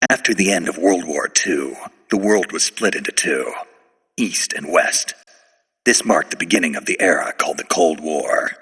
After the end of World War II, the world was split into two, East and West. This marked the beginning of the era called the Cold War.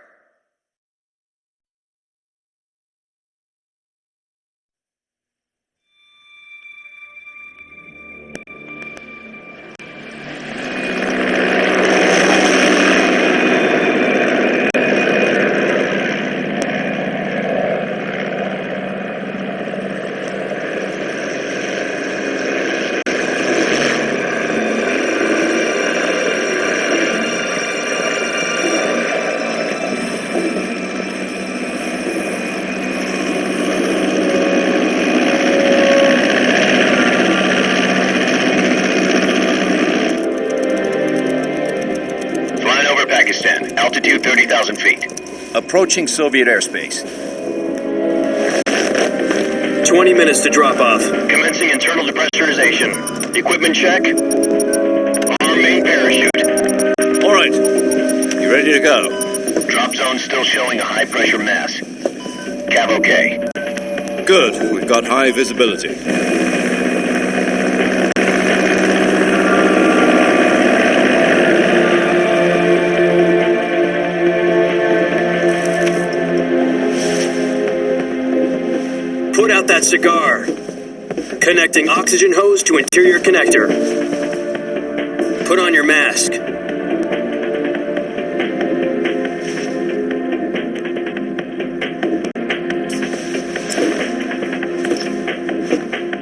Altitude 30,000 feet. Approaching Soviet airspace. 20 minutes to drop off. Commencing internal depressurization. Equipment check. Arm main parachute. All right. You ready to go? Drop zone still showing a high pressure mass. Cav okay. Good. We've got high visibility. Put out that cigar. Connecting oxygen hose to interior connector. Put on your mask.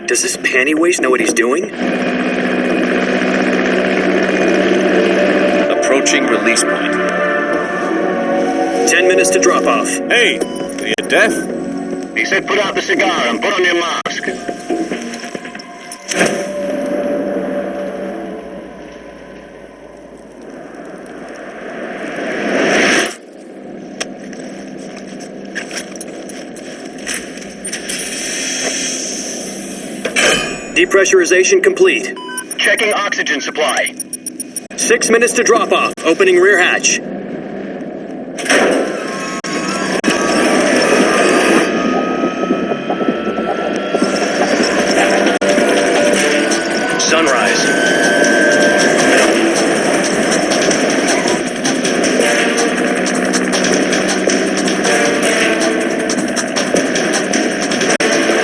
Does this panty waste know what he's doing? Approaching release point. 10 minutes to drop off. Hey, are you deaf? He said put out the cigar and put on your mask. Depressurization complete. Checking oxygen supply. 6 minutes to drop off. Opening rear hatch. Sunrise.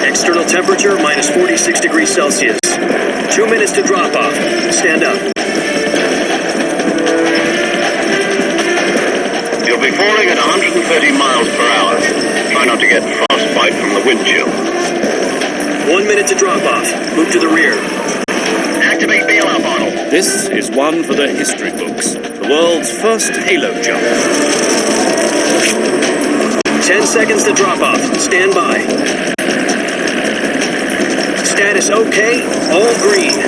External temperature minus 46 degrees Celsius. 2 minutes to drop off. Stand up. You'll be falling at 130 miles per hour. Try not to get frostbite from the wind chill. 1 minute to drop off. Move to the rear. Activate bailout bottle. This is one for the history books. The world's first halo jump. 10 seconds to drop off. Stand by. Status okay. All green.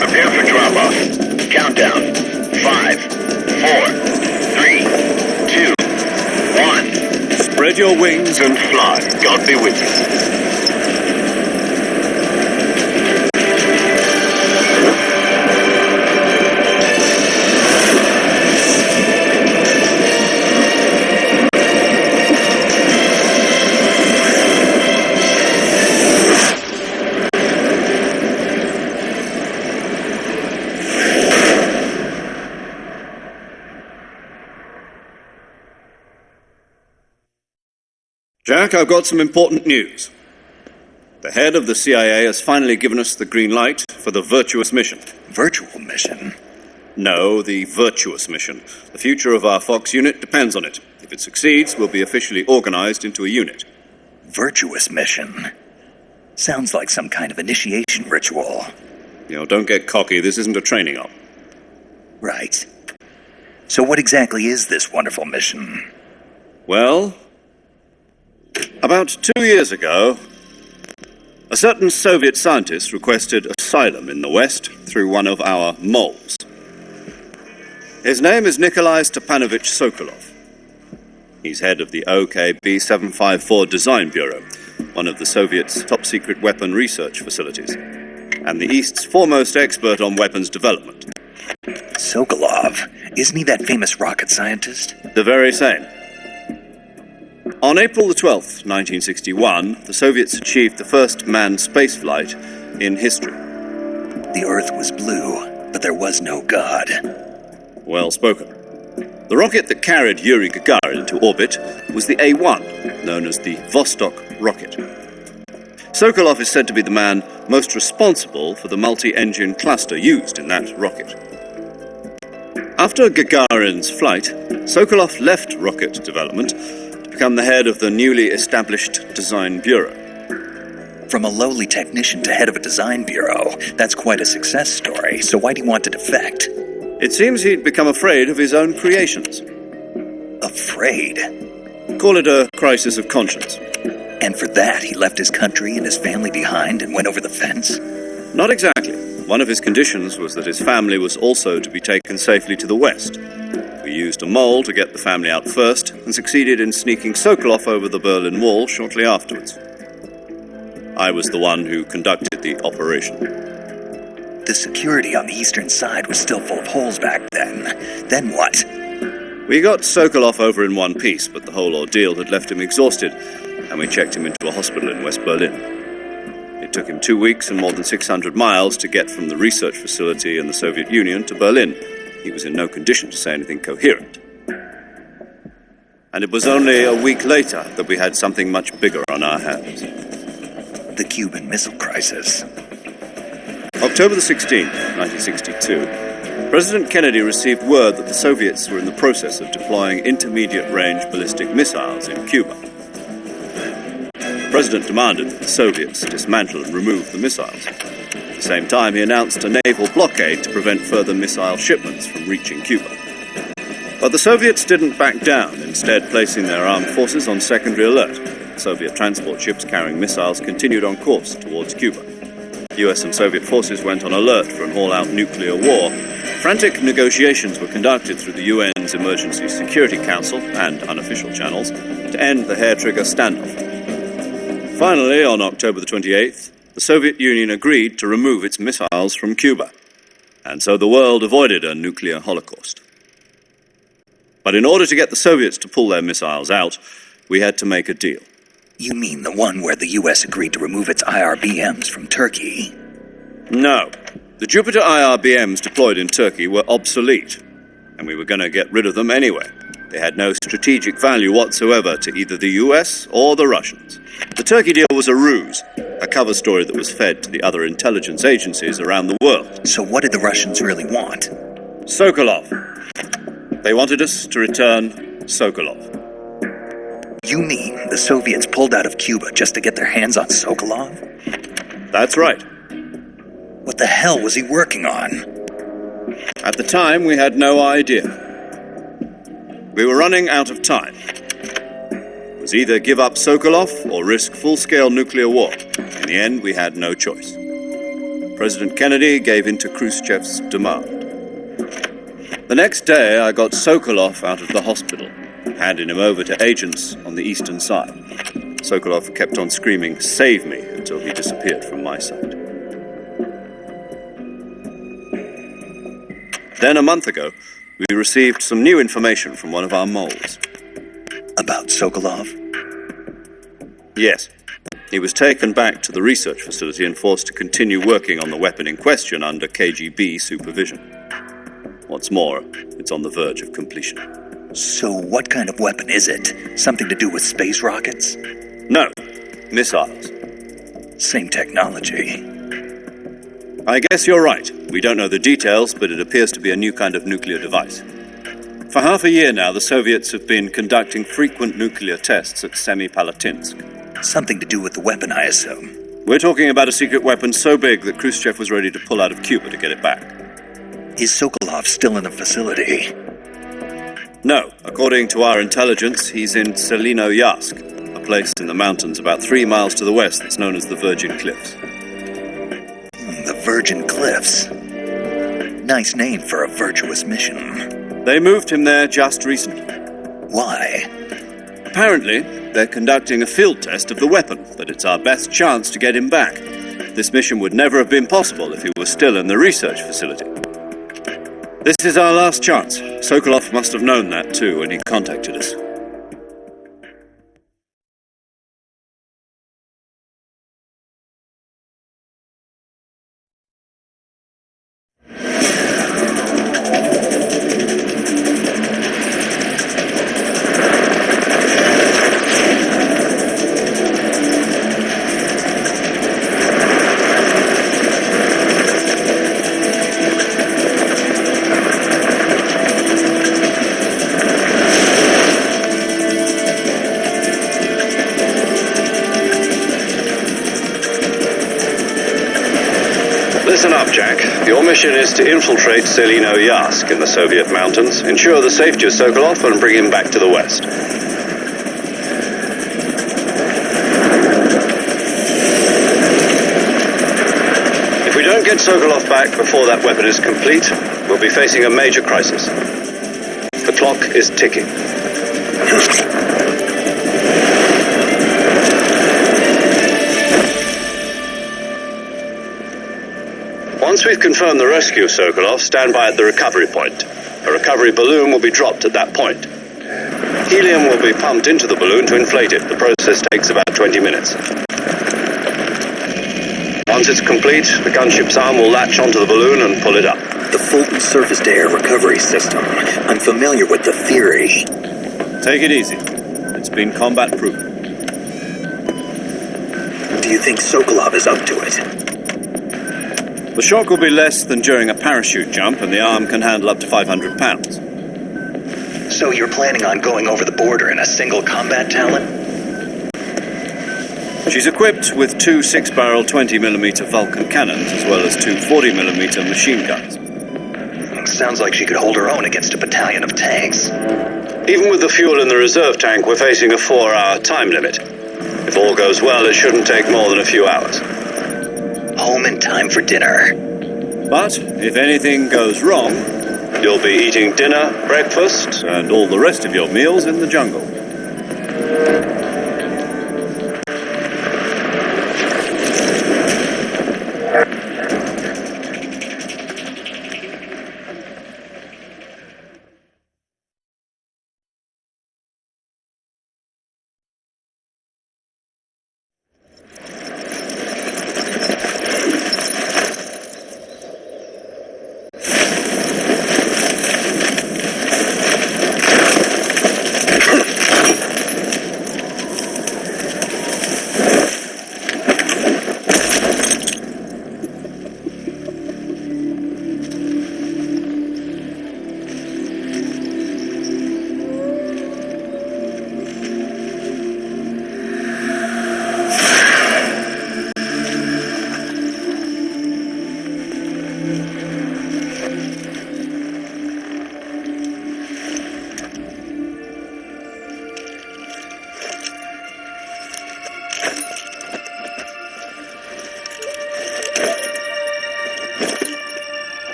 Prepare for drop off. Countdown. 5, 4, 3, 2, 1. Spread your wings And fly. God be with you. Jack, I've got some important news. The head of the CIA has finally given us the green light for the virtuous mission. Virtual mission? No, the virtuous mission. The future of our Fox unit depends on it. If it succeeds, we'll be officially organized into a unit. Virtuous mission? Sounds like some kind of initiation ritual. Don't get cocky. This isn't a training op. Right. So what exactly is this wonderful mission? Well, about 2 years ago, a certain Soviet scientist requested asylum in the West through one of our moles. His name is Nikolai Stepanovich Sokolov. He's head of the OKB 754 Design Bureau, one of the Soviets' top-secret weapon research facilities, and the East's foremost expert on weapons development. Sokolov? Isn't he that famous rocket scientist? The very same. On April the 12th, 1961, the Soviets achieved the first manned spaceflight in history. The Earth was blue, but there was no God. Well spoken. The rocket that carried Yuri Gagarin into orbit was the A-1, known as the Vostok rocket. Sokolov is said to be the man most responsible for the multi-engine cluster used in that rocket. After Gagarin's flight, Sokolov left rocket development to become the head of the newly established Design Bureau. From a lowly technician to head of a design bureau, that's quite a success story, so why'd he want to defect? It seems he'd become afraid of his own creations. Afraid? Call it a crisis of conscience. And for that, he left his country and his family behind and went over the fence? Not exactly. One of his conditions was that his family was also to be taken safely to the west. We used a mole to get the family out first and succeeded in sneaking Sokolov over the Berlin Wall shortly afterwards. I was the one who conducted the operation. The security on the eastern side was still full of holes back then. Then what? We got Sokolov over in one piece, but the whole ordeal had left him exhausted, and we checked him into a hospital in West Berlin. It took him 2 weeks and more than 600 miles to get from the research facility in the Soviet Union to Berlin. He was in no condition to say anything coherent. And it was only a week later that we had something much bigger on our hands. The Cuban Missile Crisis. October the 16th, 1962, President Kennedy received word that the Soviets were in the process of deploying intermediate-range ballistic missiles in Cuba. The President demanded that the Soviets dismantle and remove the missiles. At the same time, he announced a naval blockade to prevent further missile shipments from reaching Cuba. But the Soviets didn't back down, instead placing their armed forces on secondary alert. Soviet transport ships carrying missiles continued on course towards Cuba. US and Soviet forces went on alert for an all-out nuclear war. Frantic negotiations were conducted through the UN's Emergency Security Council and unofficial channels to end the hair-trigger standoff. Finally, on October the 28th, the Soviet Union agreed to remove its missiles from Cuba, and so the world avoided a nuclear holocaust. But in order to get the Soviets to pull their missiles out, we had to make a deal. You mean the one where the U.S. agreed to remove its IRBMs from Turkey? No. The Jupiter IRBMs deployed in Turkey were obsolete, and we were going to get rid of them anyway. They had no strategic value whatsoever to either the US or the Russians. The Turkey deal was a ruse, a cover story that was fed to the other intelligence agencies around the world. So what did the Russians really want? Sokolov. They wanted us to return Sokolov. You mean the Soviets pulled out of Cuba just to get their hands on Sokolov? That's right. What the hell was he working on? At the time, we had no idea. We were running out of time. It was either give up Sokolov or risk full-scale nuclear war. In the end, we had no choice. President Kennedy gave in to Khrushchev's demand. The next day, I got Sokolov out of the hospital, handing him over to agents on the eastern side. Sokolov kept on screaming, "Save me," until he disappeared from my sight. Then, a month ago, we received some new information from one of our moles. About Sokolov? Yes. He was taken back to the research facility and forced to continue working on the weapon in question under KGB supervision. What's more, it's on the verge of completion. So what kind of weapon is it? Something to do with space rockets? No, missiles. Same technology. I guess you're right. We don't know the details, but it appears to be a new kind of nuclear device. For half a year now, the Soviets have been conducting frequent nuclear tests at Semipalatinsk. Something to do with the weapon, I assume. We're talking about a secret weapon so big that Khrushchev was ready to pull out of Cuba to get it back. Is Sokolov still in the facility? No. According to our intelligence, he's in Selinoyarsk, a place in the mountains about 3 miles to the west that's known as the Virgin Cliffs. The Virgin Cliffs. Nice name for a virtuous mission. They moved him there just recently. Why? Apparently, they're conducting a field test of the weapon, but it's our best chance to get him back. This mission would never have been possible if he was still in the research facility. This is our last chance. Sokolov must have known that too when he contacted us. Listen up, Jack. Your mission is to infiltrate Selino Yask in the Soviet mountains, ensure the safety of Sokolov, and bring him back to the west. If we don't get Sokolov back before that weapon is complete, we'll be facing a major crisis. The clock is ticking. Once we've confirmed the rescue of Sokolov, stand by at the recovery point. A recovery balloon will be dropped at that point. Helium will be pumped into the balloon to inflate it. The process takes about 20 minutes. Once it's complete, the gunship's arm will latch onto the balloon and pull it up. The Fulton surface-to-air recovery system. I'm familiar with the theory. Take it easy. It's been combat-proven. Do you think Sokolov is up to it? The shock will be less than during a parachute jump, and the arm can handle up to 500 pounds. So you're planning on going over the border in a single combat Talon? She's equipped with two 6-barrel 20mm Vulcan cannons, as well as two 40mm machine guns. Sounds like she could hold her own against a battalion of tanks. Even with the fuel in the reserve tank, we're facing a 4-hour time limit. If all goes well, it shouldn't take more than a few hours. Home in time for dinner. But if anything goes wrong, you'll be eating dinner, breakfast, and all the rest of your meals in the jungle.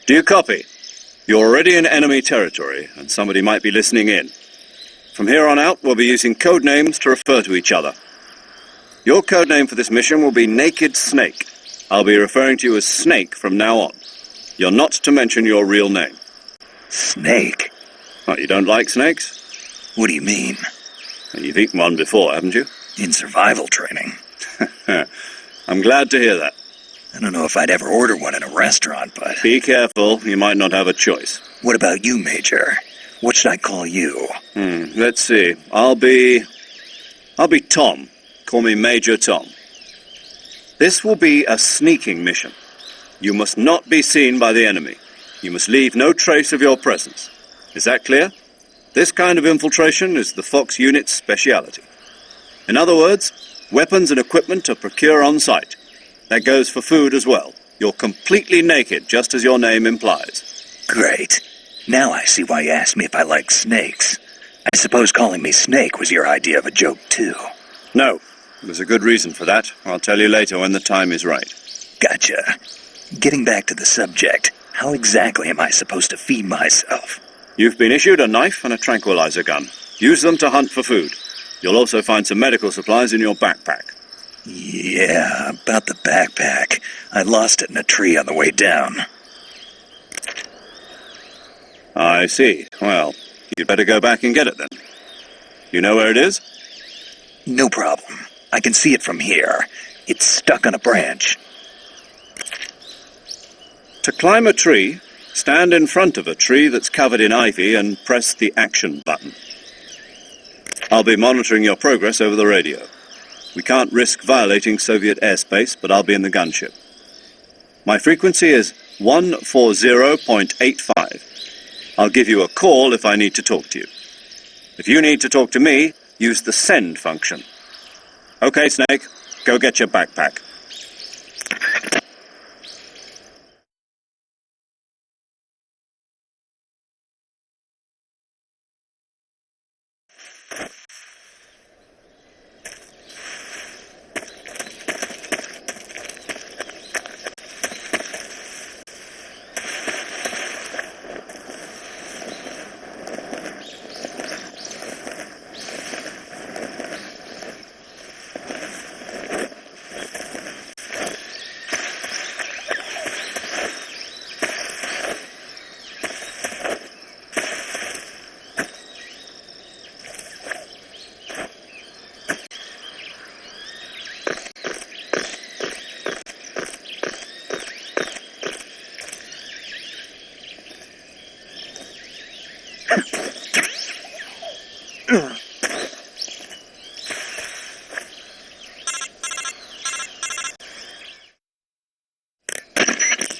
Do you copy? You're already in enemy territory, and somebody might be listening in. From here on out, we'll be using code names to refer to each other. Your code name for this mission will be Naked Snake. I'll be referring to you as Snake from now on. You're not to mention your real name. Snake? Oh, you don't like snakes? What do you mean? You've eaten one before, haven't you? In survival training. I'm glad to hear that. I don't know if I'd ever order one in a restaurant, but... Be careful, you might not have a choice. What about you, Major? What should I call you? Let's see. I'll be Tom. Call me Major Tom. This will be a sneaking mission. You must not be seen by the enemy. You must leave no trace of your presence. Is that clear? This kind of infiltration is the Fox unit's speciality. In other words, weapons and equipment are procured on site. That goes for food as well. You're completely naked, just as your name implies. Great. Now I see why you asked me if I like snakes. I suppose calling me Snake was your idea of a joke, too. No. There's a good reason for that. I'll tell you later when the time is right. Gotcha. Getting back to the subject, how exactly am I supposed to feed myself? You've been issued a knife and a tranquilizer gun. Use them to hunt for food. You'll also find some medical supplies in your backpack. Yeah, about the backpack. I lost it in a tree on the way down. I see. Well, you'd better go back and get it then. You know where it is? No problem. I can see it from here. It's stuck on a branch. To climb a tree, stand in front of a tree that's covered in ivy and press the action button. I'll be monitoring your progress over the radio. We can't risk violating Soviet airspace, but I'll be in the gunship. My frequency is 140.85. I'll give you a call if I need to talk to you. If you need to talk to me, use the send function. Okay, Snake, go get your backpack.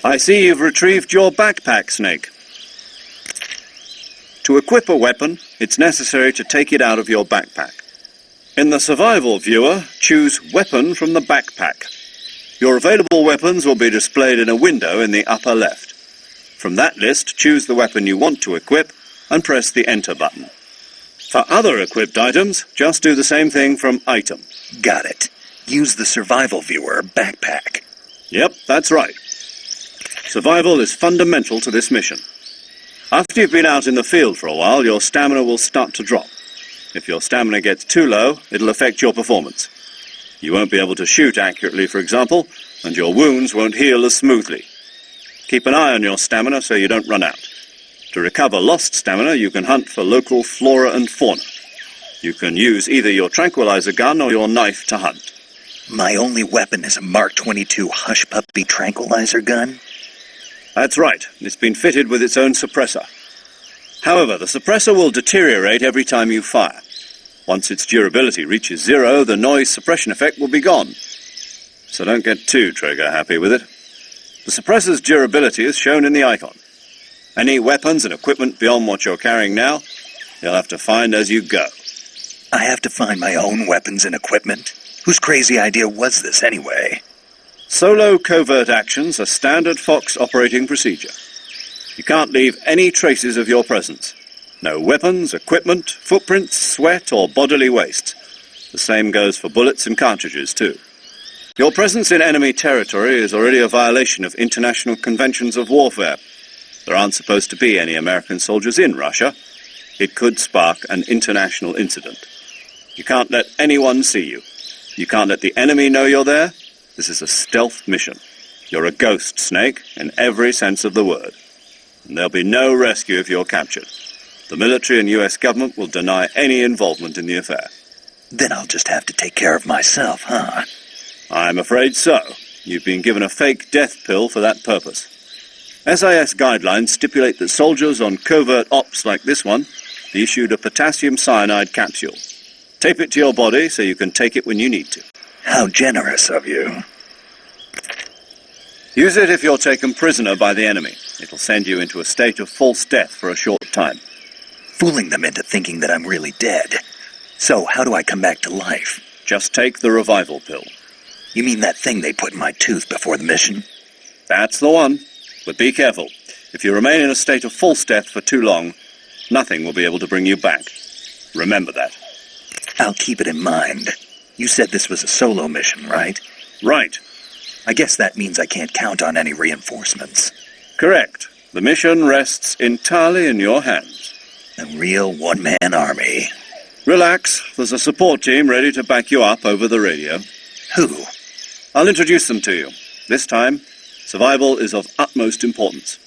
I see you've retrieved your backpack, Snake. To equip a weapon, it's necessary to take it out of your backpack. In the survival viewer, choose Weapon from the backpack. Your available weapons will be displayed in a window in the upper left. From that list, choose the weapon you want to equip and press the Enter button. For other equipped items, just do the same thing from Item. Got it. Use the survival viewer backpack. Yep, that's right. Survival is fundamental to this mission. After you've been out in the field for a while, your stamina will start to drop. If your stamina gets too low, it'll affect your performance. You won't be able to shoot accurately, for example, and your wounds won't heal as smoothly. Keep an eye on your stamina so you don't run out. To recover lost stamina, you can hunt for local flora and fauna. You can use either your tranquilizer gun or your knife to hunt. My only weapon is a Mark 22 Hush Puppy tranquilizer gun? That's right. It's been fitted with its own suppressor. However, the suppressor will deteriorate every time you fire. Once its durability reaches 0, the noise suppression effect will be gone. So don't get too trigger-happy with it. The suppressor's durability is shown in the icon. Any weapons and equipment beyond what you're carrying now, you'll have to find as you go. I have to find my own weapons and equipment? Whose crazy idea was this anyway? Solo covert actions are standard Fox operating procedure. You can't leave any traces of your presence. No weapons, equipment, footprints, sweat, or bodily waste. The same goes for bullets and cartridges, too. Your presence in enemy territory is already a violation of international conventions of warfare. There aren't supposed to be any American soldiers in Russia. It could spark an international incident. You can't let anyone see you. You can't let the enemy know you're there. This is a stealth mission. You're a ghost, Snake, in every sense of the word. And there'll be no rescue if you're captured. The military and US government will deny any involvement in the affair. Then I'll just have to take care of myself, huh? I'm afraid so. You've been given a fake death pill for that purpose. SIS guidelines stipulate that soldiers on covert ops like this one be issued a potassium cyanide capsule. Tape it to your body so you can take it when you need to. How generous of you. Use it if you're taken prisoner by the enemy. It'll send you into a state of false death for a short time. Fooling them into thinking that I'm really dead. So, how do I come back to life? Just take the revival pill. You mean that thing they put in my tooth before the mission? That's the one. But be careful. If you remain in a state of false death for too long, nothing will be able to bring you back. Remember that. I'll keep it in mind. You said this was a solo mission, right? Right. I guess that means I can't count on any reinforcements. Correct. The mission rests entirely in your hands. A real one-man army. Relax. There's a support team ready to back you up over the radio. Who? I'll introduce them to you. This time, survival is of utmost importance.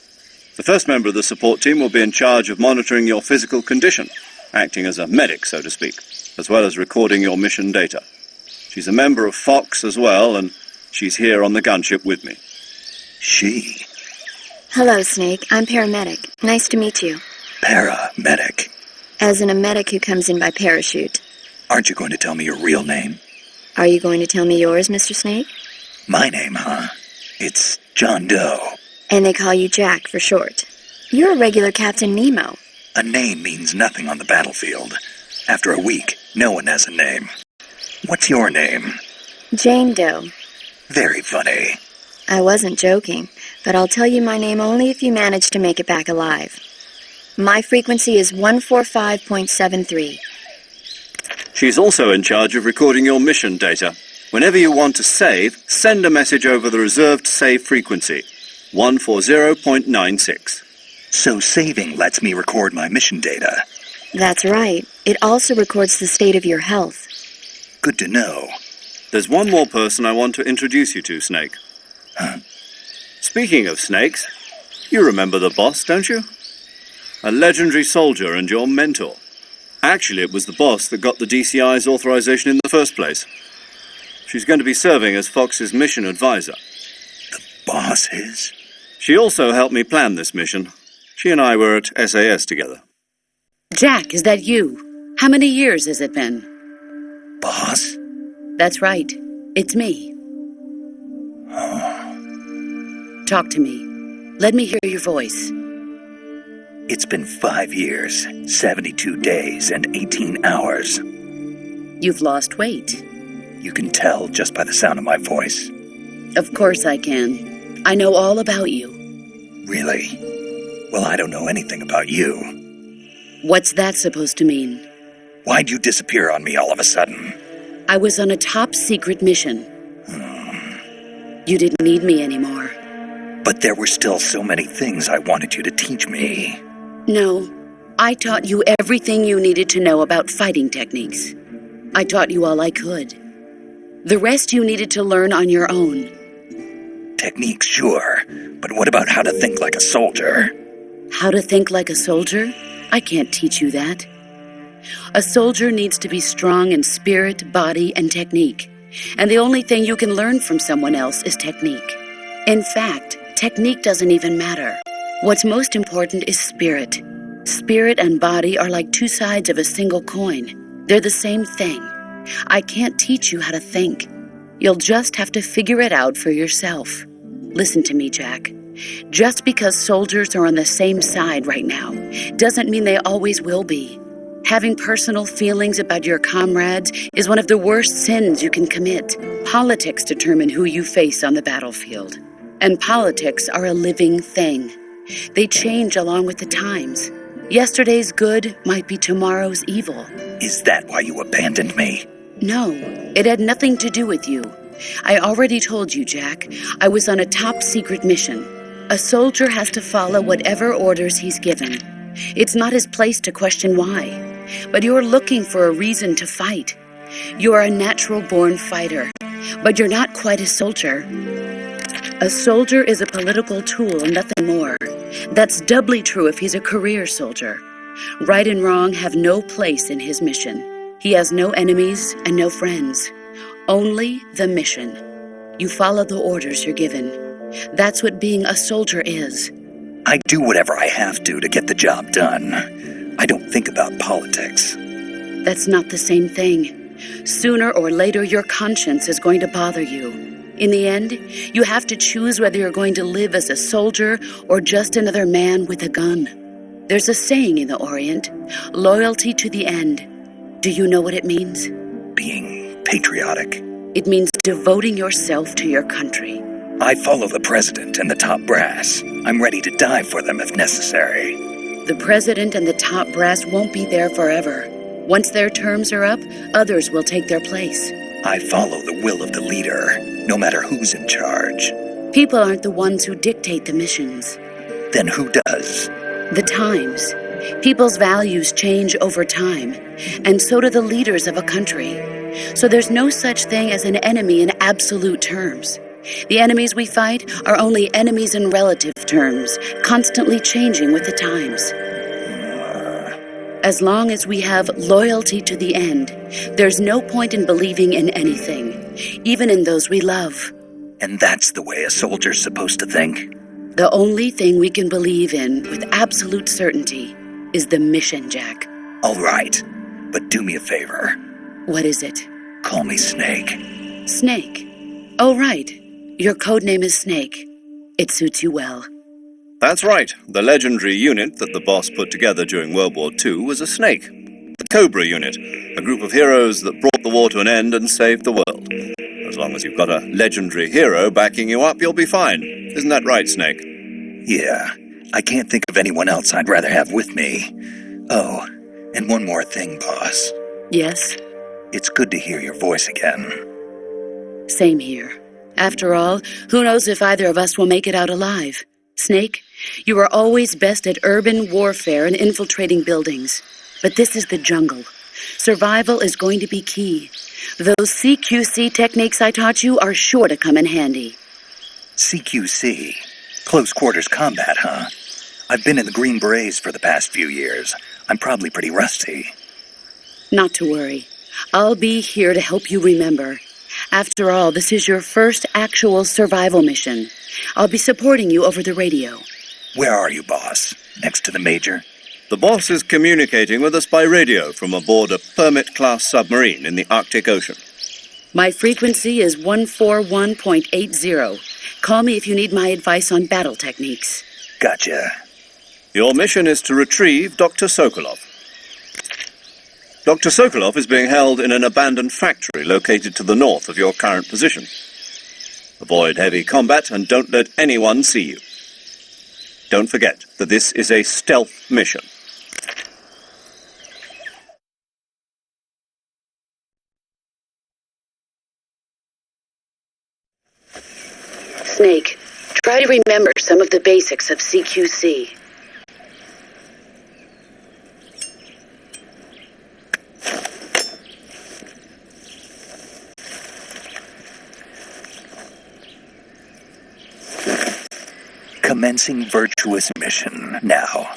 The first member of the support team will be in charge of monitoring your physical condition, acting as a medic, so to speak, as well as recording your mission data. She's a member of Fox as well, and she's here on the gunship with me. She? Hello, Snake. I'm paramedic. Nice to meet you. Paramedic. As in a medic who comes in by parachute. Aren't you going to tell me your real name? Are you going to tell me yours, Mr. Snake? My name, huh? It's John Doe. And they call you Jack for short. You're a regular Captain Nemo. A name means nothing on the battlefield. After a week, no one has a name. What's your name? Jane Doe. Very funny. I wasn't joking, but I'll tell you my name only if you manage to make it back alive. My frequency is 145.73. She's also in charge of recording your mission data. Whenever you want to save, send a message over the reserved save frequency, 140.96. So saving lets me record my mission data. That's right. It also records the state of your health. Good to know. There's one more person I want to introduce you to, Snake. Huh? Speaking of snakes, you remember the boss, don't you? A legendary soldier and your mentor. Actually, it was the boss that got the DCI's authorization in the first place. She's going to be serving as Fox's mission advisor. The boss is? She also helped me plan this mission. She and I were at SAS together. Jack, is that you? How many years has it been? Boss? That's right. It's me. Talk to me. Let me hear your voice. It's been 5 years, 72 days, and 18 hours. You've lost weight. You can tell just by the sound of my voice. Of course I can. I know all about you. Really? Well, I don't know anything about you. What's that supposed to mean? Why'd you disappear on me all of a sudden? I was on a top-secret mission. You didn't need me anymore. But there were still so many things I wanted you to teach me. No, I taught you everything you needed to know about fighting techniques. I taught you all I could. The rest you needed to learn on your own. Techniques, sure. But what about how to think like a soldier? How to think like a soldier? I can't teach you that. A soldier needs to be strong in spirit, body, and technique. And the only thing you can learn from someone else is technique. In fact, technique doesn't even matter. What's most important is spirit. Spirit and body are like two sides of a single coin. They're the same thing. I can't teach you how to think. You'll just have to figure it out for yourself. Listen to me, Jack. Just because soldiers are on the same side right now doesn't mean they always will be. Having personal feelings about your comrades is one of the worst sins you can commit. Politics determine who you face on the battlefield. And politics are a living thing. They change along with the times. Yesterday's good might be tomorrow's evil. Is that why you abandoned me? No, it had nothing to do with you. I already told you, Jack. I was on a top-secret mission. A soldier has to follow whatever orders he's given. It's not his place to question why. But you're looking for a reason to fight. You're a natural-born fighter. But you're not quite a soldier. A soldier is a political tool and nothing more. That's doubly true if he's a career soldier. Right and wrong have no place in his mission. He has no enemies and no friends. Only the mission. You follow the orders you're given. That's what being a soldier is. I do whatever I have to get the job done. I don't think about politics. That's not the same thing. Sooner or later, your conscience is going to bother you. In the end, you have to choose whether you're going to live as a soldier or just another man with a gun. There's a saying in the Orient, loyalty to the end. Do you know what it means? Being patriotic. It means devoting yourself to your country. I follow the president and the top brass. I'm ready to die for them if necessary. The president and the top brass won't be there forever. Once their terms are up, others will take their place. I follow the will of the leader, no matter who's in charge. People aren't the ones who dictate the missions. Then who does? The times. People's values change over time, and so do the leaders of a country. So there's no such thing as an enemy in absolute terms. The enemies we fight are only enemies in relative terms, constantly changing with the times. As long as we have loyalty to the end, there's no point in believing in anything, even in those we love. And that's the way a soldier's supposed to think? The only thing we can believe in with absolute certainty is the mission, Jack. All right, but do me a favor. What is it? Call me Snake. Snake. Oh, right. Your code name is Snake. It suits you well. That's right. The legendary unit that the boss put together during World War II was a snake. The Cobra unit, a group of heroes that brought the war to an end and saved the world. As long as you've got a legendary hero backing you up, you'll be fine. Isn't that right, Snake? Yeah, I can't think of anyone else I'd rather have with me. Oh, and one more thing, boss. Yes? It's good to hear your voice again. Same here. After all, who knows if either of us will make it out alive? Snake, you are always best at urban warfare and infiltrating buildings. But this is the jungle. Survival is going to be key. Those CQC techniques I taught you are sure to come in handy. CQC? Close quarters combat, huh? I've been in the Green Berets for the past few years. I'm probably pretty rusty. Not to worry. I'll be here to help you remember. After all, this is your first actual survival mission. I'll be supporting you over the radio. Where are you, boss? Next to the Major? The boss is communicating with us by radio from aboard a Permit-class submarine in the Arctic Ocean. My frequency is 141.80. Call me if you need my advice on battle techniques. Gotcha. Your mission is to retrieve Dr. Sokolov. Dr. Sokolov is being held in an abandoned factory located to the north of your current position. Avoid heavy combat and don't let anyone see you. Don't forget that this is a stealth mission. Snake, try to remember some of the basics of CQC. Commencing virtuous mission now.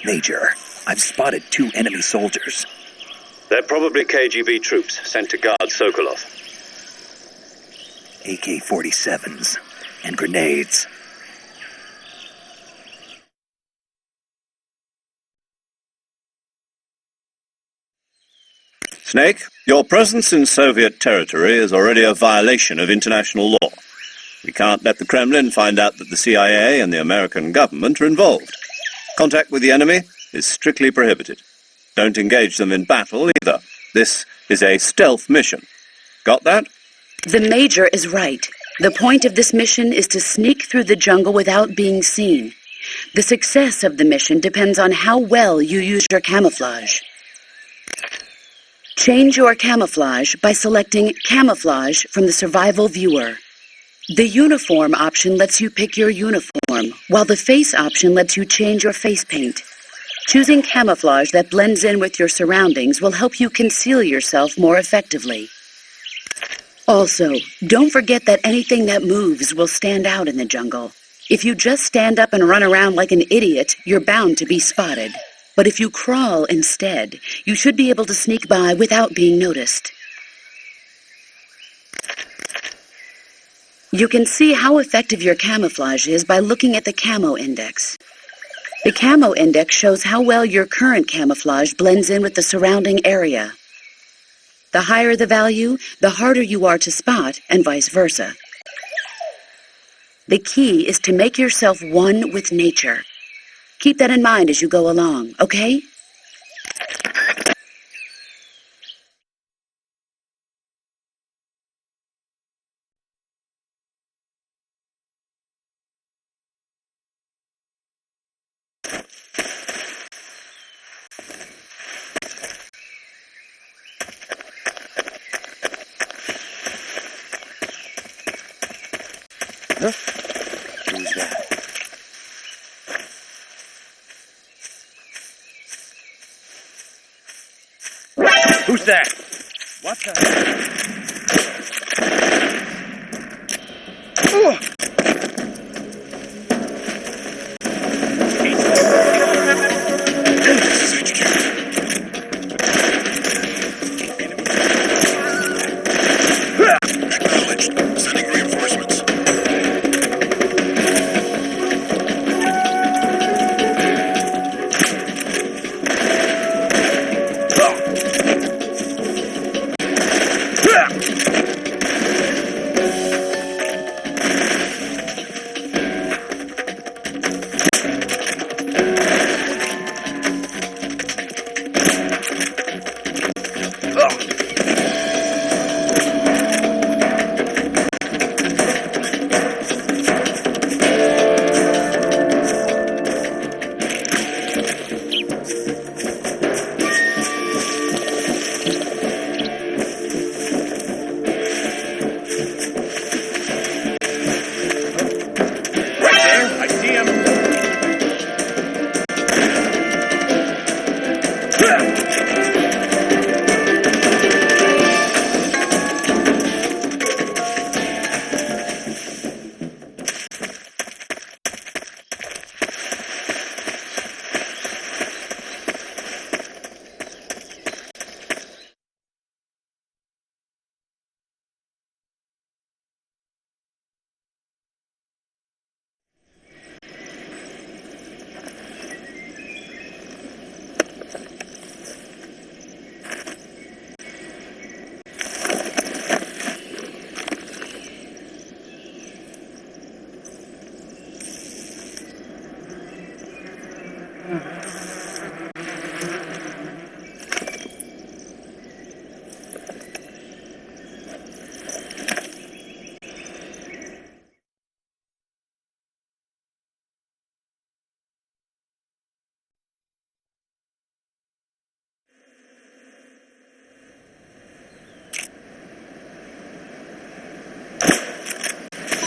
Major, I've spotted 2 enemy soldiers. They're probably KGB troops sent to guard Sokolov. AK-47s and grenades. Snake, your presence in Soviet territory is already a violation of international law. We can't let the Kremlin find out that the CIA and the American government are involved. Contact with the enemy is strictly prohibited. Don't engage them in battle either. This is a stealth mission. Got that? The Major is right. The point of this mission is to sneak through the jungle without being seen. The success of the mission depends on how well you use your camouflage. Change your camouflage by selecting Camouflage from the Survival Viewer. The Uniform option lets you pick your uniform, while the Face option lets you change your face paint. Choosing camouflage that blends in with your surroundings will help you conceal yourself more effectively. Also, don't forget that anything that moves will stand out in the jungle. If you just stand up and run around like an idiot, you're bound to be spotted. But if you crawl instead, you should be able to sneak by without being noticed. You can see how effective your camouflage is by looking at the Camo Index. The Camo Index shows how well your current camouflage blends in with the surrounding area. The higher the value, the harder you are to spot, and vice versa. The key is to make yourself one with nature. Keep that in mind as you go along, okay? Huh? Who's that? Who's that? What the? Acknowledged. Sending reinforcements.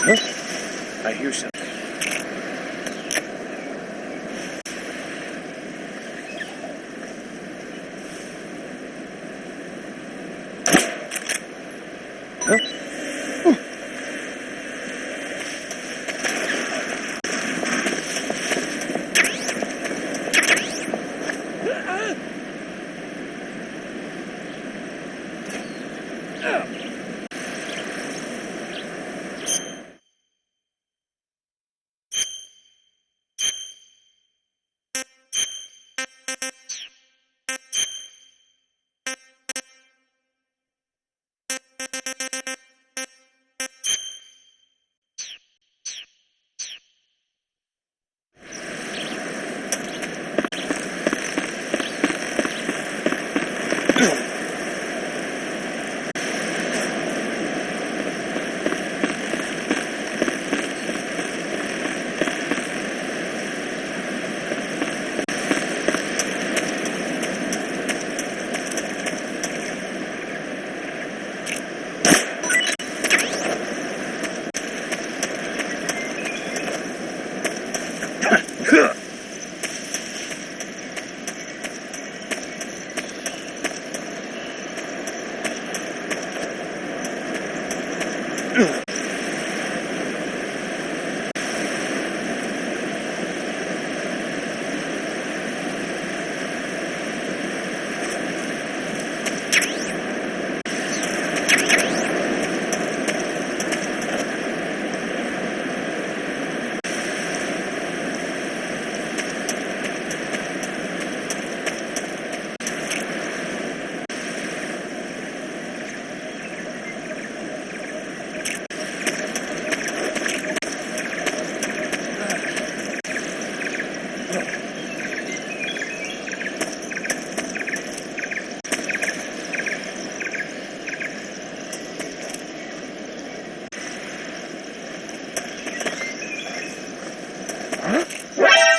Huh? I hear something. Huh?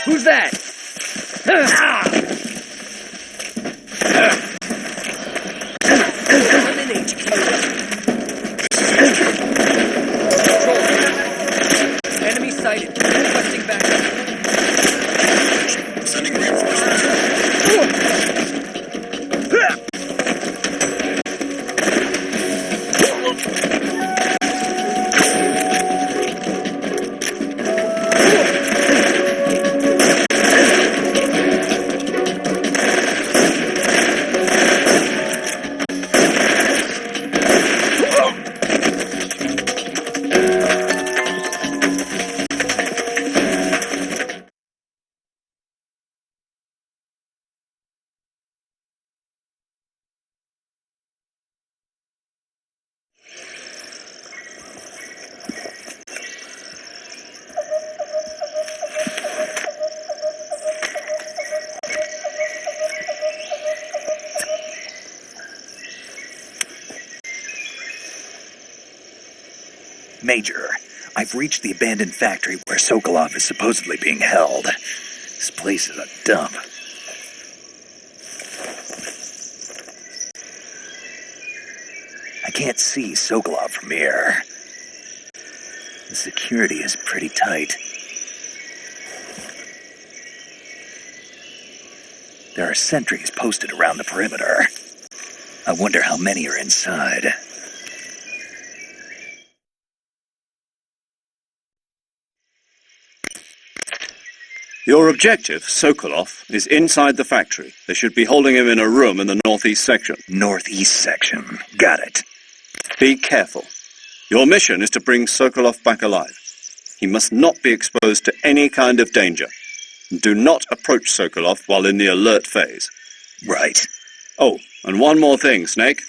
Who's that? I'm in HQ. Control. Enemy sighted. Requesting backup. Sending reinforcements. Major, I've reached the abandoned factory where Sokolov is supposedly being held. This place is a dump. I can't see Sokolov from here. The security is pretty tight. There are sentries posted around the perimeter. I wonder how many are inside. Your objective, Sokolov, is inside the factory. They should be holding him in a room in the northeast section. Northeast section. Got it. Be careful. Your mission is to bring Sokolov back alive. He must not be exposed to any kind of danger. Do not approach Sokolov while in the alert phase. Right. Oh, and one more thing, Snake.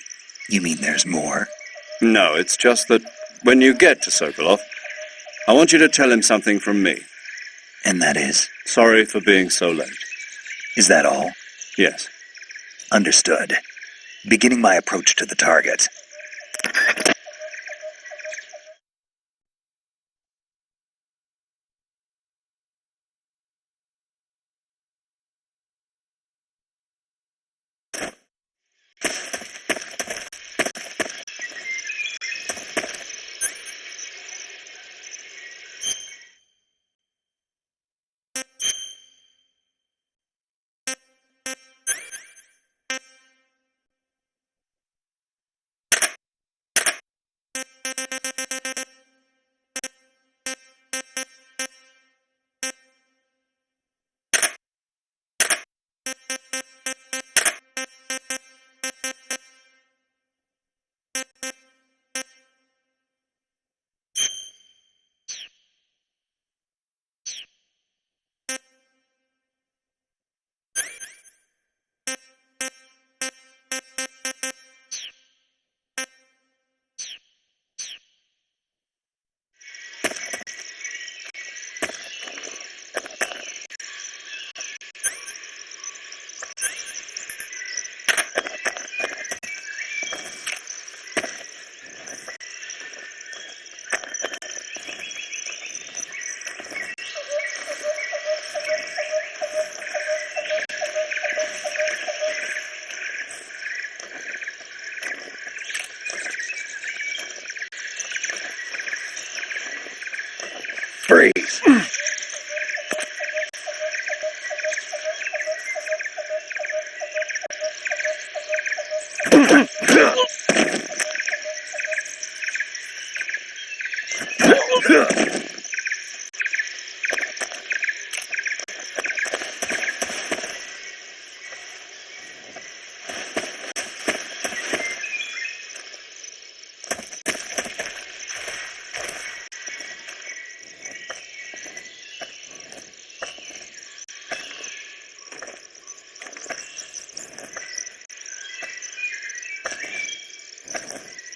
You mean there's more? No, it's just that when you get to Sokolov, I want you to tell him something from me. And that is? Sorry for being so late. Is that all? Yes. Understood. Beginning my approach to the target. Freeze.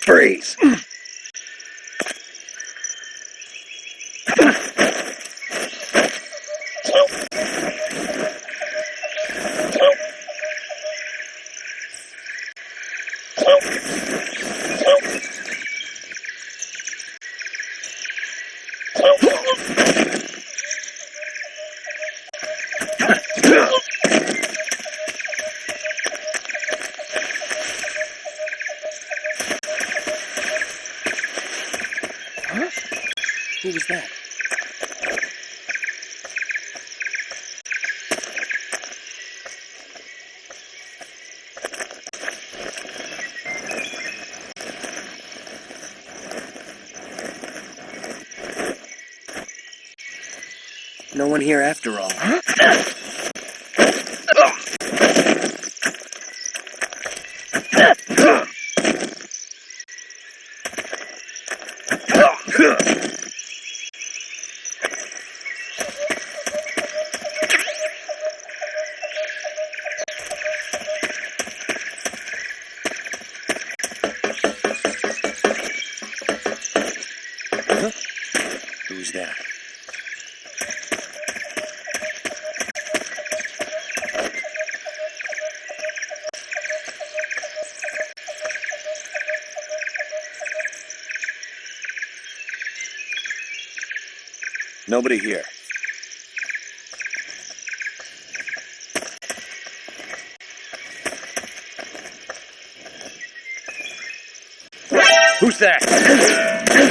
Freeze! Who was that? No one here after all. Who's that? Nobody here. Who's that?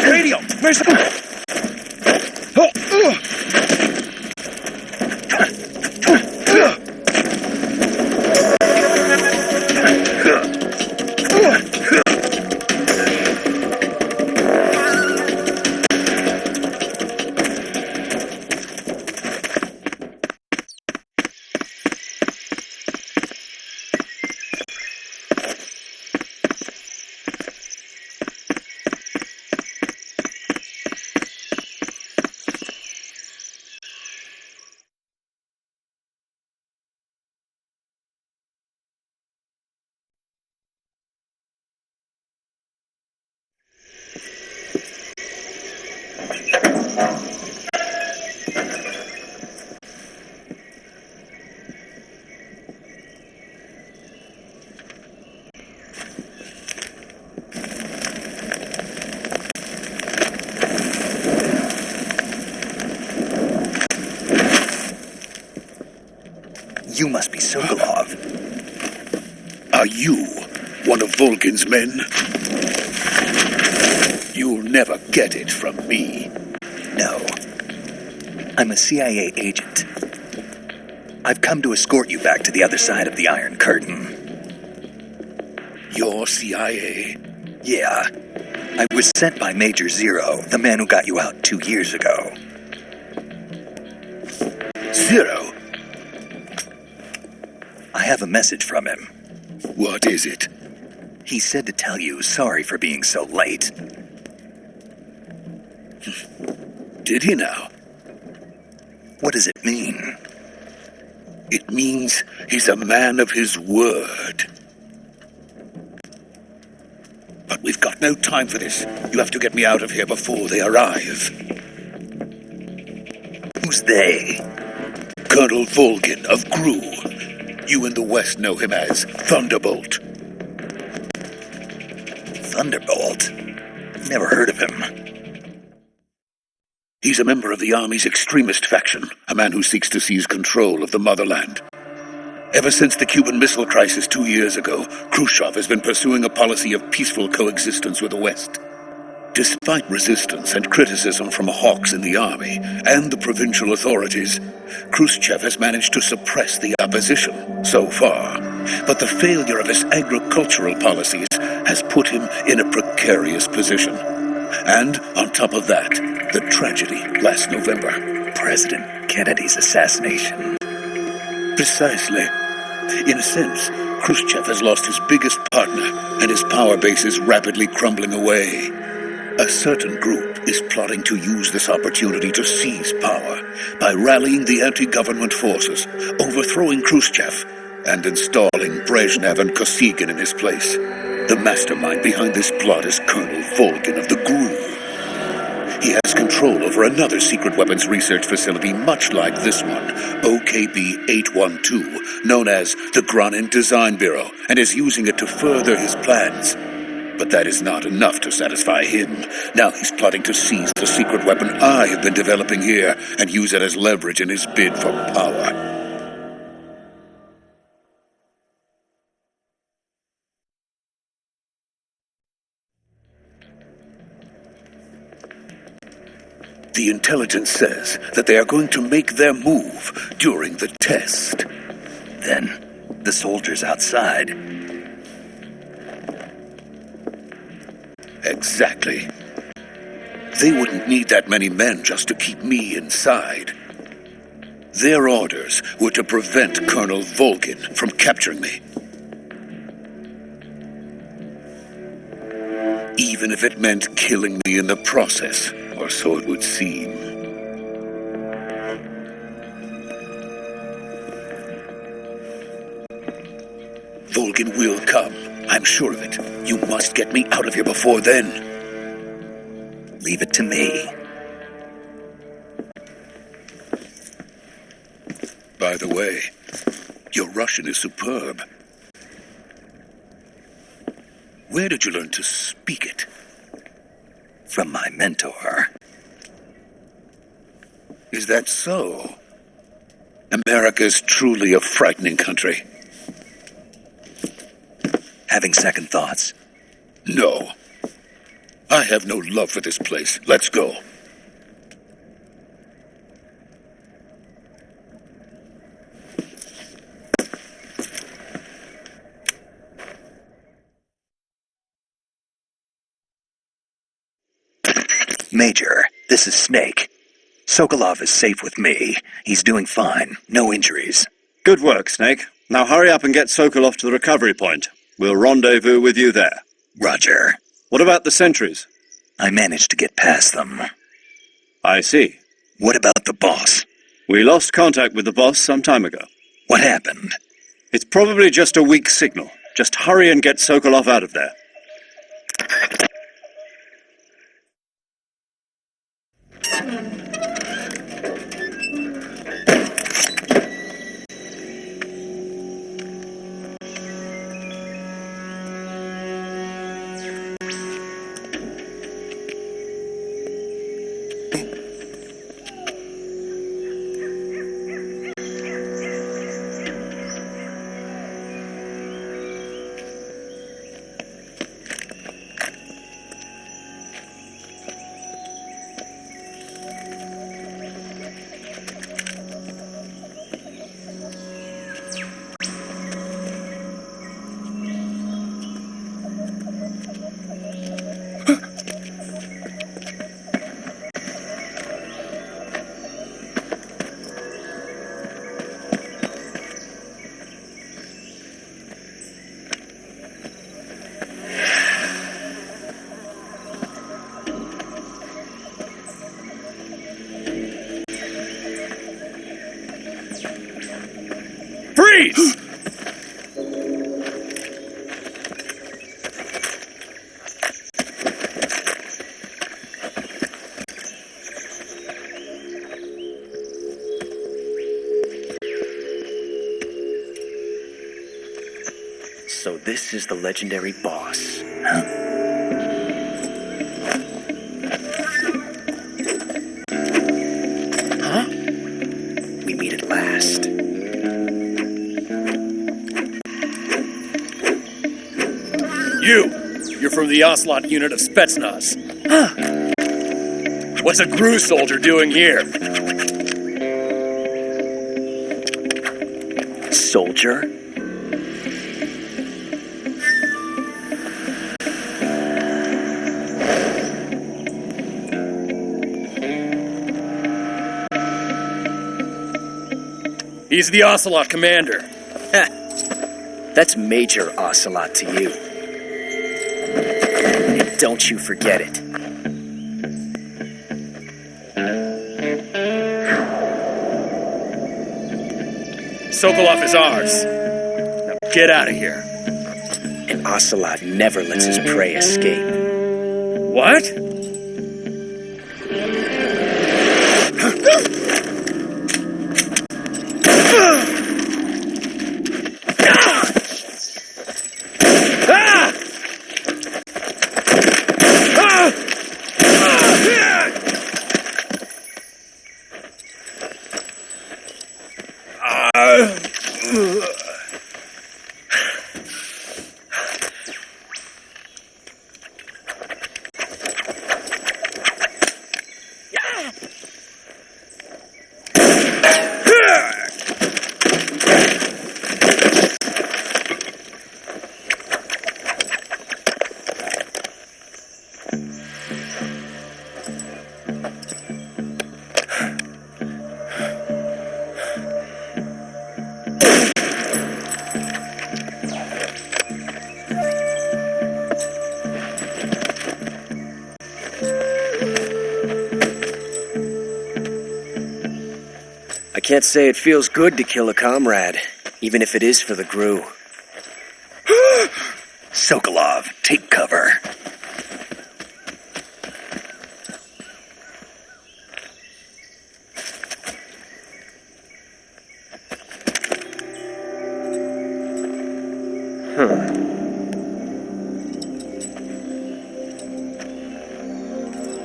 Radio! Where's the... You must be Sokolov. Are you one of Volgin's men? You'll never get it from me. No. I'm a CIA agent. I've come to escort you back to the other side of the Iron Curtain. You're CIA? Yeah. I was sent by Major Zero, the man who got you out 2 years ago. Zero? I have a message from him. What is it? He said to tell you sorry for being so late. Did he now? What does it mean? It means he's a man of his word. But we've got no time for this. You have to get me out of here before they arrive. Who's they? Colonel Volgin of Gru. You in the West know him as Thunderbolt. Thunderbolt? Never heard of him. He's a member of the Army's extremist faction, a man who seeks to seize control of the motherland. Ever since the Cuban Missile Crisis 2 years ago, Khrushchev has been pursuing a policy of peaceful coexistence with the West. Despite resistance and criticism from hawks in the army and the provincial authorities, Khrushchev has managed to suppress the opposition so far. But the failure of his agricultural policies has put him in a precarious position. And on top of that, the tragedy last November. President Kennedy's assassination. Precisely. In a sense, Khrushchev has lost his biggest partner, and his power base is rapidly crumbling away. A certain group is plotting to use this opportunity to seize power by rallying the anti-government forces, overthrowing Khrushchev, and installing Brezhnev and Kosygin in his place. The mastermind behind this plot is Colonel Volgin of the GRU. He has control over another secret weapons research facility much like this one, OKB-812, known as the Granin Design Bureau, and is using it to further his plans. But that is not enough to satisfy him. Now he's plotting to seize the secret weapon I have been developing here and use it as leverage in his bid for power. The intelligence says that they are going to make their move during the test. Then, the soldiers outside. Exactly. They wouldn't need that many men just to keep me inside. Their orders were to prevent Colonel Volgin from capturing me. Even if it meant killing me in the process, or so it would seem. Volgin will come. I'm sure of it. You must get me out of here before then. Leave it to me. By the way, your Russian is superb. Where did you learn to speak it? From my mentor. Is that so? America is truly a frightening country. Having second thoughts? No. I have no love for this place. Let's go. Major, this is Snake. Sokolov is safe with me. He's doing fine. No injuries. Good work, Snake. Now hurry up and get Sokolov to the recovery point. We'll rendezvous with you there. Roger. What about the sentries? I managed to get past them. I see. What about the boss? We lost contact with the boss some time ago. What happened? It's probably just a weak signal. Just hurry and get Sokolov out of there. Freeze! So this is the legendary boss. Huh? We meet at last. You're from the Ocelot unit of Spetsnaz. What's a GRU soldier doing here? Soldier? He's the Ocelot commander. That's Major Ocelot to you. And don't you forget it. Sokolov is ours. Now get out of here. And Ocelot never lets his prey escape. What? I can't say it feels good to kill a comrade, even if it is for the GRU. Sokolov, take cover.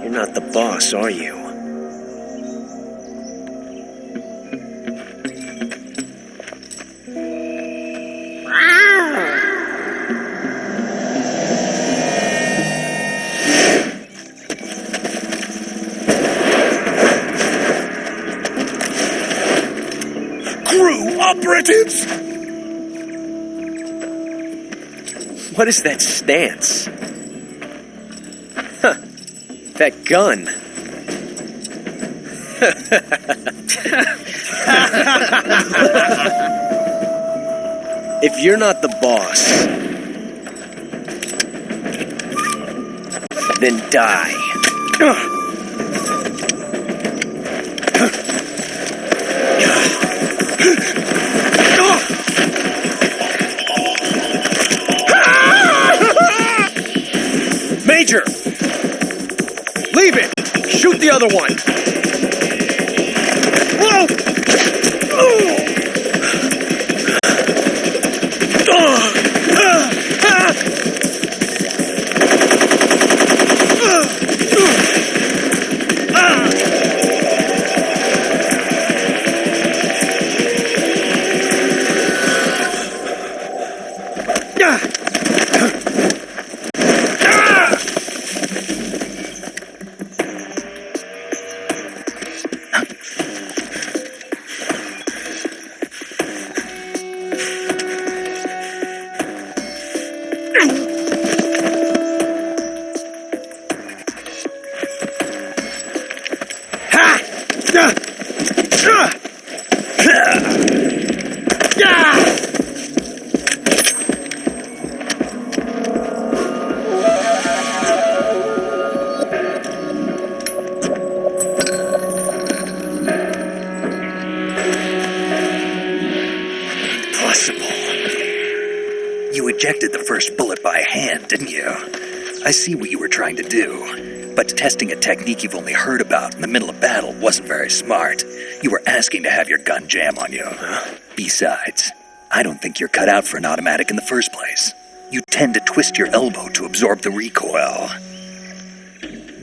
You're not the boss, are you? GRU operatives! What is that stance? Huh. That gun. If you're not the boss, then die. Major! Leave it! Shoot the other one! You ejected the first bullet by hand, didn't you? I see what you were trying to do. But testing a technique you've only heard about in the middle of battle wasn't very smart. You were asking to have your gun jam on you. Besides, I don't think you're cut out for an automatic in the first place. You tend to twist your elbow to absorb the recoil.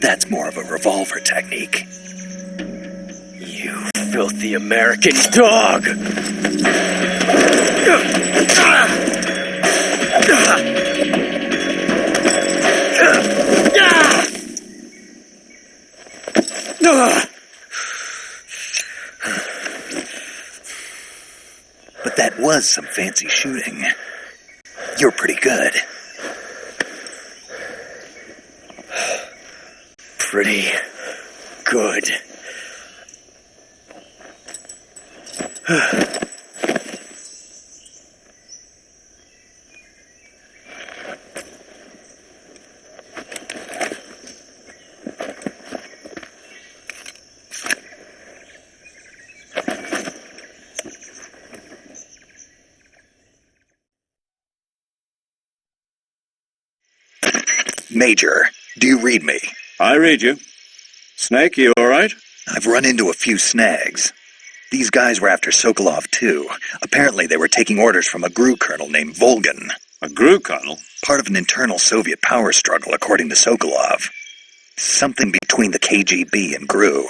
That's more of a revolver technique. You filthy American dog! But that was some fancy shooting. You're pretty good. Pretty good. Major, do you read me? I read you. Snake, you all right? I've run into a few snags. These guys were after Sokolov, too. Apparently they were taking orders from a GRU colonel named Volgan. A GRU colonel? Part of an internal Soviet power struggle, according to Sokolov. Something between the KGB and GRU.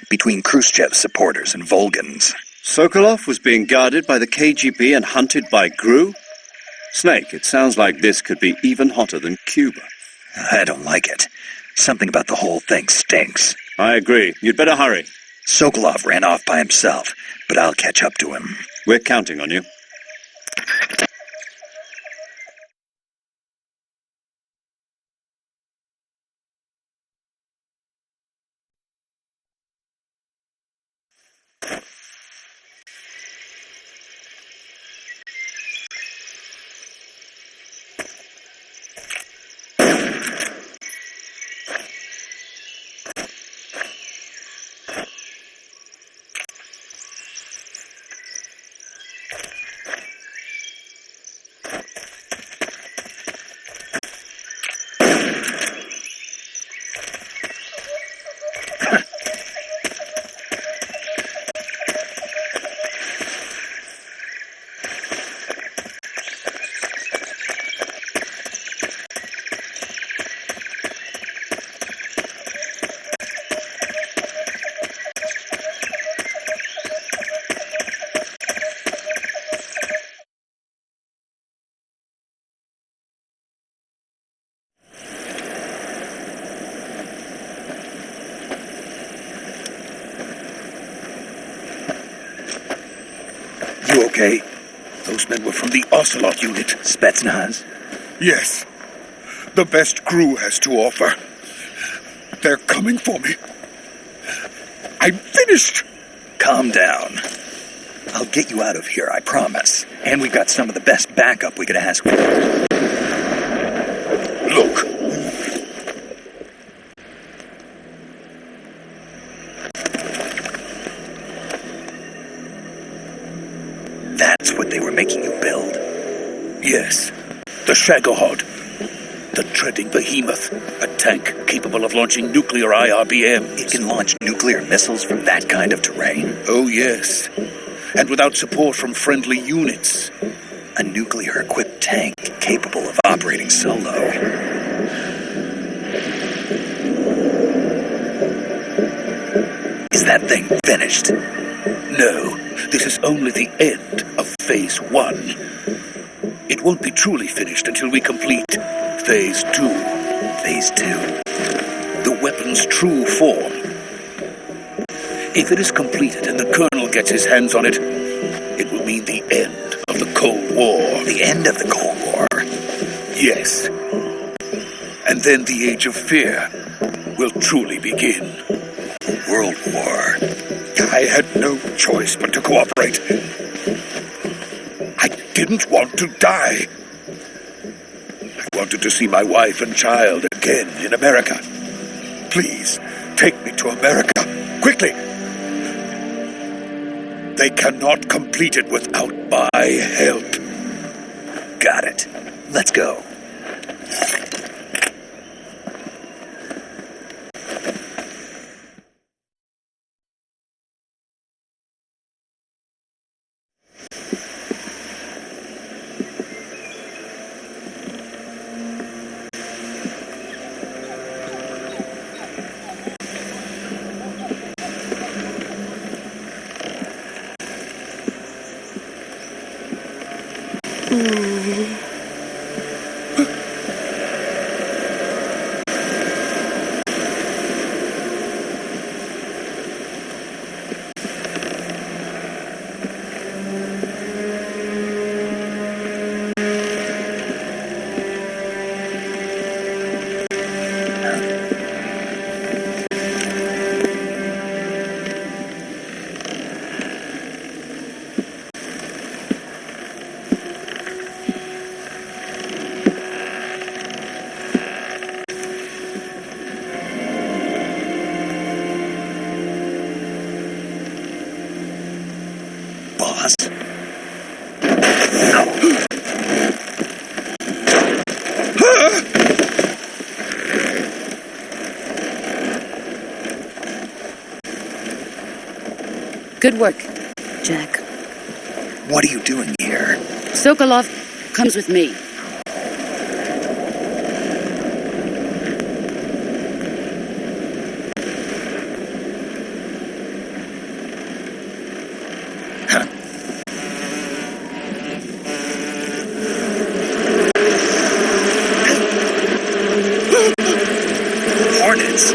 Between Khrushchev's supporters and Volgan's. Sokolov was being guarded by the KGB and hunted by GRU? Snake, it sounds like this could be even hotter than Cuba. I don't like it. Something about the whole thing stinks. I agree. You'd better hurry. Sokolov ran off by himself, but I'll catch up to him. We're counting on you. You okay? Those men were from the Ocelot unit. Spetsnaz? Yes. The best GRU has to offer. They're coming for me. I'm finished. Calm down. I'll get you out of here, I promise. And we've got some of the best backup we could ask for. Look. That's what they were making you build? Yes. The Shagohod. The treading behemoth. A tank capable of launching nuclear IRBMs. It can launch nuclear missiles from that kind of terrain? Oh, yes. And without support from friendly units. A nuclear-equipped tank capable of operating solo. Is that thing finished? No, this is only the end of Phase 1. It won't be truly finished until we complete Phase 2. Phase 2? The weapon's true form. If it is completed and the Colonel gets his hands on it, it will mean the end of the Cold War. The end of the Cold War? Yes. And then the Age of Fear will truly begin. World War. I had no choice but to cooperate. I didn't want to die. I wanted to see my wife and child again in America. Please, take me to America. Quickly! They cannot complete it without my help. Got it. Let's go. Boss? Good work, Jack. What are you doing here? Sokolov comes with me. Hornets!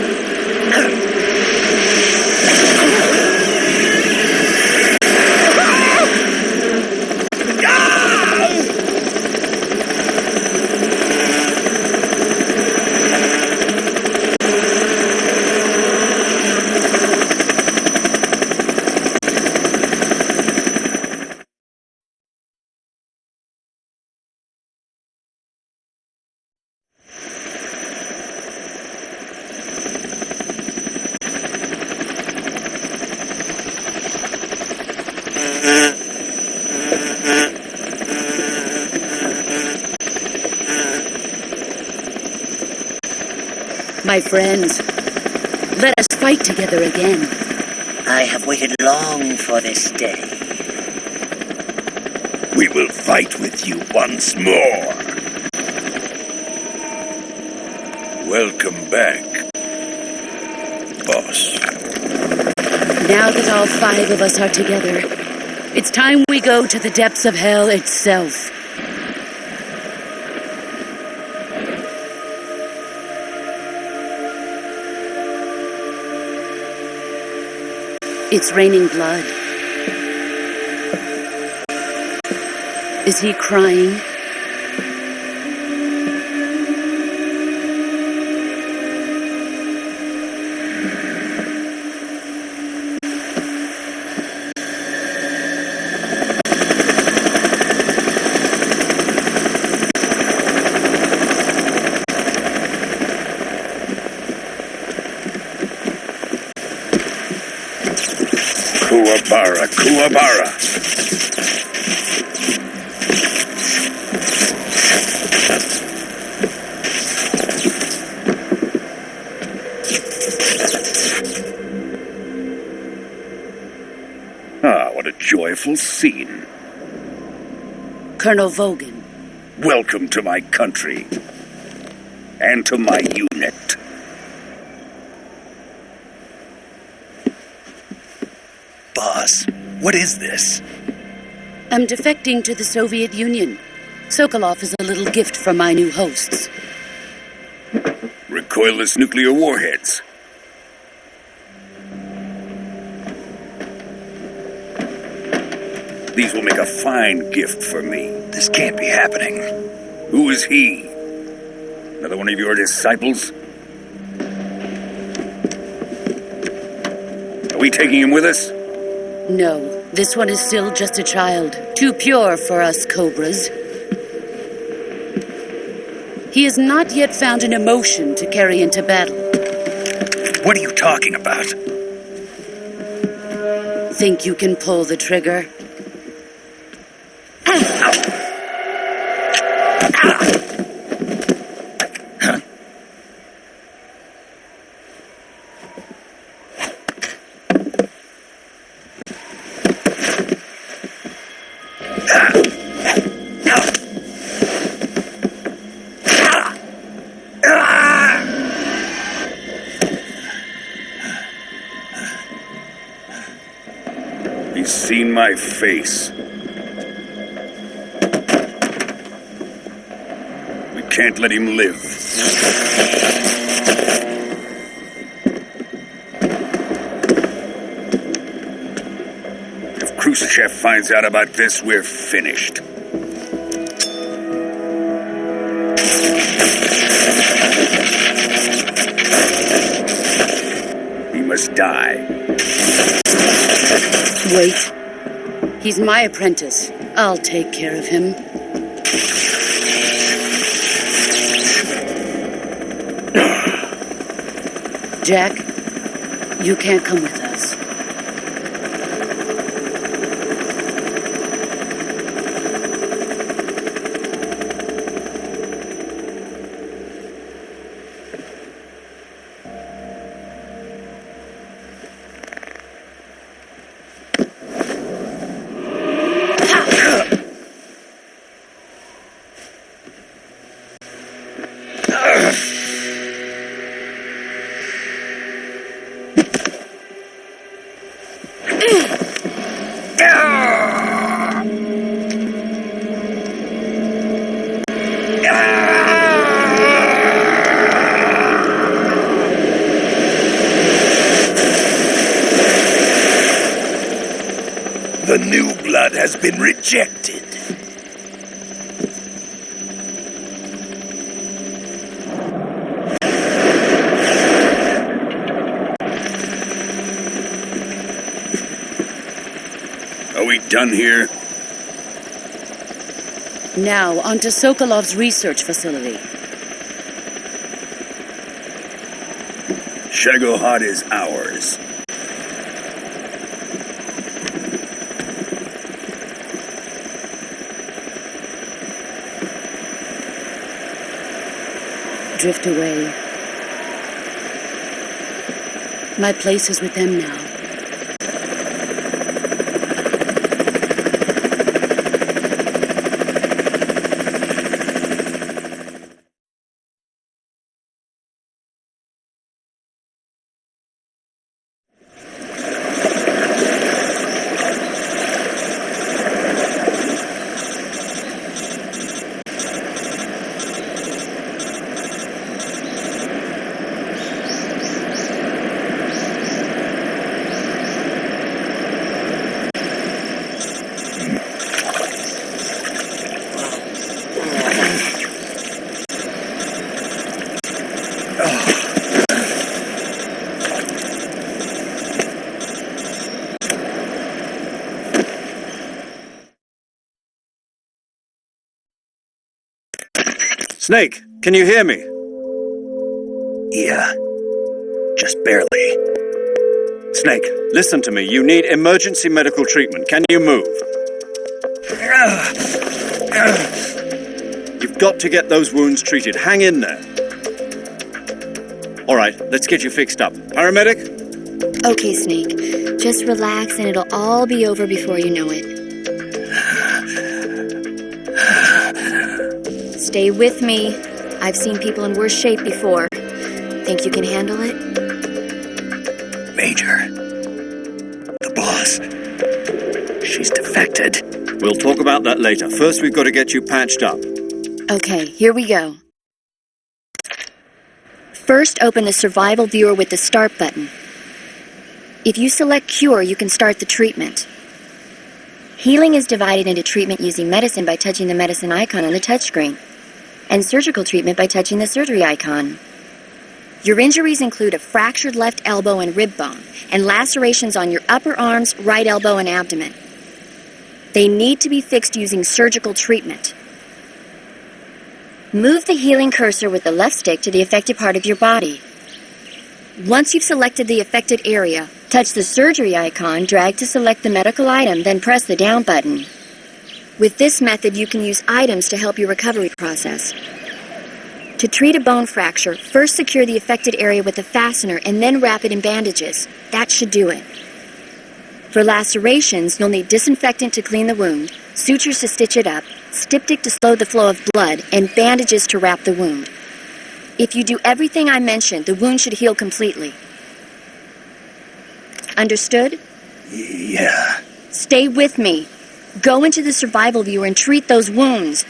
My friends, let us fight together again. I have waited long for this day. We will fight with you once more. Welcome back, boss. Now that all 5 of us are together, it's time we go to the depths of hell itself. It's raining blood. Is he crying? Kuwabara, Kuwabara. Ah, what a joyful scene. Colonel Vogan. Welcome to my country. And to my unit. Boss, what is this? I'm defecting to the Soviet Union. Sokolov is a little gift from my new hosts. Recoilless nuclear warheads. These will make a fine gift for me. This can't be happening. Who is he? Another one of your disciples? Are we taking him with us? No, this one is still just a child. Too pure for us cobras. He has not yet found an emotion to carry into battle. What are you talking about? Think you can pull the trigger? He's seen my face. We can't let him live. If Khrushchev finds out about this, we're finished. He must die. Wait. He's my apprentice. I'll take care of him. Jack, you can't come with us. The new blood has been rejected. Are we done here? Now, on to Sokolov's research facility. Shagohod is ours. Drift away. My place is with them now. Snake, can you hear me? Yeah. Just barely. Snake, listen to me. You need emergency medical treatment. Can you move? You've got to get those wounds treated. Hang in there. All right, let's get you fixed up. Paramedic? Okay, Snake. Just relax and it'll all be over before you know it. Stay with me. I've seen people in worse shape before. Think you can handle it? Major. The boss. She's defected. We'll talk about that later. First, we've got to get you patched up. Okay, here we go. First, open the survival viewer with the start button. If you select cure, you can start the treatment. Healing is divided into treatment using medicine by touching the medicine icon on the touchscreen, and surgical treatment by touching the surgery icon. Your injuries include a fractured left elbow and rib bone, and lacerations on your upper arms, right elbow, and abdomen. They need to be fixed using surgical treatment. Move the healing cursor with the left stick to the affected part of your body. Once you've selected the affected area, touch the surgery icon, drag to select the medical item, then press the down button. With this method, you can use items to help your recovery process. To treat a bone fracture, first secure the affected area with a fastener and then wrap it in bandages. That should do it. For lacerations, you'll need disinfectant to clean the wound, sutures to stitch it up, styptic to slow the flow of blood, and bandages to wrap the wound. If you do everything I mentioned, the wound should heal completely. Understood? Yeah. Stay with me. Go into the survival viewer and treat those wounds.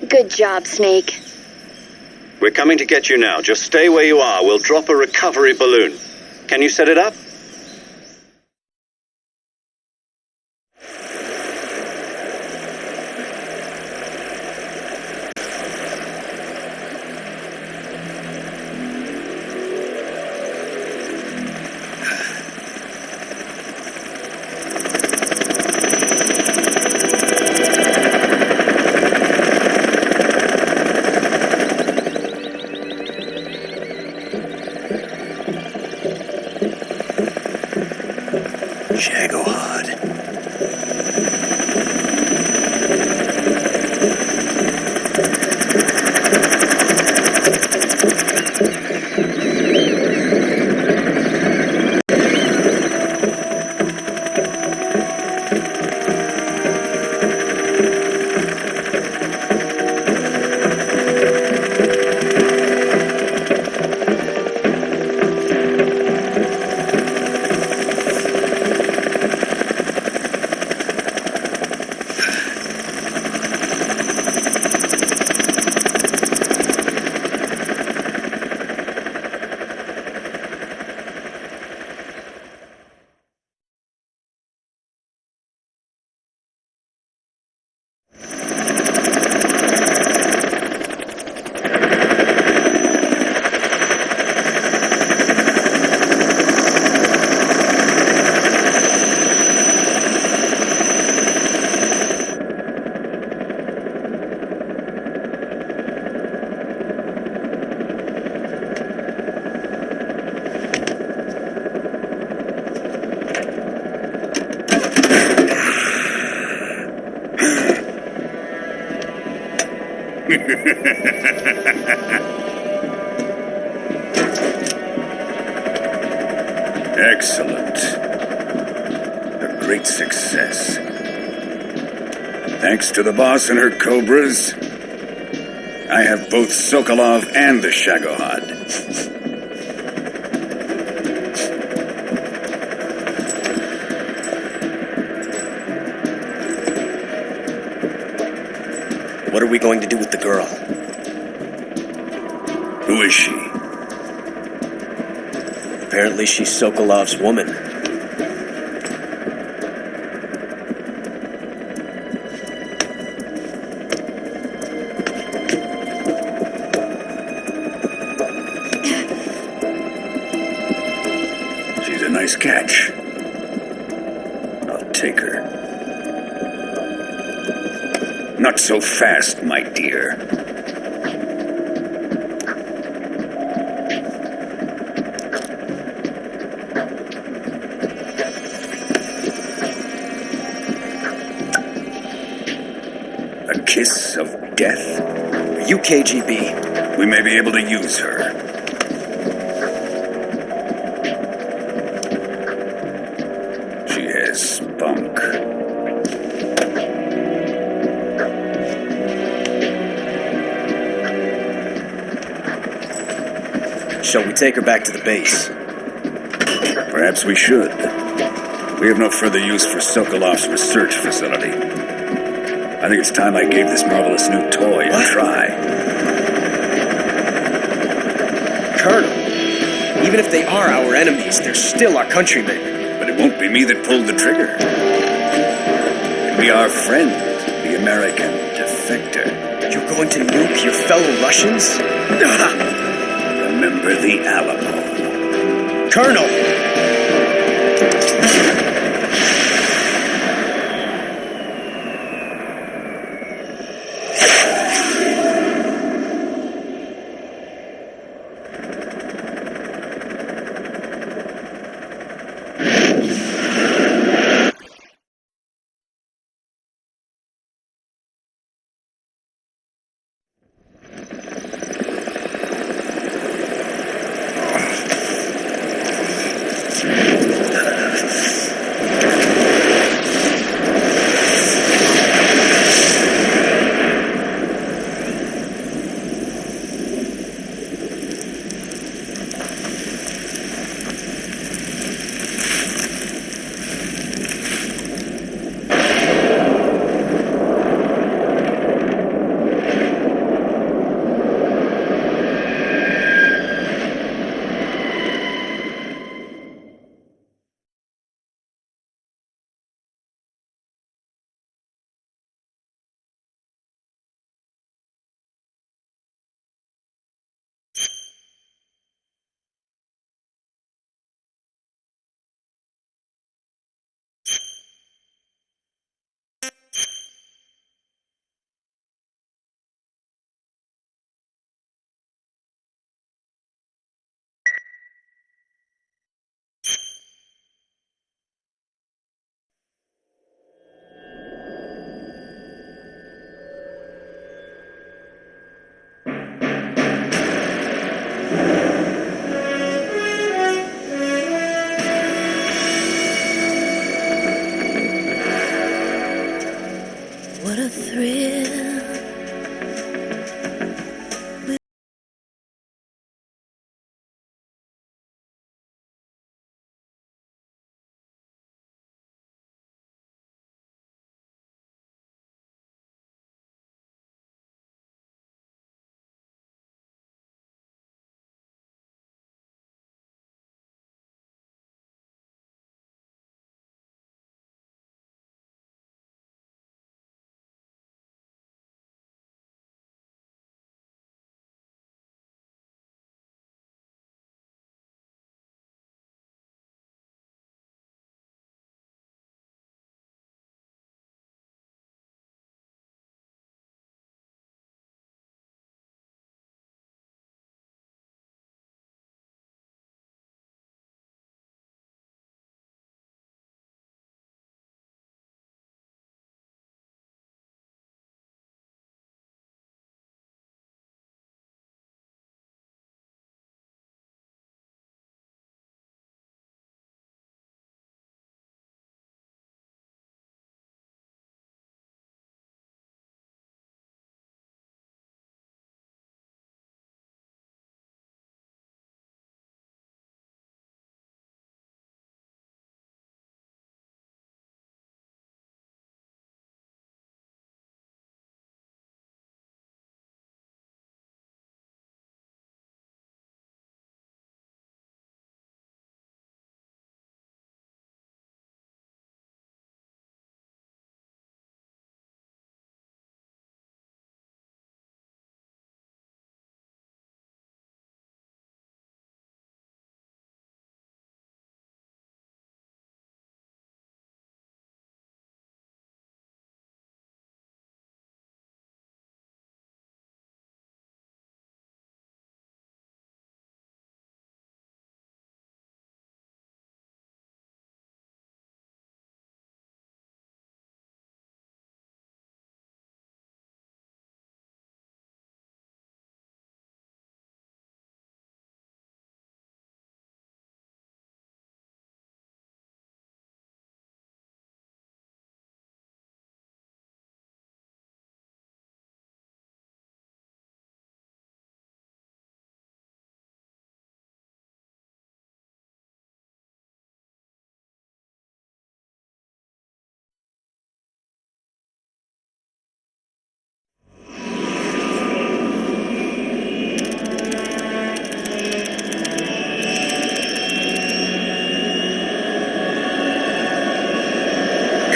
Good job, Snake. We're coming to get you now. Just stay where you are. We'll drop a recovery balloon. Can you set it up? Excellent. A great success. Thanks to the boss and her cobras, I have both Sokolov and the Shagohod. What are we going to do with the girl? Who is she? Apparently she's Sokolov's woman. She's a nice catch. I'll take her. Not so fast, my dear. A kiss of death? Are you KGB? We may be able to use her. She has spunk. Shall we take her back to the base? Perhaps we should. We have no further use for Sokolov's research facility. I think it's time I gave this marvelous new toy a try. Colonel, even if they are our enemies, they're still our countrymen. But it won't be me that pulled the trigger. It'll be our friend, the American defector. You're going to nuke your fellow Russians? Remember the Alamo. Colonel! What a thrill.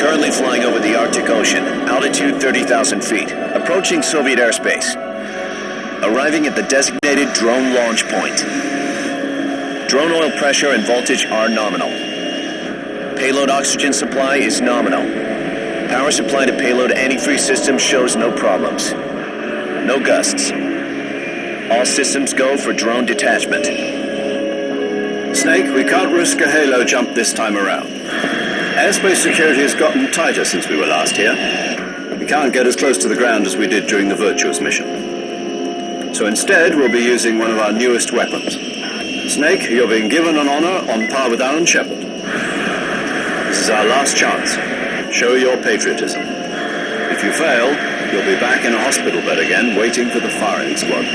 Currently flying over the Arctic Ocean, altitude 30,000 feet, approaching Soviet airspace. Arriving at the designated drone launch point. Drone oil pressure and voltage are nominal. Payload oxygen supply is nominal. Power supply to payload antifreeze system shows no problems. No gusts. All systems go for drone detachment. Snake, we can't risk a halo jump this time around. Airspace security has gotten tighter since we were last here. We can't get as close to the ground as we did during the Virtuous mission. So instead, we'll be using one of our newest weapons. Snake, you're being given an honor on par with Alan Shepard. This is our last chance. Show your patriotism. If you fail, you'll be back in a hospital bed again, waiting for the firing squad.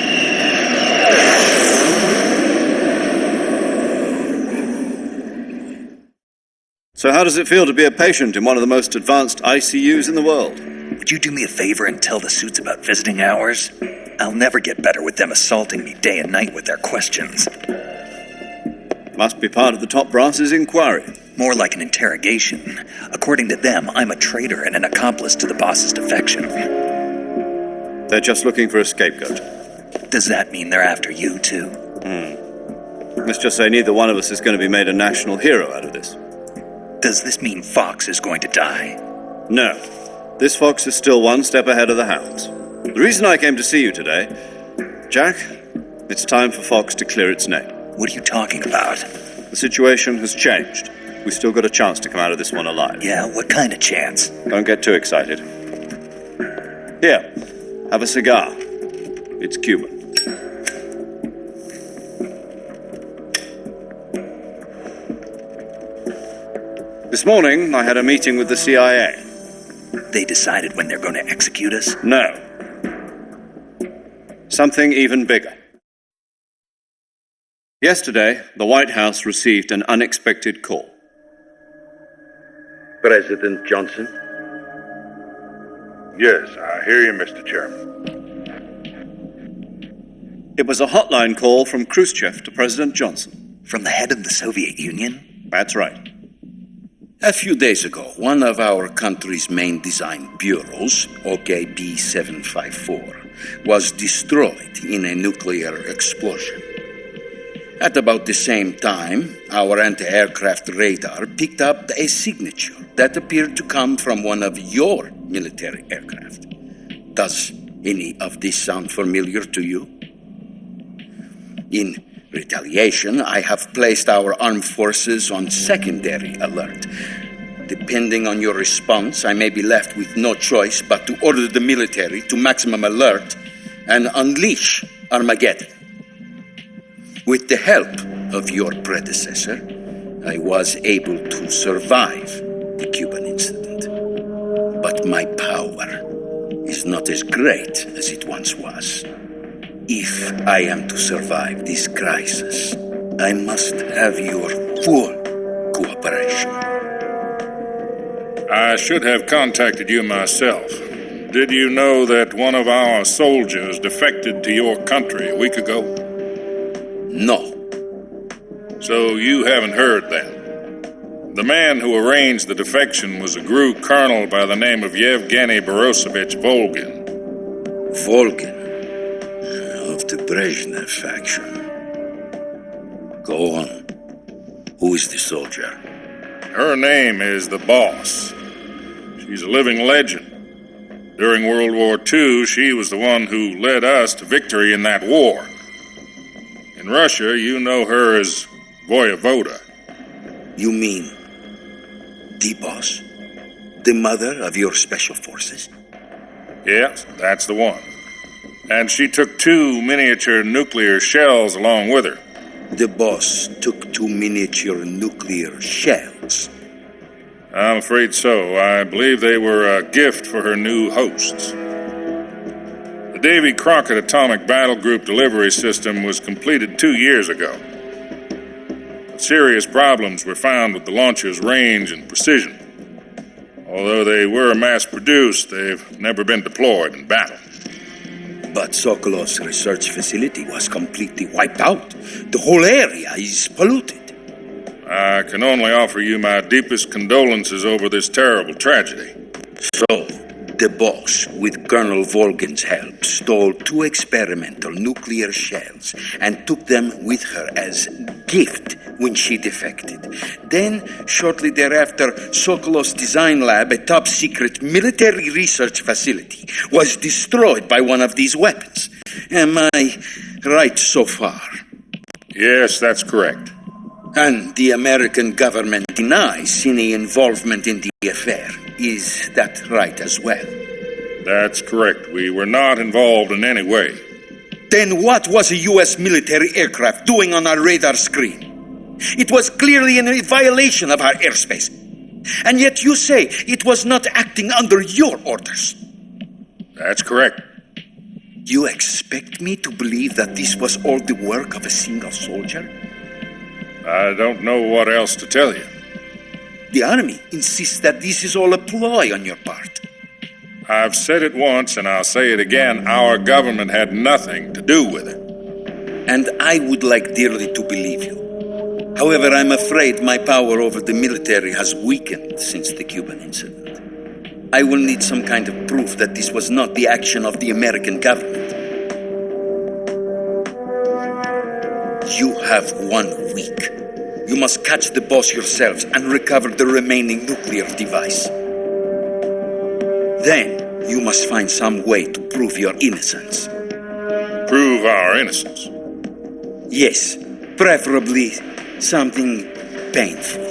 So how does it feel to be a patient in one of the most advanced ICUs in the world? Would you do me a favor and tell the suits about visiting hours? I'll never get better with them assaulting me day and night with their questions. Must be part of the top brass's inquiry. More like an interrogation. According to them, I'm a traitor and an accomplice to the boss's defection. They're just looking for a scapegoat. Does that mean they're after you, too? Let's just say neither one of us is going to be made a national hero out of this. Does this mean Fox is going to die? No. This fox is still one step ahead of the hounds. The reason I came to see you today, Jack, it's time for Fox to clear its name. What are you talking about? The situation has changed. We still got a chance to come out of this one alive. Yeah, what kind of chance? Don't get too excited. Here, have a cigar. It's Cuban. This morning, I had a meeting with the CIA. They decided when they're going to execute us? No. Something even bigger. Yesterday, the White House received an unexpected call. President Johnson? Yes, I hear you, Mr. Chairman. It was a hotline call from Khrushchev to President Johnson. From the head of the Soviet Union? That's right. A few days ago, one of our country's main design bureaus, OKB 754, was destroyed in a nuclear explosion. At about the same time, our anti-aircraft radar picked up a signature that appeared to come from one of your military aircraft. Does any of this sound familiar to you? In retaliation, I have placed our armed forces on secondary alert. Depending on your response, I may be left with no choice but to order the military to maximum alert and unleash Armageddon. With the help of your predecessor, I was able to survive the Cuban incident. But my power is not as great as it once was. If I am to survive this crisis, I must have your full cooperation. I should have contacted you myself. Did you know that one of our soldiers defected to your country a week ago? No. So you haven't heard then. The man who arranged the defection was a GRU colonel by the name of Yevgeny Borosovich Volgin. Volgin? Of the Brezhnev faction. Go on. Who is the soldier? Her name is the Boss. She's a living legend. During World War II, she was the one who led us to victory in that war. In Russia, you know her as Voyevoda. You mean the Boss? The mother of your special forces? Yes, that's the one. And she took 2 miniature nuclear shells along with her. The Boss took 2 miniature nuclear shells? I'm afraid so. I believe they were a gift for her new hosts. The Davy Crockett Atomic Battle Group delivery system was completed 2 years ago. But serious problems were found with the launcher's range and precision. Although they were mass-produced, they've never been deployed in battle. But Sokolov's research facility was completely wiped out. The whole area is polluted. I can only offer you my deepest condolences over this terrible tragedy. So, The boss, with Colonel Volgin's help, stole 2 experimental nuclear shells and took them with her as gift when she defected. Then, shortly thereafter, Sokolov's design lab, a top-secret military research facility, was destroyed by one of these weapons. Am I right so far? Yes, that's correct. And the American government denies any involvement in the affair. Is that right as well? That's correct. We were not involved in any way. Then what was a U.S. military aircraft doing on our radar screen? It was clearly in violation of our airspace. And yet you say it was not acting under your orders. That's correct. You expect me to believe that this was all the work of a single soldier? I don't know what else to tell you. The Army insists that this is all a ploy on your part. I've said it once, and I'll say it again. Our government had nothing to do with it. And I would like dearly to believe you. However, I'm afraid my power over the military has weakened since the Cuban incident. I will need some kind of proof that this was not the action of the American government. You have 1 week. You must catch the boss yourselves and recover the remaining nuclear device. Then, you must find some way to prove your innocence. Prove our innocence? Yes, preferably something painful.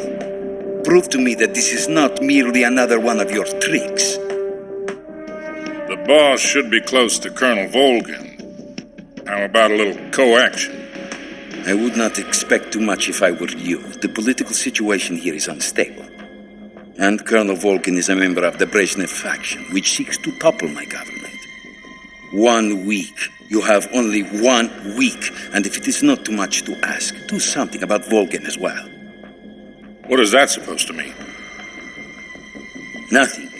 Prove to me that this is not merely another one of your tricks. The boss should be close to Colonel Volgin. How about a little co-action? I would not expect too much if I were you. The political situation here is unstable. And Colonel Volgin is a member of the Brezhnev faction, which seeks to topple my government. 1 week. You have only 1 week. And if it is not too much to ask, do something about Volgin as well. What is that supposed to mean? Nothing.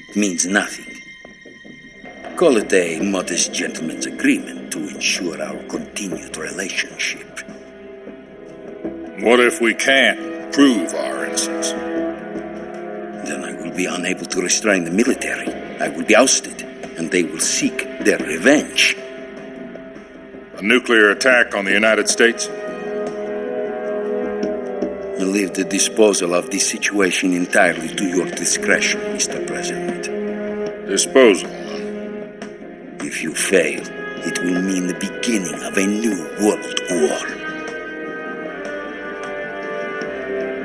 It means nothing. Call it a modest gentleman's agreement to ensure our continued relationship. What if we can't prove our innocence? Then I will be unable to restrain the military. I will be ousted, and they will seek their revenge. A nuclear attack on the United States? I leave the disposal of this situation entirely to your discretion, Mr. President. Disposal? If you fail, it will mean the beginning of a new world war.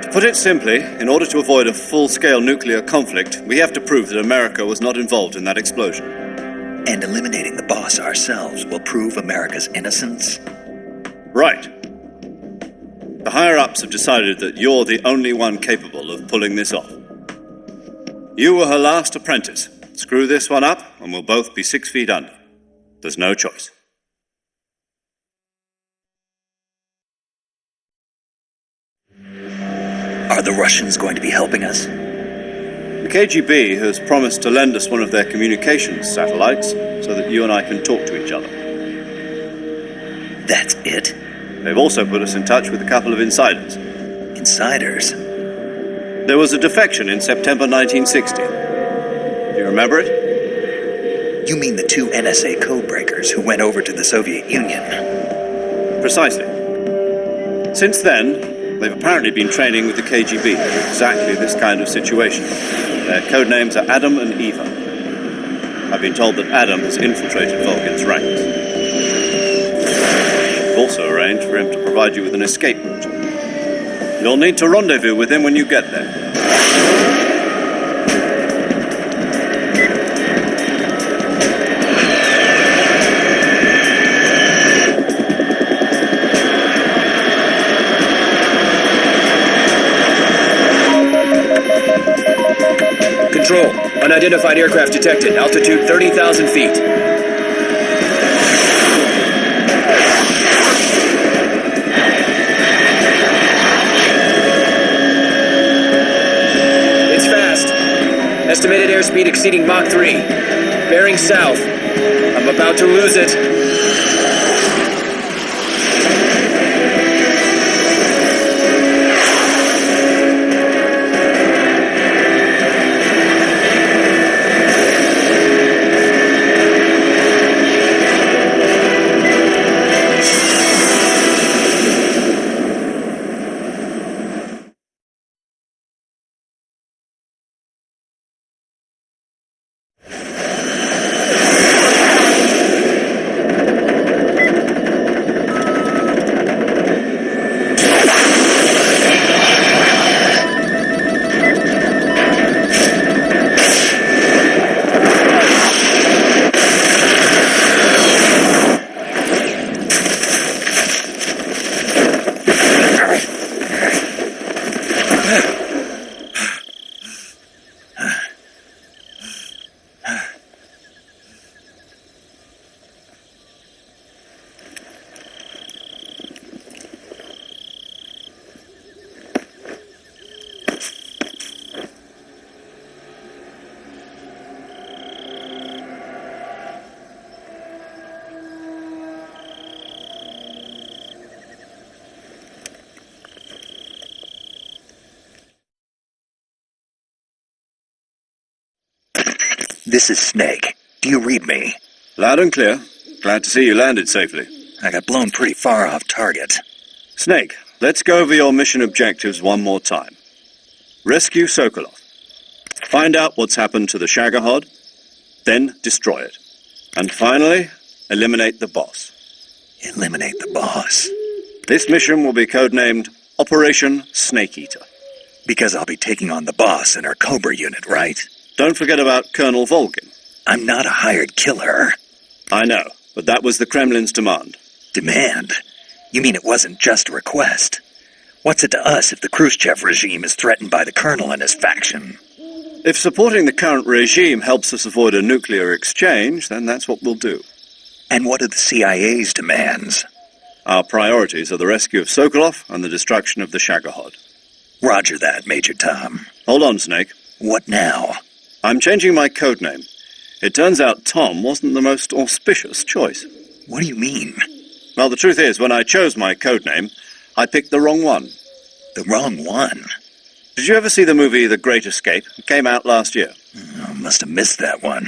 To put it simply, in order to avoid a full-scale nuclear conflict, we have to prove that America was not involved in that explosion. And eliminating the boss ourselves will prove America's innocence? Right. The higher-ups have decided that you're the only one capable of pulling this off. You were her last apprentice. Screw this one up, and we'll both be 6 feet under. There's no choice. Are the Russians going to be helping us? The KGB has promised to lend us one of their communications satellites so that you and I can talk to each other. That's it? They've also put us in touch with a couple of insiders. Insiders? There was a defection in September 1960. Do you remember it? You mean the 2 NSA codebreakers who went over to the Soviet Union? Precisely. Since then, they've apparently been training with the KGB for exactly this kind of situation. Their code names are Adam and Eva. I've been told that Adam has infiltrated Volgin's ranks. I've also arranged for him to provide you with an escape route. You'll need to rendezvous with him when you get there. Control. Unidentified aircraft detected. Altitude 30,000 feet. It's fast. Estimated airspeed exceeding Mach 3. Bearing south. I'm about to lose it. This is Snake. Do you read me? Loud and clear. Glad to see you landed safely. I got blown pretty far off target. Snake, let's go over your mission objectives one more time. Rescue Sokolov. Find out what's happened to the Shagohod, then destroy it. And finally, eliminate the boss. Eliminate the boss? This mission will be codenamed Operation Snake Eater. Because I'll be taking on the boss in our Cobra unit, right? Don't forget about Colonel Volgin. I'm not a hired killer. I know, but that was the Kremlin's demand. Demand? You mean it wasn't just a request? What's it to us if the Khrushchev regime is threatened by the Colonel and his faction? If supporting the current regime helps us avoid a nuclear exchange, then that's what we'll do. And what are the CIA's demands? Our priorities are the rescue of Sokolov and the destruction of the Shagohod. Roger that, Major Tom. Hold on, Snake. What now? I'm changing my codename. It turns out Tom wasn't the most auspicious choice. What do you mean? Well, the truth is, when I chose my codename, I picked the wrong one. The wrong one? Did you ever see the movie The Great Escape? It came out last year. Oh, must have missed that one.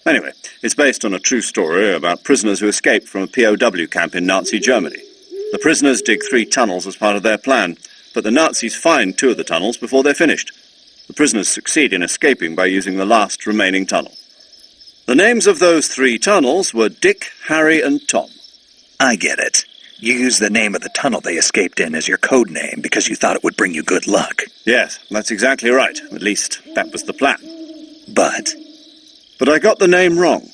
Anyway, it's based on a true story about prisoners who escaped from a POW camp in Nazi Germany. The prisoners dig 3 tunnels as part of their plan, but the Nazis find 2 of the tunnels before they're finished. The prisoners succeed in escaping by using the last remaining tunnel. The names of those 3 tunnels were Dick, Harry, and Tom. I get it. You used the name of the tunnel they escaped in as your code name because you thought it would bring you good luck. Yes, that's exactly right. At least, that was the plan. But I got the name wrong.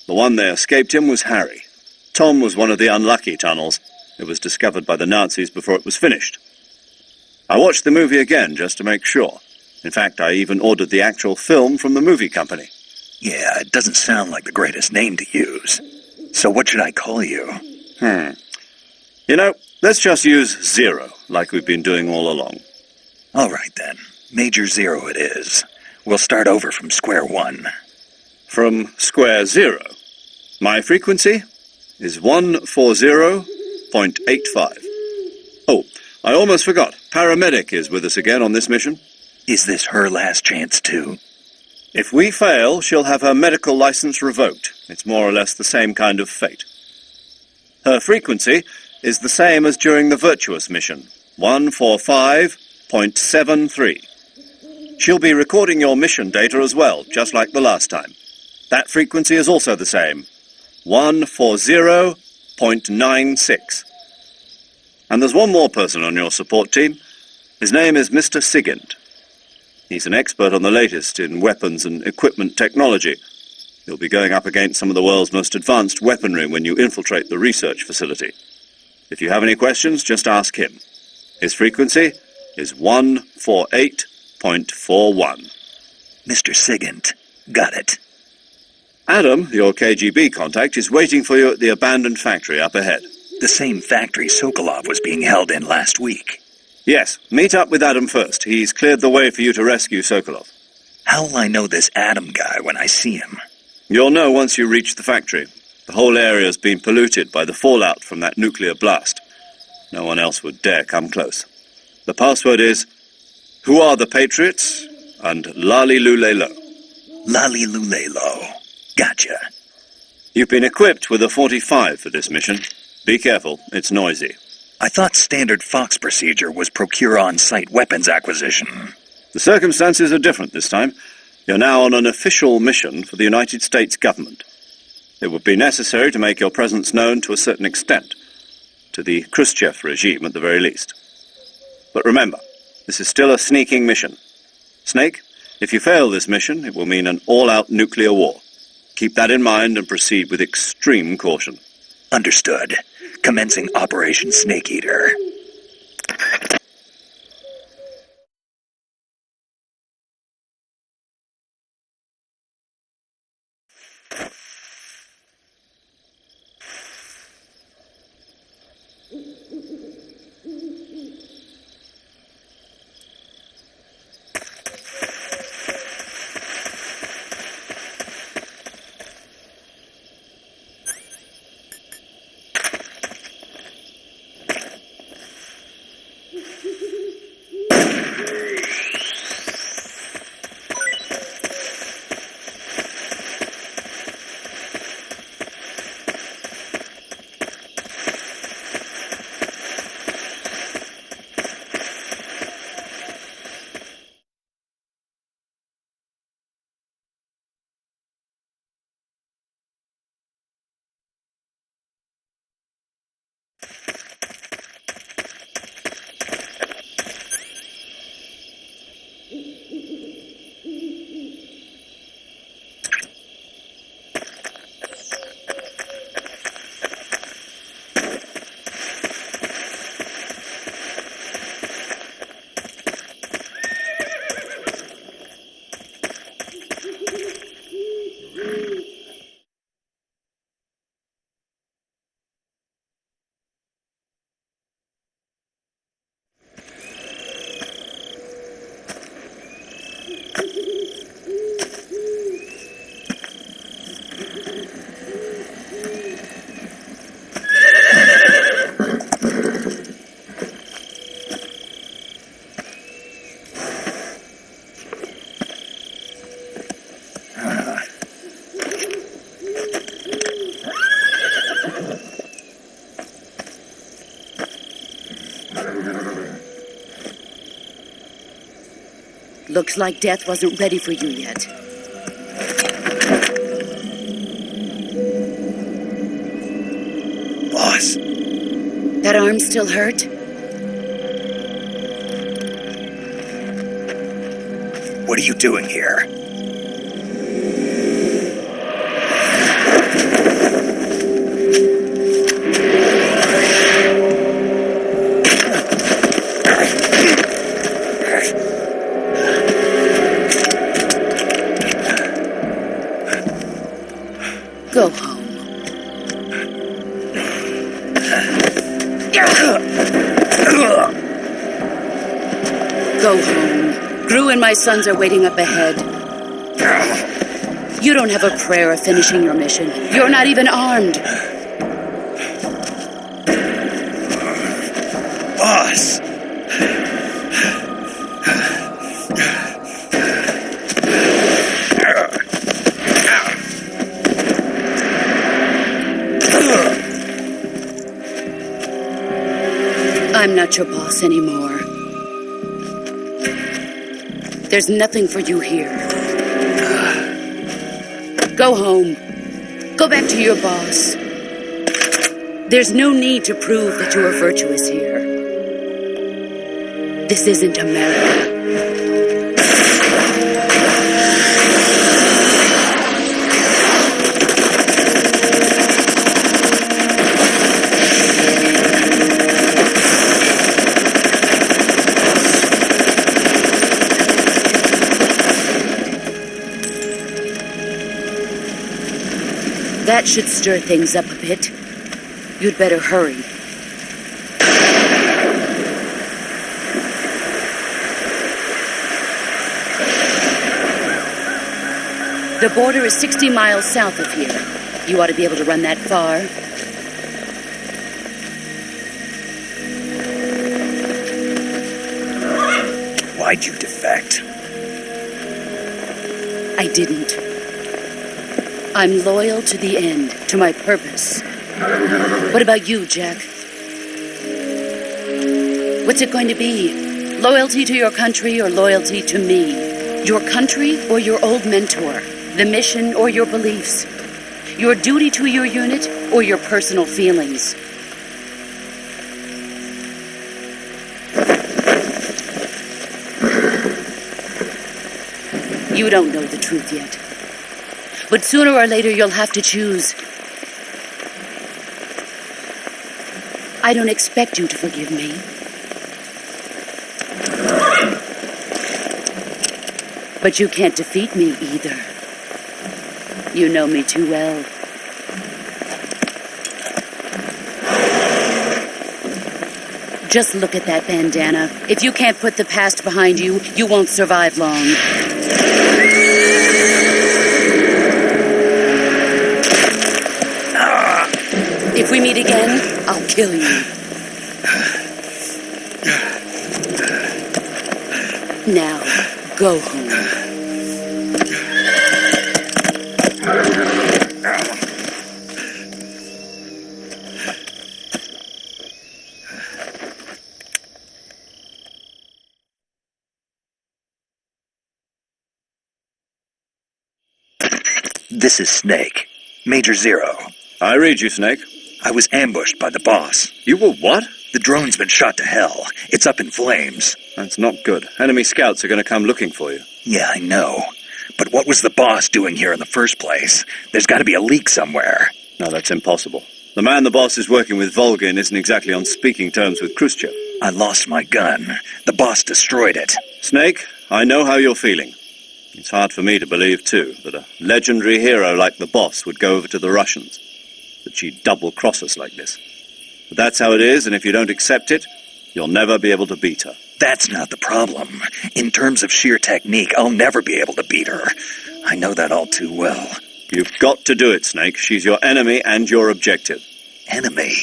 The one they escaped in was Harry. Tom was one of the unlucky tunnels. It was discovered by the Nazis before it was finished. I watched the movie again just to make sure. In fact, I even ordered the actual film from the movie company. Yeah, it doesn't sound like the greatest name to use. So what should I call you? You know, let's just use Zero, like we've been doing all along. All right, then. Major Zero it is. We'll start over from square one. From square zero. My frequency is 140.85. Oh, I almost forgot. Paramedic is with us again on this mission. Is this her last chance, too? If we fail, she'll have her medical license revoked. It's more or less the same kind of fate. Her frequency is the same as during the Virtuous mission, 145.73. She'll be recording your mission data as well, just like the last time. That frequency is also the same, 140.96. And there's one more person on your support team. His name is Mr. Sigint. He's an expert on the latest in weapons and equipment technology. You'll be going up against some of the world's most advanced weaponry when you infiltrate the research facility. If you have any questions, just ask him. His frequency is 148.41. Mr. Sigint. Got it. Adam, your KGB contact, is waiting for you at the abandoned factory up ahead. The same factory Sokolov was being held in last week. Yes, meet up with Adam first. He's cleared the way for you to rescue Sokolov. How'll I know this Adam guy when I see him? You'll know once you reach the factory. The whole area's been polluted by the fallout from that nuclear blast. No one else would dare come close. The password is, "Who are the Patriots?" and "Lali Lulelo." Lali Lulelo. Gotcha. You've been equipped with a 45 for this mission. Be careful, it's noisy. I thought standard Fox procedure was procure on-site weapons acquisition. The circumstances are different this time. You're now on an official mission for the United States government. It would be necessary to make your presence known to a certain extent, to the Khrushchev regime at the very least. But remember, this is still a sneaking mission. Snake, if you fail this mission, it will mean an all-out nuclear war. Keep that in mind and proceed with extreme caution. Understood. Commencing Operation Snake Eater. Looks like death wasn't ready for you yet. Boss. That arm still hurt? What are you doing here? Go home. Go home. Gru and my sons are waiting up ahead. You don't have a prayer of finishing your mission. You're not even armed. Boss! I'm not your boss anymore. There's nothing for you here. Go home. Go back to your boss. There's no need to prove that you are virtuous here. This isn't America. That should stir things up a bit. You'd better hurry. The border is 60 miles south of here. You ought to be able to run that far. Why'd you defect? I didn't. I'm loyal to the end, to my purpose. What about you, Jack? What's it going to be? Loyalty to your country or loyalty to me? Your country or your old mentor? The mission or your beliefs? Your duty to your unit or your personal feelings? You don't know the truth yet. But sooner or later, you'll have to choose. I don't expect you to forgive me. But you can't defeat me either. You know me too well. Just look at that bandana. If you can't put the past behind you, you won't survive long. If we meet again, I'll kill you. Now, go home. This is Snake. Major Zero. I read you, Snake. I was ambushed by the boss. You were what? The drone's been shot to hell. It's up in flames. That's not good. Enemy scouts are going to come looking for you. Yeah, I know. But what was the boss doing here in the first place? There's got to be a leak somewhere. No, that's impossible. The man the boss is working with, Volgin, isn't exactly on speaking terms with Khrushchev. I lost my gun. The boss destroyed it. Snake, I know how you're feeling. It's hard for me to believe, too, that a legendary hero like the boss would go over to the Russians. That she'd double-cross us like this. But that's how it is, and if you don't accept it, you'll never be able to beat her. That's not the problem. In terms of sheer technique, I'll never be able to beat her. I know that all too well. You've got to do it, Snake. She's your enemy and your objective. Enemy?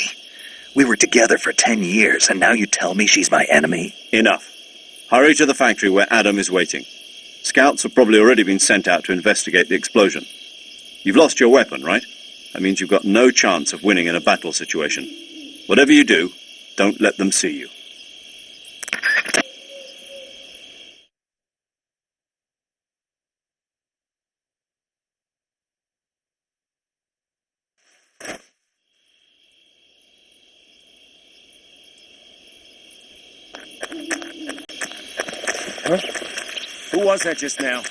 We were together for 10 years, and now you tell me she's my enemy? Enough. Hurry to the factory where Adam is waiting. Scouts have probably already been sent out to investigate the explosion. You've lost your weapon, right? That means you've got no chance of winning in a battle situation. Whatever you do, don't let them see you. Huh? Who was that just now?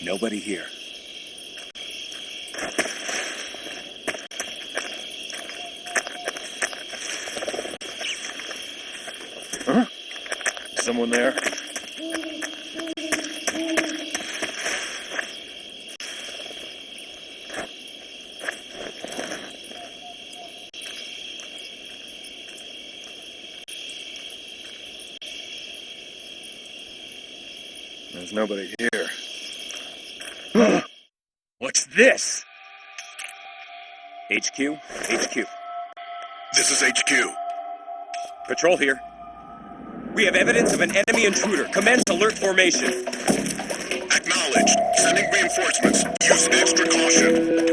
Nobody here. Huh? Someone there? There's nobody here. What's this? HQ? HQ. This is HQ. Patrol here. We have evidence of an enemy intruder. Commence alert formation. Acknowledged. Sending reinforcements. Use extra caution.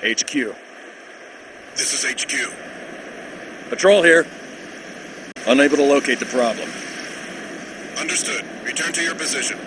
HQ. This is HQ. Patrol here. Unable to locate the problem. Understood. Return to your position.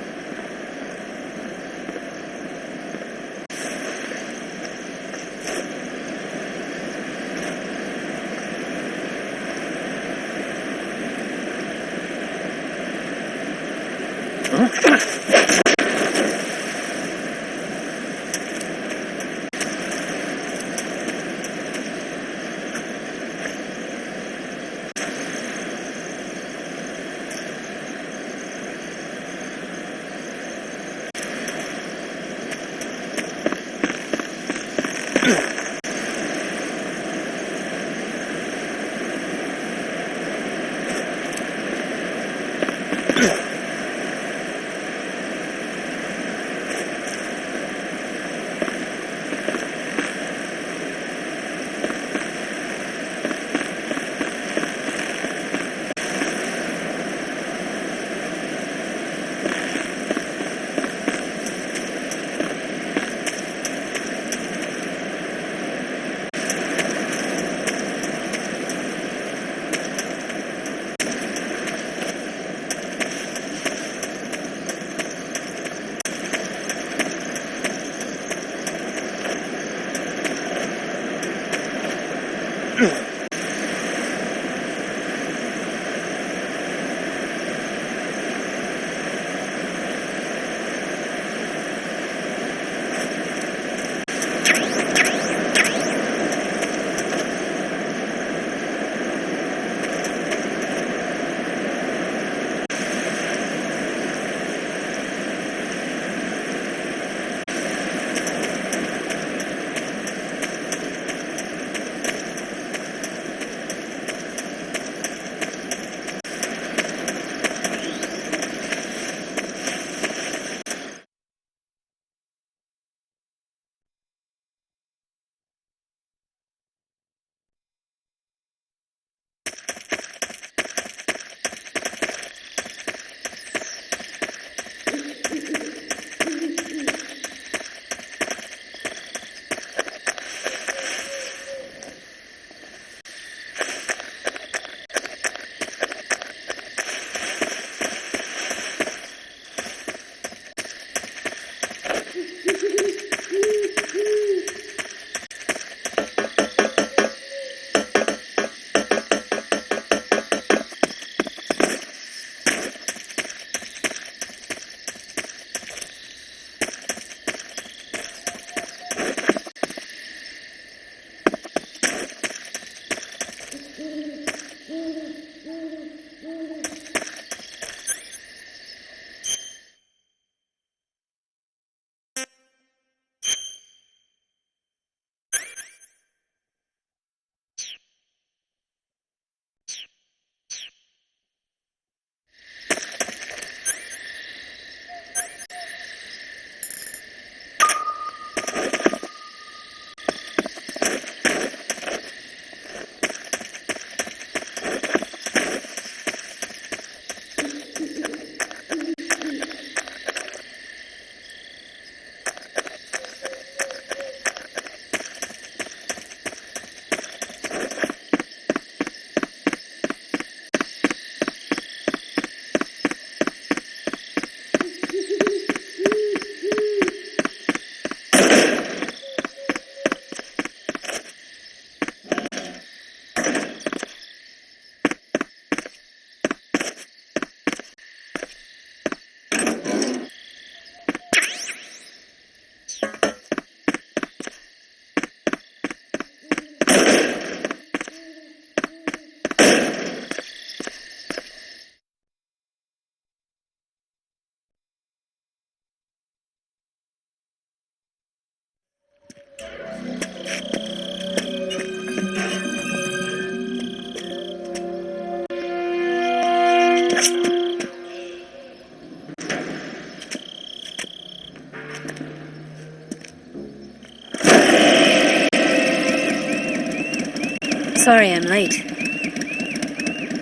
Sorry I'm late.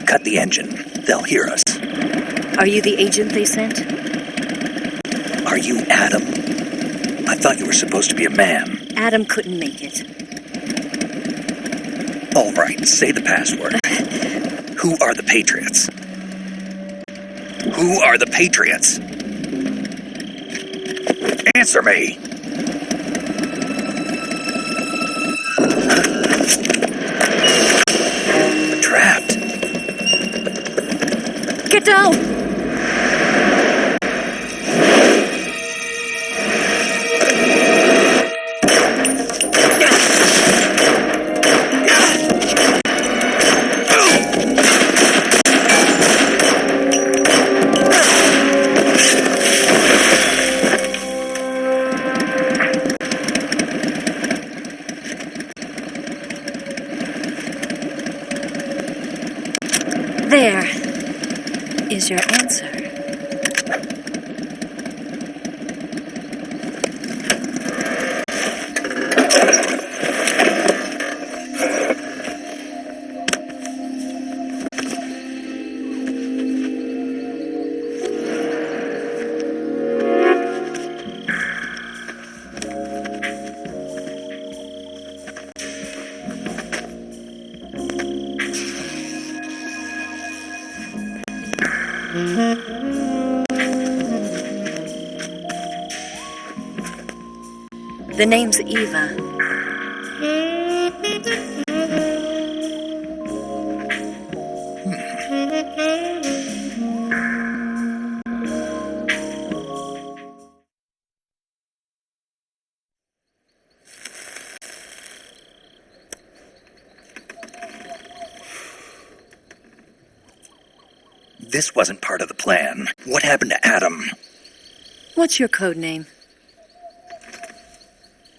Cut the engine. They'll hear us. Are you the agent they sent? Are you Adam? I thought you were supposed to be a man. Adam couldn't make it. All right, say the password. Who are the Patriots? Who are the Patriots? Answer me! I'm trapped. Get down! The name's Eva. This wasn't part of the plan. What happened to Adam? What's your code name?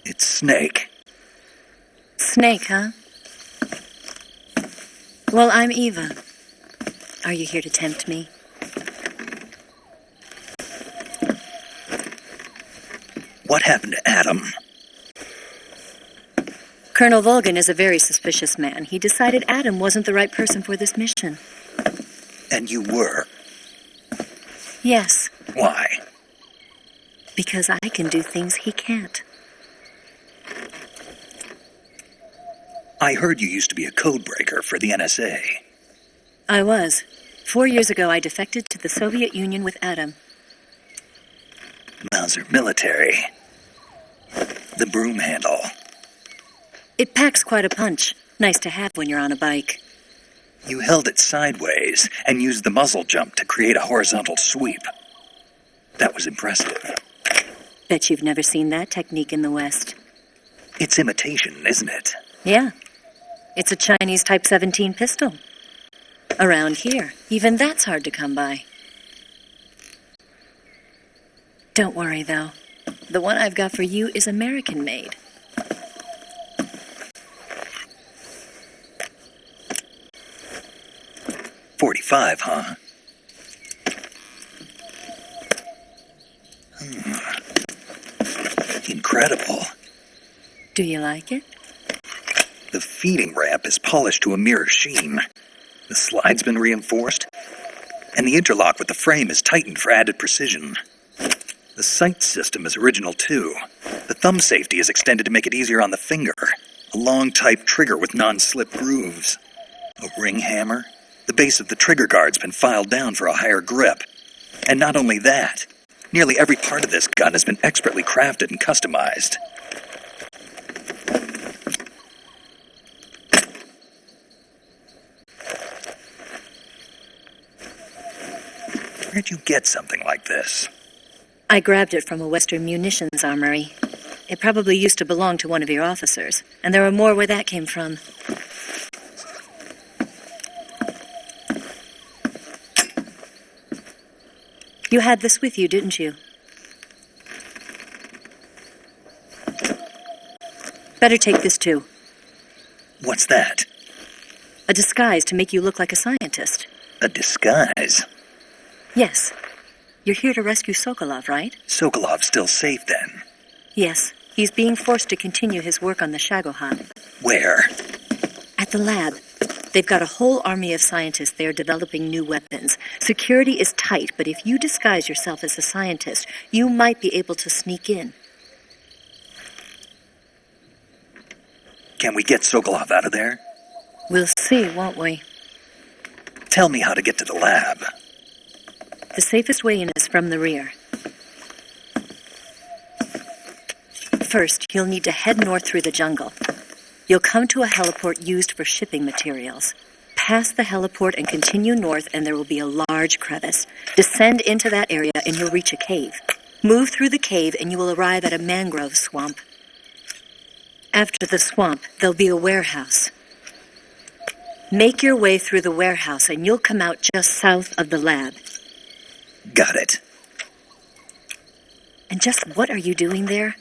It's Snake. Snake, huh? Well, I'm Eva. Are you here to tempt me? What happened to Adam? Colonel Volgan is a very suspicious man. He decided Adam wasn't the right person for this mission. And you were? Yes. Why? Because I can do things he can't. I heard you used to be a codebreaker for the NSA. I was. 4 years ago, I defected to the Soviet Union with Adam. Mauser military. The broom handle. It packs quite a punch. Nice to have when you're on a bike. You held it sideways and used the muzzle jump to create a horizontal sweep. That was impressive. Bet you've never seen that technique in the West. It's imitation, isn't it? Yeah. It's a Chinese Type 17 pistol. Around here, even that's hard to come by. Don't worry, though. The one I've got for you is American-made. .45, huh? Incredible. Do you like it? The feeding ramp is polished to a mirror sheen. The slide's been reinforced, and the interlock with the frame is tightened for added precision. The sight system is original, too. The thumb safety is extended to make it easier on the finger. A long-type trigger with non-slip grooves. A ring hammer. The base of the trigger guard's been filed down for a higher grip. And not only that, nearly every part of this gun has been expertly crafted and customized. Where'd you get something like this? I grabbed it from a Western munitions armory. It probably used to belong to one of your officers, and there are more where that came from. You had this with you, didn't you? Better take this too. What's that? A disguise to make you look like a scientist. A disguise? Yes. You're here to rescue Sokolov, right? Sokolov's still safe, then? Yes. He's being forced to continue his work on the Shagohod. Where? At the lab. They've got a whole army of scientists there developing new weapons. Security is tight, but if you disguise yourself as a scientist, you might be able to sneak in. Can we get Sokolov out of there? We'll see, won't we? Tell me how to get to the lab. The safest way in is from the rear. First, you'll need to head north through the jungle. You'll come to a heliport used for shipping materials. Pass the heliport and continue north, and there will be a large crevice. Descend into that area, and you'll reach a cave. Move through the cave, and you will arrive at a mangrove swamp. After the swamp, there'll be a warehouse. Make your way through the warehouse, and you'll come out just south of the lab. Got it. And just what are you doing there?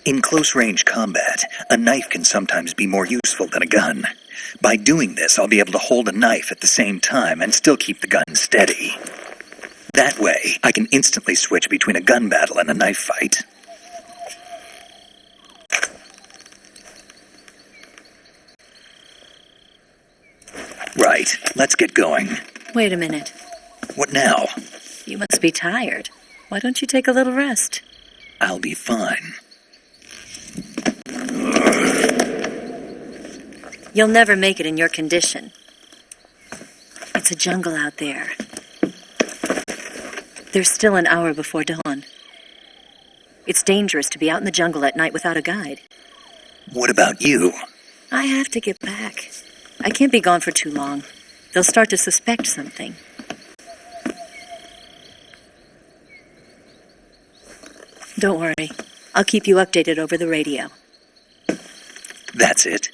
In close-range combat, a knife can sometimes be more useful than a gun. By doing this, I'll be able to hold a knife at the same time and still keep the gun steady. That way, I can instantly switch between a gun battle and a knife fight. Right, let's get going. Wait a minute. What now? You must be tired. Why don't you take a little rest? I'll be fine. You'll never make it in your condition. It's a jungle out there. There's still an hour before dawn. It's dangerous to be out in the jungle at night without a guide. What about you? I have to get back. I can't be gone for too long. They'll start to suspect something. Don't worry. I'll keep you updated over the radio. That's it?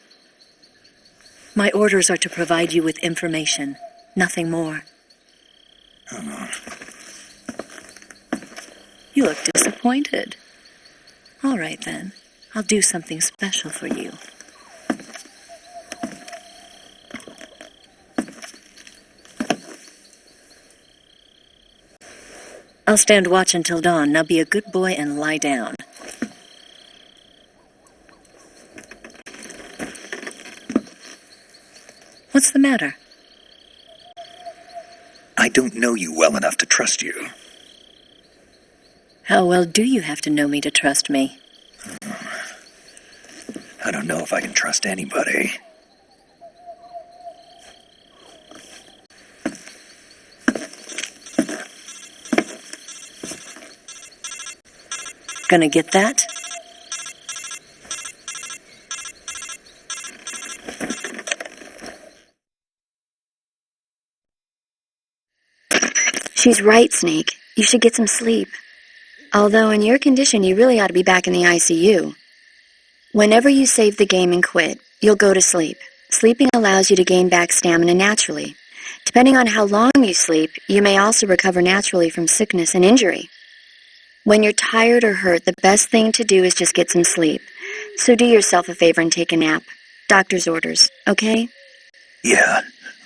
My orders are to provide you with information, nothing more. Oh. You look disappointed. All right, then. I'll do something special for you. I'll stand watch until dawn. Now be a good boy and lie down. What's the matter? I don't know you well enough to trust you. How well do you have to know me to trust me? I don't know if I can trust anybody. Gonna get that? She's right, Snake. You should get some sleep. Although in your condition, you really ought to be back in the ICU. Whenever you save the game and quit, you'll go to sleep. Sleeping allows you to gain back stamina naturally. Depending on how long you sleep, you may also recover naturally from sickness and injury. When you're tired or hurt, the best thing to do is just get some sleep. So do yourself a favor and take a nap. Doctor's orders, okay? Yeah,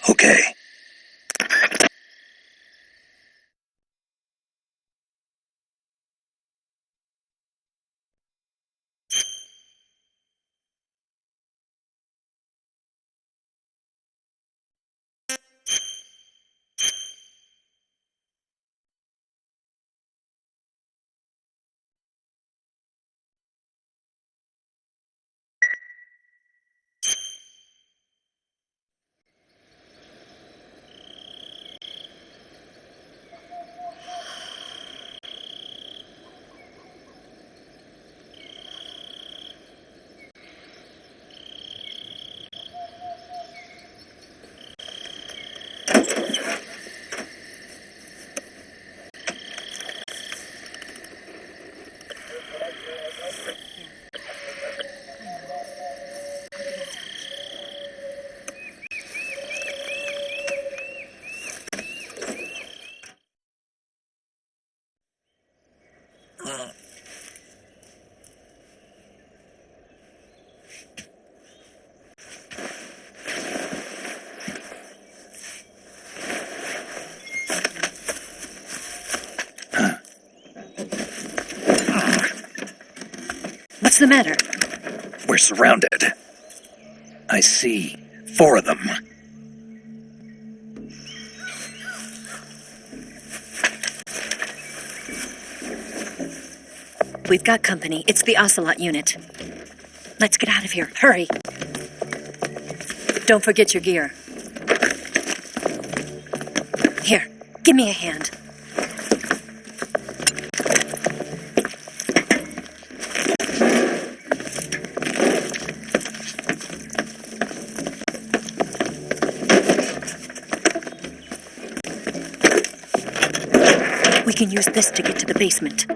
okay. What's the matter? We're surrounded. I see 4 of them. We've got company. It's the Ocelot unit. Let's get out of here. Hurry. Don't forget your gear. Here, give me a hand. We can use this to get to the basement.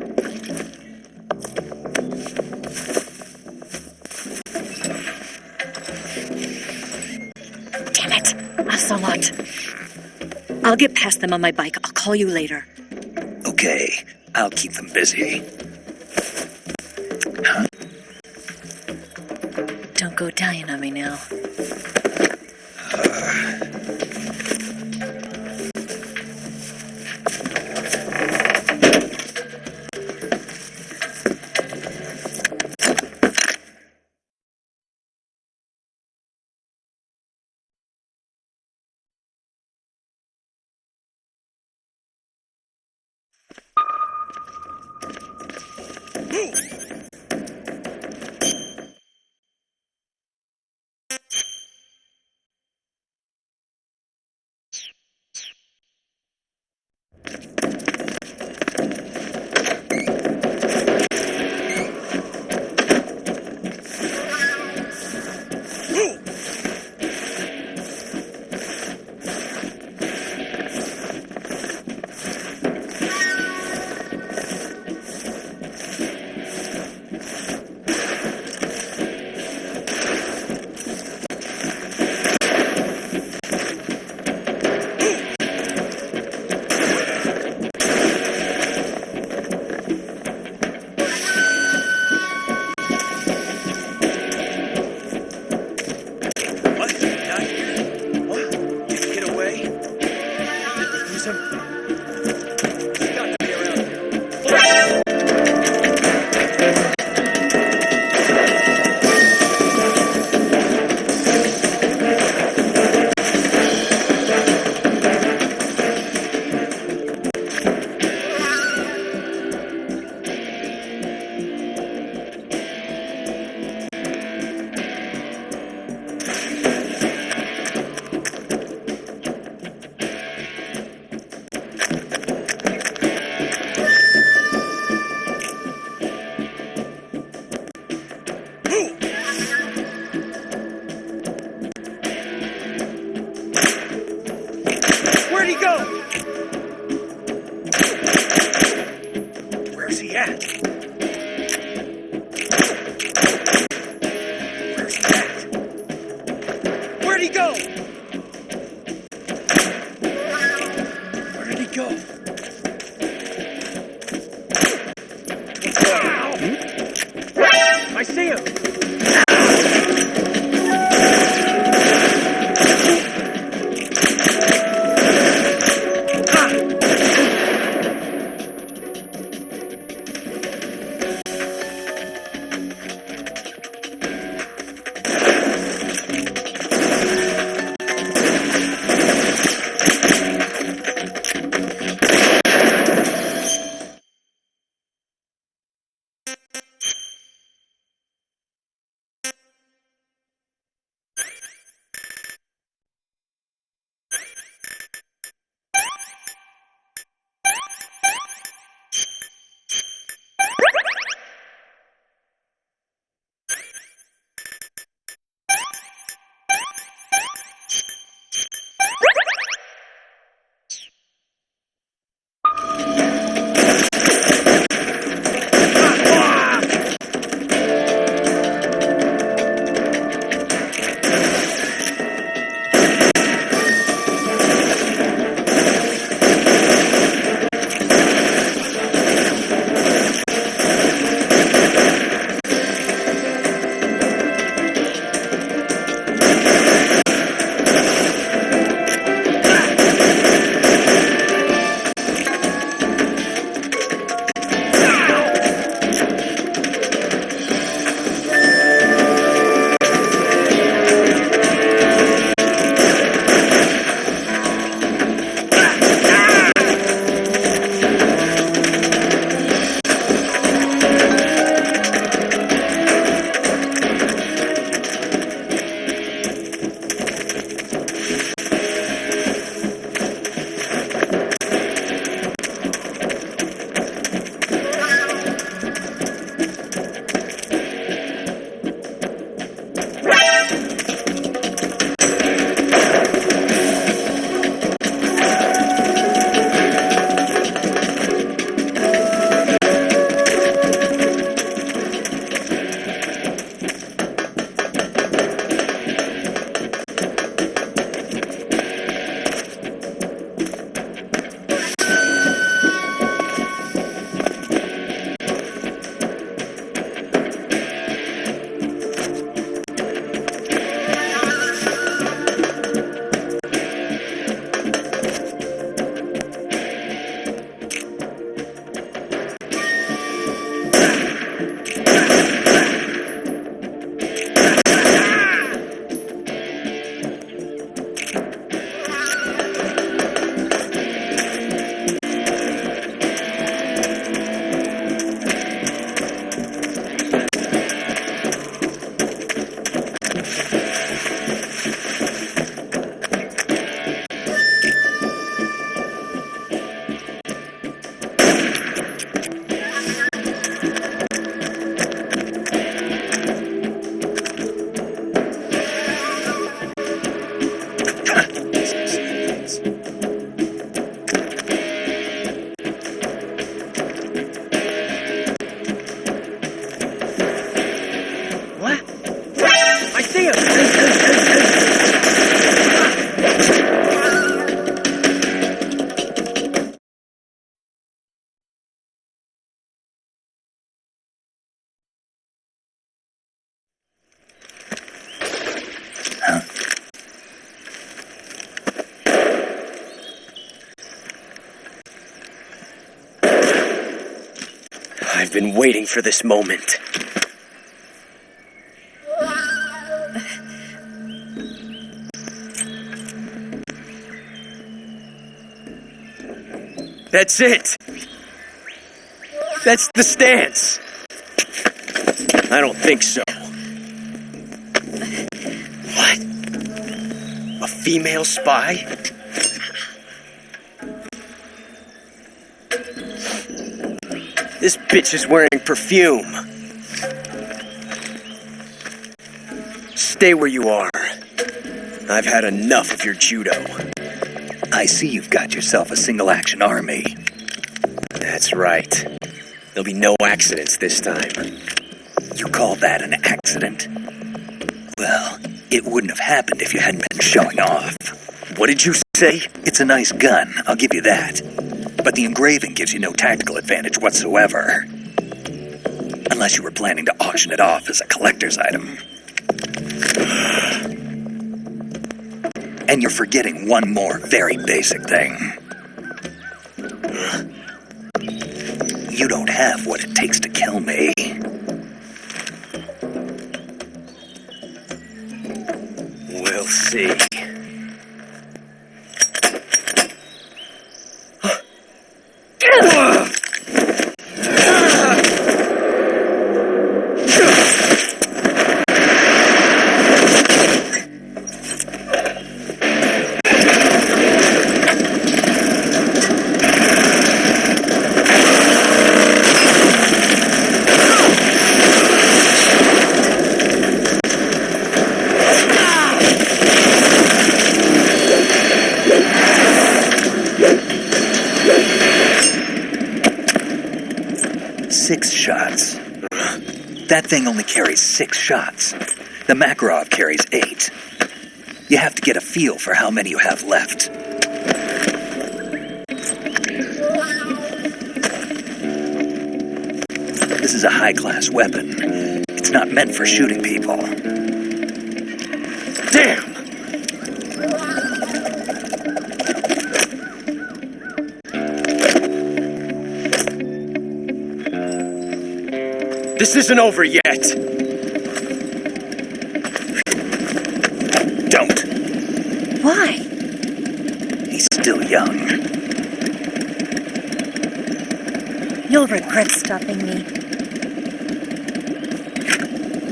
Damn it, Ocelot. I'll get past them on my bike. I'll call you later. Okay, I'll keep them busy. Huh? Don't go dying on me now. he at? Where's he at? Where'd he go? Where did he go? I see him! I've been waiting for this moment. That's it. That's the stance. I don't think so. What? A female spy? This bitch is wearing perfume. Stay where you are. I've had enough of your judo. I see you've got yourself a single-action army. That's right. There'll be no accidents this time. You call that an accident? Well, it wouldn't have happened if you hadn't been showing off. What did you say? It's a nice gun, I'll give you that. But the engraving gives you no tactical advantage whatsoever. Unless you were planning to auction it off as a collector's item. And you're forgetting one more very basic thing. You don't have what it takes to kill me. We'll see. Six shots. That thing only carries 6 shots. The Makarov carries 8. You have to get a feel for how many you have left. This is a high-class weapon. It's not meant for shooting people. Damn! This isn't over yet. Don't. Why? He's still young. You'll regret stopping me.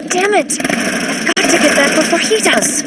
Damn it! I've got to get back before he does.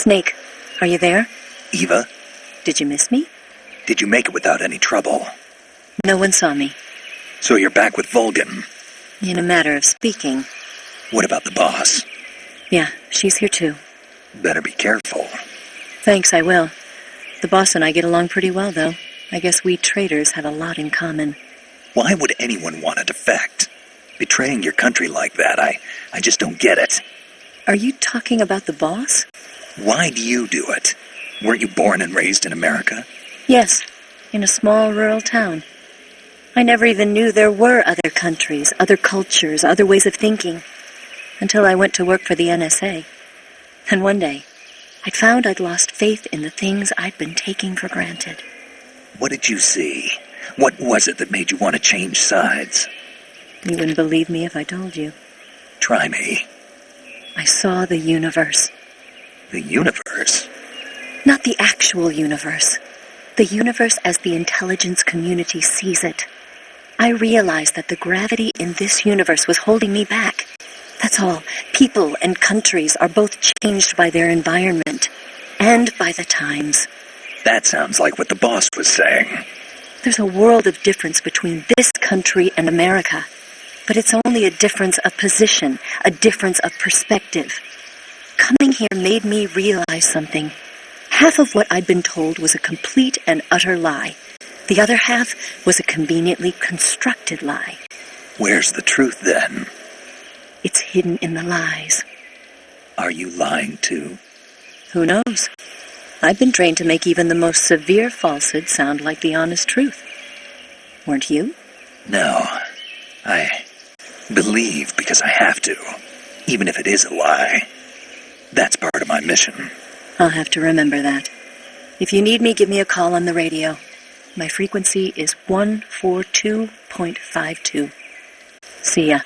Snake, are you there? Eva, Did you miss me? did you make it without any trouble? No one saw me. So you're back with Vulcan. In a matter of speaking. What about the boss? Yeah, she's here too. Better be careful. Thanks, I will. The boss and I get along pretty well, though. I guess we traitors have a lot in common. Why would anyone want to defect? Betraying your country like that, I just don't get it. Are you talking about the boss? Why do you do it? Weren't you born and raised in America? Yes, in a small rural town. I never even knew there were other countries, other cultures, other ways of thinking, until I went to work for the NSA. And one day, I found I'd lost faith in the things I'd been taking for granted. What did you see? What was it that made you want to change sides? You wouldn't believe me if I told you. Try me. I saw the universe. The universe? Not the actual universe. The universe as the intelligence community sees it. I realized that the gravity in this universe was holding me back. That's all. People and countries are both changed by their environment and by the times. That sounds like what the boss was saying. There's a world of difference between this country and America. But it's only a difference of position, a difference of perspective. Coming here made me realize something. Half of what I'd been told was a complete and utter lie. The other half was a conveniently constructed lie. Where's the truth, then? It's hidden in the lies. Are you lying, too? Who knows? I've been trained to make even the most severe falsehood sound like the honest truth. Weren't you? No. I believe because I have to, even if it is a lie. That's part of my mission. I'll have to remember that. If you need me, give me a call on the radio. My frequency is 142.52. See ya.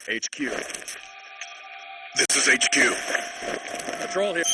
HQ. This is HQ. Patrol here.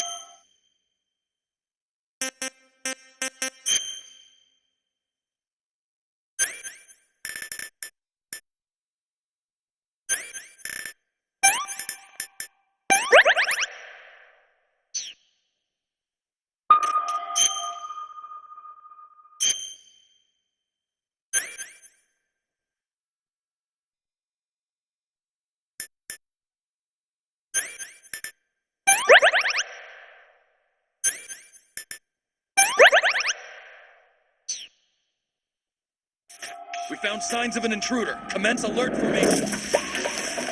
We found signs of an intruder. Commence alert formation.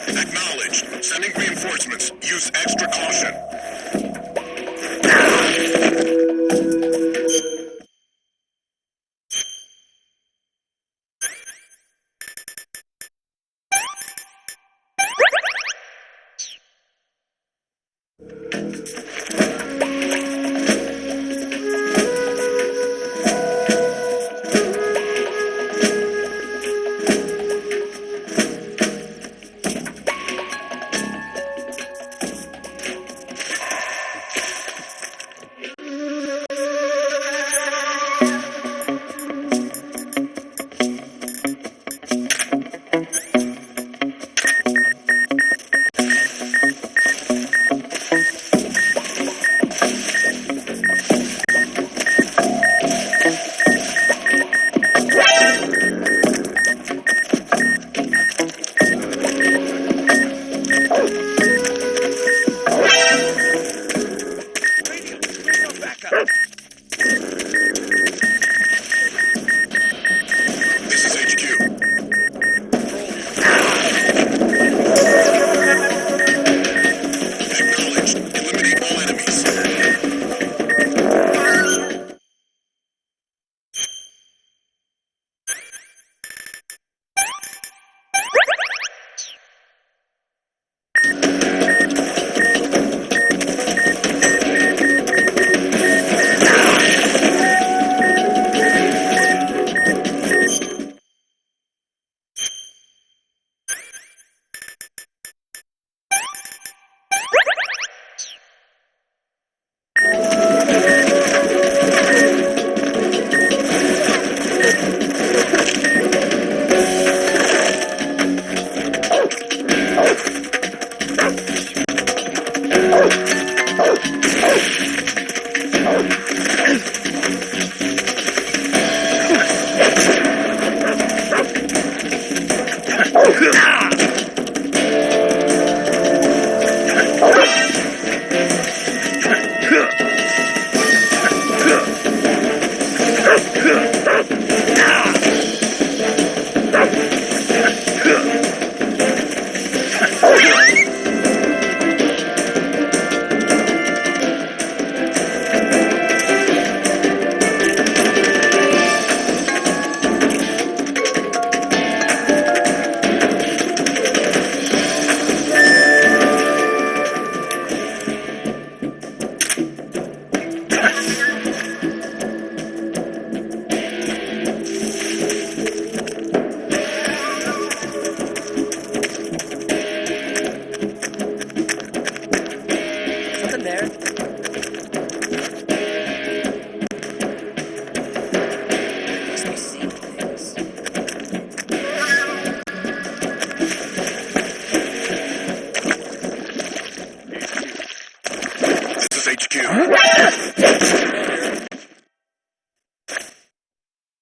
Acknowledged. Sending reinforcements. Use extra caution.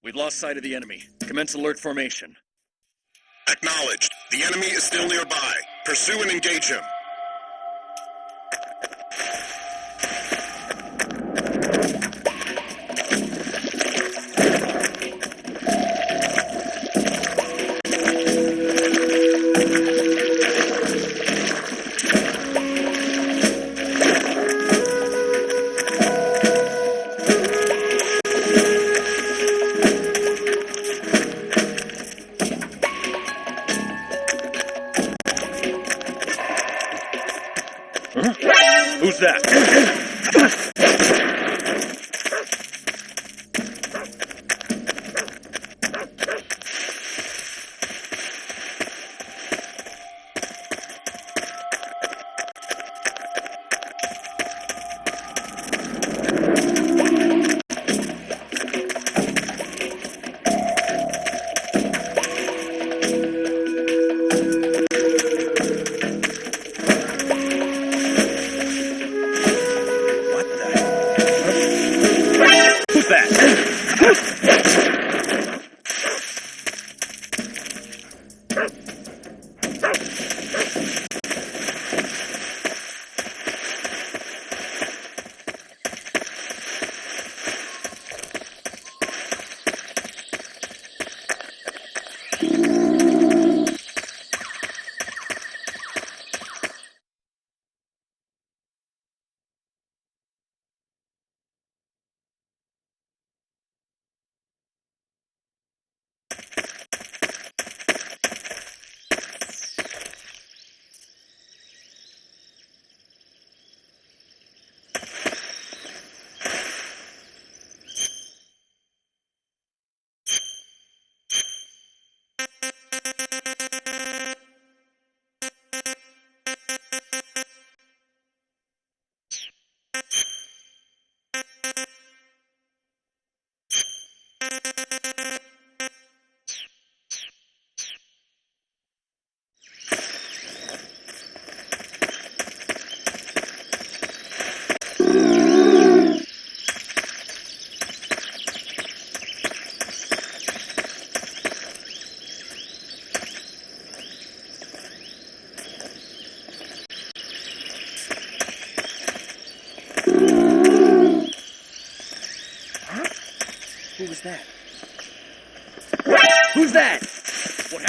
We've lost sight of the enemy. Commence alert formation. Acknowledged. The enemy is still nearby. Pursue and engage him. Who's that? Who was that? Who's that? What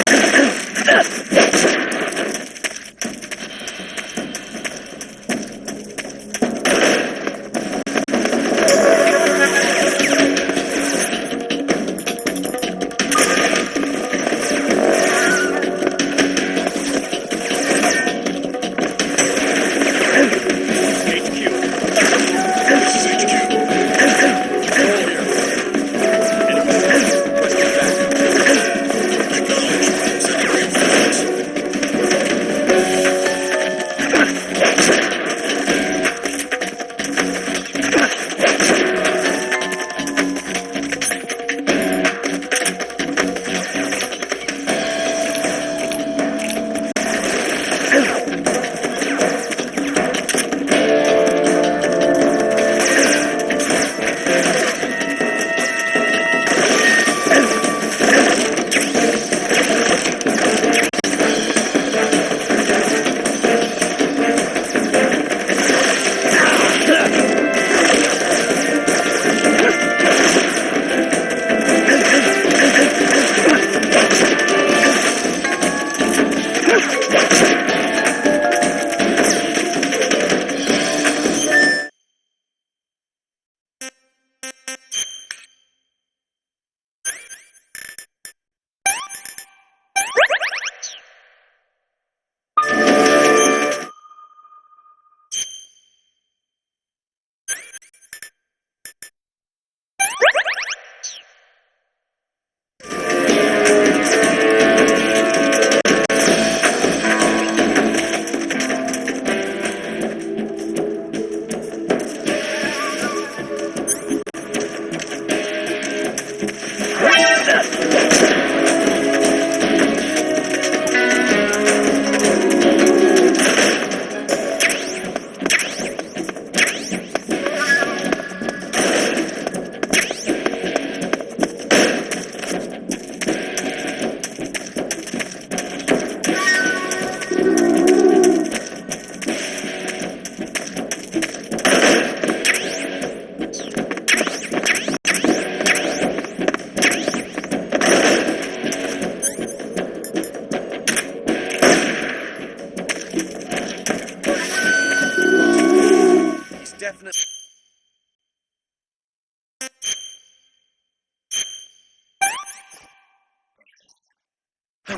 Acknowledged. Sending reinforcements.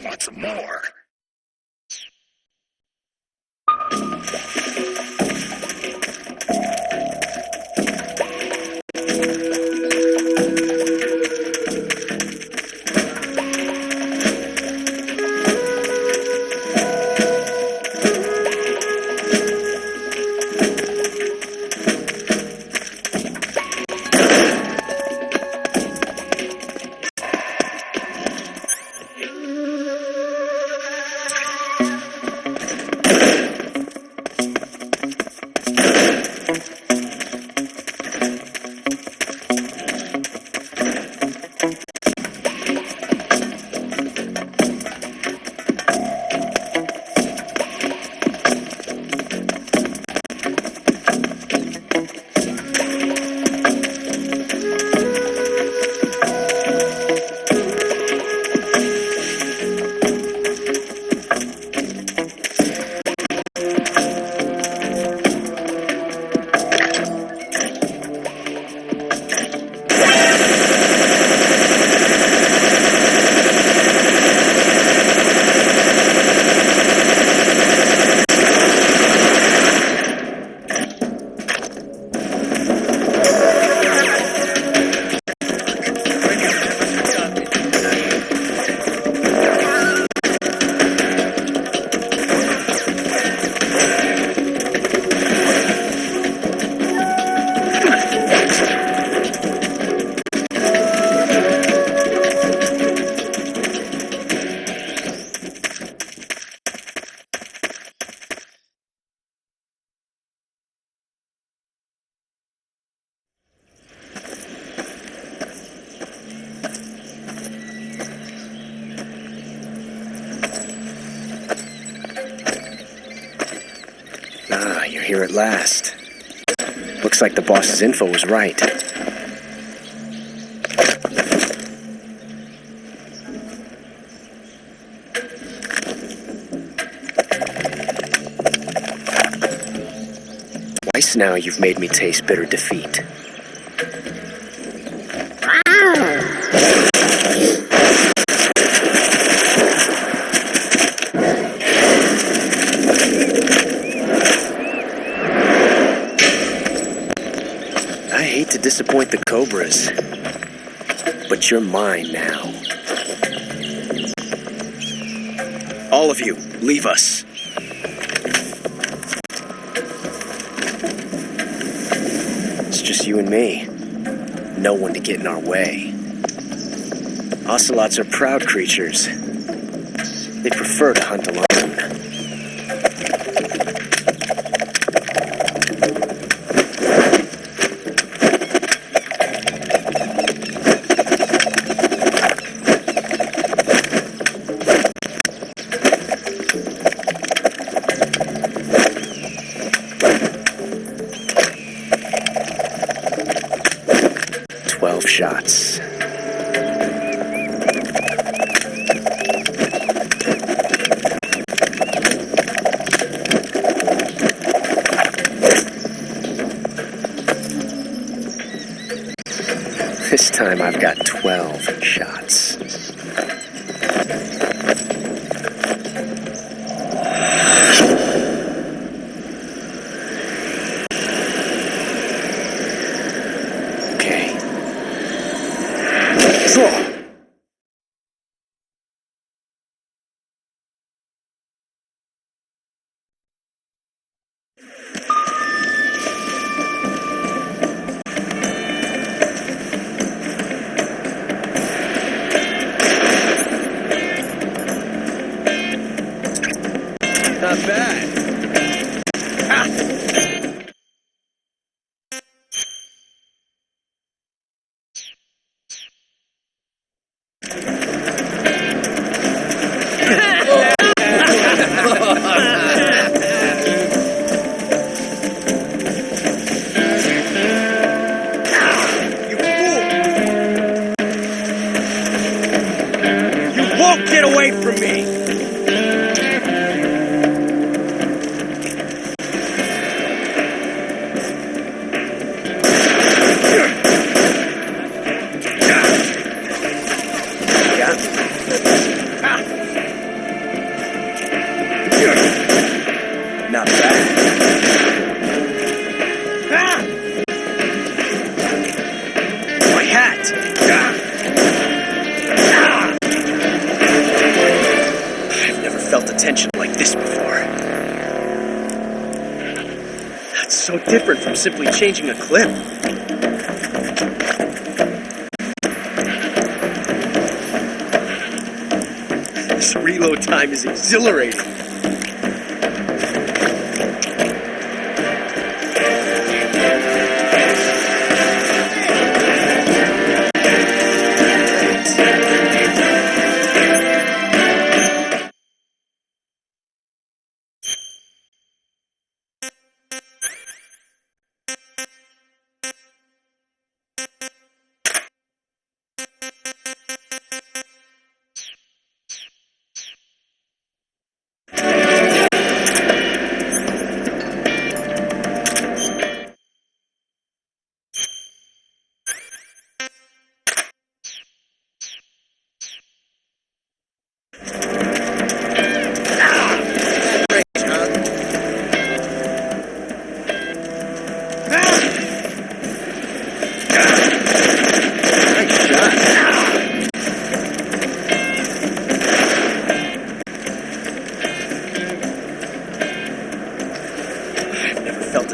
want some more. Ah, you're here at last. Looks like the boss's info was right. Twice now you've made me taste bitter defeat. I hate to disappoint the Cobras, but you're mine now. All of you, leave us. It's just you and me. No one to get in our way. Ocelots are proud creatures. They prefer to hunt alone. 12 shots. This time I've got 12 shots. Okay. Draw. Not bad. You fool! You won't get away from me! Not bad. My hat! I've never felt a tension like this before. That's so different from simply changing a clip. This reload time is exhilarating.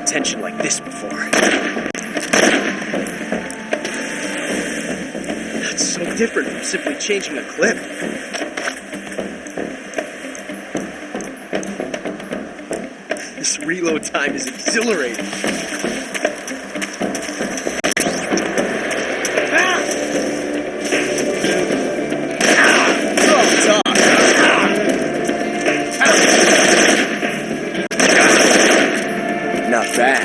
Tension like this before. That's so different from simply changing a clip. This reload time is exhilarating. Not bad.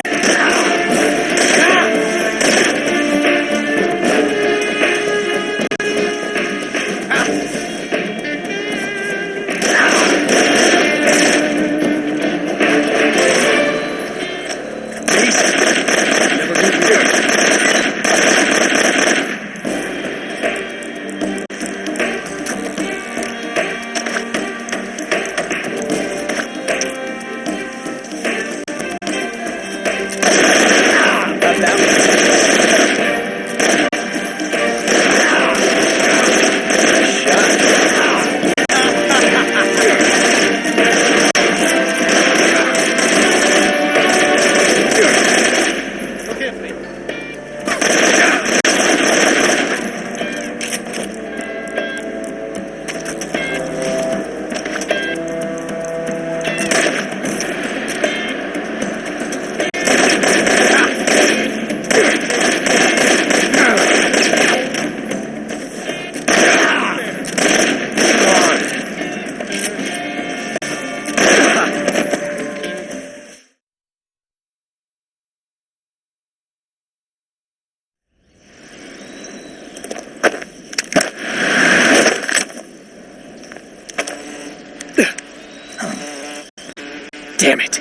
Damn it!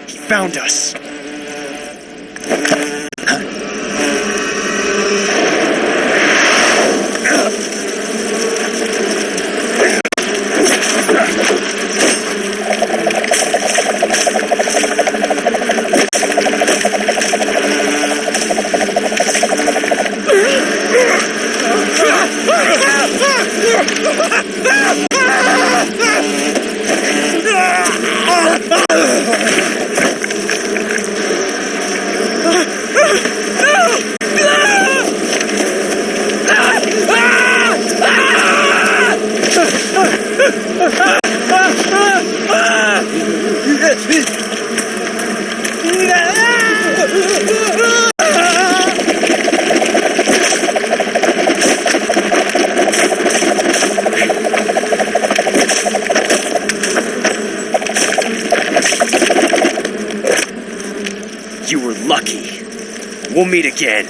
He found us! You were lucky. We'll meet again.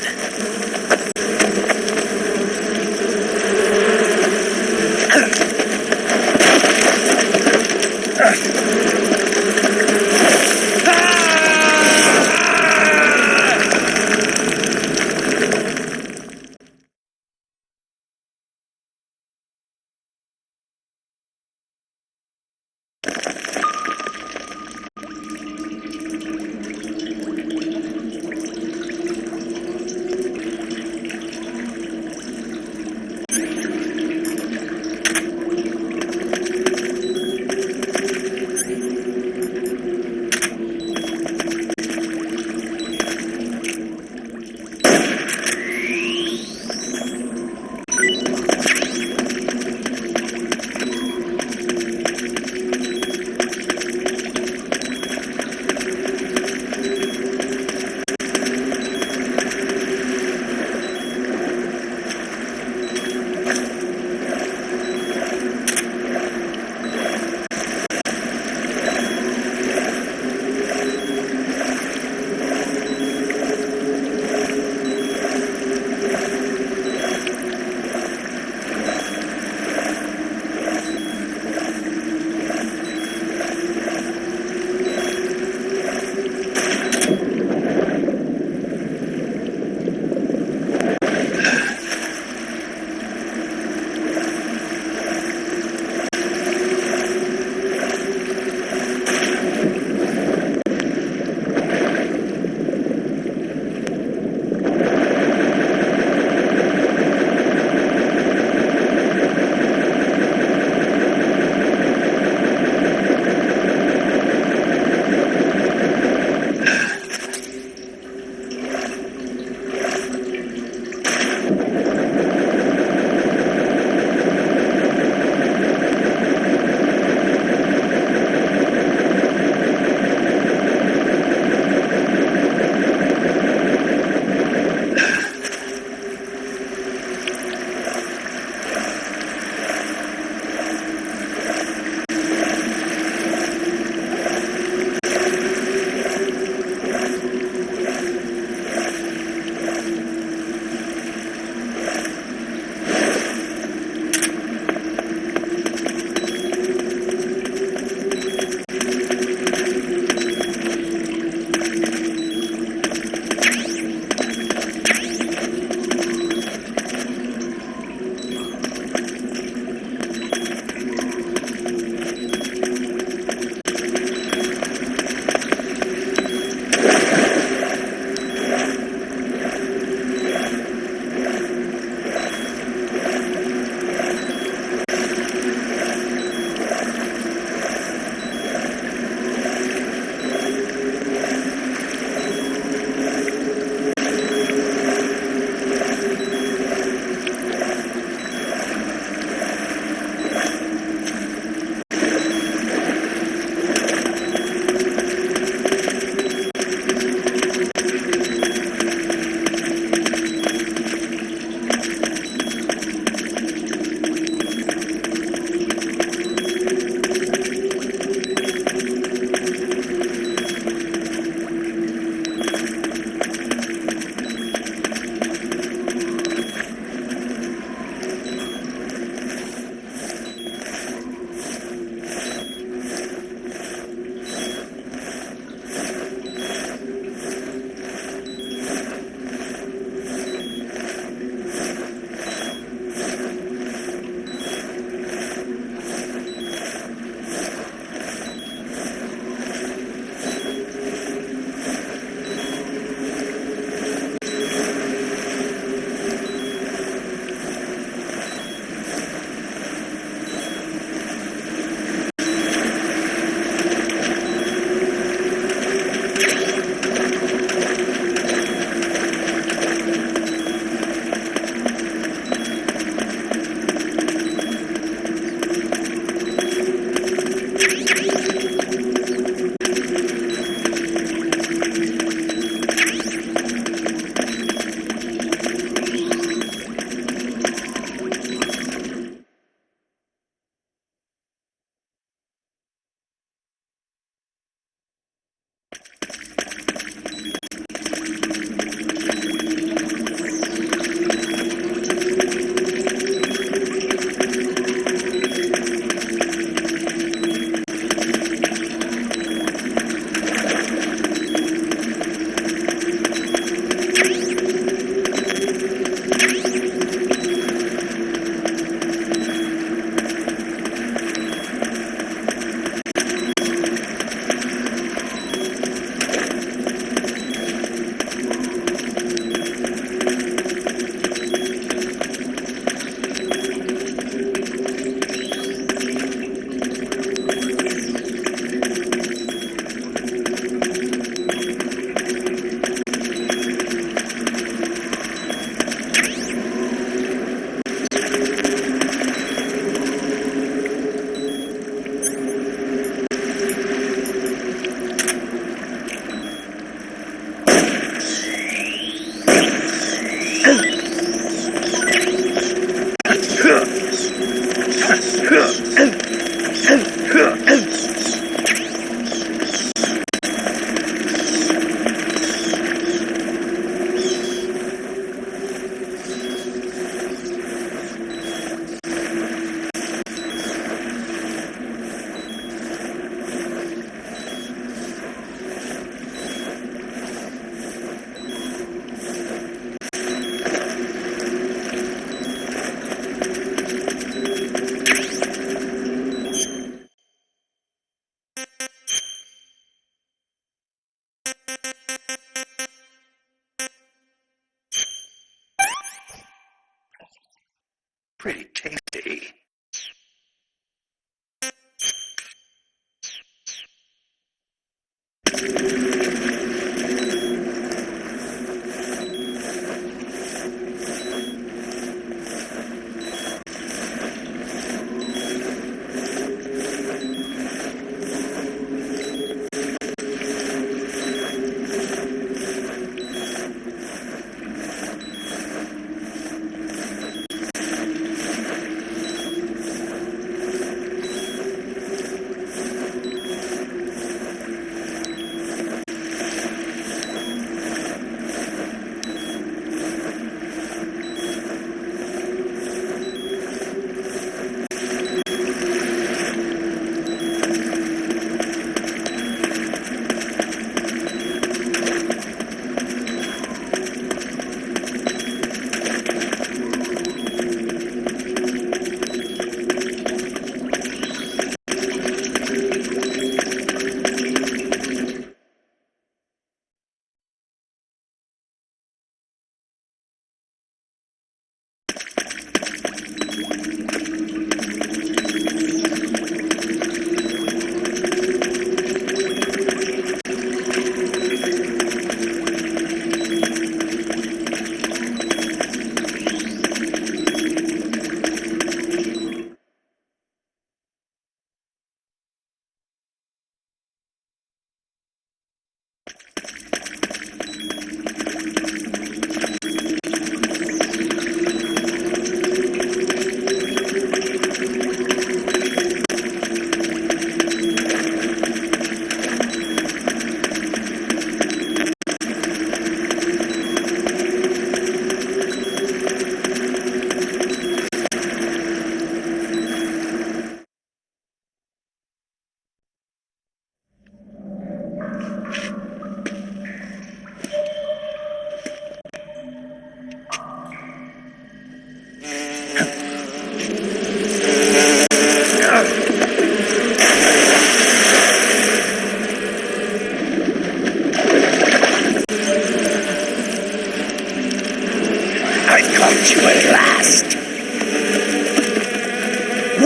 Pretty tasty.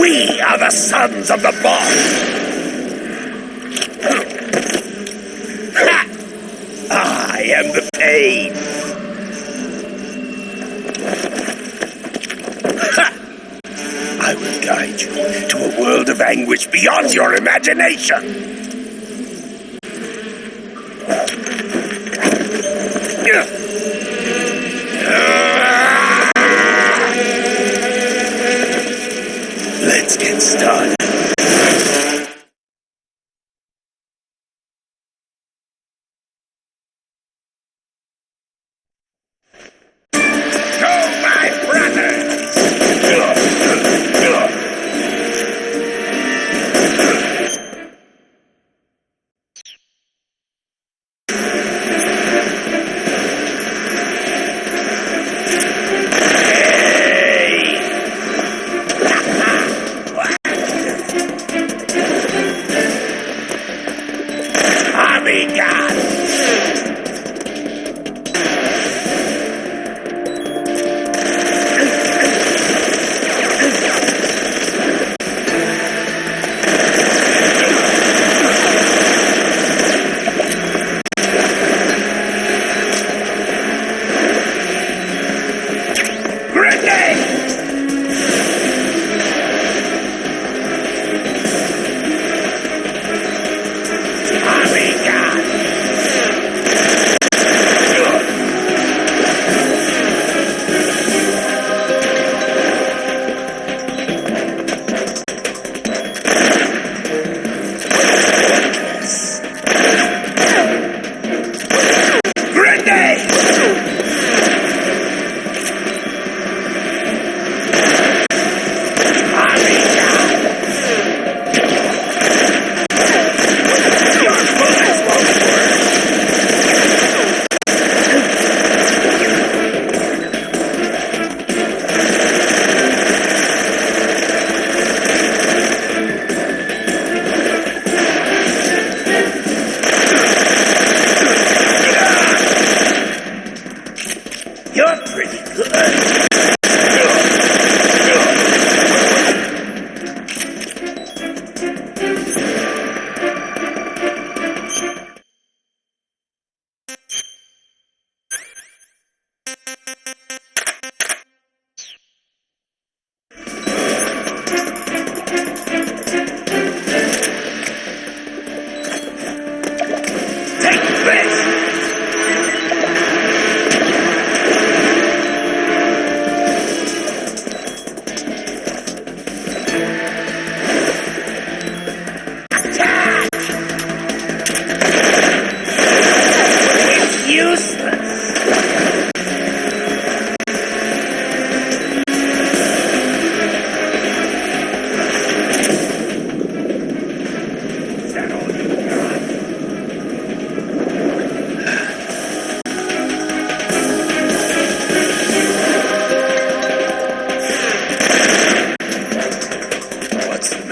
We are the sons of the boss! I am the pain! I will guide you to a world of anguish beyond your imagination! Let's get started.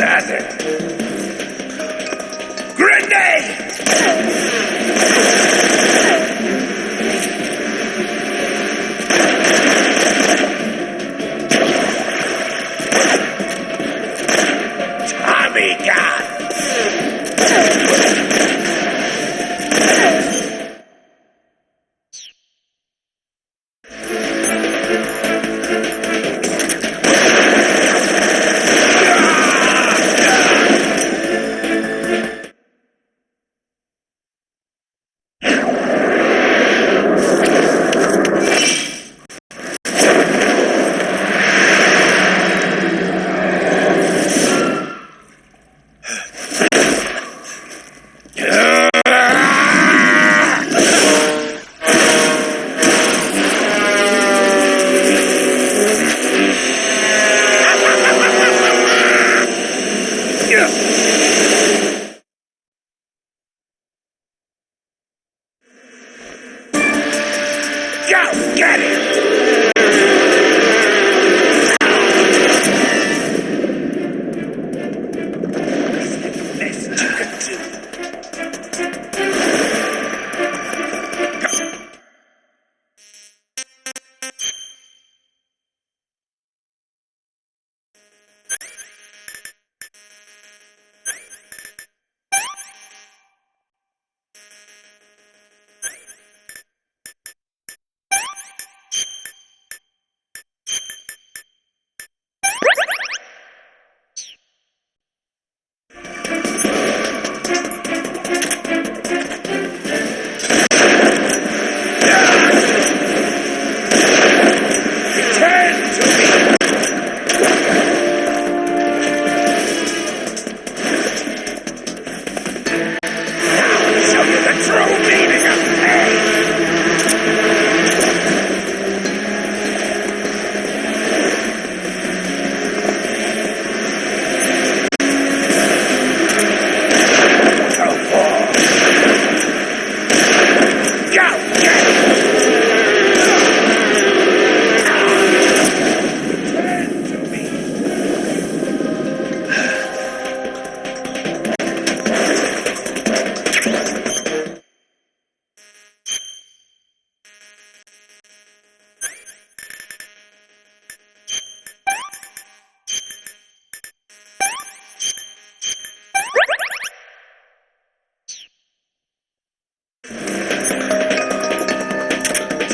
matter? Grenade! Tommy gun! Go get it! Best you can do.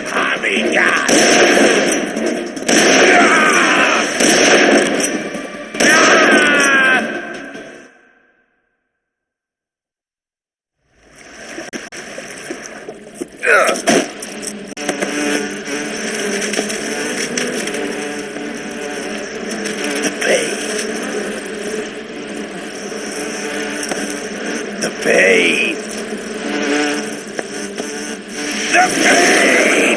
Tommy gun! The pain! The pain! The pain!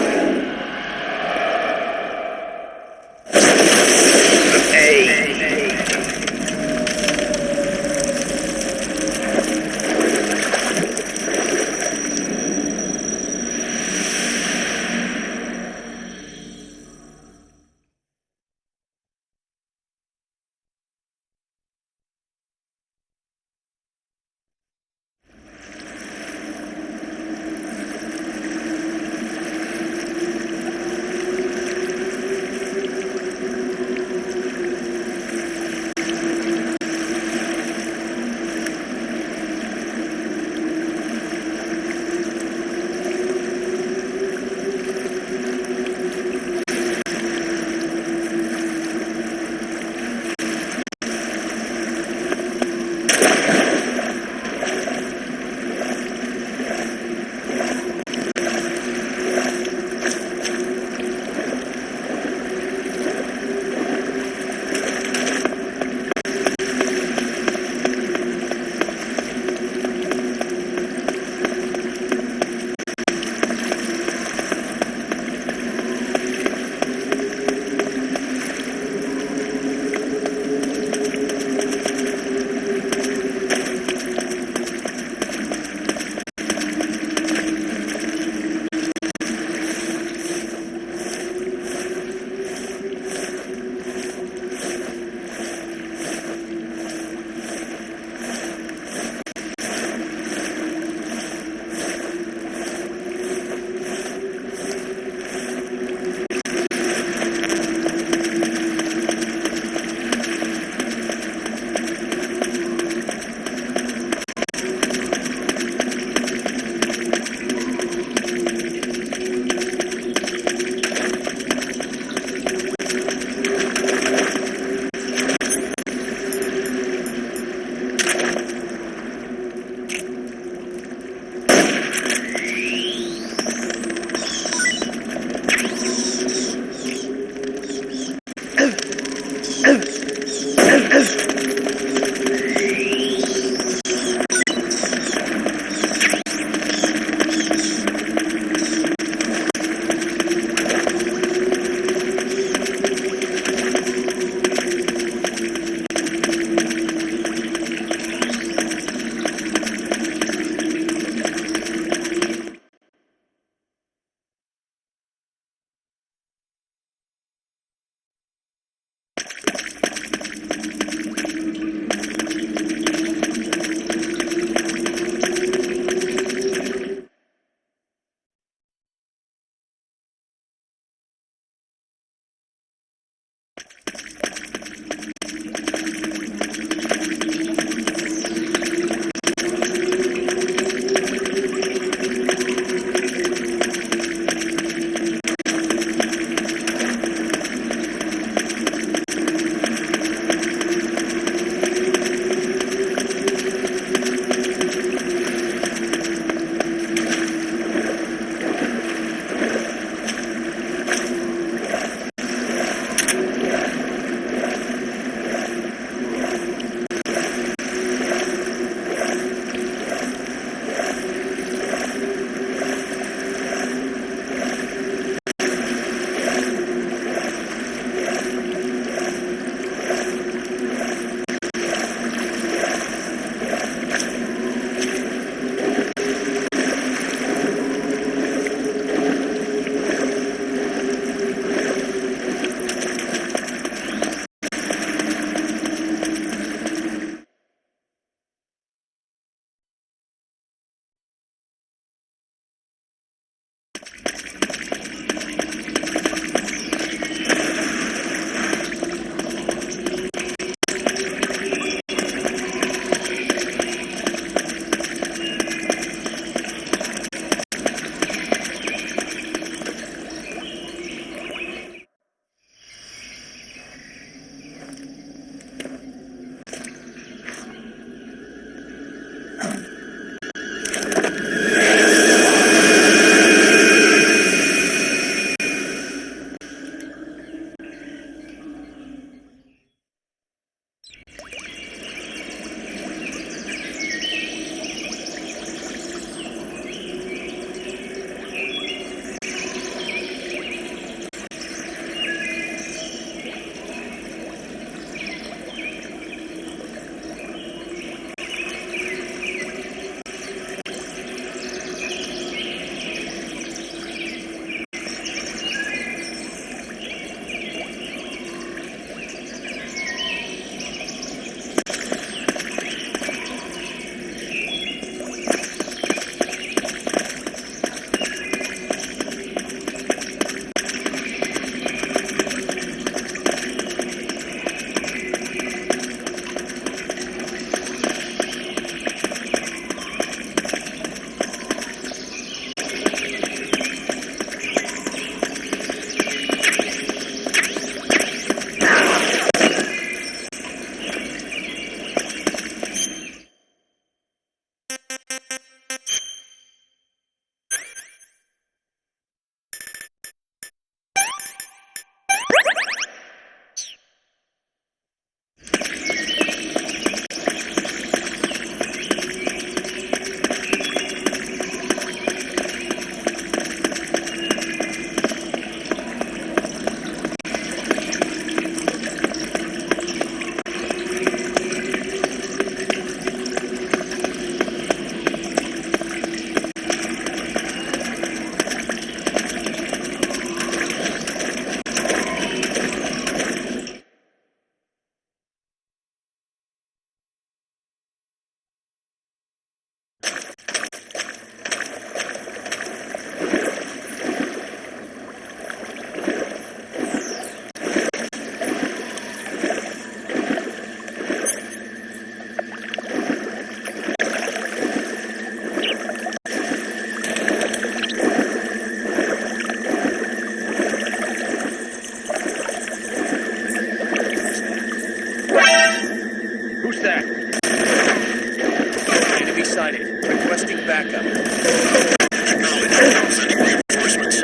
Who's that? Enemy sighted. Requesting backup. Sending reinforcements.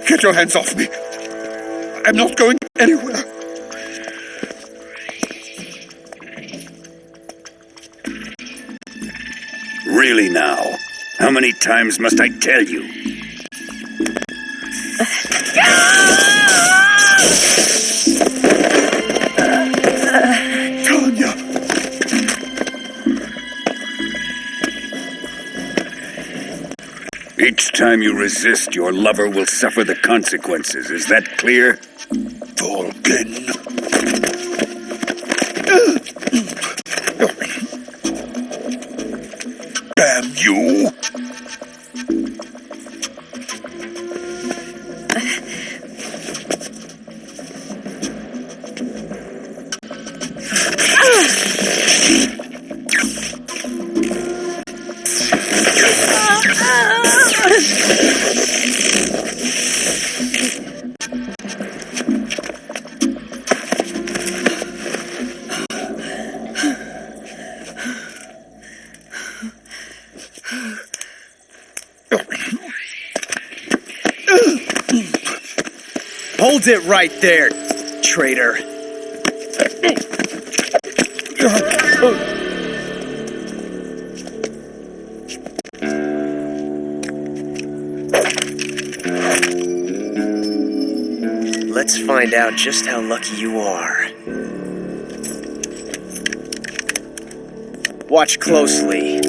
Get your hands off me. I'm not going anywhere. Really now? How many times must I tell you? Tanya! Each time you resist, your lover will suffer the consequences. Is that clear? Vulcan. Damn you! Hold it right there, traitor. Let's find out just how lucky you are. Watch closely.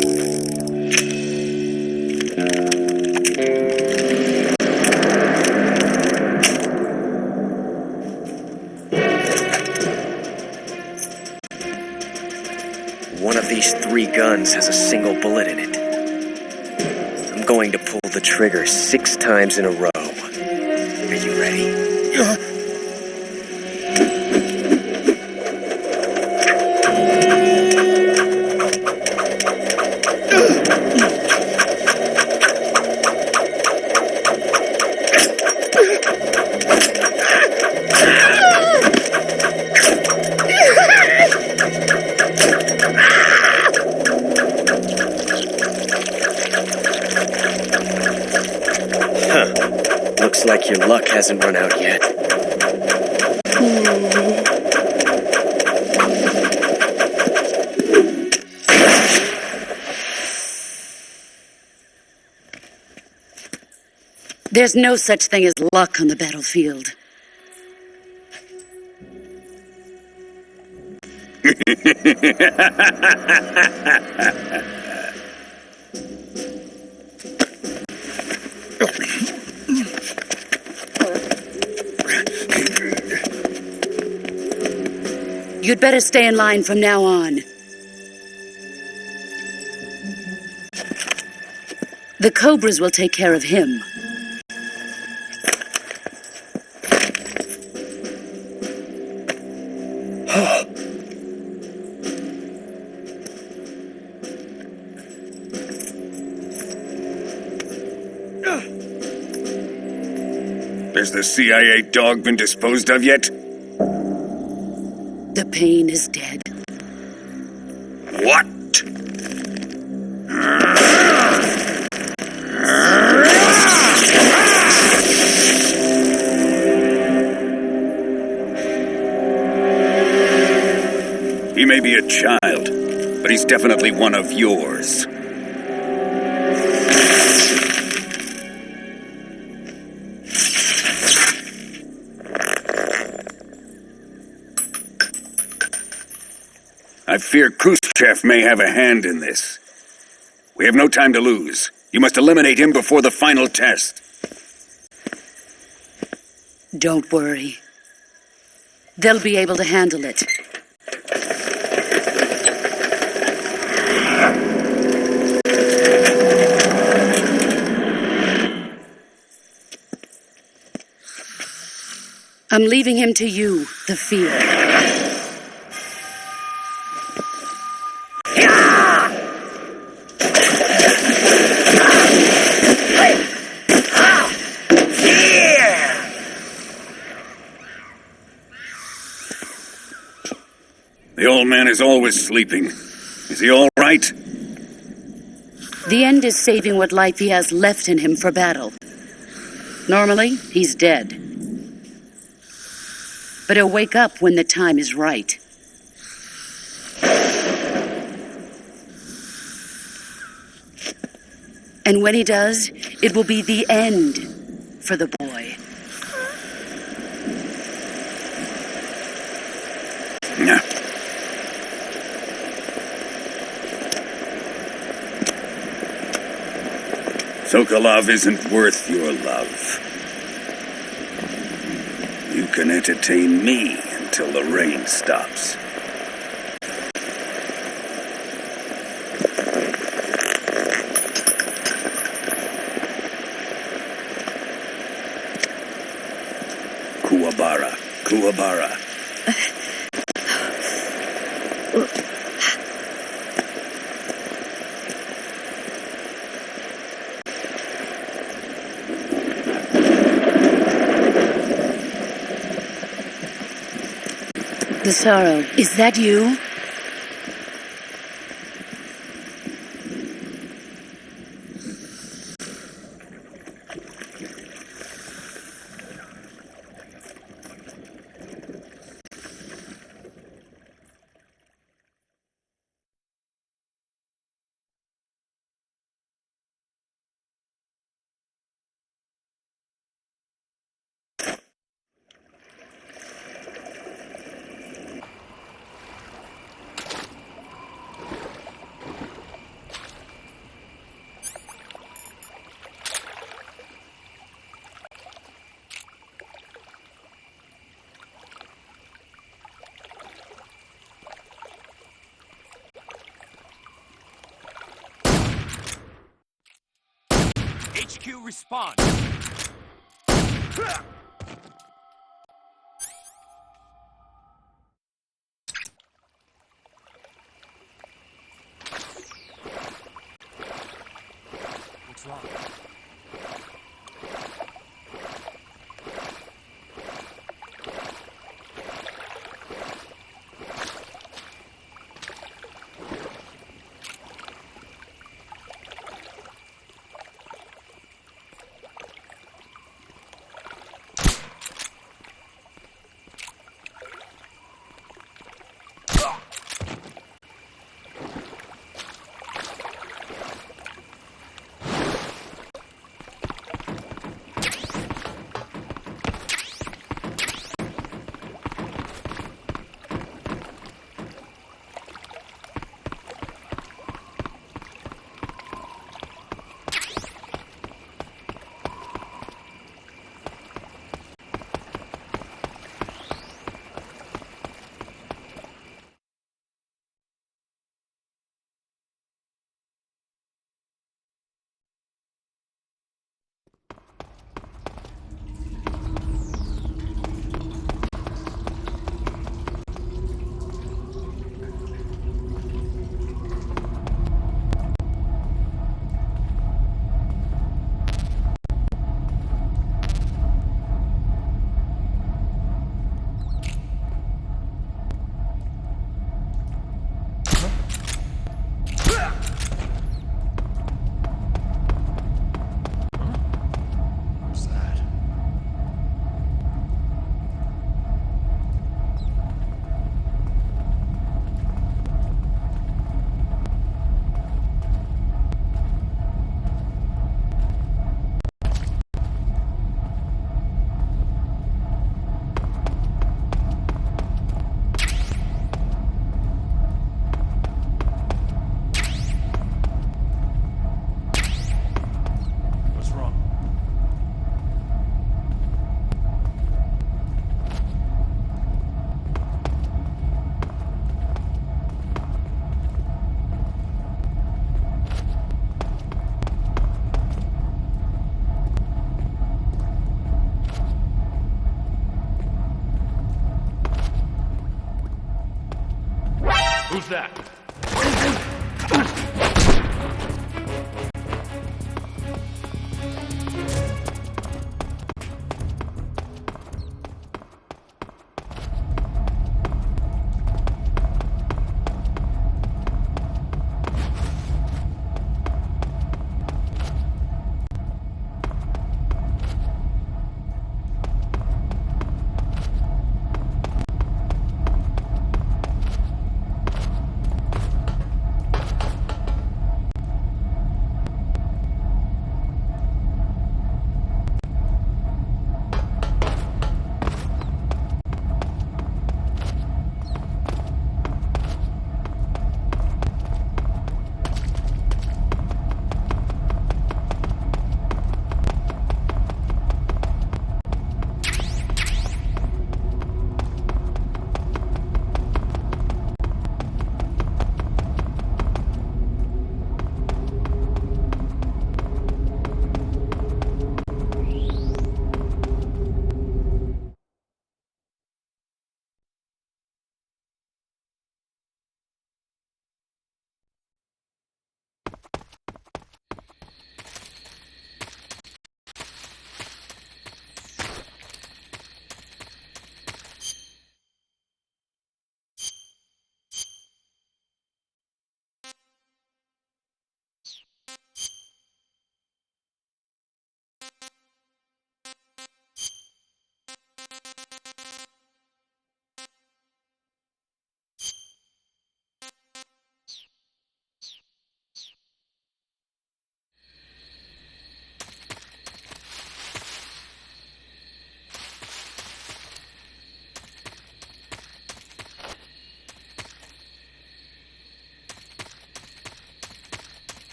One of these 3 guns has a single bullet in it. I'm going to pull the trigger 6 times in a row. Are you ready? like your luck hasn't run out yet. There's no such thing as luck on the battlefield. You'd better stay in line from now on. The Cobras will take care of him. Has the CIA dog been disposed of yet? The pain is dead. What? He may be a child, but he's definitely one of yours. I fear Khrushchev may have a hand in this. We have no time to lose. You must eliminate him before the final test. Don't worry. They'll be able to handle it. I'm leaving him to you, the field. The old man is always sleeping. Is he all right? The end is saving what life he has left in him for battle. Normally, he's dead. But he'll wake up when the time is right. And when he does, it will be the end for the boy. Yeah. Sokolov isn't worth your love. You can entertain me until the rain stops. Kuwabara, Kuwabara. The sorrow, is that you? HQ response. What's wrong? Who's that?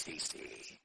Tasty.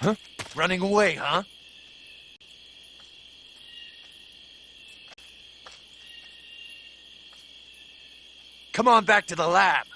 Huh? Running away, huh? Come on back to the lab.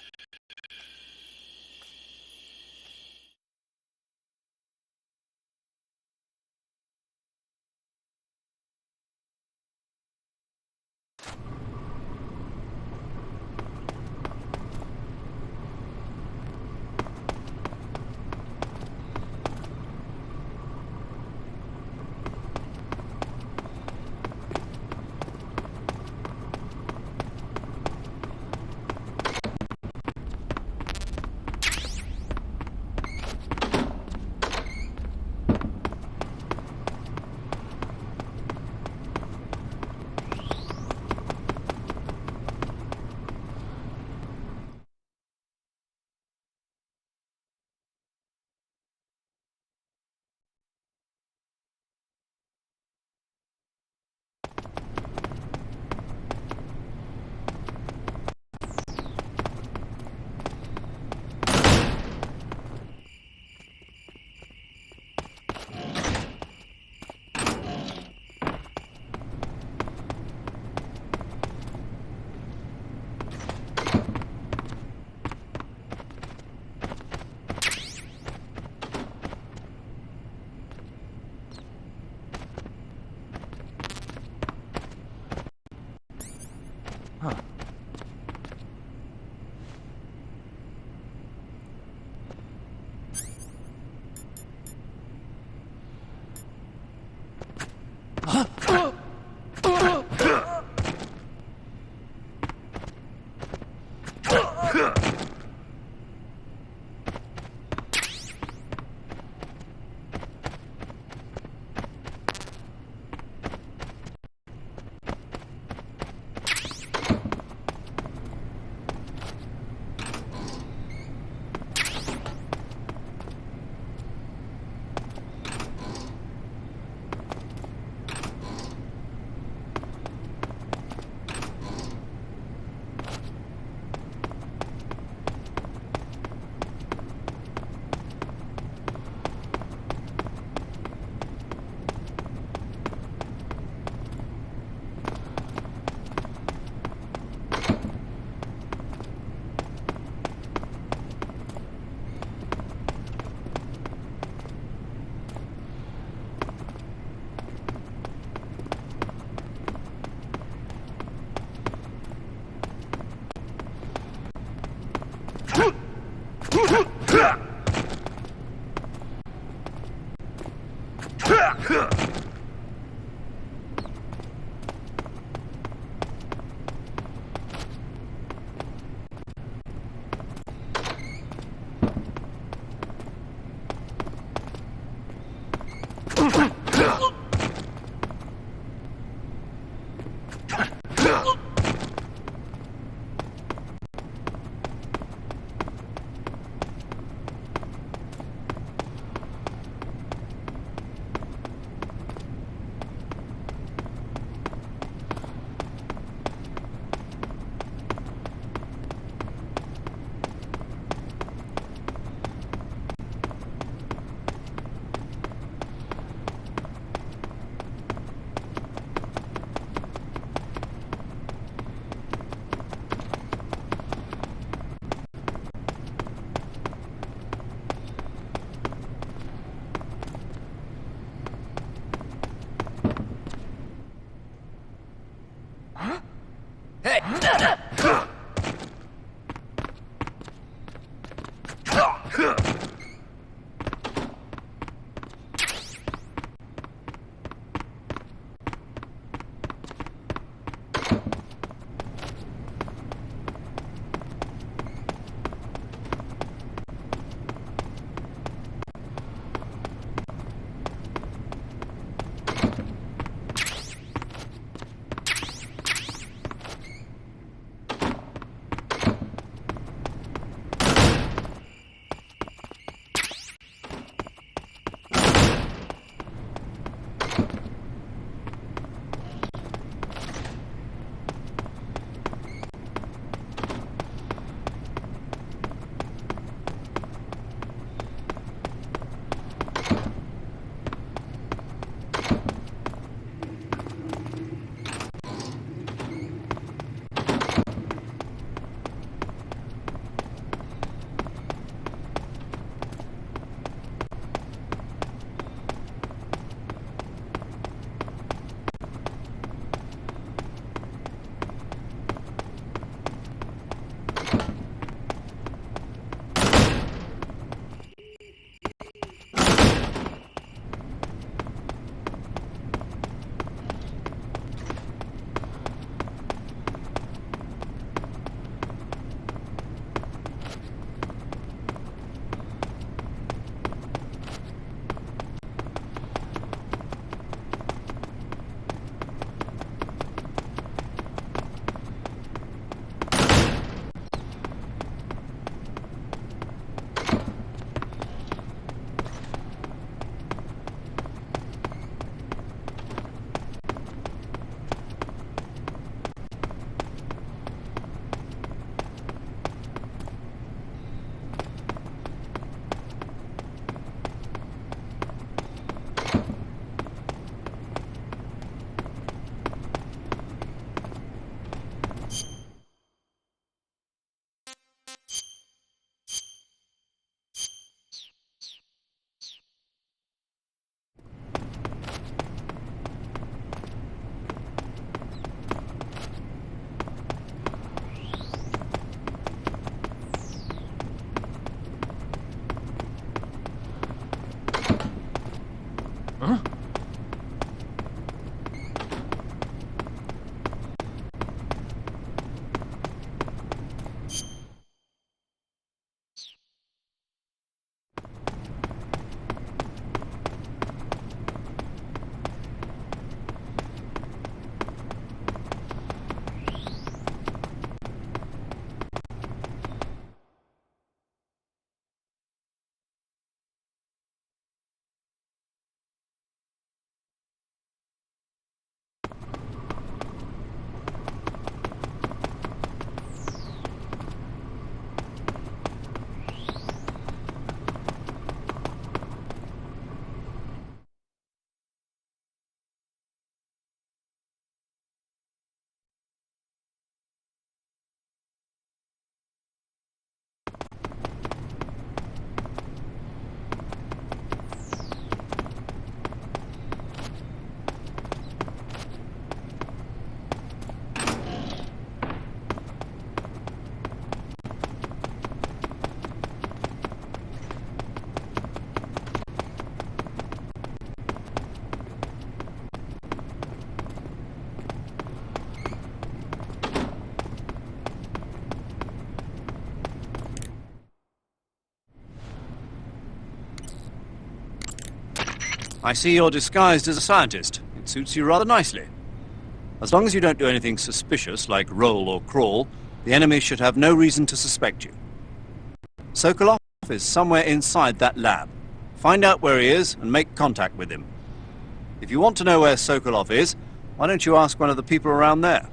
Huh? I see you're disguised as a scientist. It suits you rather nicely. As long as you don't do anything suspicious, like roll or crawl, the enemy should have no reason to suspect you. Sokolov is somewhere inside that lab. Find out where he is and make contact with him. If you want to know where Sokolov is, why don't you ask one of the people around there?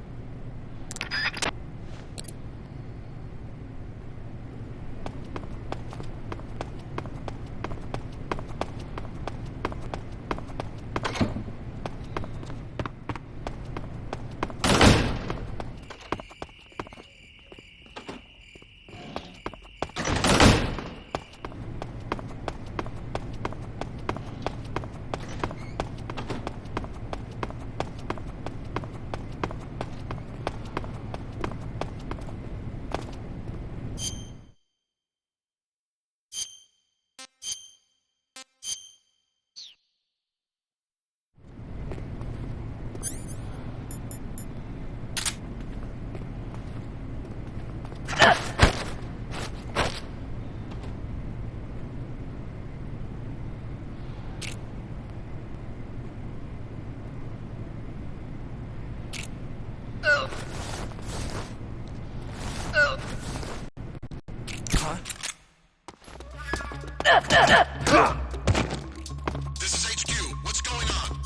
This is HQ. What's going on?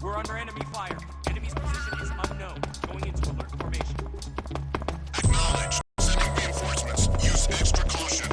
We're under enemy fire. Enemy's position is unknown. Going into alert formation. Acknowledged. Sending reinforcements. Use extra caution.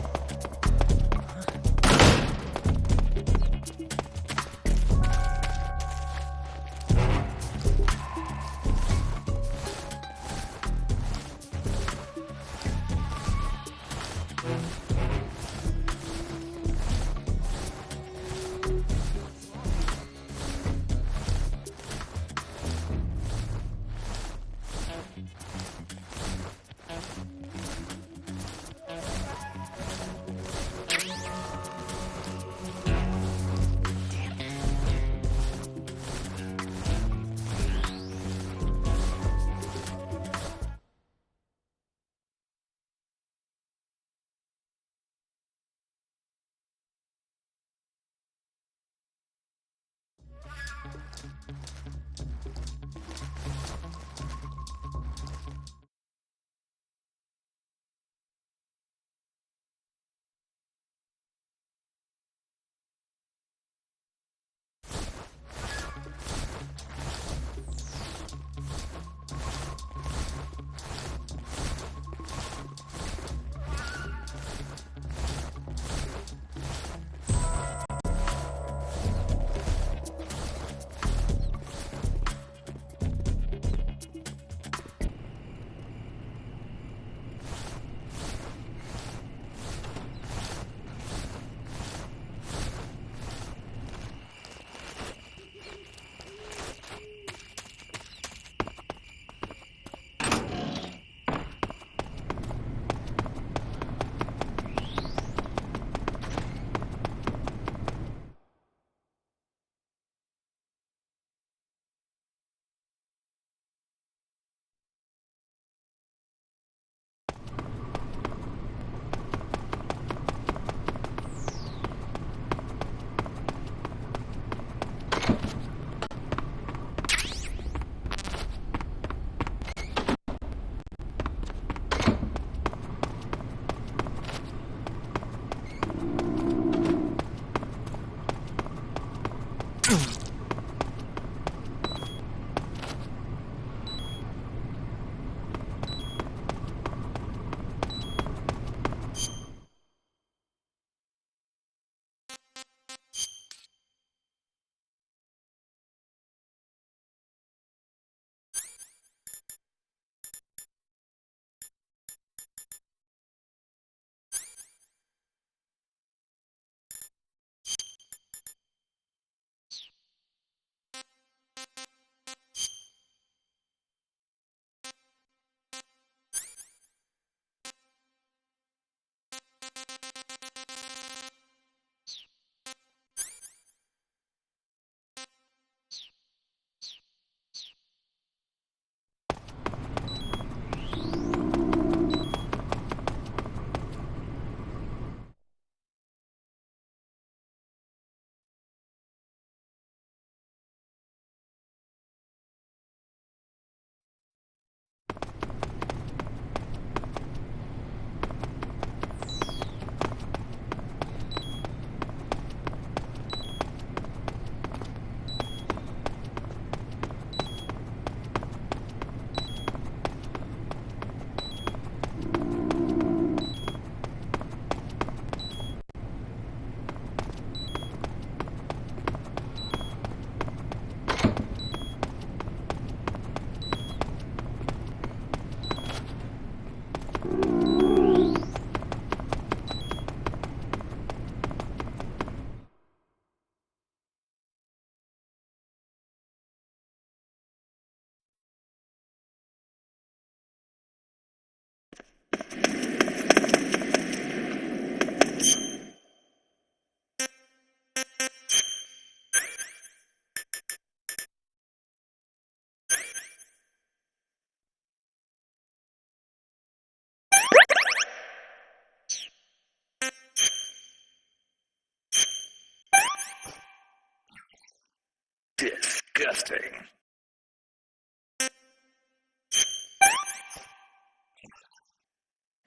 Disgusting.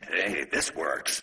Hey, this works.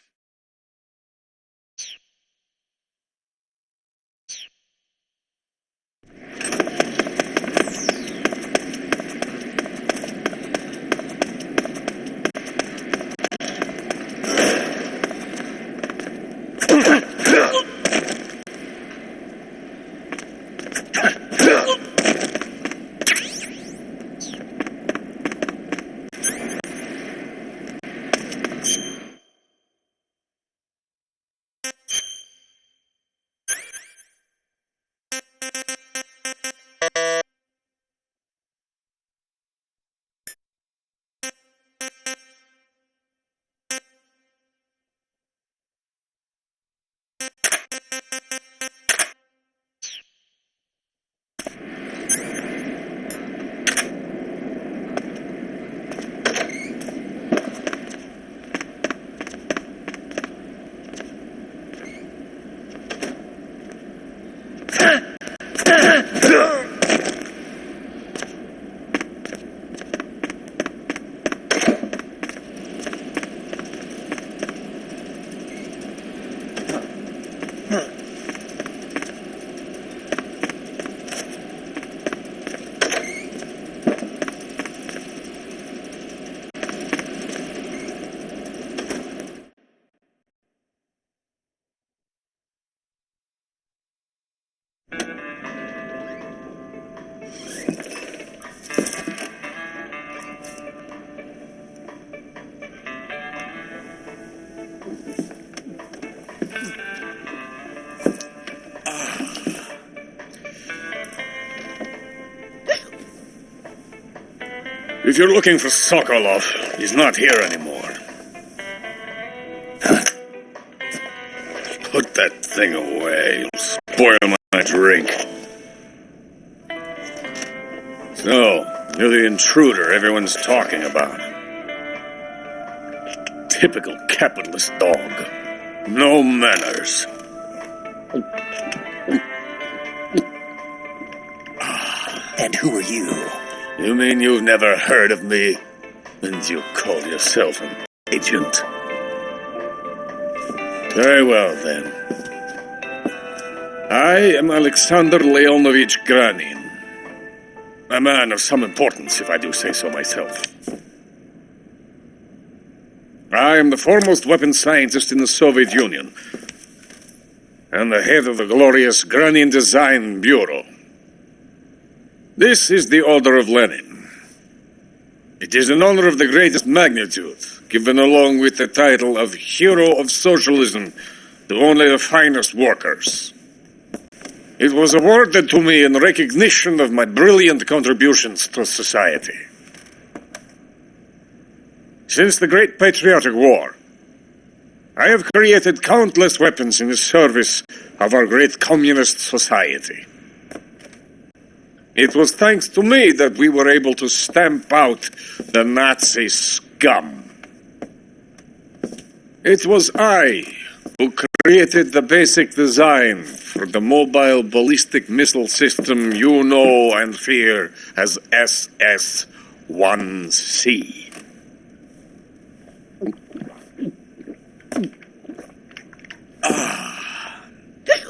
If you're looking for Sokolov, he's not here anymore. Put that thing away. You'll spoil my drink. So, you're the intruder everyone's talking about. Typical capitalist dog. No manners. And who are you? You mean you've never heard of me? And you call yourself an agent? Very well, then. I am Alexander Leonovich Granin. A man of some importance, if I do say so myself. I am the foremost weapons scientist in the Soviet Union, and the head of the glorious Granin Design Bureau. This is the Order of Lenin. It is an honor of the greatest magnitude, given along with the title of Hero of Socialism to only the finest workers. It was awarded to me in recognition of my brilliant contributions to society. Since the Great Patriotic War, I have created countless weapons in the service of our great communist society. It was thanks to me that we were able to stamp out the Nazi scum. It was I who created the basic design for the mobile ballistic missile system you know and fear as SS-1C.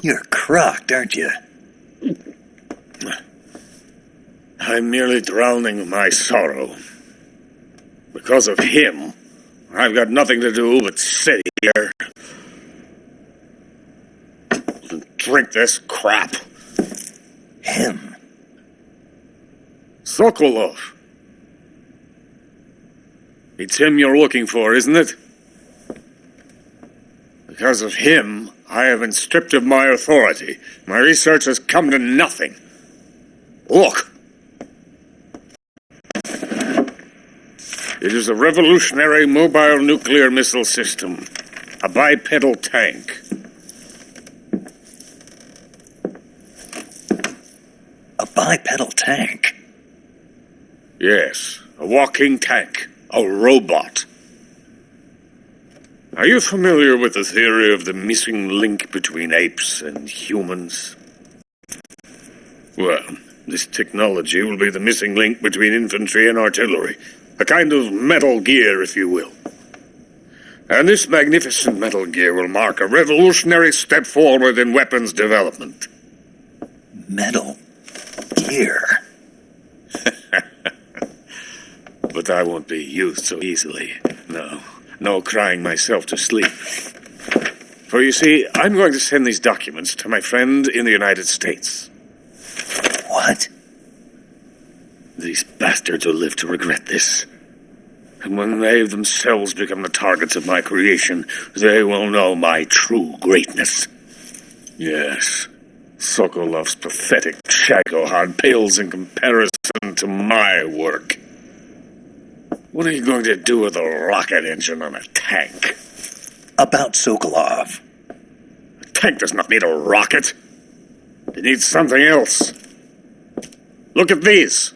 You're crocked, aren't you? I'm merely drowning my sorrow. Because of him, I've got nothing to do but sit here and drink this crap. Him? Sokolov. It's him you're looking for, isn't it? Because of him, I have been stripped of my authority. My research has come to nothing. Look. It is a revolutionary mobile nuclear missile system. A bipedal tank. A bipedal tank? Yes, a walking tank. A robot. Are you familiar with the theory of the missing link between apes and humans? Well, this technology will be the missing link between infantry and artillery. A kind of Metal Gear, if you will. And this magnificent Metal Gear will mark a revolutionary step forward in weapons development. Metal Gear? But I won't be used so easily. No crying myself to sleep. For you see, I'm going to send these documents to my friend in the United States. What? These bastards will live to regret this. And when they themselves become the targets of my creation, they will know my true greatness. Yes, Sokolov's pathetic Shagohod pales in comparison to my work. What are you going to do with a rocket engine on a tank? About Sokolov. A tank does not need a rocket. It needs something else. Look at these.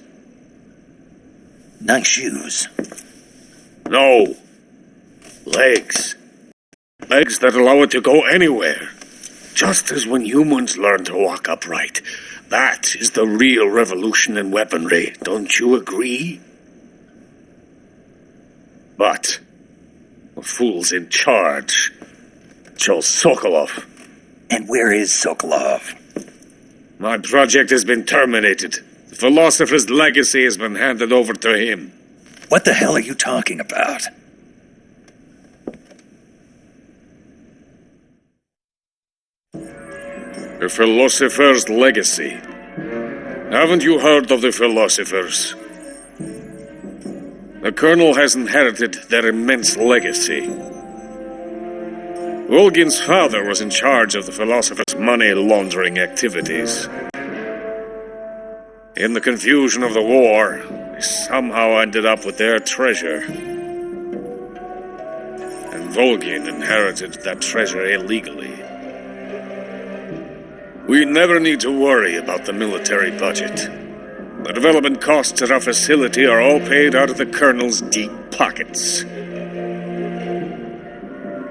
Nice shoes. No. Legs. Legs that allow it to go anywhere. Just as when humans learn to walk upright. That is the real revolution in weaponry. Don't you agree? But the fool's in charge. Joe Sokolov. And where is Sokolov? My project has been terminated. The philosopher's legacy has been handed over to him. What the hell are you talking about? The philosopher's legacy. Haven't you heard of the philosophers? The Colonel has inherited their immense legacy. Volgin's father was in charge of the philosopher's money laundering activities. In the confusion of the war, they somehow ended up with their treasure. And Volgin inherited that treasure illegally. We never need to worry about the military budget. The development costs at our facility are all paid out of the Colonel's deep pockets.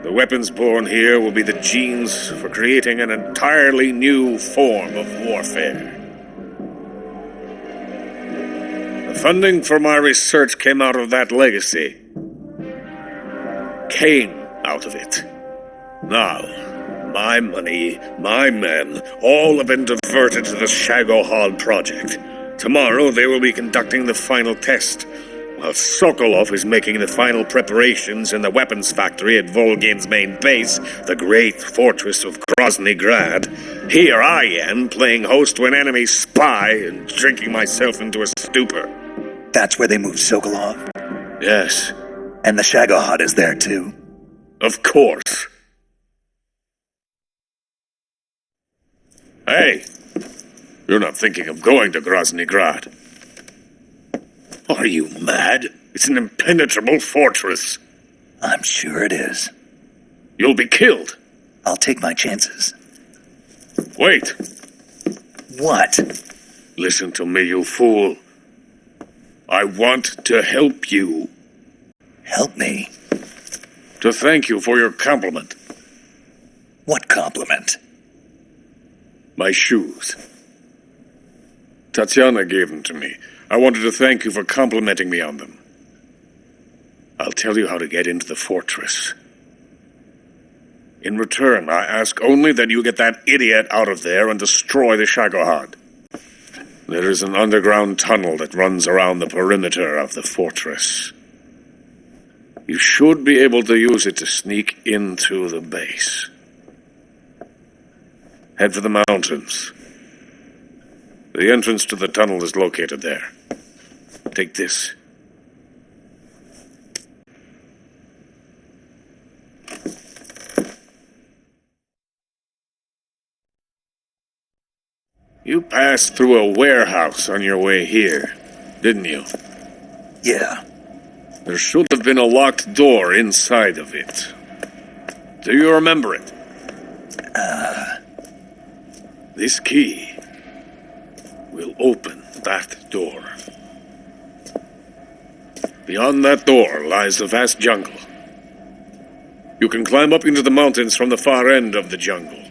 The weapons born here will be the genes for creating an entirely new form of warfare. The funding for my research came out of that legacy. Came out of it. Now, My money, my men, all have been diverted to the Shagohod project. Tomorrow they will be conducting the final test, while Sokolov is making the final preparations in the weapons factory at Volgin's main base, the great fortress of Grozny Grad. Here I am, playing host to an enemy spy and drinking myself into a stupor. That's where they moved Sokolov? Yes. And the Shagohod is there too? Of course. Hey, you're not thinking of going to Grozny Grad. Are you mad? It's an impenetrable fortress. I'm sure it is. You'll be killed. I'll take my chances. Wait. What? Listen to me, you fool. I want to help you. Help me? To thank you for your compliment. What compliment? My shoes. Tatiana gave them to me. I wanted to thank you for complimenting me on them. I'll tell you how to get into the fortress. In return, I ask only that you get that idiot out of there and destroy the Shagohod. There is an underground tunnel that runs around the perimeter of the fortress. You should be able to use it to sneak into the base. Head for the mountains. The entrance to the tunnel is located there. Take this. You passed through a warehouse on your way here, didn't you? Yeah. There should have been a locked door inside of it. Do you remember it? This key will open that door. Beyond that door lies a vast jungle. You can climb up into the mountains from the far end of the jungle.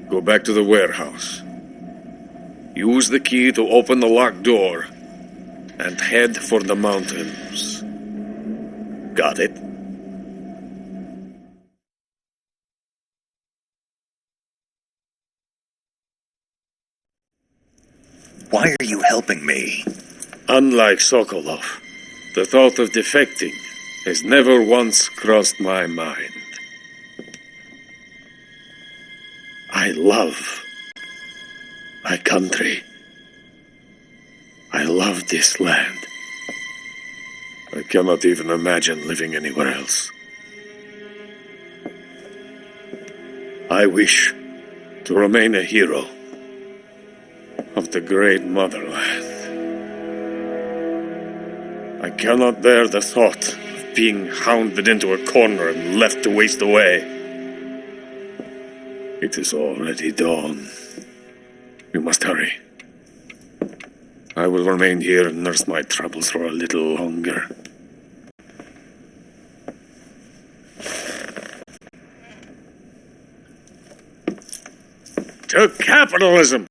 Go back to the warehouse. Use the key to open the locked door and head for the mountains. Got it? Why are you helping me? Unlike Sokolov, the thought of defecting has never once crossed my mind. I love my country. I love this land. I cannot even imagine living anywhere else. I wish to remain a hero of the great motherland. I cannot bear the thought of being hounded into a corner and left to waste away. It is already dawn. We must hurry. I will remain here and nurse my troubles for a little longer. To capitalism!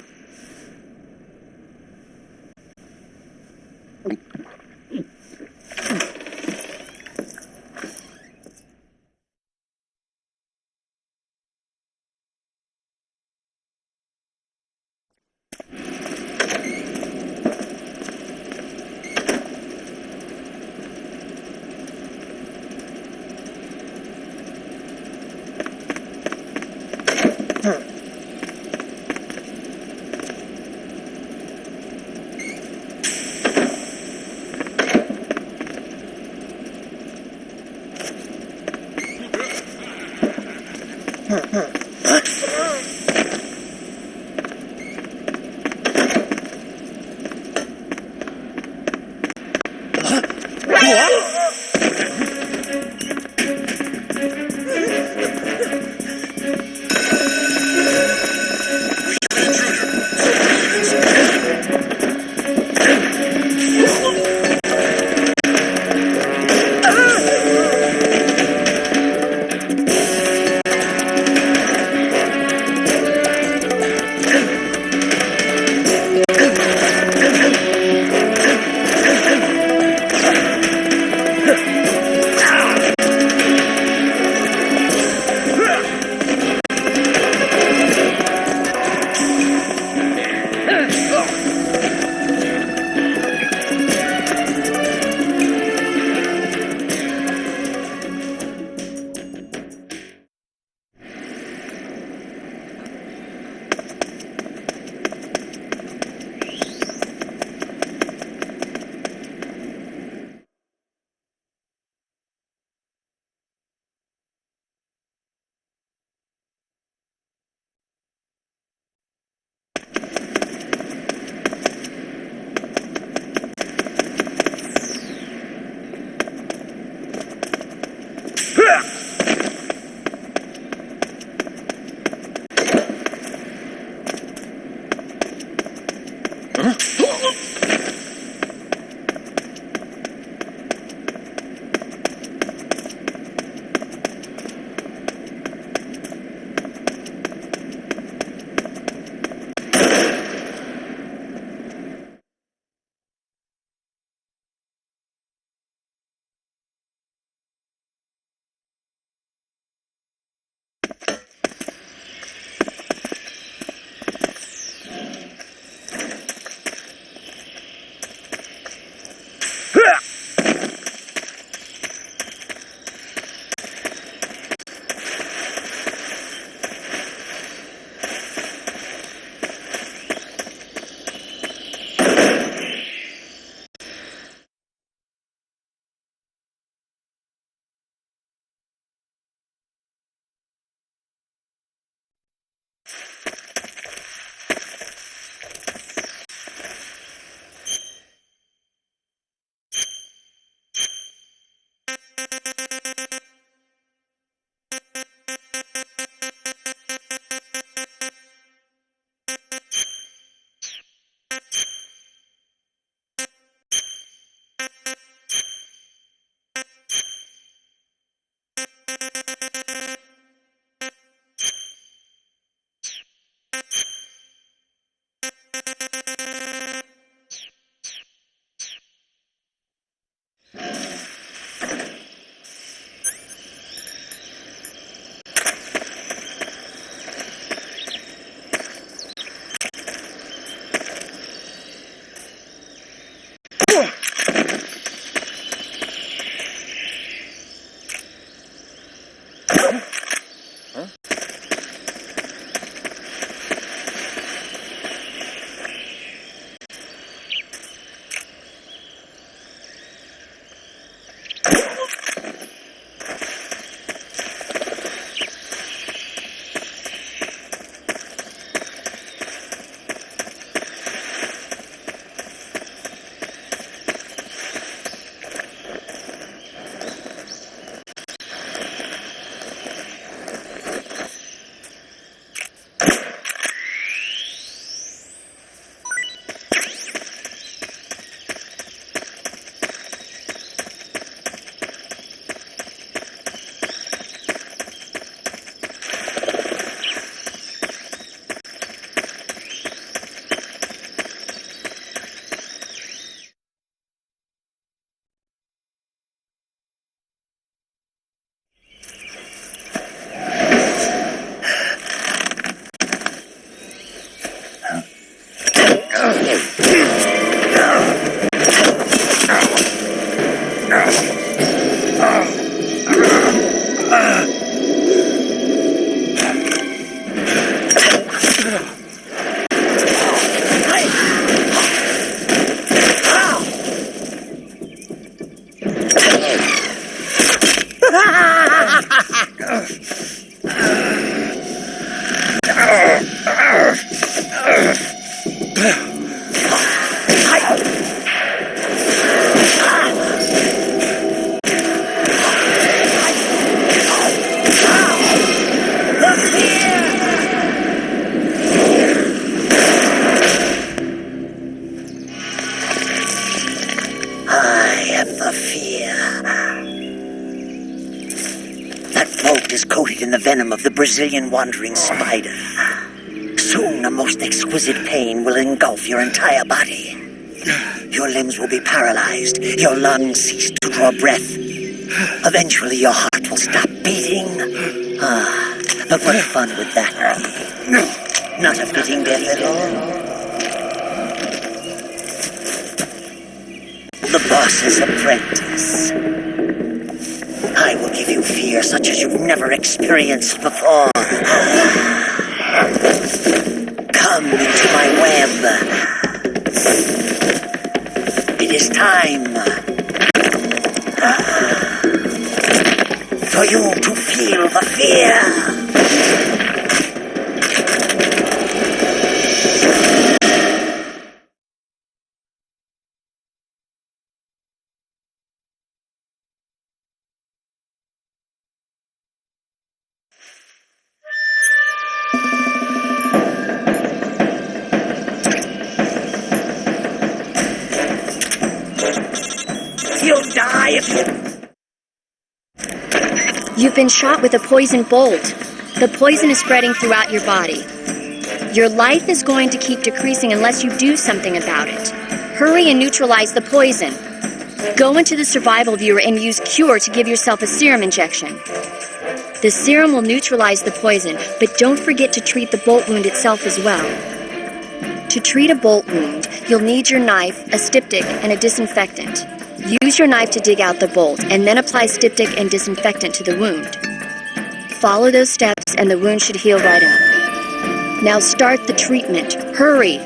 Coated in the venom of the Brazilian wandering spider. Soon a most exquisite pain will engulf your entire body. Your limbs will be paralyzed, your lungs cease to draw breath. Eventually your heart will stop beating. But what fun would that be? Not a fitting death at all. The boss's apprentice. I will give you fear such as you've never experienced before. Come into my web. It is time for you to feel the fear. You'll die if You've been shot with a poison bolt. The poison is spreading throughout your body. Your life is going to keep decreasing unless you do something about it. Hurry and neutralize the poison. Go into the survival viewer and use Cure to give yourself a serum injection. The serum will neutralize the poison, but don't forget to treat the bolt wound itself as well. To treat a bolt wound, you'll need your knife, a styptic, and a disinfectant. Use your knife to dig out the bolt, and then apply styptic and disinfectant to the wound. Follow those steps, and the wound should heal right up. Now start the treatment. Hurry!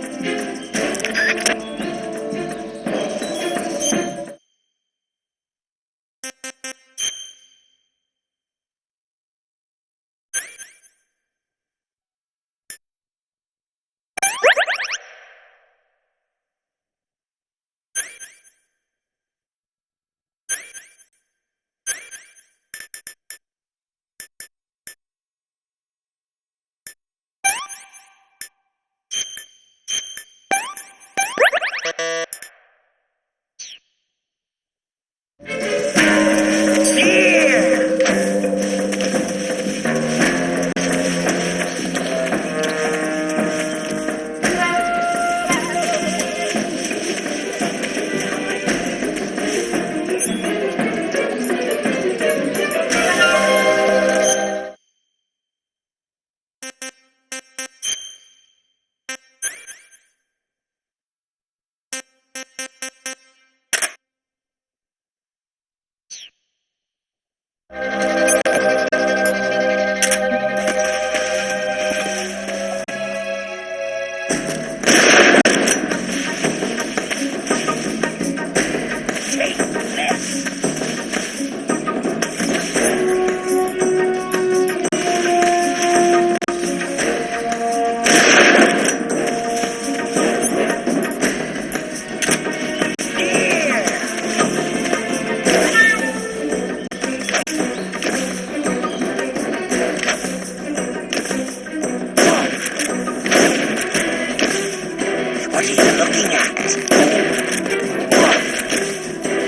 What are you looking at?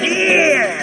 Here!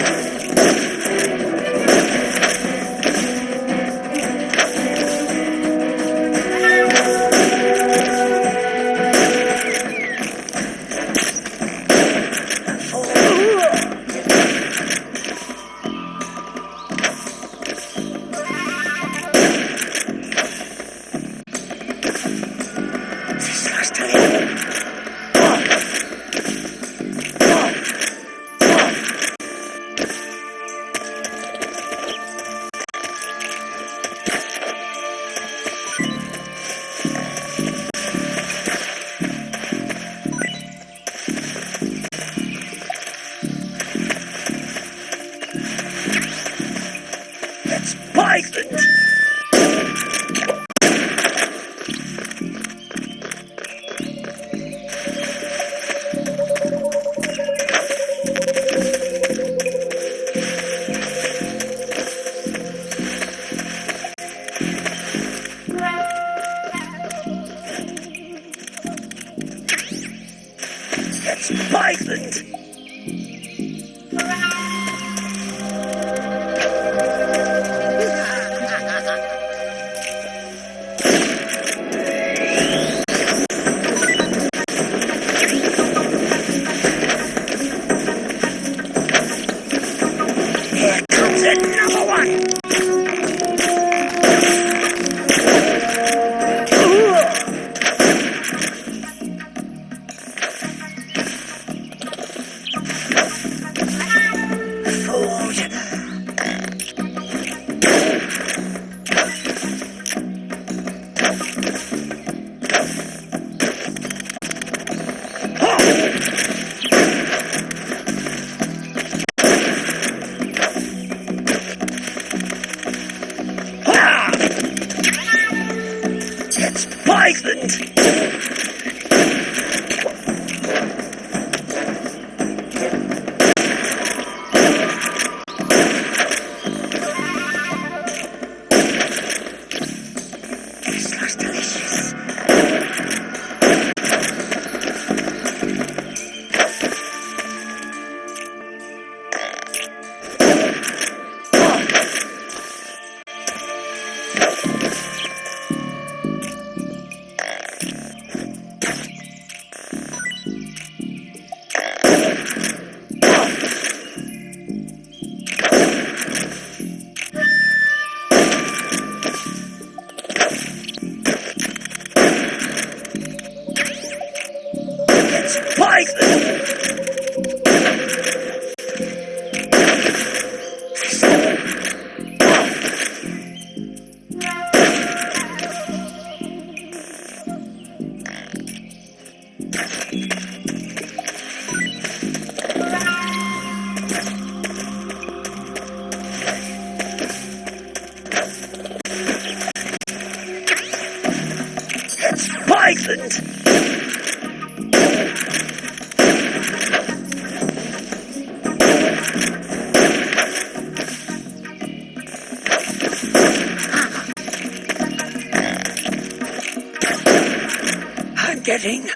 Python! That's Python! Here comes another one! It's Python! This looks delicious. It's Python! It's Python! I'm getting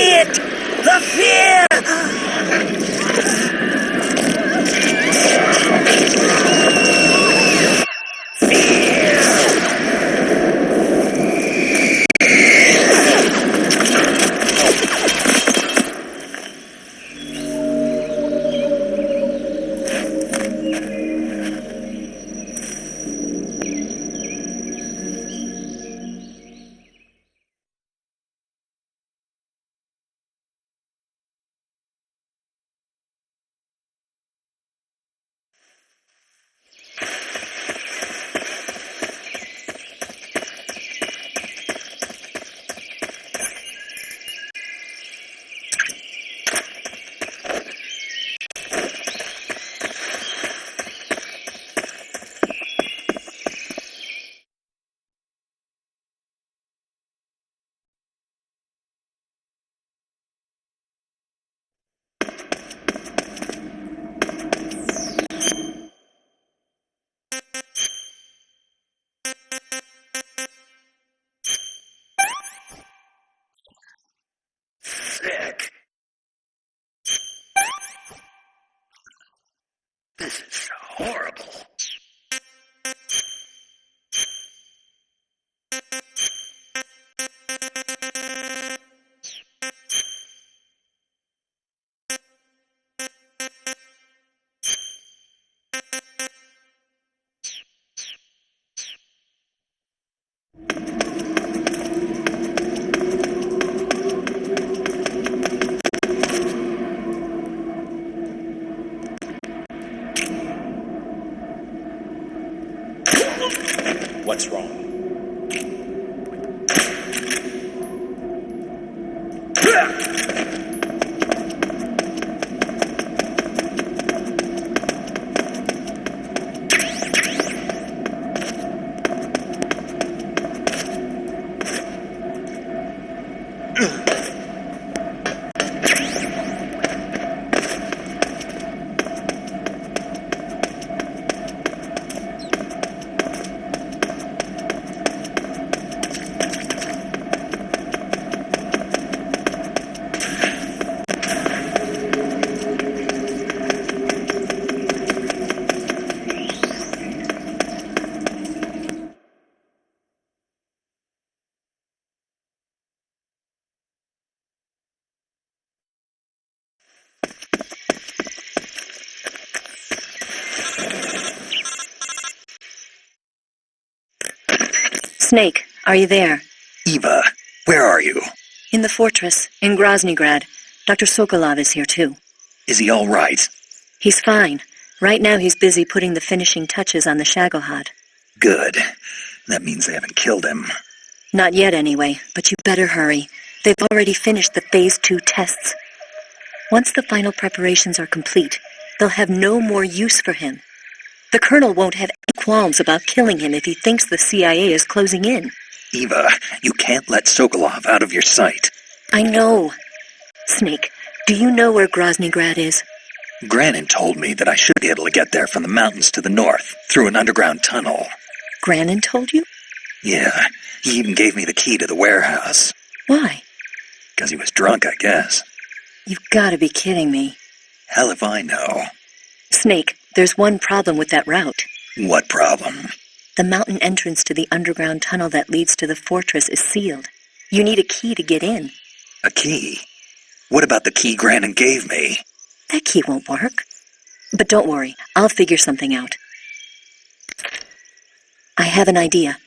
see it! The fear! Sick. This is horrible. What's wrong? Snake, are you there? Eva, where are you? In the fortress, in Groznygrad. Dr. Sokolov is here, too. Is he all right? He's fine. Right now he's busy putting the finishing touches on the Shagohod. Good. That means they haven't killed him. Not yet, anyway, but you better hurry. They've already finished the Phase 2 tests. Once the final preparations are complete, they'll have no more use for him. The Colonel won't have any qualms about killing him if he thinks the CIA is closing in. Eva, you can't let Sokolov out of your sight. I know. Snake, do you know where Groznygrad is? Granin told me that I should be able to get there from the mountains to the north, through an underground tunnel. Granin told you? Yeah, he even gave me the key to the warehouse. Why? Because he was drunk, I guess. You've got to be kidding me. Hell if I know. Snake, there's one problem with that route. What problem? The mountain entrance to the underground tunnel that leads to the fortress is sealed. You need a key to get in. A key? What about the key Granin gave me? That key won't work. But don't worry, I'll figure something out. I have an idea.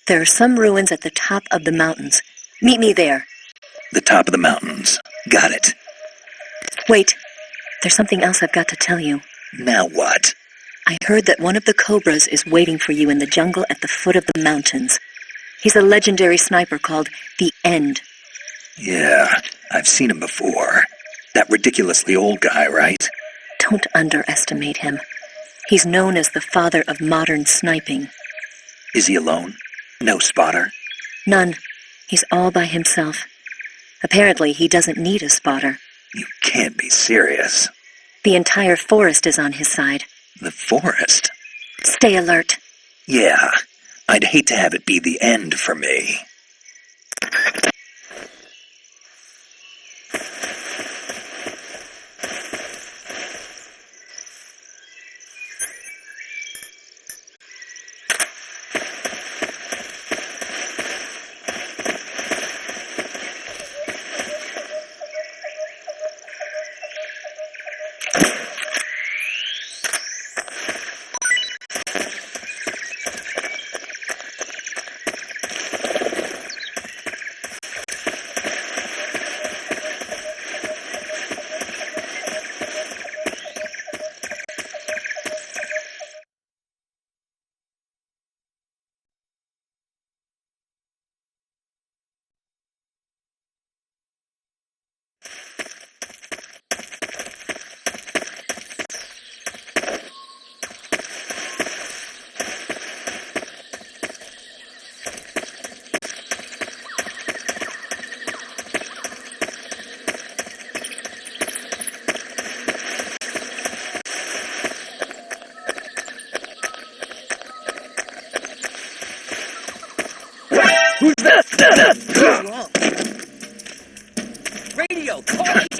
There are some ruins at the top of the mountains. Meet me there. The top of the mountains. Got it. Wait, there's something else I've got to tell you. Now what? I heard that one of the Cobras is waiting for you in the jungle at the foot of the mountains. He's a legendary sniper called the End. Yeah, I've seen him before. That ridiculously old guy, right? Don't underestimate him. He's known as the father of modern sniping. Is he alone? No spotter? None. He's all by himself. Apparently, he doesn't need a spotter. You can't be serious. The entire forest is on his side. The forest? Stay alert. Yeah, I'd hate to have it be the end for me. Radio, call it!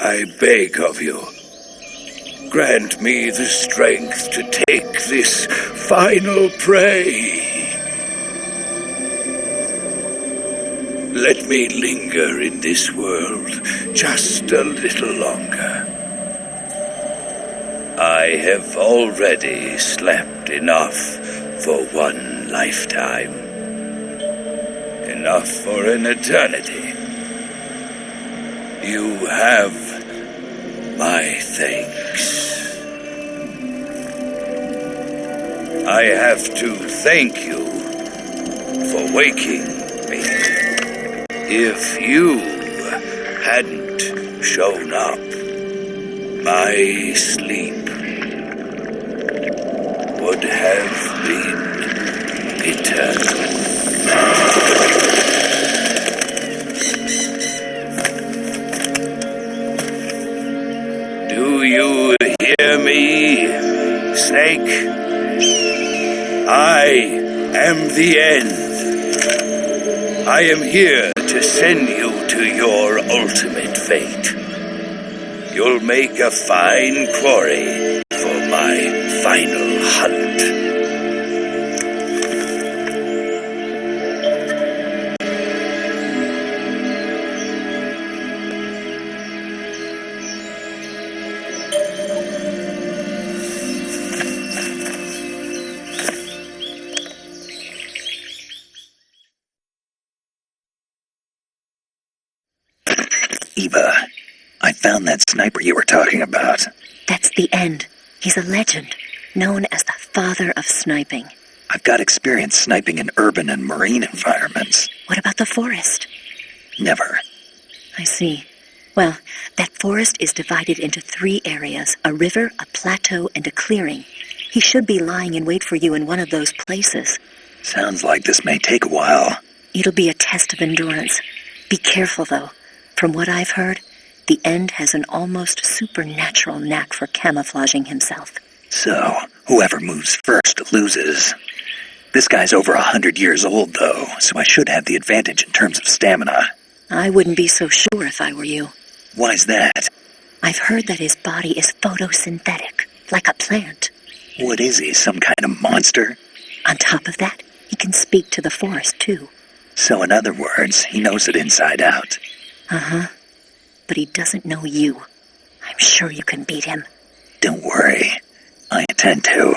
I beg of you, grant me the strength to take this final prey. Let me linger in this world just a little longer. I have already slept enough for one lifetime. Enough for an eternity. You have my thanks. I have to thank you for waking me. If you hadn't shown up, my sleep would have been eternal. Do you hear me, Snake? I am the end. I am here to send you to your ultimate fate. You'll make a fine quarry for my final hunt. Eva, I found that sniper you were talking about. That's the end. He's a legend, known as the father of sniping. I've got experience sniping in urban and marine environments. What about the forest? Never. I see. Well, that forest is divided into 3 areas, a river, a plateau, and a clearing. He should be lying in wait for you in one of those places. Sounds like this may take a while. It'll be a test of endurance. Be careful, though. From what I've heard, the End has an almost supernatural knack for camouflaging himself. So, whoever moves first loses. This guy's over 100 years old, though, so I should have the advantage in terms of stamina. I wouldn't be so sure if I were you. Why's that? I've heard that his body is photosynthetic, like a plant. What is he, some kind of monster? On top of that, he can speak to the forest, too. So in other words, he knows it inside out. Uh-huh. But he doesn't know you. I'm sure you can beat him. Don't worry. I intend to.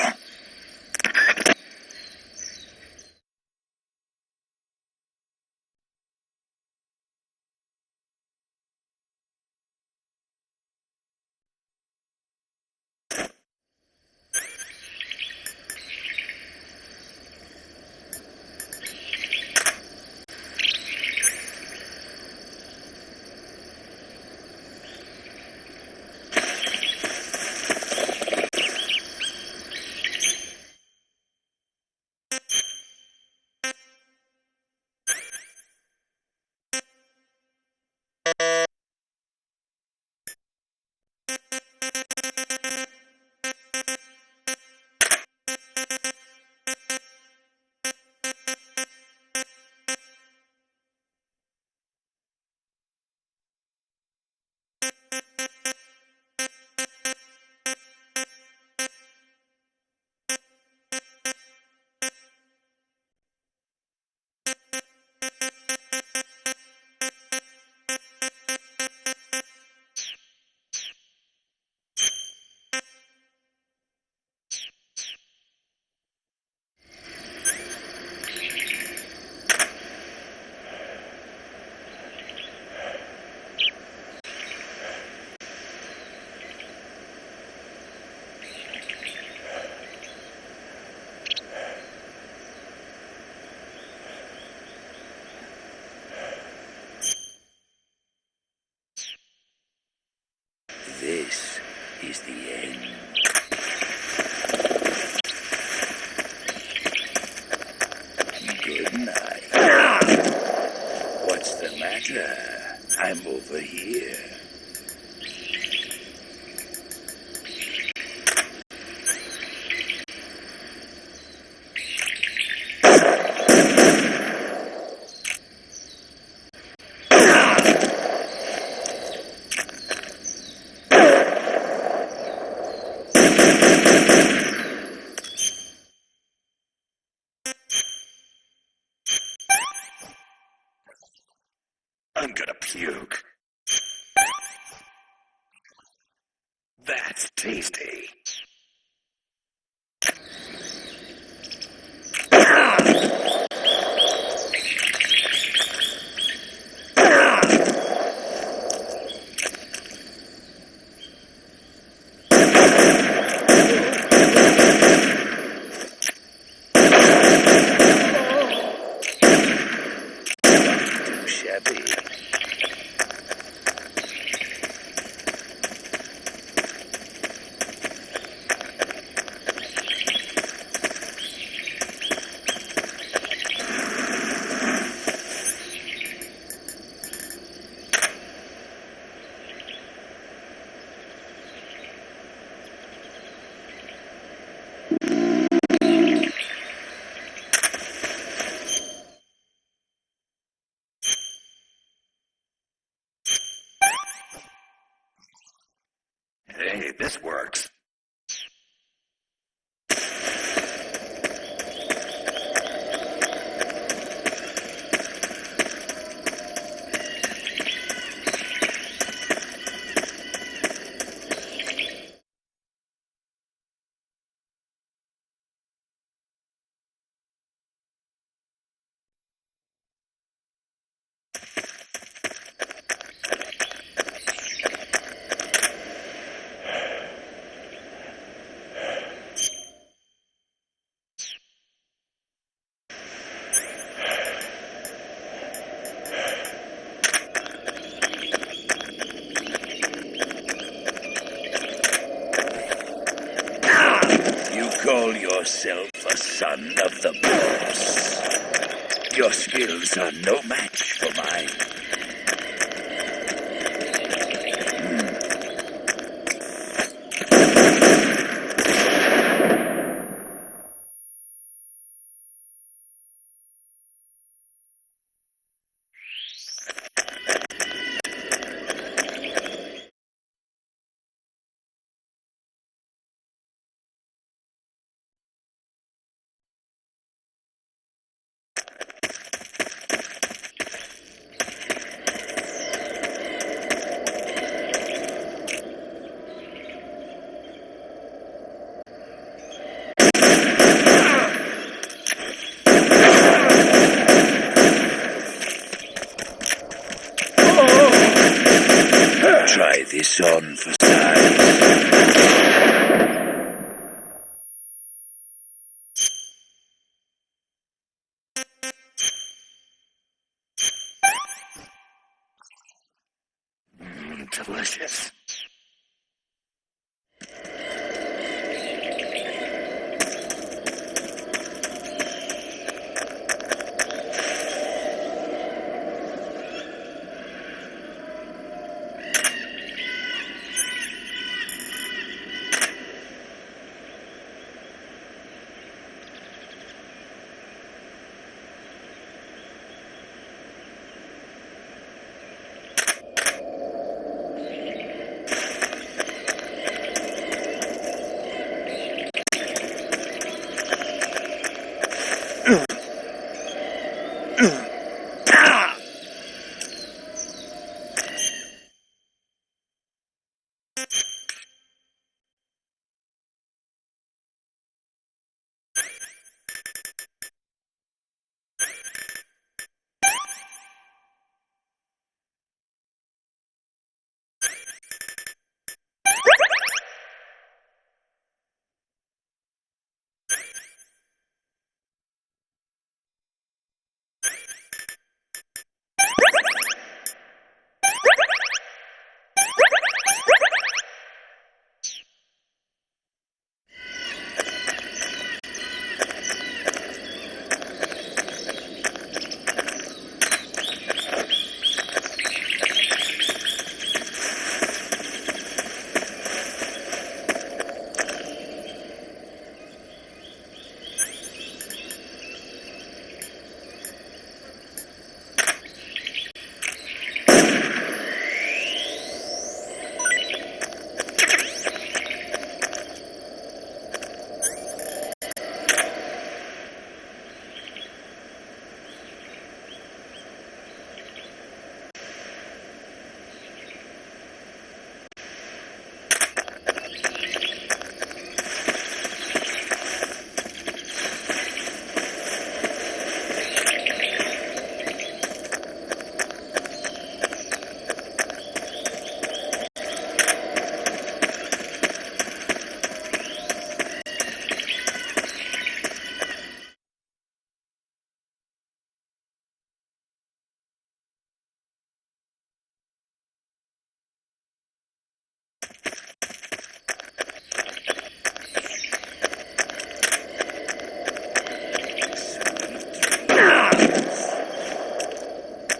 This is the end. Good night. What's the matter? I'm over here. I'm gonna puke. That's tasty. Too shabby. Hey, this works. Call yourself a son of the boss. Your skills are no match for mine. Try this on for size. Delicious.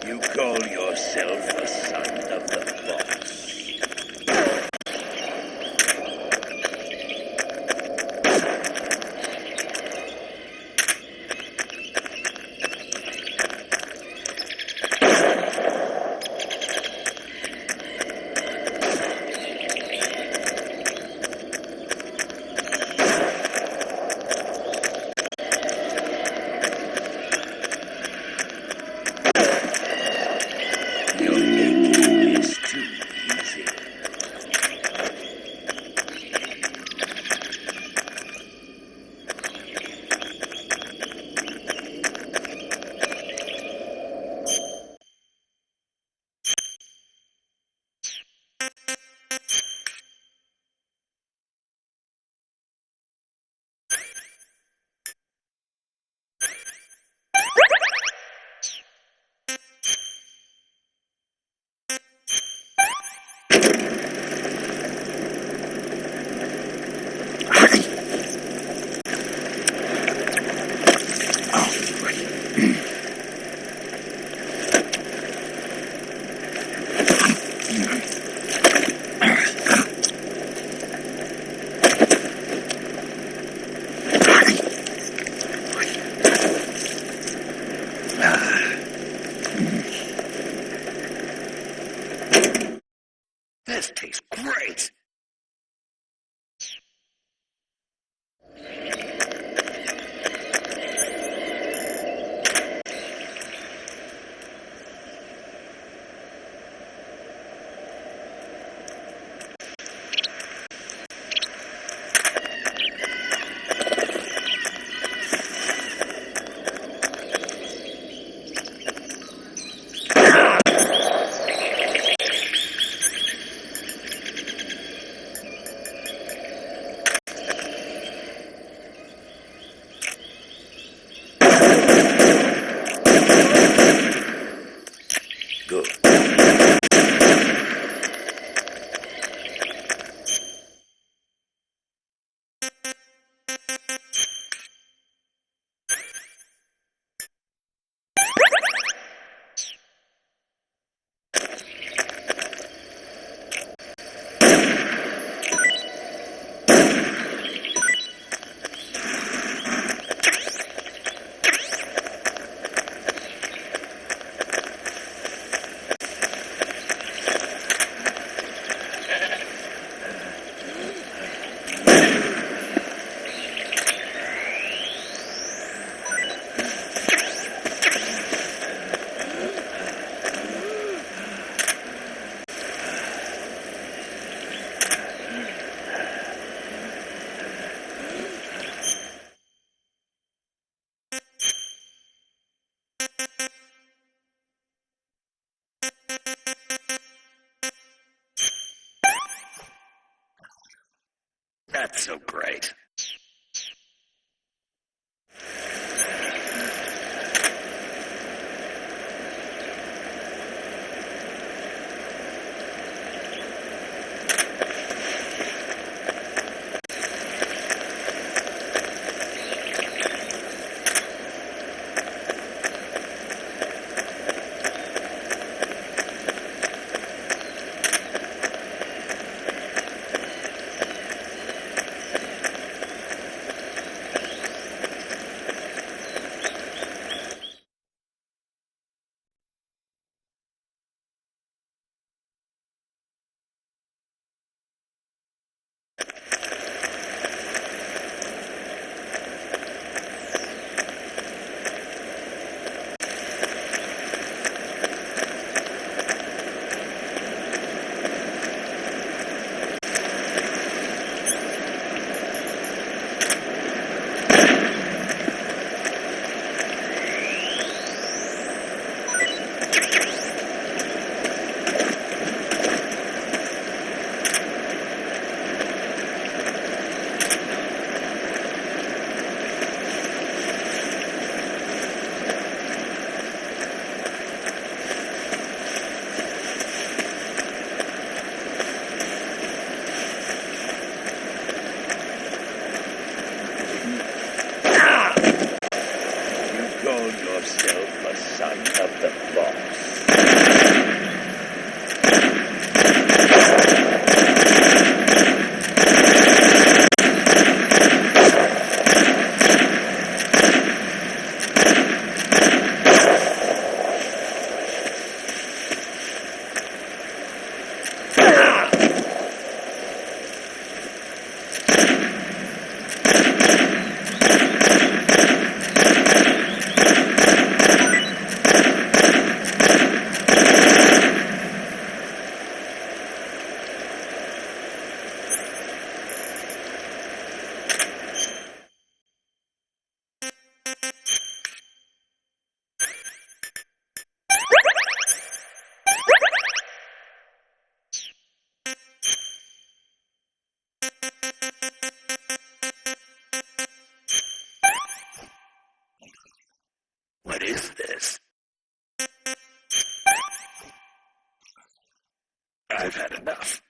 You call yourself a son of the boss. This tastes great! That's so great. I've had enough.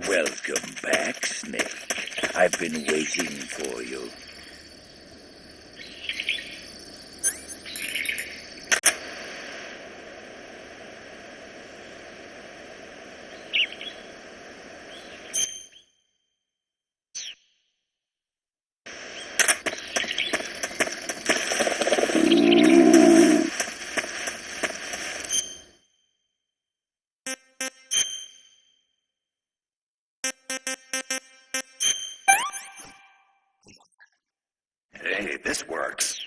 Welcome back, Snake. I've been waiting for you. Hey, this works.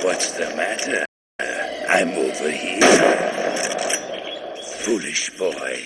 What's the matter? I'm over here. Foolish boy.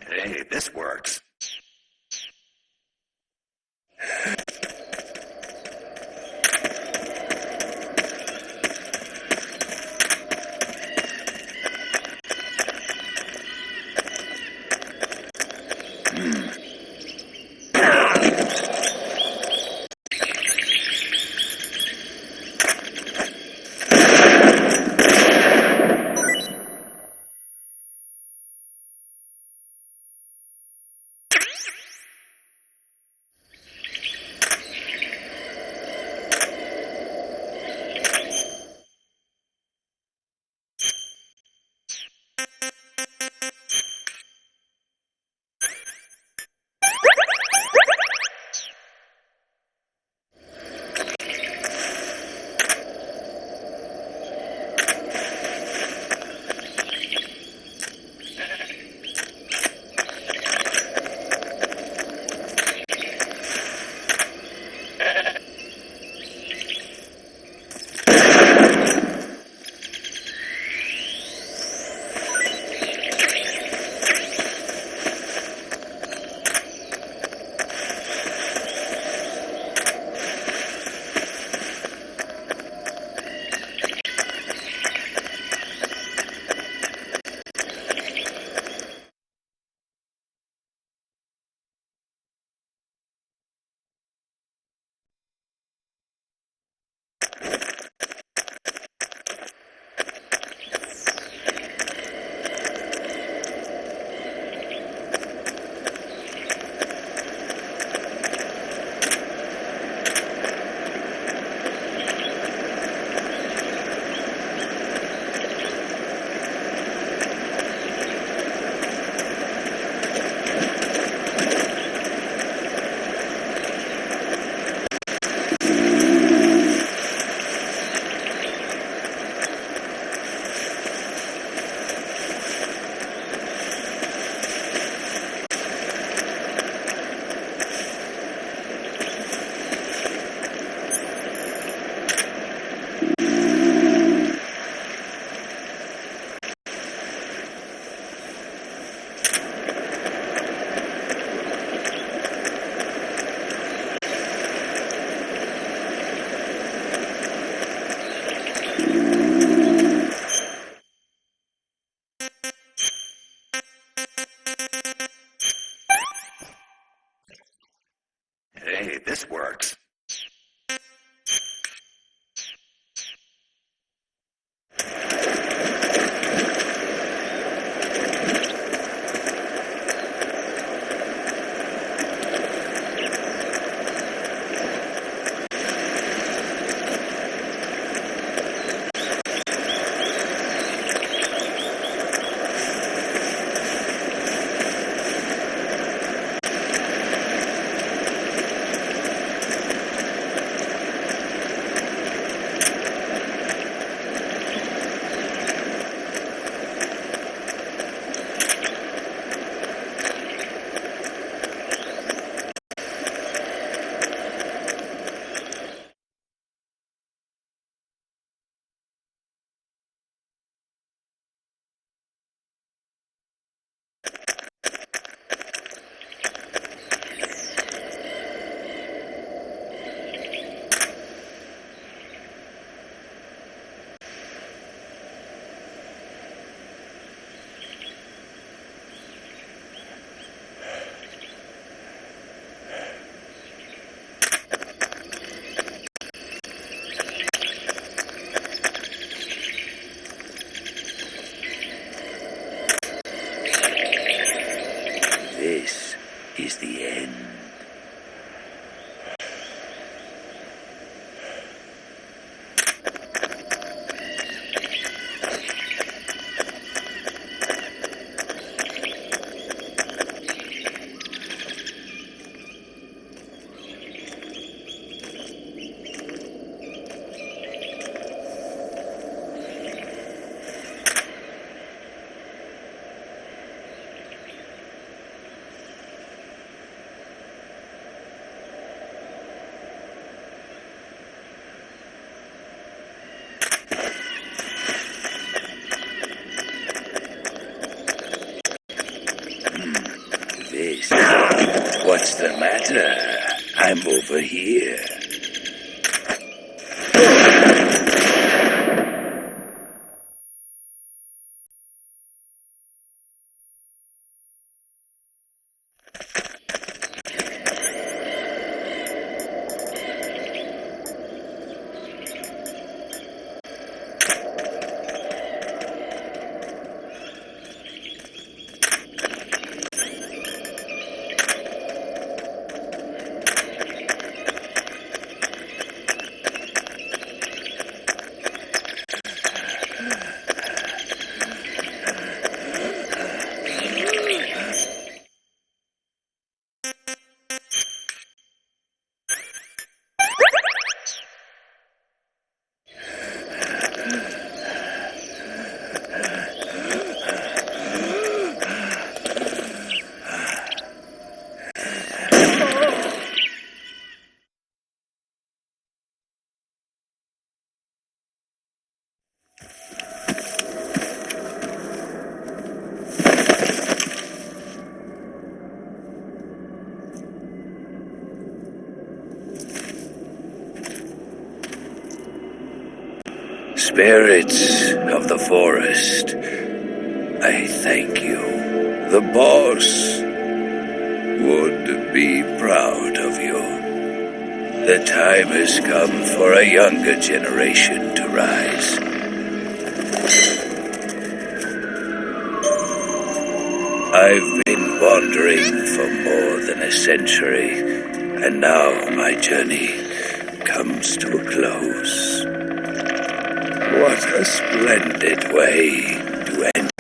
Hey, this works. What's the matter? I'm over here. Spirits of the forest, I thank you. The boss would be proud of you. The time has come for a younger generation to rise. I've been wandering for more than a century, and now my journey comes to a close. What a splendid way to end.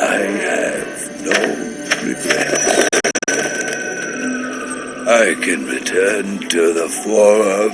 I have no regrets. I can return to the forum.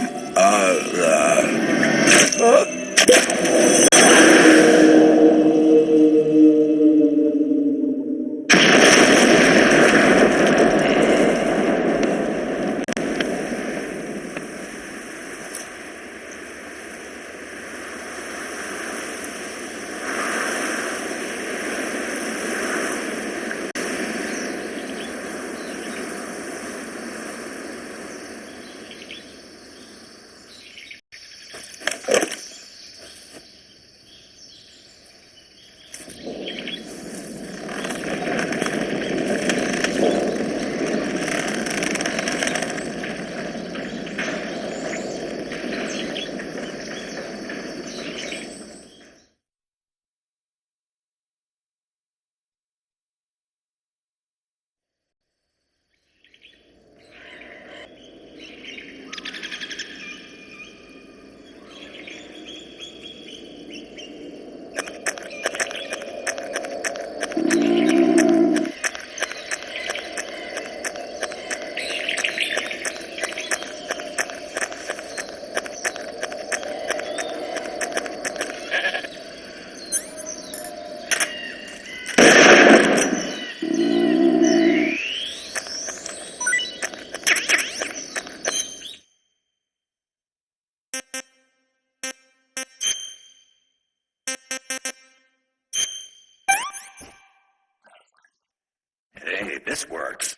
Hey, this works.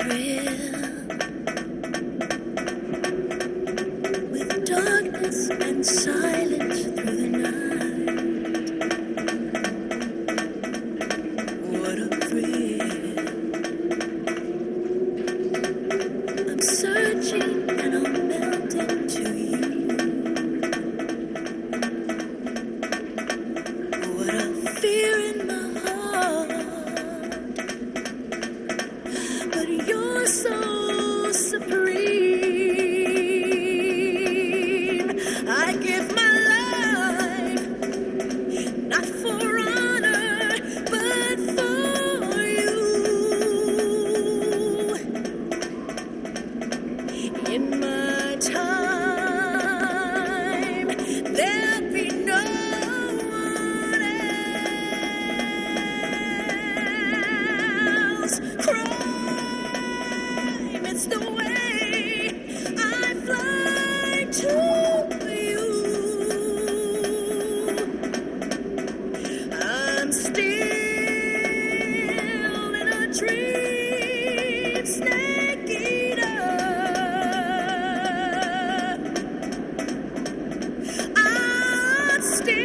thrill with darkness and silence through the night. What a thrill. I'm searching and I'm melting to you. What a fear in my heart. But you're so supreme. I give my life, not for honor, but for you. In my time, there'll be no one else. Crime, it's the way I fly to you. I'm still in a dream, snake eater. I'm still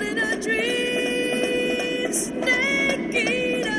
in a dream, snake eater.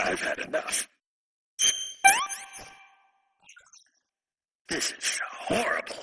I've had enough. This is horrible.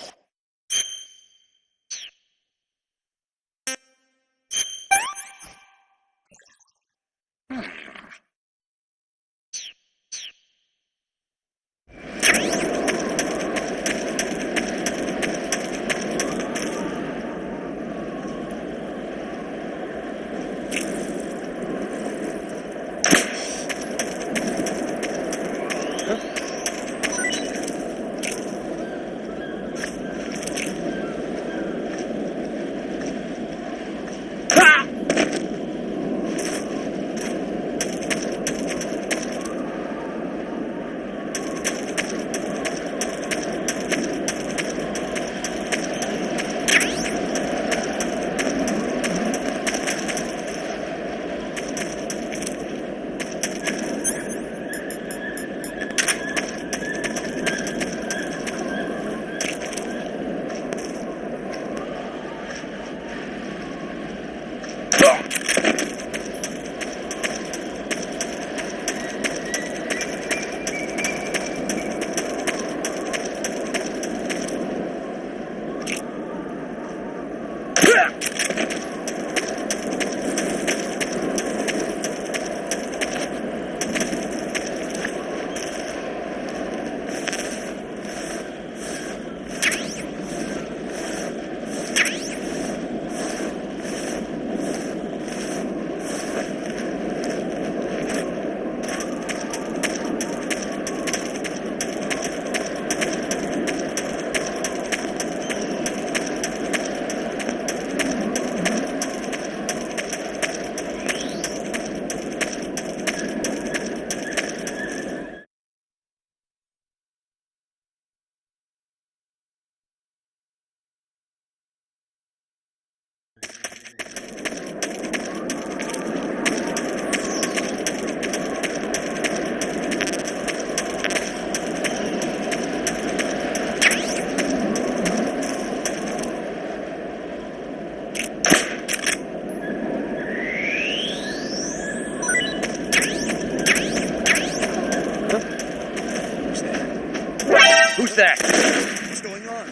going on?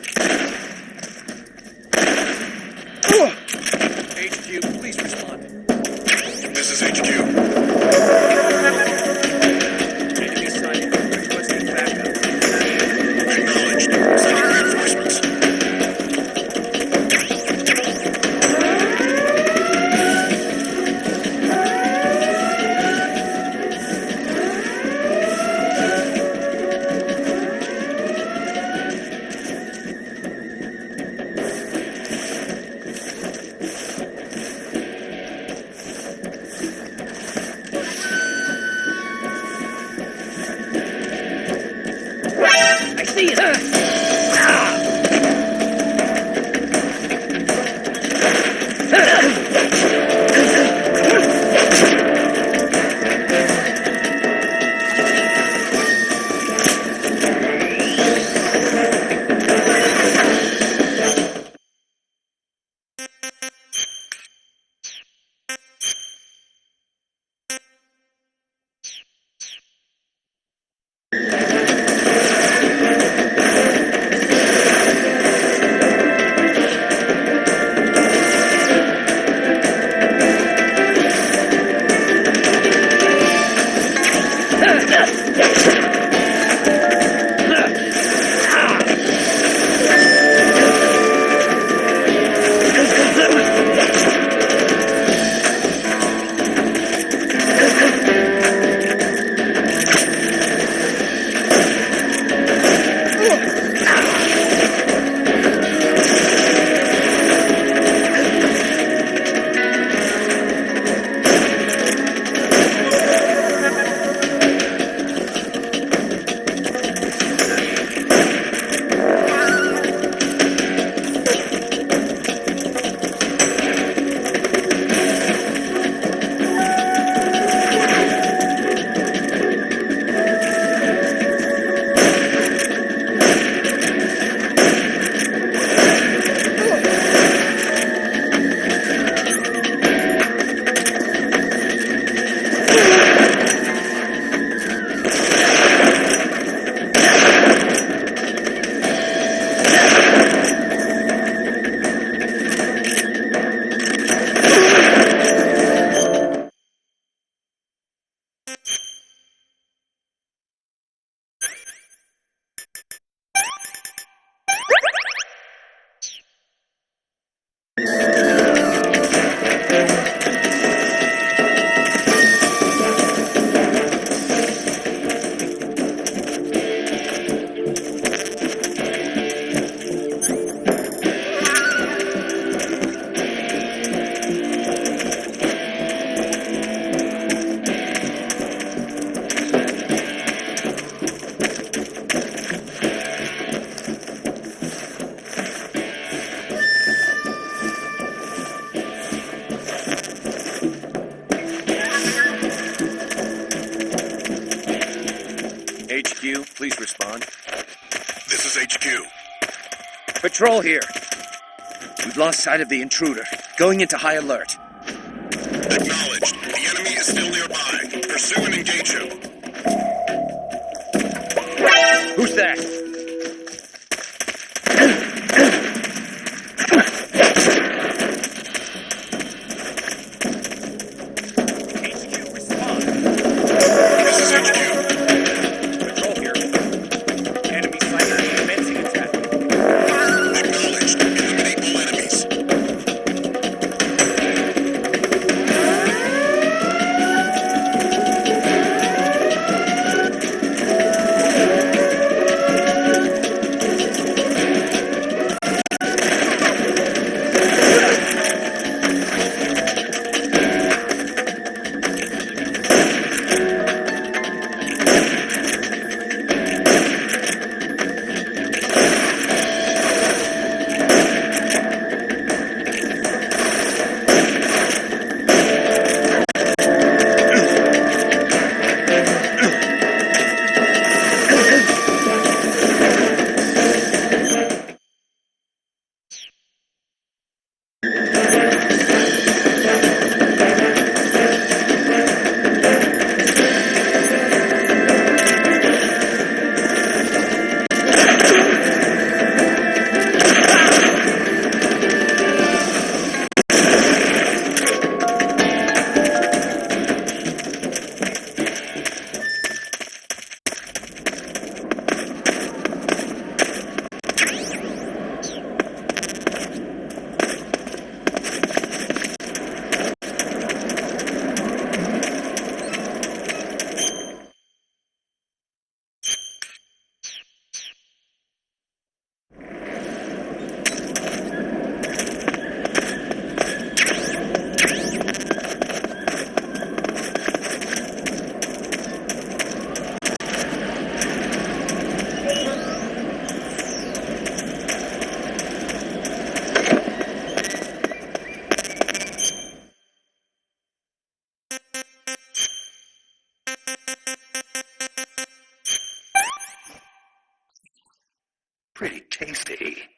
HQ, please respond. This is HQ. Enemy sighted. Requesting backup. Acknowledged. Sending reinforcements. I see it! HQ, please respond. This is HQ. Patrol here. We've lost sight of the intruder. Going into high alert. Acknowledged. The enemy is still nearby. Pursue and engage him. Who's that? HQ, respond. This is HQ. Patrol here. Enemy sighted. Commencing attack. Acknowledged. Eliminate all enemies. easy.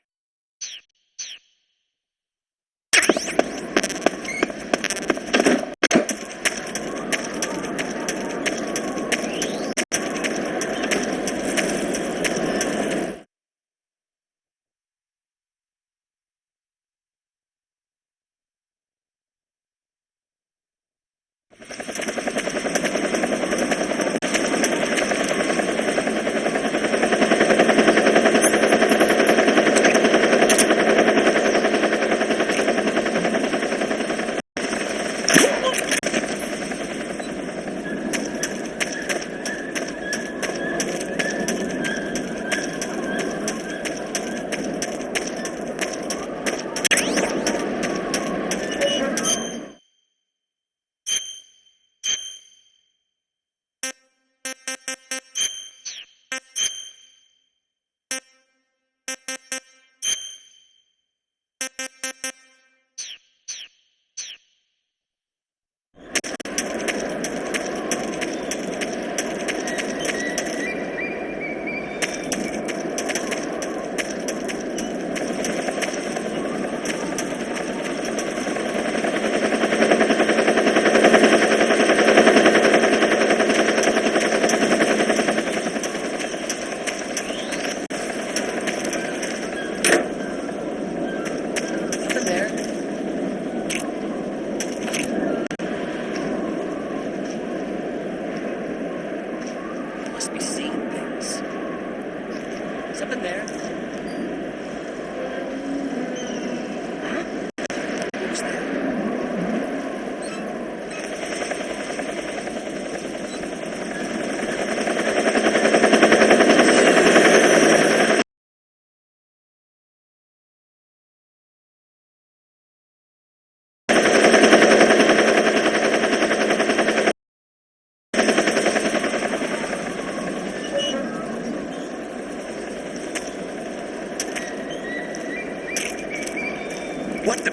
What the?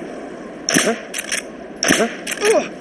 Huh? Huh? Ugh.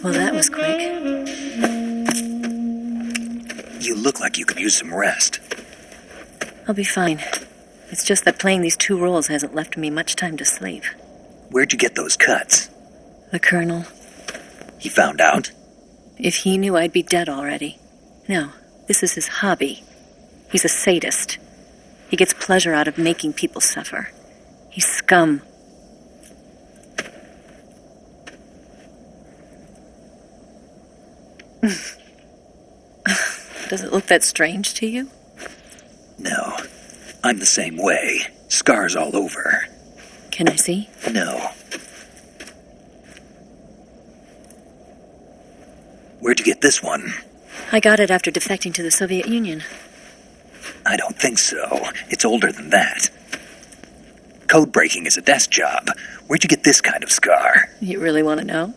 Well, that was quick. You look like you could use some rest. I'll be fine. It's just that playing these two roles hasn't left me much time to sleep. Where'd you get those cuts? The Colonel. He found out? If he knew, I'd be dead already. No, this is his hobby. He's a sadist. He gets pleasure out of making people suffer. He's scum. Does it look that strange to you? No. I'm the same way. Scars all over. Can I see? No. Where'd you get this one? I got it after defecting to the Soviet Union. I don't think so. It's older than that. Code breaking is a desk job. Where'd you get this kind of scar? You really want to know?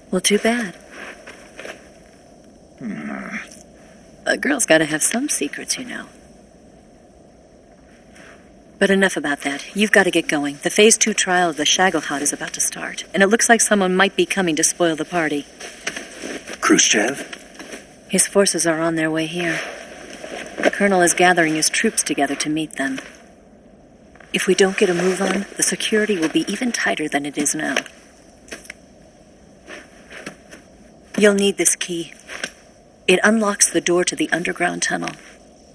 Well, too bad. A girl's got to have some secrets, you know. But enough about that. You've got to get going. The Phase 2 trial of the Shagohod is about to start, and it looks like someone might be coming to spoil the party. Khrushchev? His forces are on their way here. The Colonel is gathering his troops together to meet them. If we don't get a move on, the security will be even tighter than it is now. You'll need this key. It unlocks the door to the underground tunnel.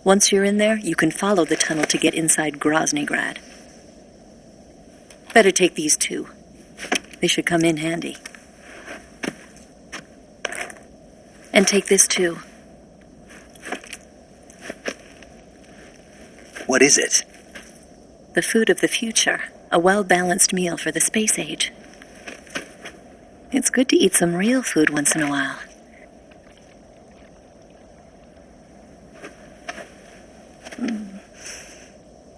Once you're in there, you can follow the tunnel to get inside Groznygrad. Better take these two. They should come in handy. And take this too. What is it? The food of the future. A well-balanced meal for the space age. It's good to eat some real food once in a while.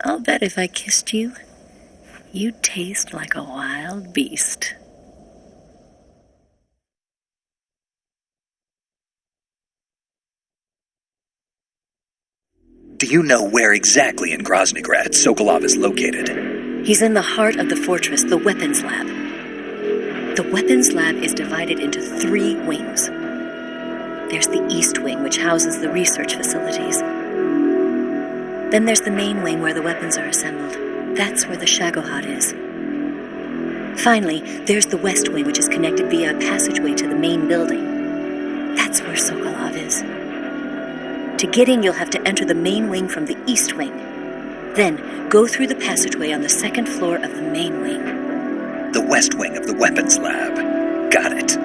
I'll bet if I kissed you, you'd taste like a wild beast. Do you know where exactly in Groznygrad Sokolov is located? He's in the heart of the fortress, the weapons lab. The weapons lab is divided into 3 wings. There's the East Wing, which houses the research facilities. Then there's the main wing where the weapons are assembled. That's where the Shagohod is. Finally, there's the West Wing, which is connected via a passageway to the main building. That's where Sokolov is. To get in, you'll have to enter the main wing from the East Wing. Then, go through the passageway on the 2nd floor of the main wing. The West Wing of the weapons lab. Got it.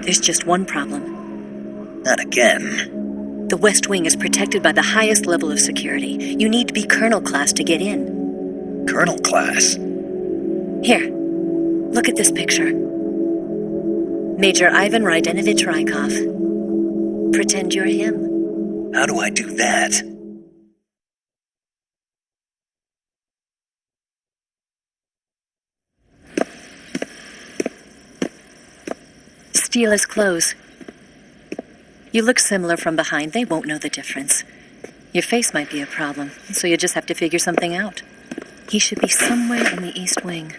There's just one problem. Not again. The West Wing is protected by the highest level of security. You need to be Colonel class to get in. Colonel class? Here, look at this picture. Major Ivan Rydenovich Rykov. Pretend you're him. How do I do that? Steal his clothes. You look similar from behind. They won't know the difference. Your face might be a problem, so you just have to figure something out. He should be somewhere in the East Wing.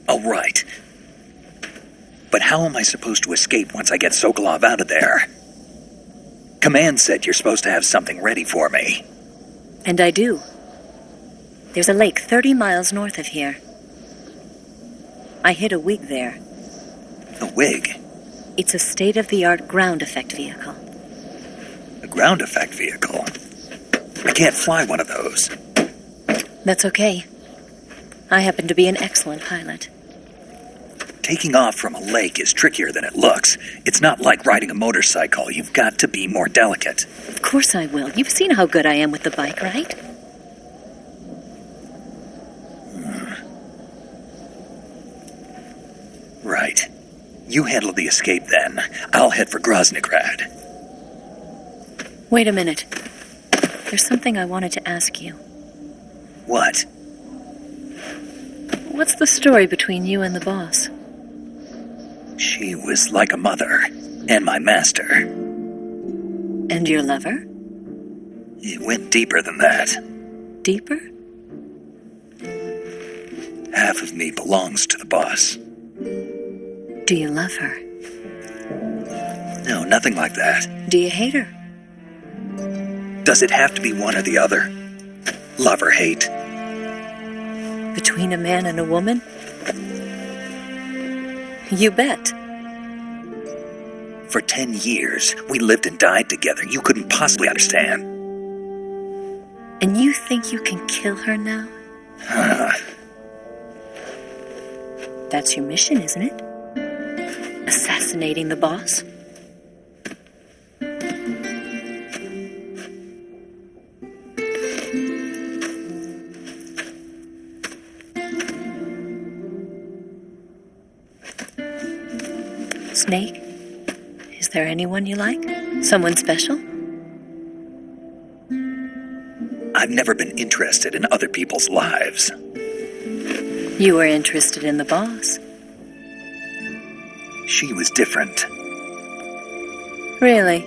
All right. But how am I supposed to escape once I get Sokolov out of there? Command said you're supposed to have something ready for me. And I do. There's a lake 30 miles north of here. I hid a wig there. A wig? It's a state-of-the-art ground effect vehicle. A ground effect vehicle? I can't fly one of those. That's okay. I happen to be an excellent pilot. Taking off from a lake is trickier than it looks. It's not like riding a motorcycle. You've got to be more delicate. Of course I will. You've seen how good I am with the bike, right? Right. You handle the escape then. I'll head for Groznygrad. Wait a minute. There's something I wanted to ask you. What? What's the story between you and the boss? She was like a mother, and my master. And your lover? It went deeper than that. Deeper? Half of me belongs to the boss. Do you love her? No, nothing like that. Do you hate her? Does it have to be one or the other? Love or hate? Between a man and a woman? You bet. For 10 years, we lived and died together. You couldn't possibly understand. And you think you can kill her now? That's your mission, isn't it? Assassinating the boss? Snake? Is there anyone you like? Someone special? I've never been interested in other people's lives. You were interested in the boss. She was different. Really?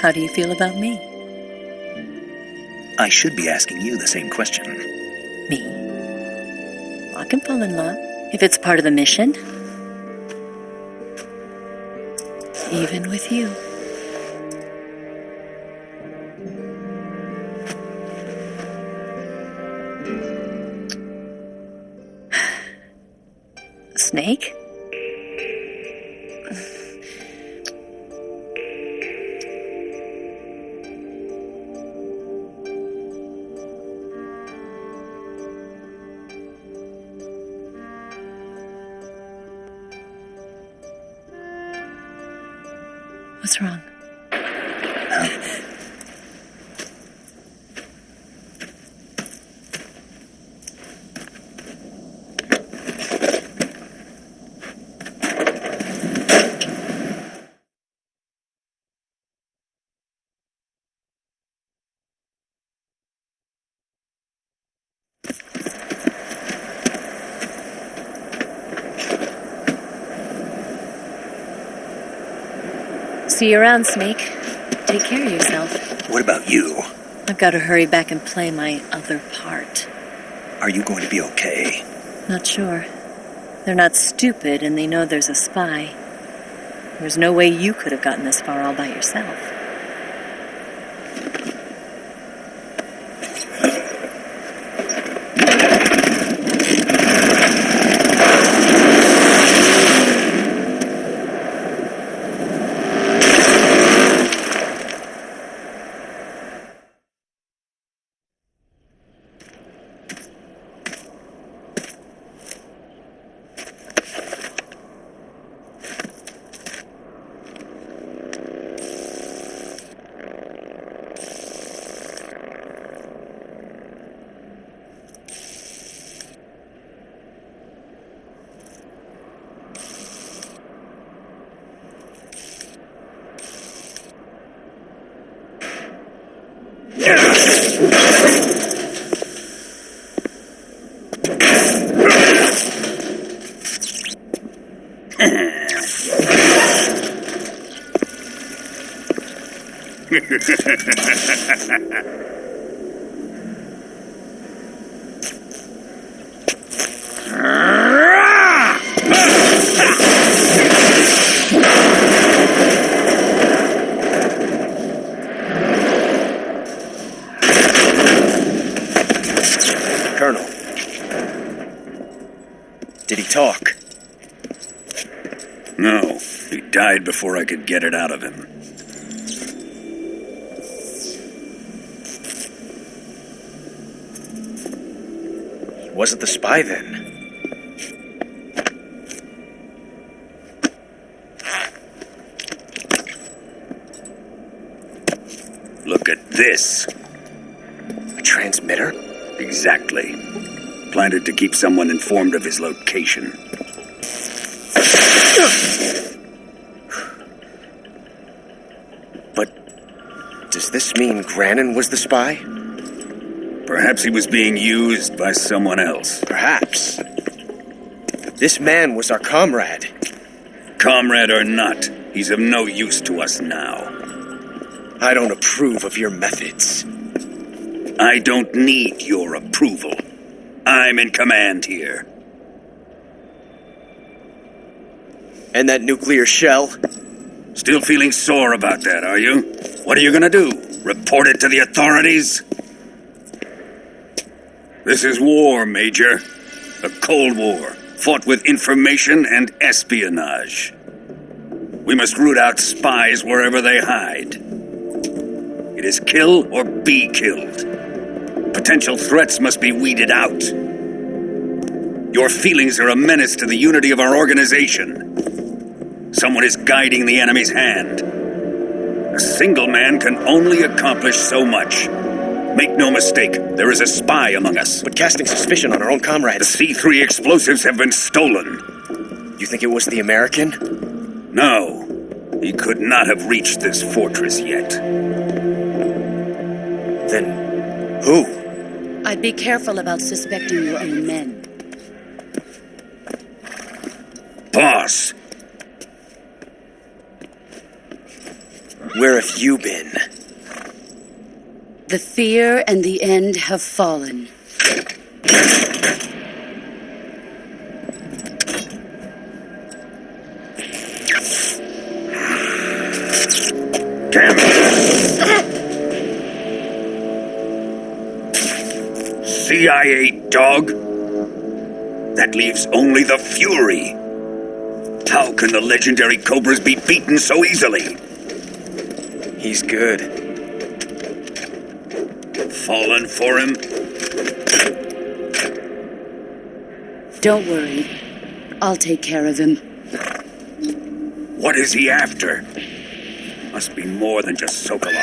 How do you feel about me? I should be asking you the same question. Me? I can fall in love if it's part of the mission. Even with you. Snake? What's wrong? See you around, Snake. Take care of yourself. What about you? I've got to hurry back and play my other part. Are you going to be okay? Not sure. They're not stupid, and they know there's a spy. There's no way you could have gotten this far all by yourself. Colonel. Did he talk? No, he died before I could get it out of him. He wasn't the spy then. Look at this. A transmitter? Exactly. Planted to keep someone informed of his location. But does this mean Grannon was the spy? Perhaps he was being used by someone else. Perhaps. This man was our comrade. Comrade or not, he's of no use to us now. I don't approve of your methods. I don't need your approval. I'm in command here. And that nuclear shell? Still feeling sore about that, are you? What are you gonna do? Report it to the authorities? This is war, Major. A Cold War, fought with information and espionage. We must root out spies wherever they hide. It is kill or be killed. Potential threats must be weeded out. Your feelings are a menace to the unity of our organization. Someone is guiding the enemy's hand. A single man can only accomplish so much. Make no mistake, there is a spy among us. But casting suspicion on our own comrades. The C3 explosives have been stolen. You think it was the American? No. He could not have reached this fortress yet. Then Who? I'd be careful about suspecting your own men. Boss! Where have you been? The fear and the end have fallen. Damn it! CIA dog? That leaves only the Fury. How can the legendary Cobras be beaten so easily? He's good. Fallen for him? Don't worry. I'll take care of him. What is he after? Must be more than just Sokolov.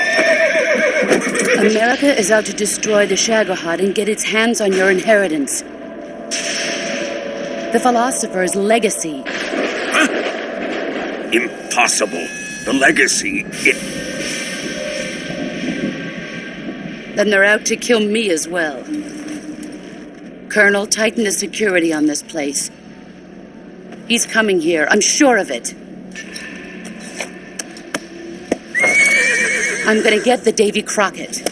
America is out to destroy the Shagohod and get its hands on your inheritance. The philosopher's legacy. Huh? Impossible. The legacy, Then they're out to kill me as well. Colonel, tighten the security on this place. He's coming here, I'm sure of it. I'm gonna get the Davy Crockett.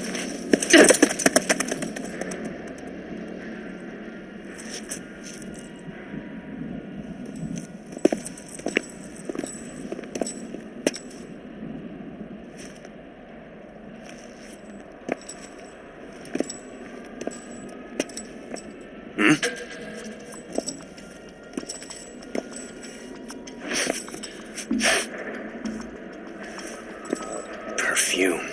Perfume.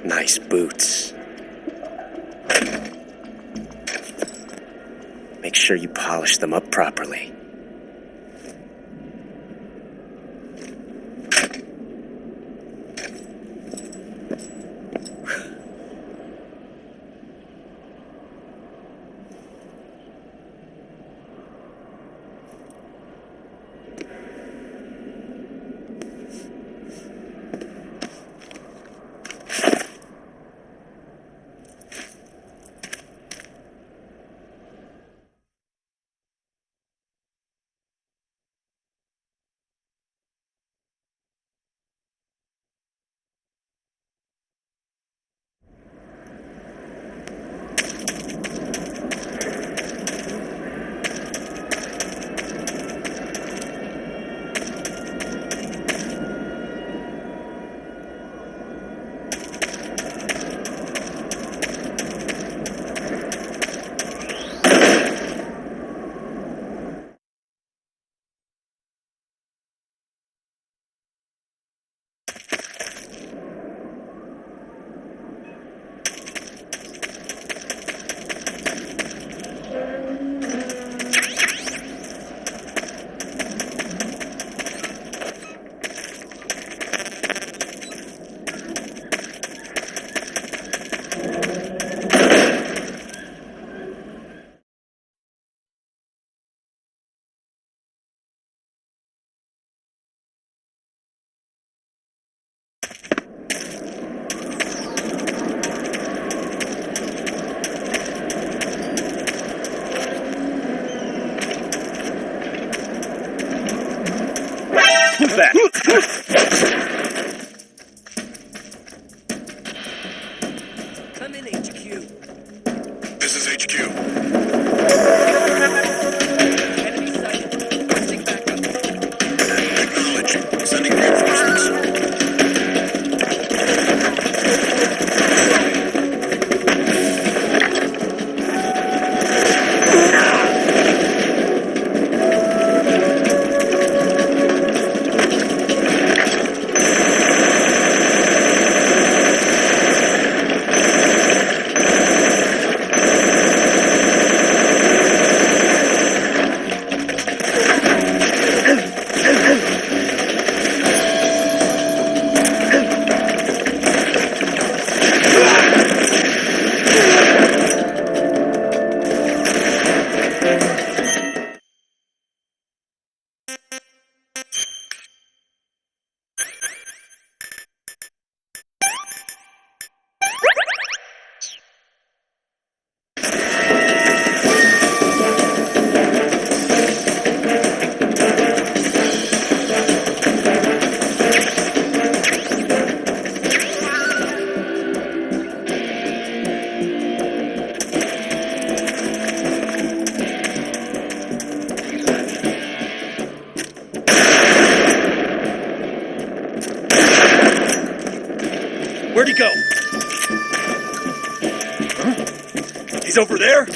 Nice boots. Make sure you polish them up properly. Who's that? Come in, HQ. This is HQ. Enemy sighted. Requesting backup. Acknowledge. Sending reinforcements. Where'd he go? Huh? He's over there?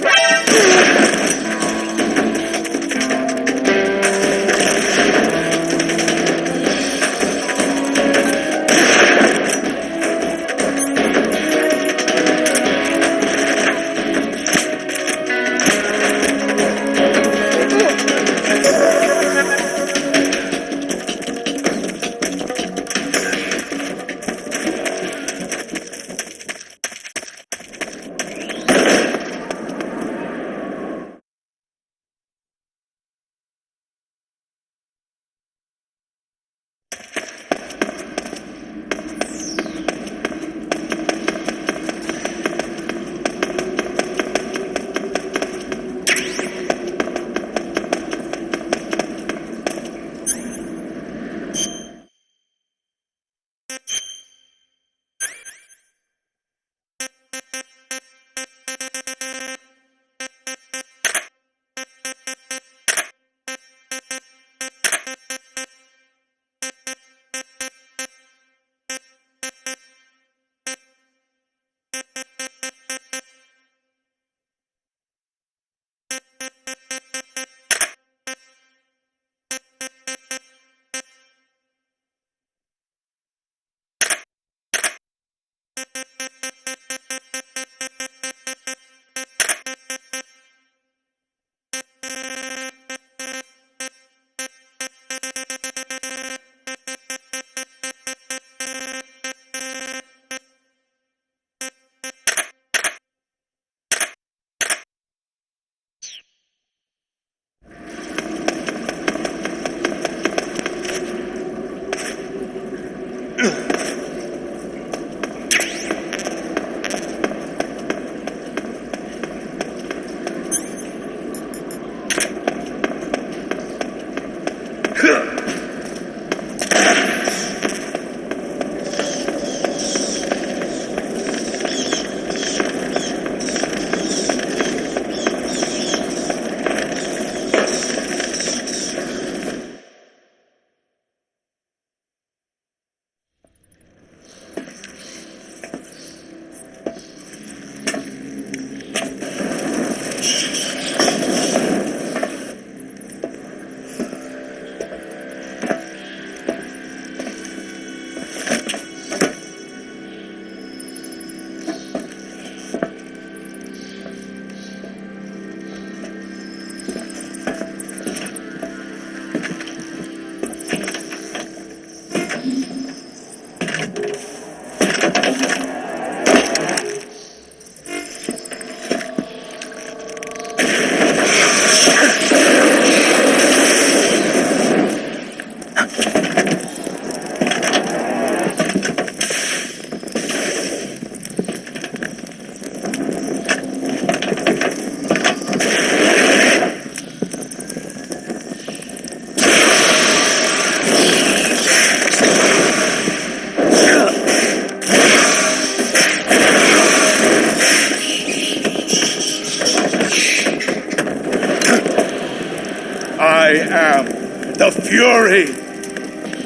I am the Fury.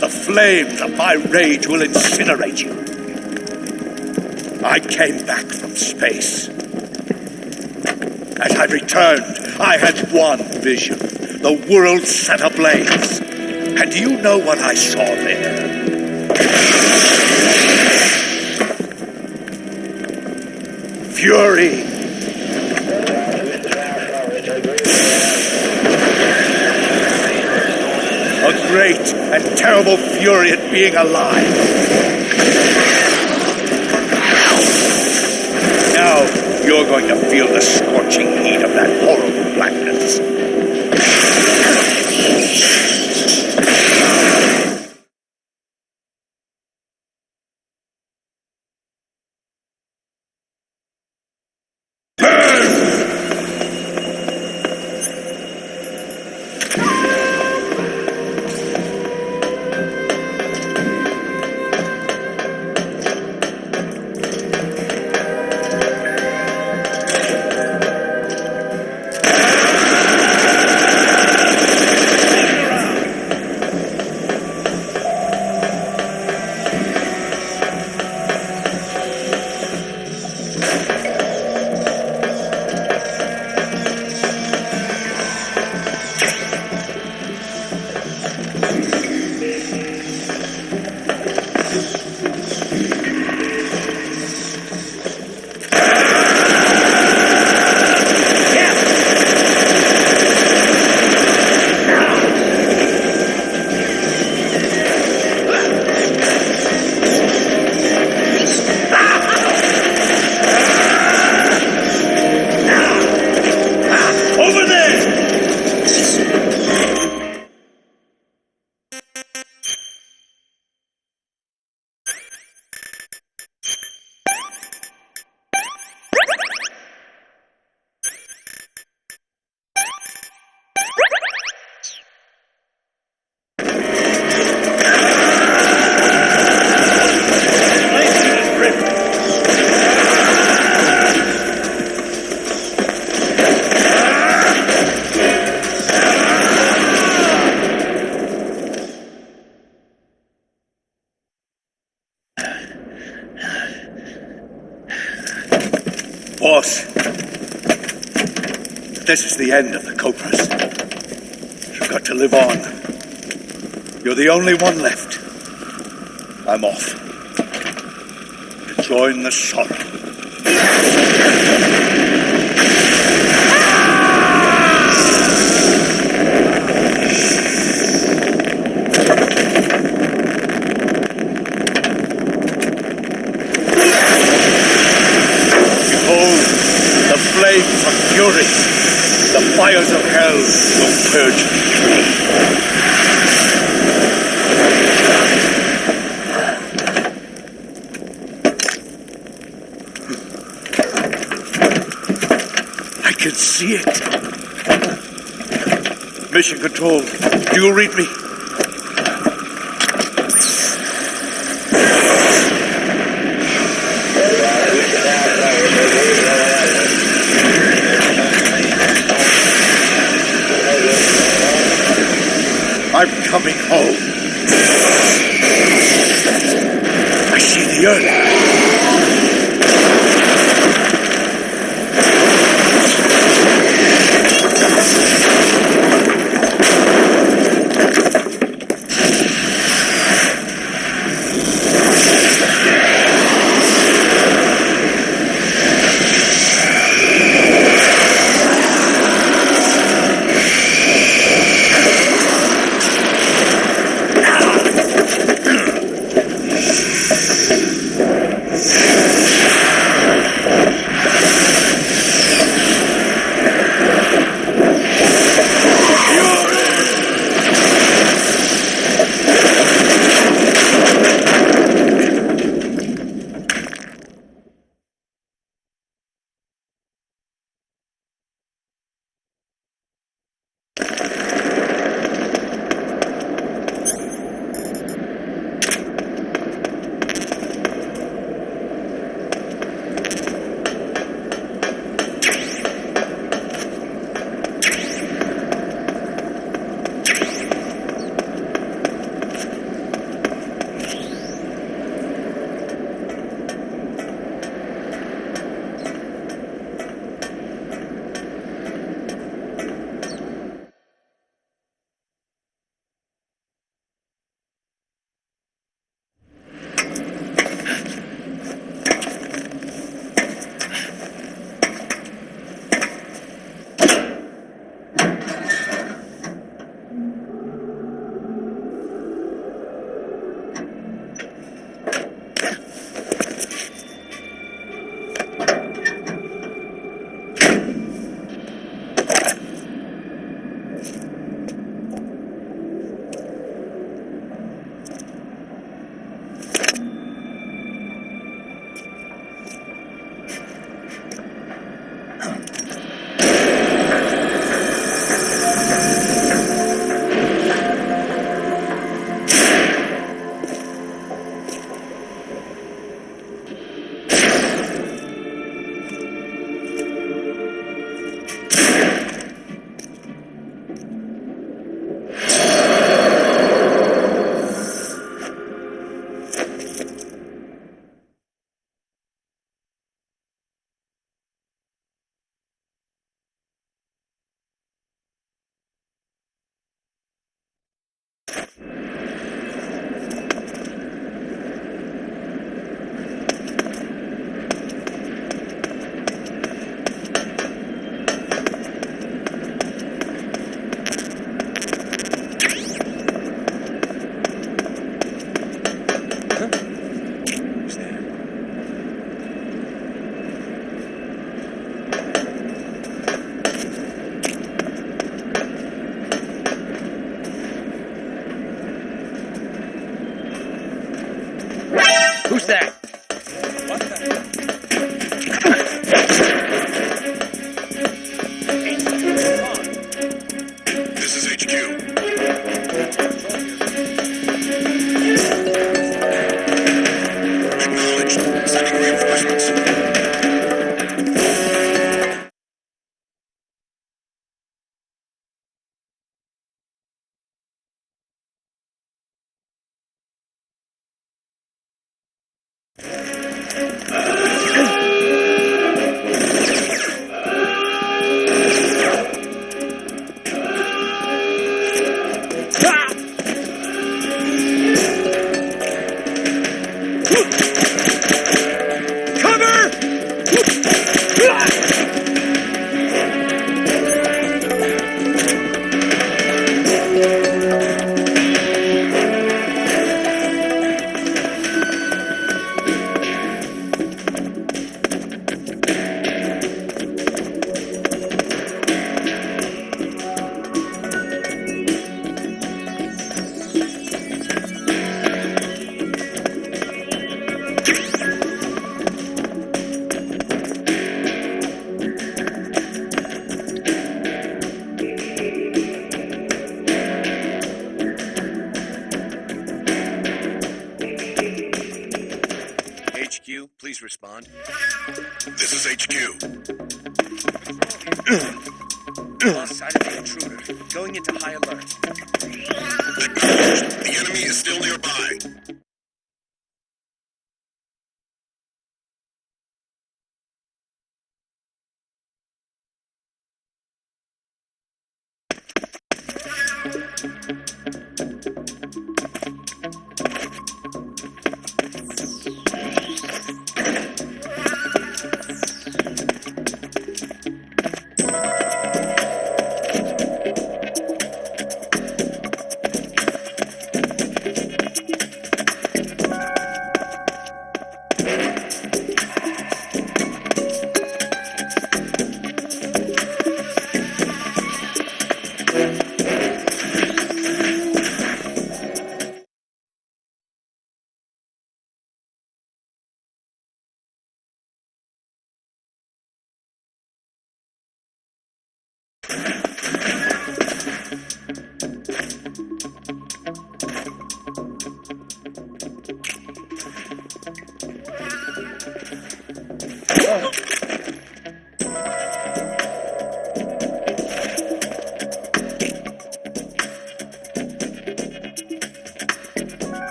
The flames of my rage will incinerate you. I came back from space. As I returned, I had one vision. The world set ablaze. And do you know what I saw there? Fury. A great and terrible fury at being alive. Now you're going to feel the scorching heat of that horrible blackness. Boss, this is the end of the Cobras. You've got to live on. You're the only one left. I'm off. To join the sorrow. Behold, the flames of fury. The fires of hell will purge the I can see it. Mission Control, do you read me? I'm coming home. I see the earth. Who's that? What This is HQ. Acknowledged. Sending reinforcements. Please respond. This is HQ. Lost sight of the intruder. Going into high alert. Acknowledged. The enemy is still nearby.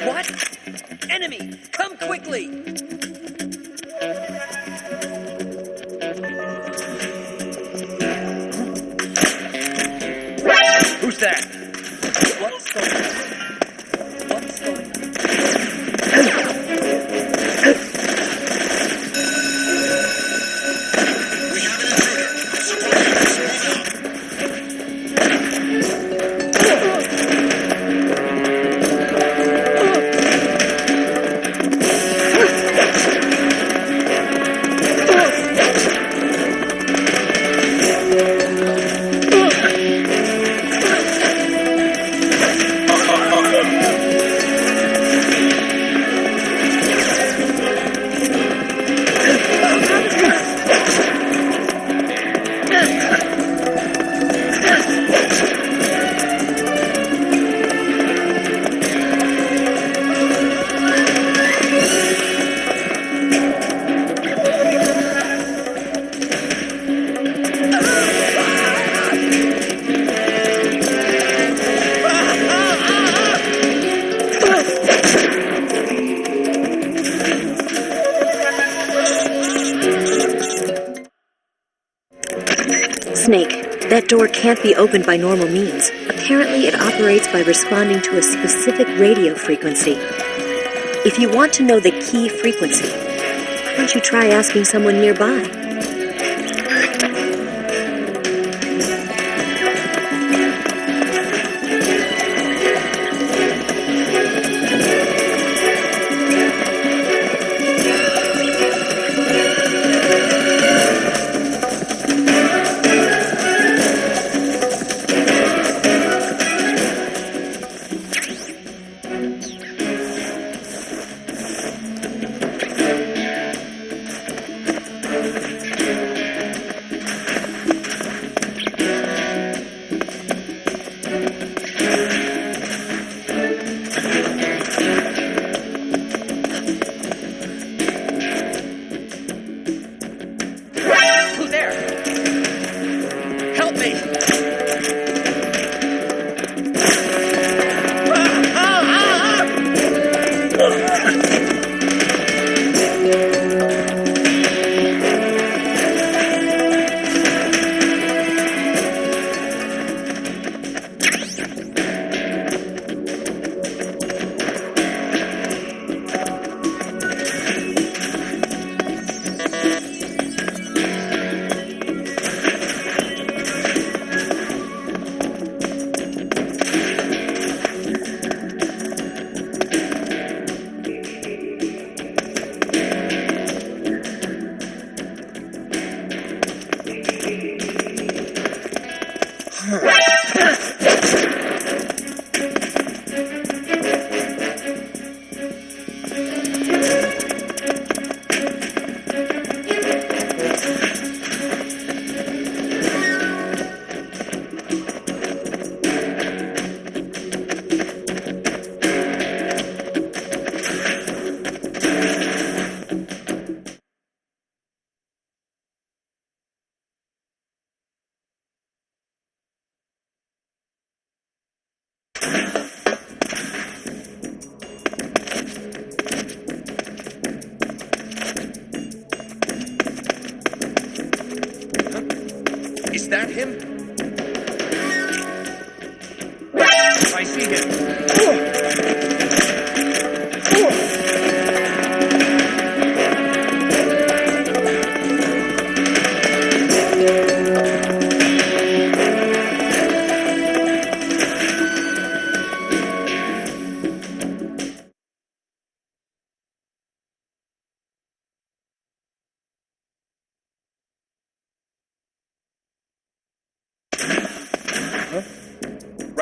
What? Enemy! Come quickly! Who's that? What's going on? What's going Snake, that door can't be opened by normal means. Apparently, it operates by responding to a specific radio frequency. If you want to know the key frequency, why don't you try asking someone nearby?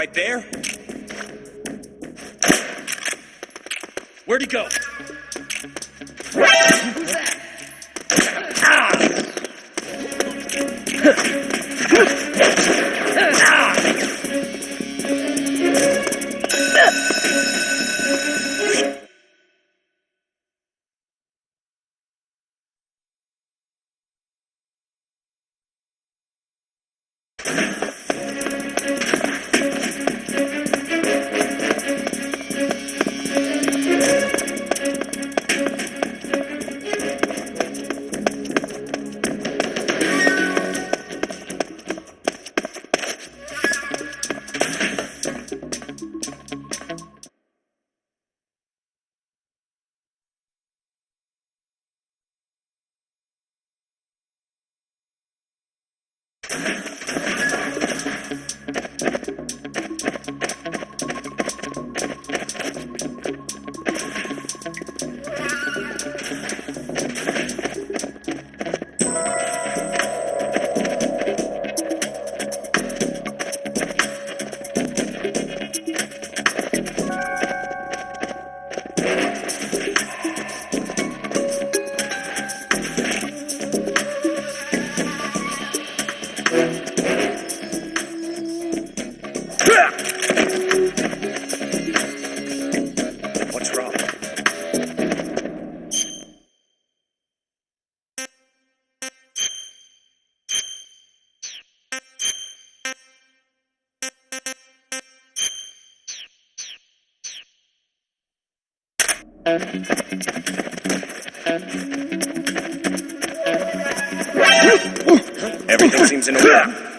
Right there? Where'd he go? Who's that? What's wrong? Everything seems in order.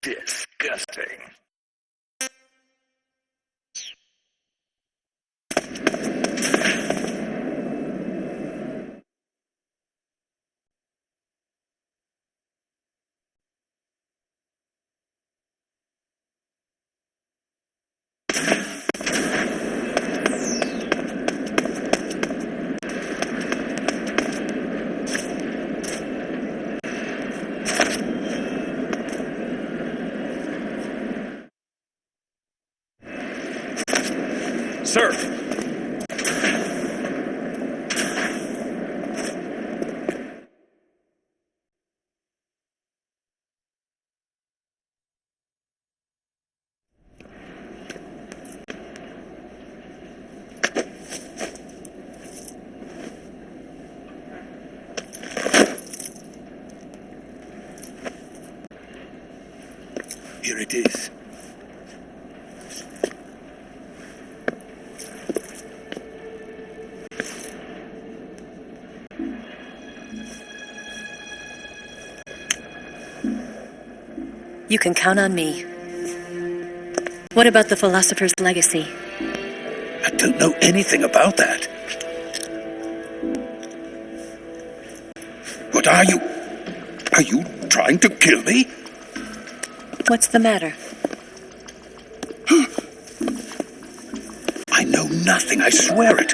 Disgusting. Sir! Here it is. You can count on me. What about the philosopher's legacy? I don't know anything about that. What are you? Are you trying to kill me? What's the matter? I know nothing, I swear it.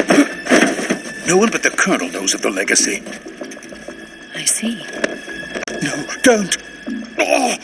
No one but the Colonel knows of the legacy. I see. No, don't. Oh.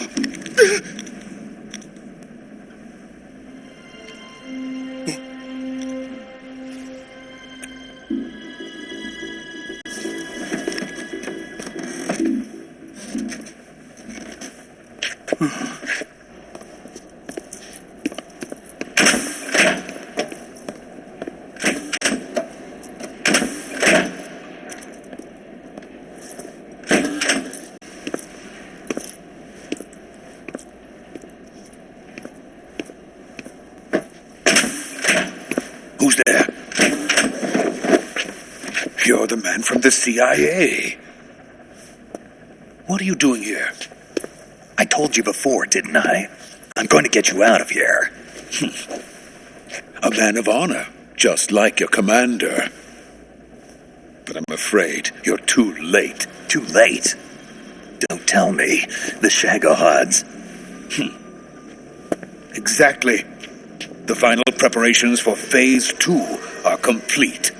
the man from the CIA. What are you doing here? I told you before, didn't I? I'm going to get you out of here. A man of honor, just like your commander. But I'm afraid you're too late. Too late? Don't tell me. The Shagohods. Exactly. The final preparations for Phase 2 are complete.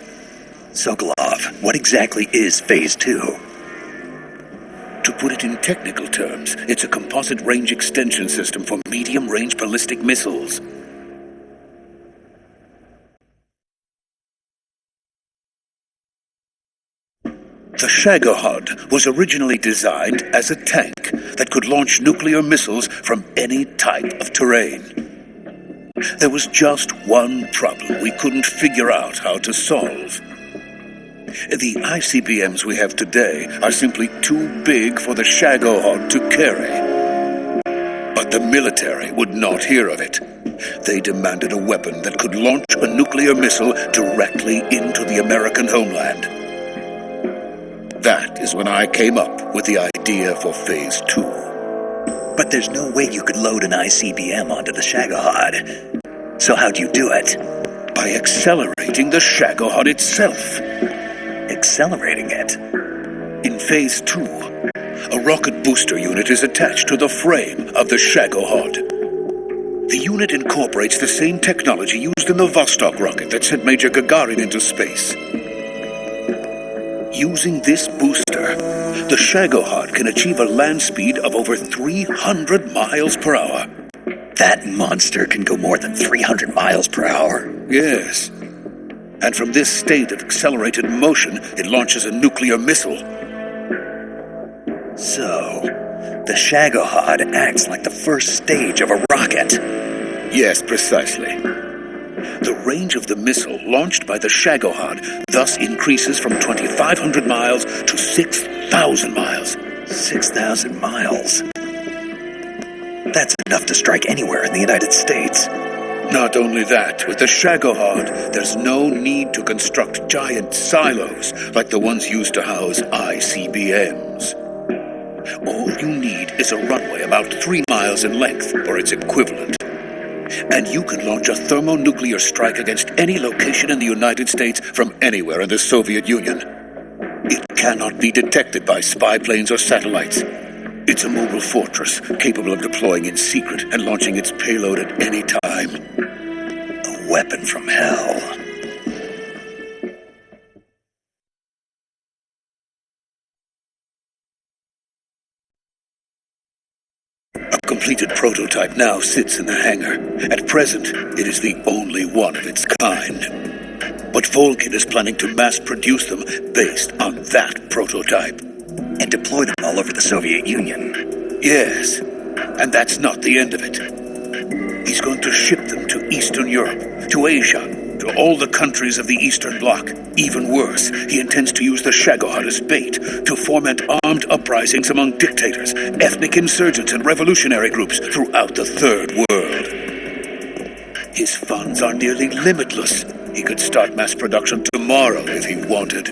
Sokolov, what exactly is Phase 2? To put it in technical terms, it's a composite range extension system for medium-range ballistic missiles. The Shagohod was originally designed as a tank that could launch nuclear missiles from any type of terrain. There was just one problem we couldn't figure out how to solve. The ICBMs we have today are simply too big for the Shagohod to carry. But the military would not hear of it. They demanded a weapon that could launch a nuclear missile directly into the American homeland. That is when I came up with the idea for Phase 2. But there's no way you could load an ICBM onto the Shagohod. So how'd you do it? By accelerating the Shagohod itself. Accelerating it? In Phase 2, a rocket booster unit is attached to the frame of the Shagohod. The unit incorporates the same technology used in the Vostok rocket that sent Major Gagarin into space. Using this booster, the Shagohod can achieve a land speed of over 300 miles per hour. That monster can go more than 300 miles per hour? Yes. And from this state of accelerated motion, it launches a nuclear missile. So, the Shagohod acts like the first stage of a rocket. Yes, precisely. The range of the missile launched by the Shagohod thus increases from 2,500 miles to 6,000 miles. 6,000 miles? That's enough to strike anywhere in the United States. Not only that, with the Shagohod, there's no need to construct giant silos like the ones used to house ICBMs. All you need is a runway about 3 miles in length, or its equivalent. And you can launch a thermonuclear strike against any location in the United States from anywhere in the Soviet Union. It cannot be detected by spy planes or satellites. It's a mobile fortress capable of deploying in secret and launching its payload at any time. A weapon from hell. A completed prototype now sits in the hangar. At present, it is the only one of its kind. But Volkin is planning to mass produce them based on that prototype. And deploy them all over the Soviet Union. Yes, and that's not the end of it. He's going to ship them to Eastern Europe, to Asia, to all the countries of the Eastern Bloc. Even worse, he intends to use the Shagohod as bait to foment armed uprisings among dictators, ethnic insurgents, and revolutionary groups throughout the Third World. His funds are nearly limitless. He could start mass production tomorrow if he wanted.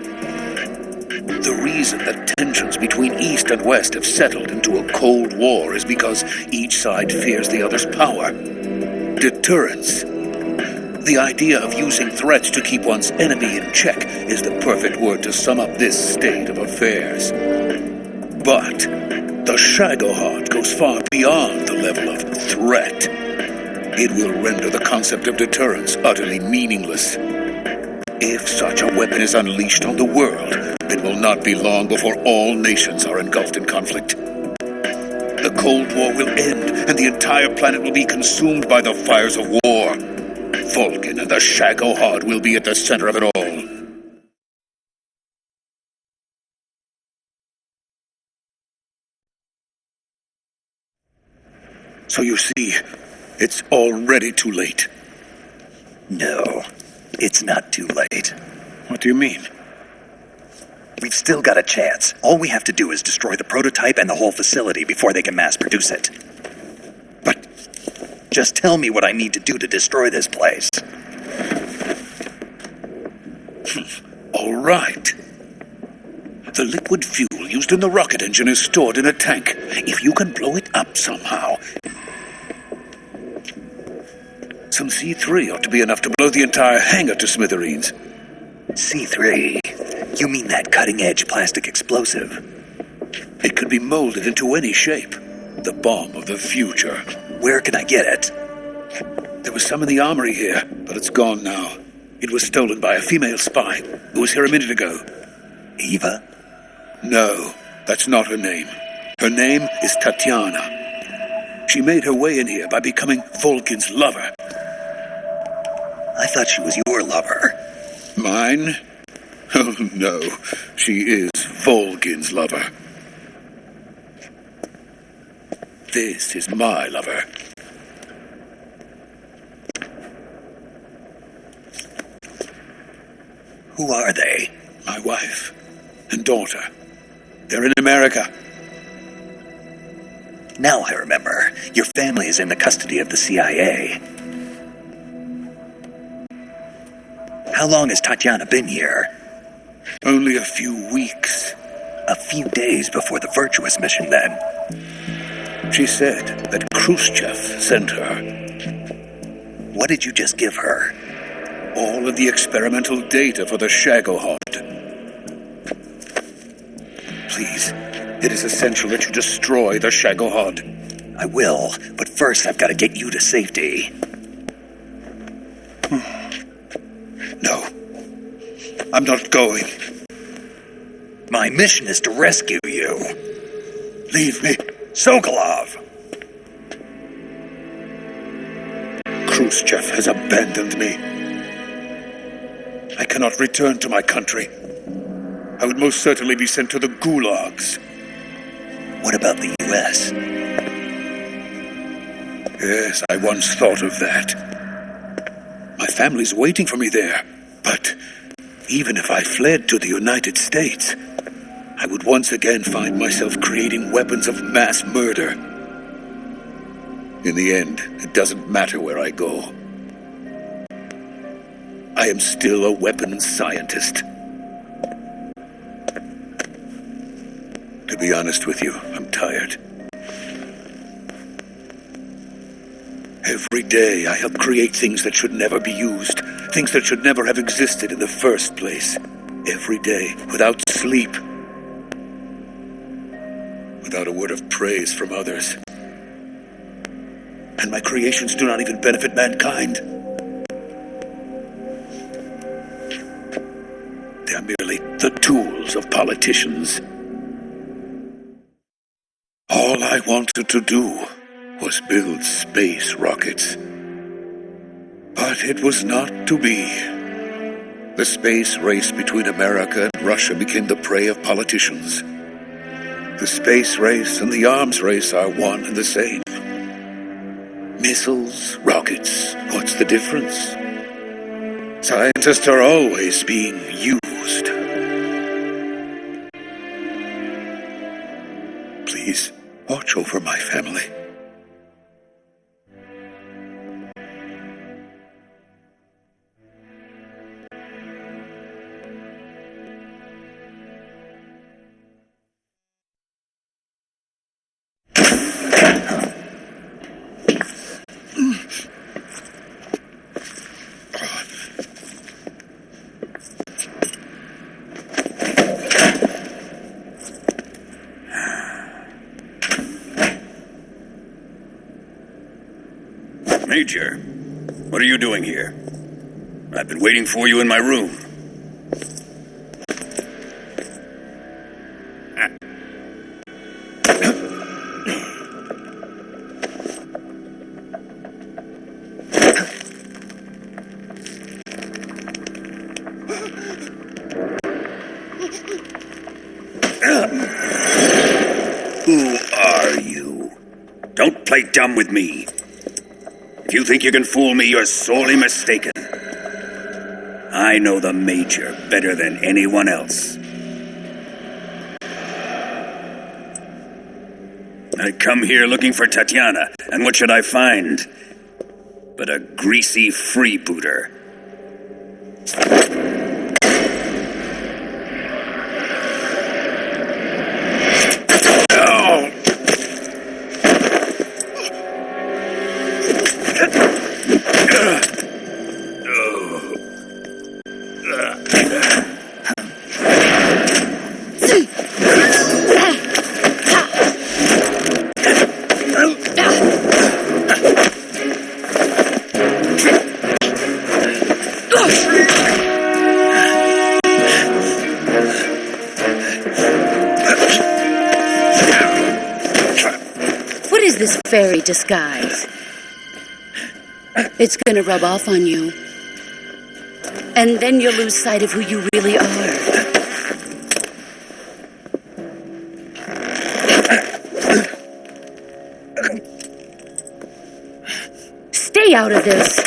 The reason that tensions between East and West have settled into a Cold War is because each side fears the other's power. Deterrence. The idea of using threats to keep one's enemy in check is the perfect word to sum up this state of affairs. But the Shagohod goes far beyond the level of threat. It will render the concept of deterrence utterly meaningless. If such a weapon is unleashed on the world, it will not be long before all nations are engulfed in conflict. The Cold War will end, and the entire planet will be consumed by the fires of war. Volkin and the Shagohod will be at the center of it all. So you see, it's already too late. No, it's not too late. What do you mean? We've still got a chance. All we have to do is destroy the prototype and the whole facility before they can mass produce it. But just tell me what I need to do to destroy this place. All right. The liquid fuel used in the rocket engine is stored in a tank. If you can blow it up somehow... Some C3 ought to be enough to blow the entire hangar to smithereens. C3? You mean that cutting-edge plastic explosive? It could be molded into any shape. The bomb of the future. Where can I get it? There was some in the armory here, but it's gone now. It was stolen by a female spy who was here a minute ago. Eva? No, that's not her name. Her name is Tatiana. She made her way in here by becoming Volkin's lover. I thought she was your lover. Mine? Oh, no. She is Volkin's lover. This is my lover. Who are they? My wife and daughter. They're in America. Now I remember. Your family is in the custody of the CIA. How long has Tatiana been here? Only a few weeks. A few days before the Virtuous mission, then. She said that Khrushchev sent her. What did you just give her? All of the experimental data for the Shagohod. Please, it is essential that you destroy the Shagohod. I will, but first I've got to get you to safety. No, I'm not going. My mission is to rescue you. Leave me. Sokolov! Khrushchev has abandoned me. I cannot return to my country. I would most certainly be sent to the gulags. What about the U.S.? Yes, I once thought of that. My family's waiting for me there. But even if I fled to the United States, I would once again find myself creating weapons of mass murder. In the end, it doesn't matter where I go. I am still a weapons scientist. To be honest with you, I'm tired. Every day I help create things that should never be used, things that should never have existed in the first place. Every day, without sleep. Without a word of praise from others. And my creations do not even benefit mankind. They are merely the tools of politicians. All I wanted to do was build space rockets. But it was not to be. The space race between America and Russia became the prey of politicians. The space race and the arms race are one and the same. Missiles, rockets, what's the difference? Scientists are always being used. Please, watch over my family. Major, what are you doing here? I've been waiting for you in my room. Who are you? Don't play dumb with me. If you think you can fool me, you're sorely mistaken. I know the Major better than anyone else. I come here looking for Tatiana, and what should I find? But a greasy freebooter. What is this fairy disguise? It's gonna rub off on you. And then you'll lose sight of who you really are. Stay out of this.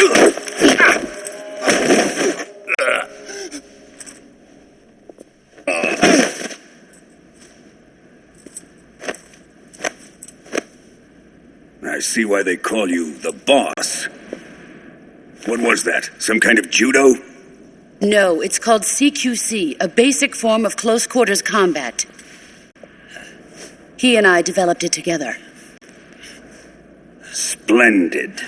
I see why they call you the boss. What was that? Some kind of judo? No, it's called CQC, a basic form of close quarters combat. He and I developed it together. Splendid.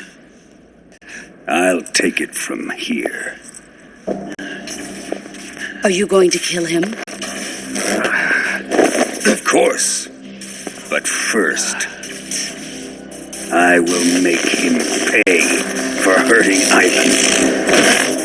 I'll take it from here. Are you going to kill him? Of course. But first, I will make him pay for hurting Island.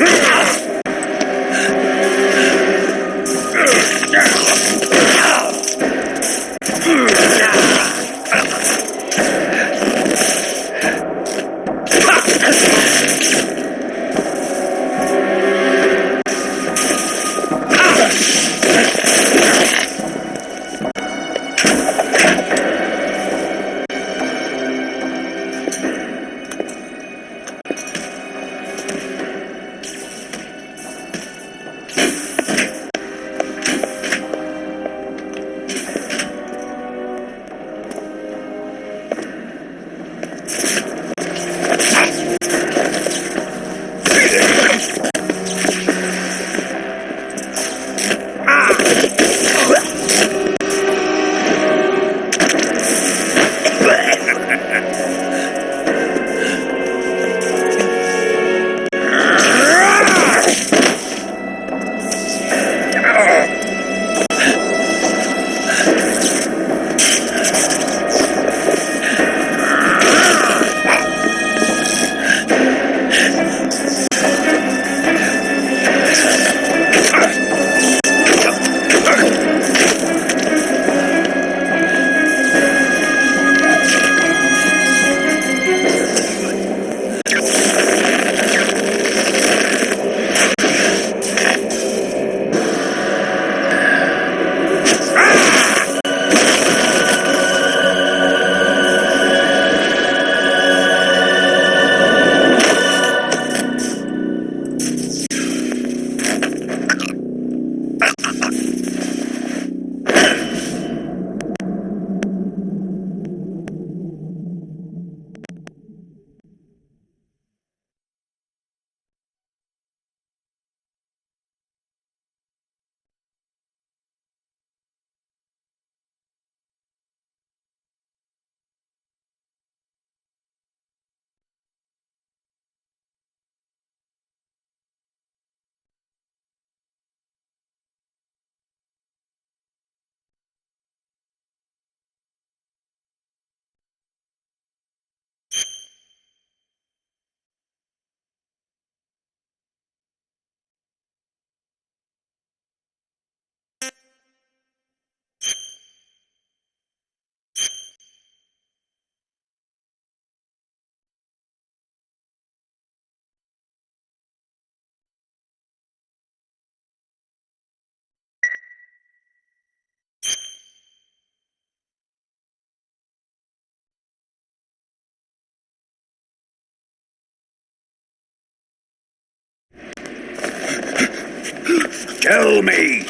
Tell me!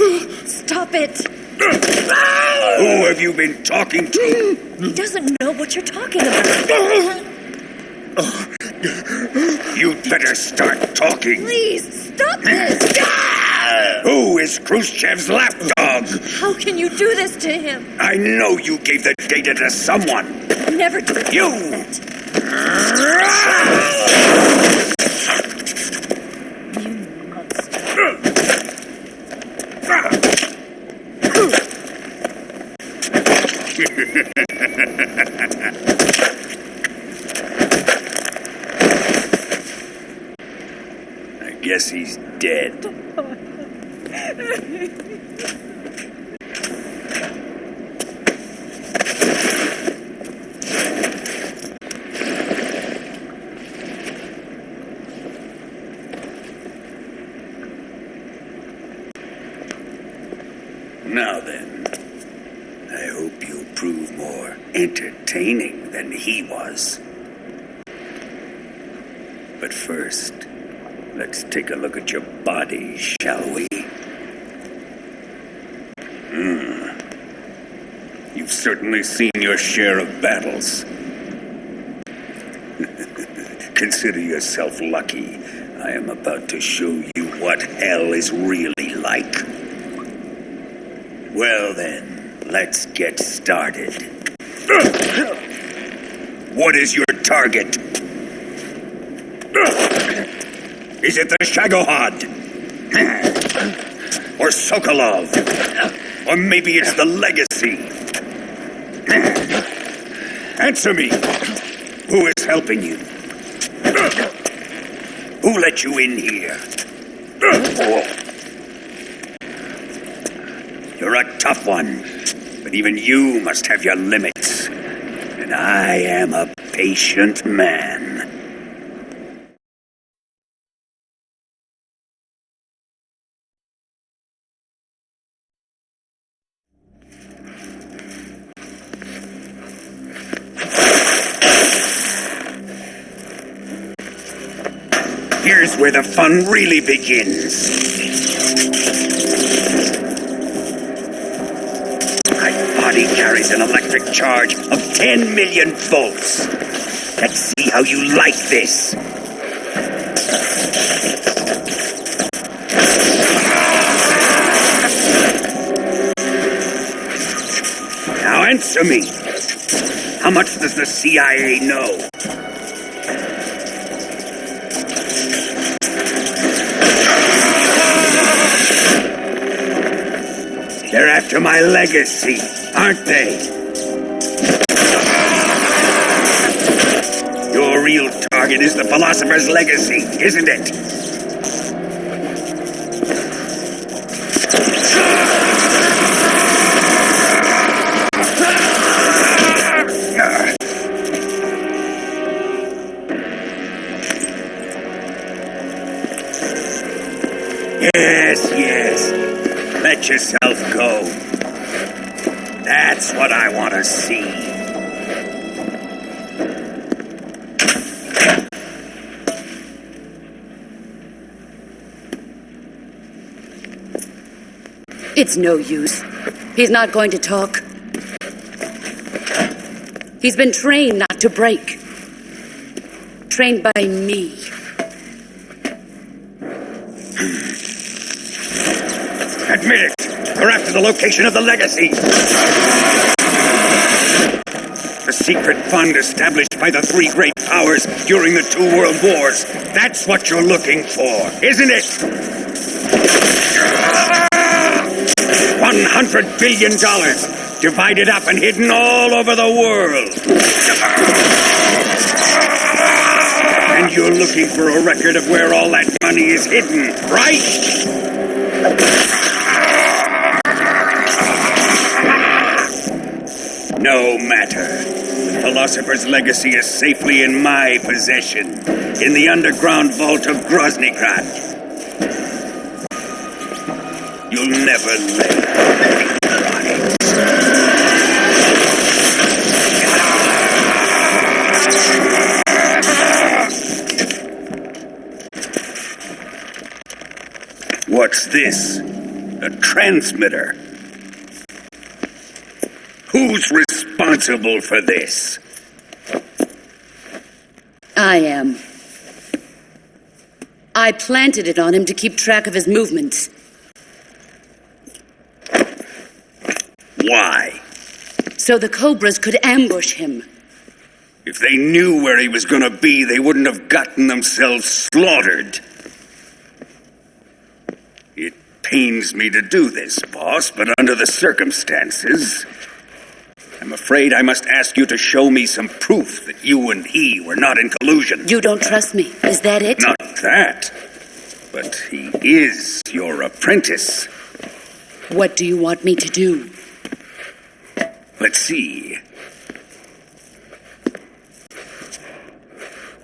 Stop it! Who have you been talking to? He doesn't know what you're talking about. You'd better start talking. Please, stop this! Who is Khrushchev's lapdog? How can you do this to him? I know you gave the data to someone. Never did You! that. Guess he's dead. Now then, I hope you'll prove more entertaining than he was. But first, let's take a look at your body, shall we? You've certainly seen your share of battles. Consider yourself lucky. I am about to show you what hell is really like. Well then, let's get started. What is your target? Is it the Shagohod? Or Sokolov? Or maybe it's the Legacy? Answer me! Who is helping you? Who let you in here? You're a tough one, but even you must have your limits. And I am a patient man. Here's where the fun really begins. My body carries an electric charge of 10 million volts. Let's see how you like this. Now answer me. How much does the CIA know? They're after my legacy, aren't they? Your real target is the philosopher's legacy, isn't it? Yes. Let yourself go. That's what I want to see. It's no use. He's not going to talk. He's been trained not to break. Trained by me. Admit it! We're after the location of the legacy! The secret fund established by the three great powers during the 2 world wars. That's what you're looking for, isn't it? $100 billion, divided up and hidden all over the world. And you're looking for a record of where all that money is hidden, right? No matter. The philosopher's legacy is safely in my possession, in the underground vault of Groznygrad. You'll never live. What's this? A transmitter? Who's responsible for this? I am. I planted it on him to keep track of his movements. Why? So the Cobras could ambush him. If they knew where he was going to be, they wouldn't have gotten themselves slaughtered. It pains me to do this, boss, but under the circumstances, I'm afraid I must ask you to show me some proof that you and he were not in collusion. You don't trust me, is that it? Not that. But he is your apprentice. What do you want me to do? Let's see.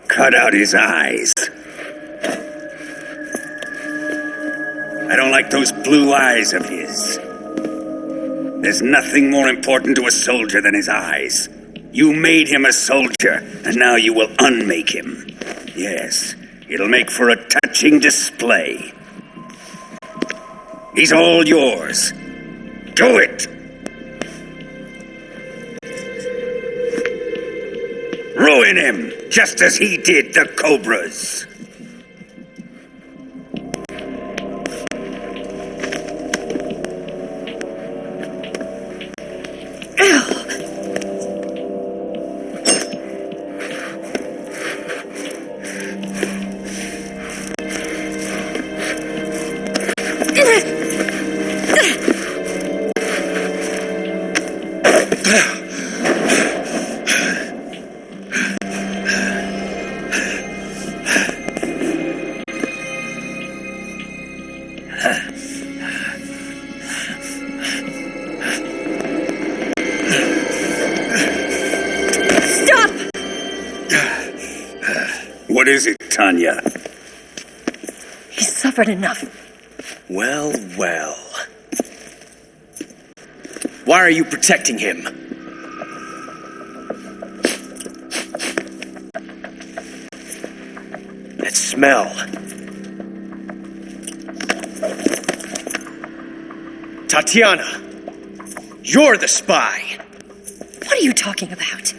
Cut out his eyes. I don't like those blue eyes of his. There's nothing more important to a soldier than his eyes. You made him a soldier, and now you will unmake him. Yes, it'll make for a touching display. He's all yours. Do it! Ruin him, just as he did the Cobras. What is it, Tanya? He's suffered enough. Well, well. Why are you protecting him? That smell. Tatiana, you're the spy. What are you talking about?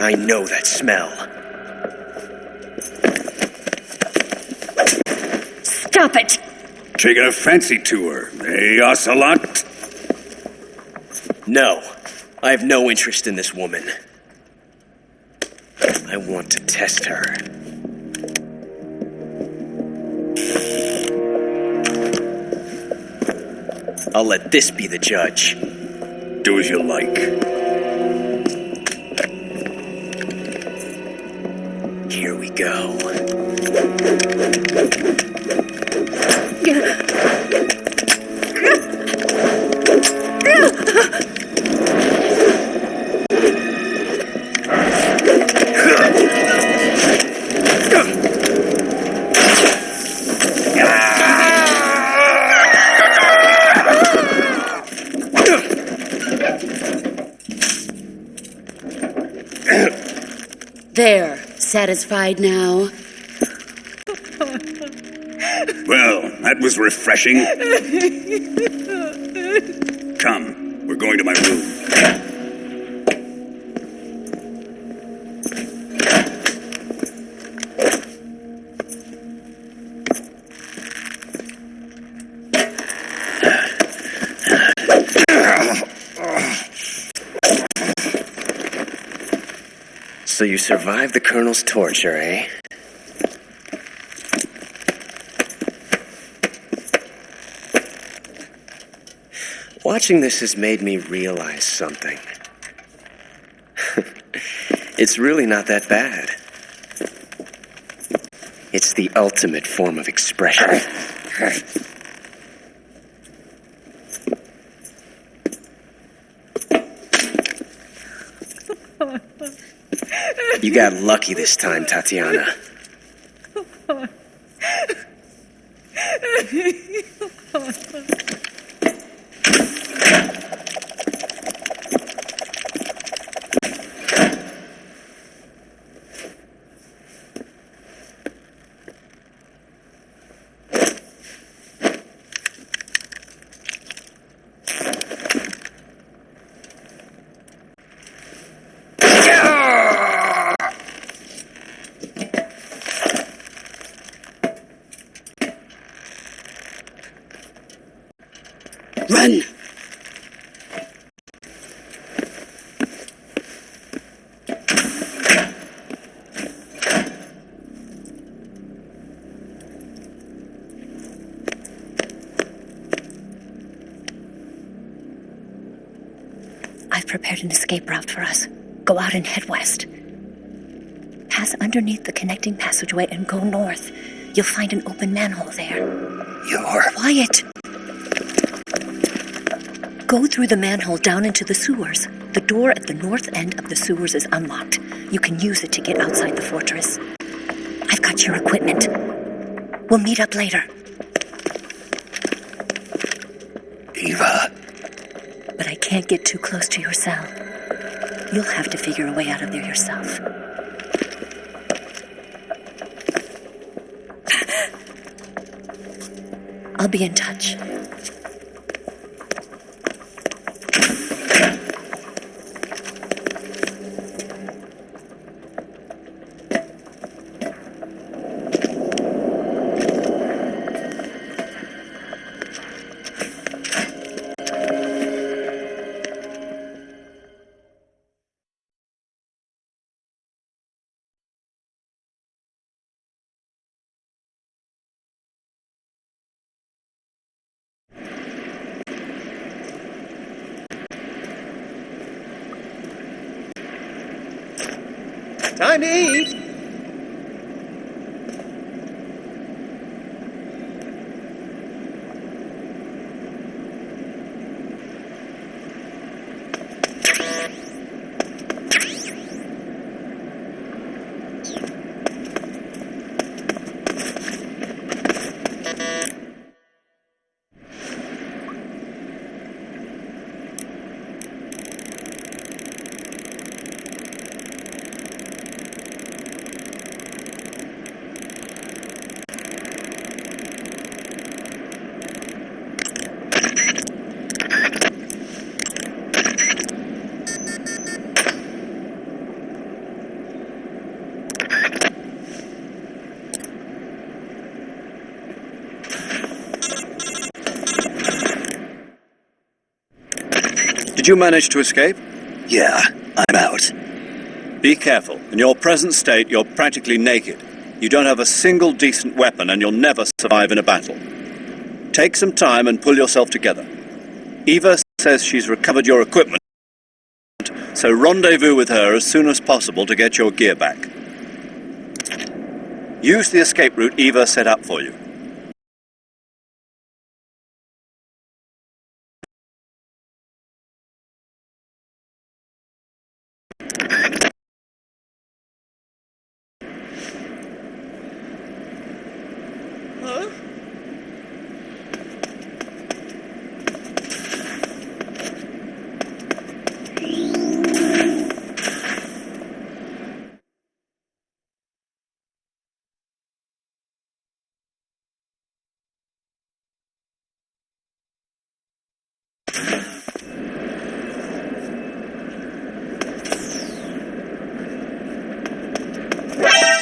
I know that smell. Stop it! Taking a fancy to her, eh, Ocelot? No, I have no interest in this woman. I want to test her. I'll let this be the judge. Do as you like. Here we go. There, satisfied now? Well, that was refreshing. Come, we're going to my room. So you survived the Colonel's torture, eh? Watching this has made me realize something. It's really not that bad. It's the ultimate form of expression. You got lucky this time, Tatiana. Run! I've prepared an escape route for us. Go out and head west. Pass underneath the connecting passageway and go north. You'll find an open manhole there. You're... Quiet! Go through the manhole down into the sewers. The door at the north end of the sewers is unlocked. You can use it to get outside the fortress. I've got your equipment. We'll meet up later. Eva. But I can't get too close to your cell. You'll have to figure a way out of there yourself. I'll be in touch. Time to eat! Did you manage to escape? Yeah, I'm out. Be careful. In your present state, you're practically naked. You don't have a single decent weapon, and you'll never survive in a battle. Take some time and pull yourself together. Eva says she's recovered your equipment, so rendezvous with her as soon as possible to get your gear back. Use the escape route Eva set up for you.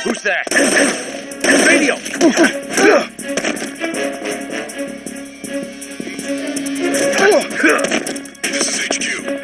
Who's there? Radio! This is HQ.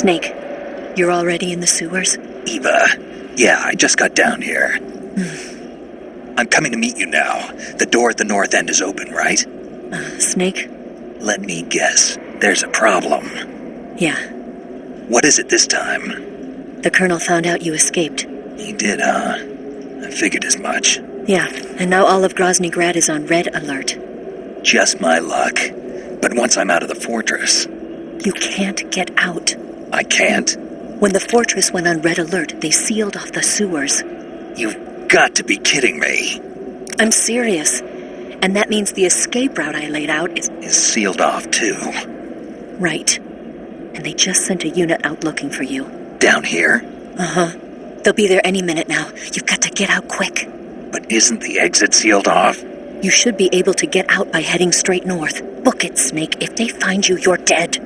Snake, you're already in the sewers? Eva, yeah, I just got down here. I'm coming to meet you now. The door at the north end is open, right? Snake? Let me guess. There's a problem. Yeah. What is it this time? The Colonel found out you escaped. He did, huh? I figured as much. Yeah, and now all of Grozny Grad is on red alert. Just my luck. But once I'm out of the fortress... You can't get out. I can't? When the fortress went on red alert, they sealed off the sewers. You've got to be kidding me. I'm serious. And that means the escape route I laid out is sealed off, too. Right. And they just sent a unit out looking for you. Down here? Uh-huh. They'll be there any minute now. You've got to get out quick. But isn't the exit sealed off? You should be able to get out by heading straight north. Book it, Snake. If they find you, you're dead.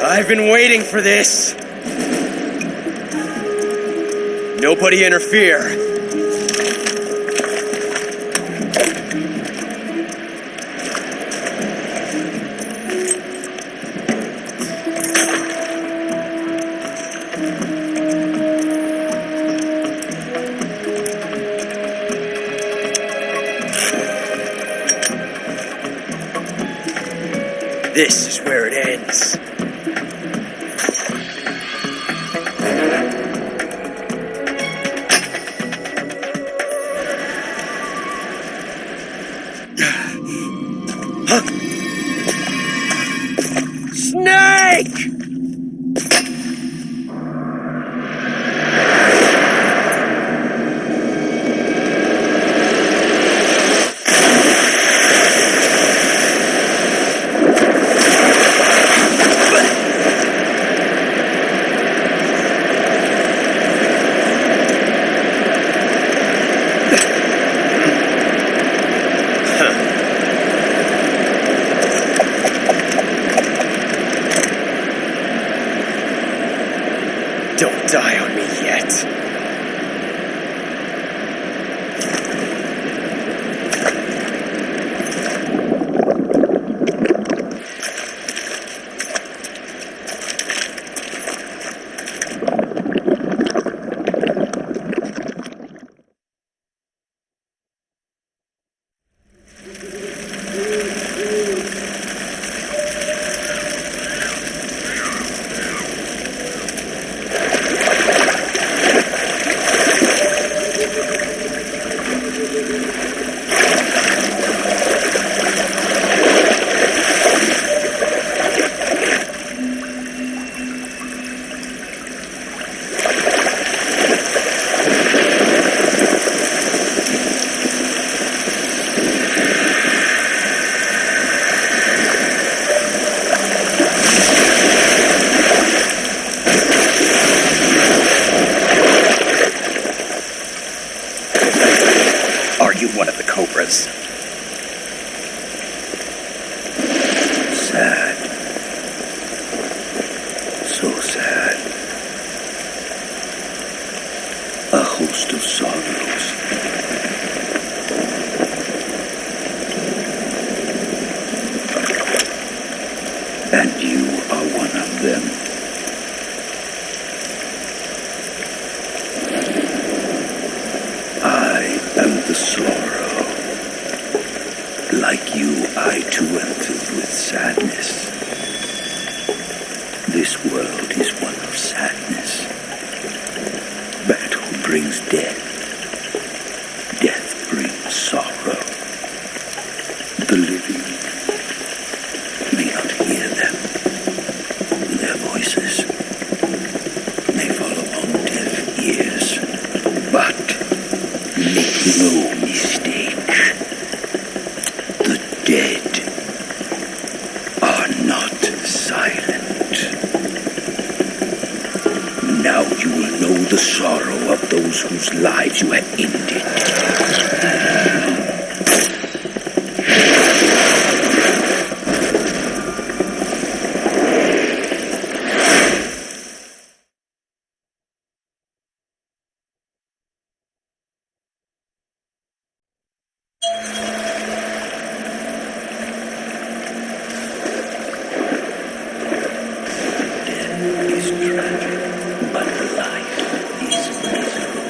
I've been waiting for this. Nobody interfere. This is where it ends. Snake! Don't die on me yet. Are you one of the Cobras? Sad. So sad. A host of sorrows. And you are one of them. I am the sorrow. Like you, I too am filled with sadness. This world is one of sadness. Battle brings death. Death brings sorrow. The living may not hear them. Their voices may fall upon deaf ears. But make no mistake, the dead are not silent. Now you will know the sorrow of those whose lives you have ended. Is tragic, but life is miserable.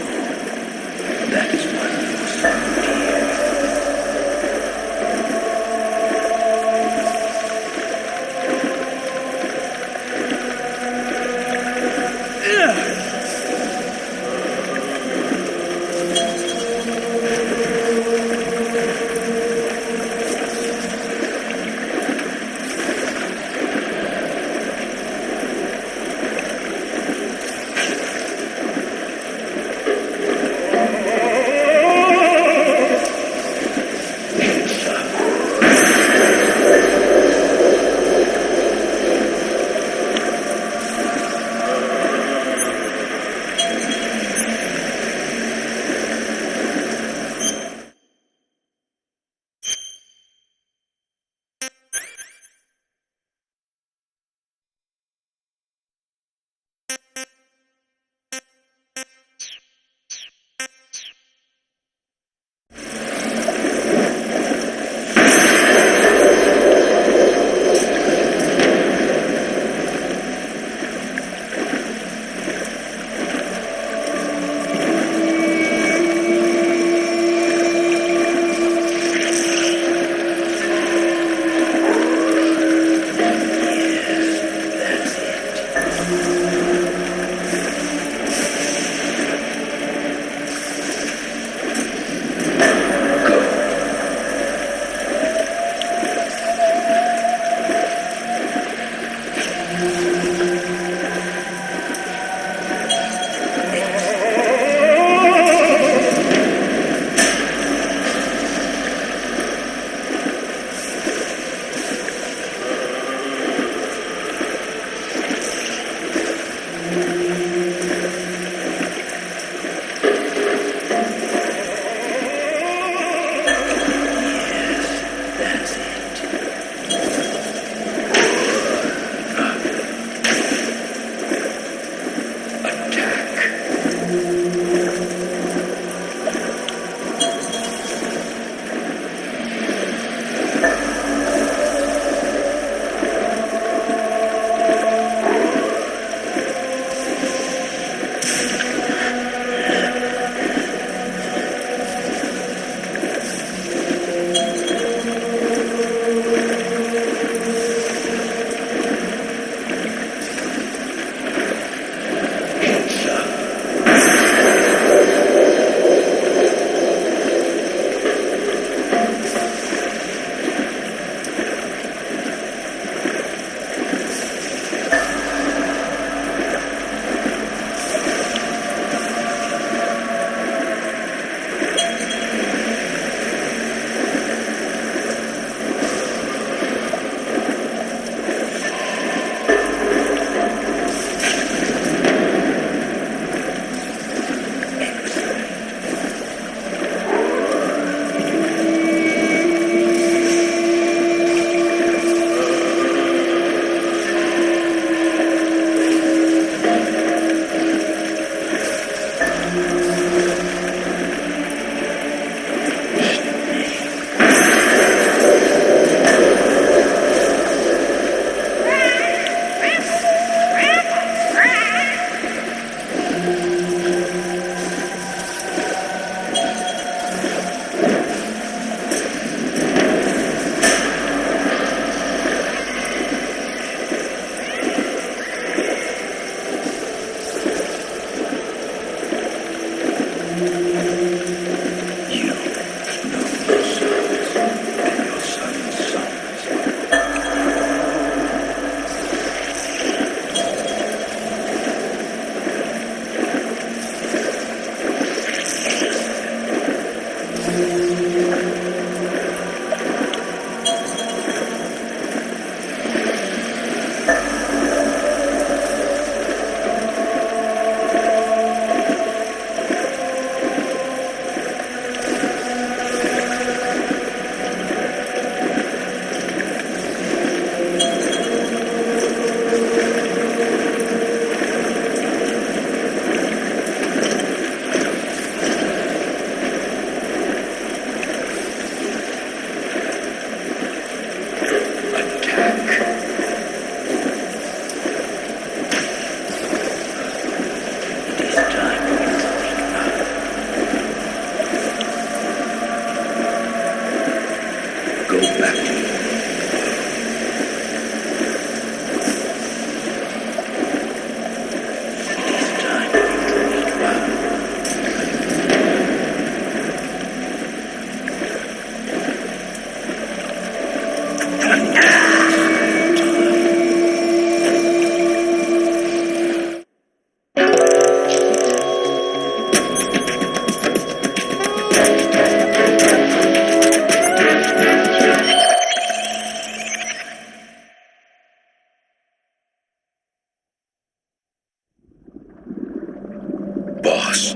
Boss,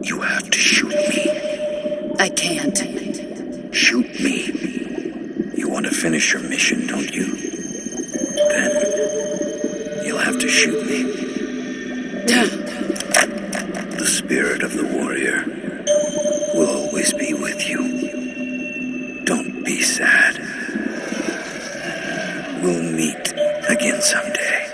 you have to shoot me. I can't. Shoot me. You want to finish your mission, don't you? Then you'll have to shoot me. The spirit of the warrior will always be with you. Don't be sad. We'll meet again someday.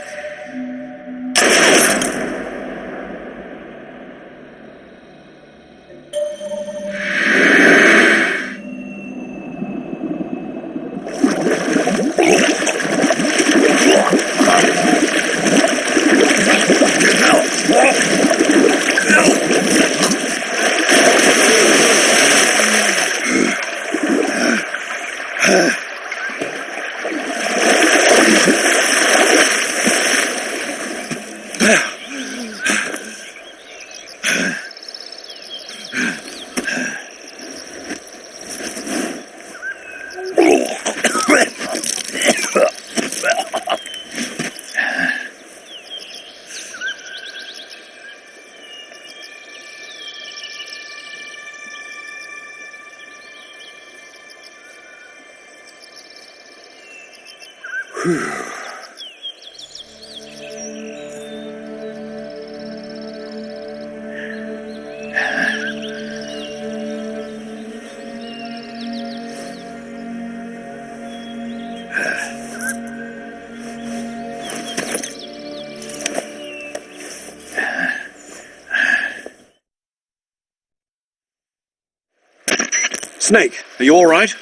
Snake, are you all right?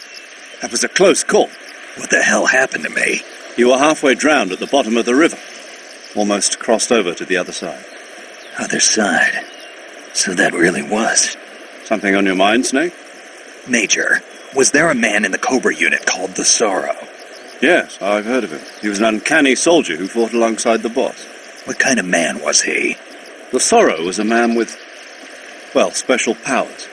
That was a close call. What the hell happened to me? You were halfway drowned at the bottom of the river. Almost crossed over to the other side. Other side? So that really was. Something on your mind, Snake? Major, was there a man in the Cobra unit called the Sorrow? Yes, I've heard of him. He was an uncanny soldier who fought alongside the boss. What kind of man was he? The Sorrow was a man with, well, special powers.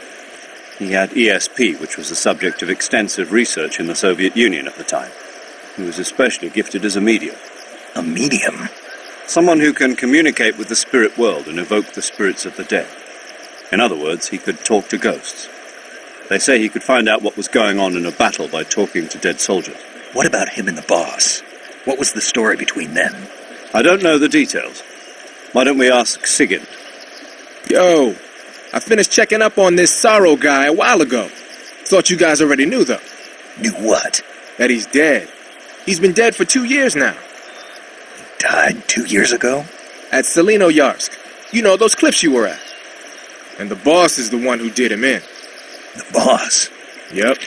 He had ESP, which was the subject of extensive research in the Soviet Union at the time. He was especially gifted as a medium. A medium? Someone who can communicate with the spirit world and evoke the spirits of the dead. In other words, he could talk to ghosts. They say he could find out what was going on in a battle by talking to dead soldiers. What about him and the boss? What was the story between them? I don't know the details. Why don't we ask Sigint? Yo, I finished checking up on this Sorrow guy a while ago. Thought you guys already knew, though. Knew what? That he's dead. He's been dead for 2 years now. Died 2 years ago? At Selino-Yarsk. You know, those cliffs you were at. And the boss is the one who did him in. The boss? Yep.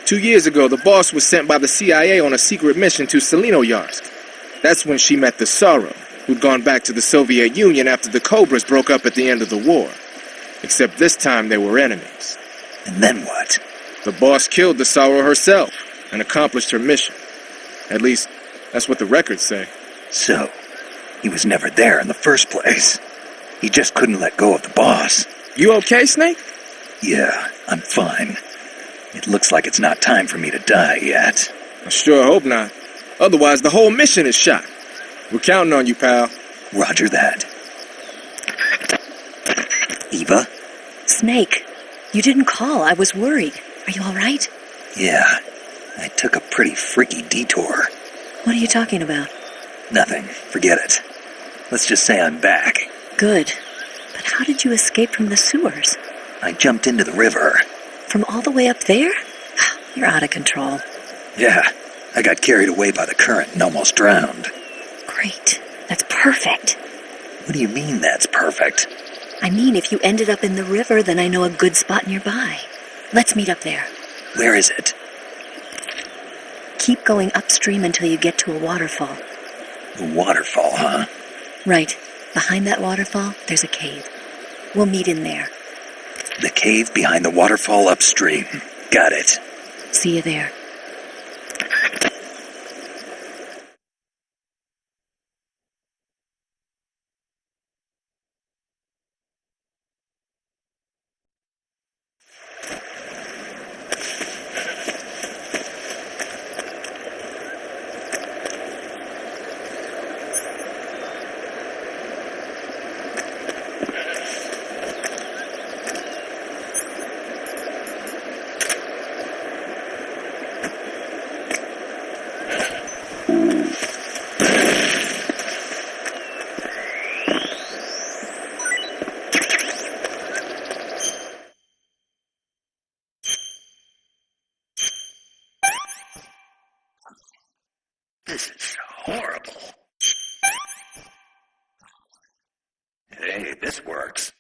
2 years ago, the boss was sent by the CIA on a secret mission to Selino-Yarsk. That's when she met the Sorrow, who'd gone back to the Soviet Union after the Cobras broke up at the end of the war. Except this time they were enemies. And then what? The boss killed the Sorrow herself and accomplished her mission. At least, that's what the records say. So, he was never there in the first place. He just couldn't let go of the boss. You okay, Snake? Yeah, I'm fine. It looks like it's not time for me to die yet. I sure hope not. Otherwise, the whole mission is shot. We're counting on you, pal. Roger that. Eva? Snake, you didn't call. I was worried. Are you all right? Yeah, I took a pretty freaky detour. What are you talking about? Nothing. Forget it. Let's just say I'm back. Good. But how did you escape from the sewers? I jumped into the river. From all the way up there? You're out of control. Yeah, I got carried away by the current and almost drowned. Great. That's perfect. What do you mean that's perfect? I mean, if you ended up in the river, then I know a good spot nearby. Let's meet up there. Where is it? Keep going upstream until you get to a waterfall. A waterfall, huh? Right. Behind that waterfall, there's a cave. We'll meet in there. The cave behind the waterfall upstream. Got it. See you there. This is horrible. Hey, this works.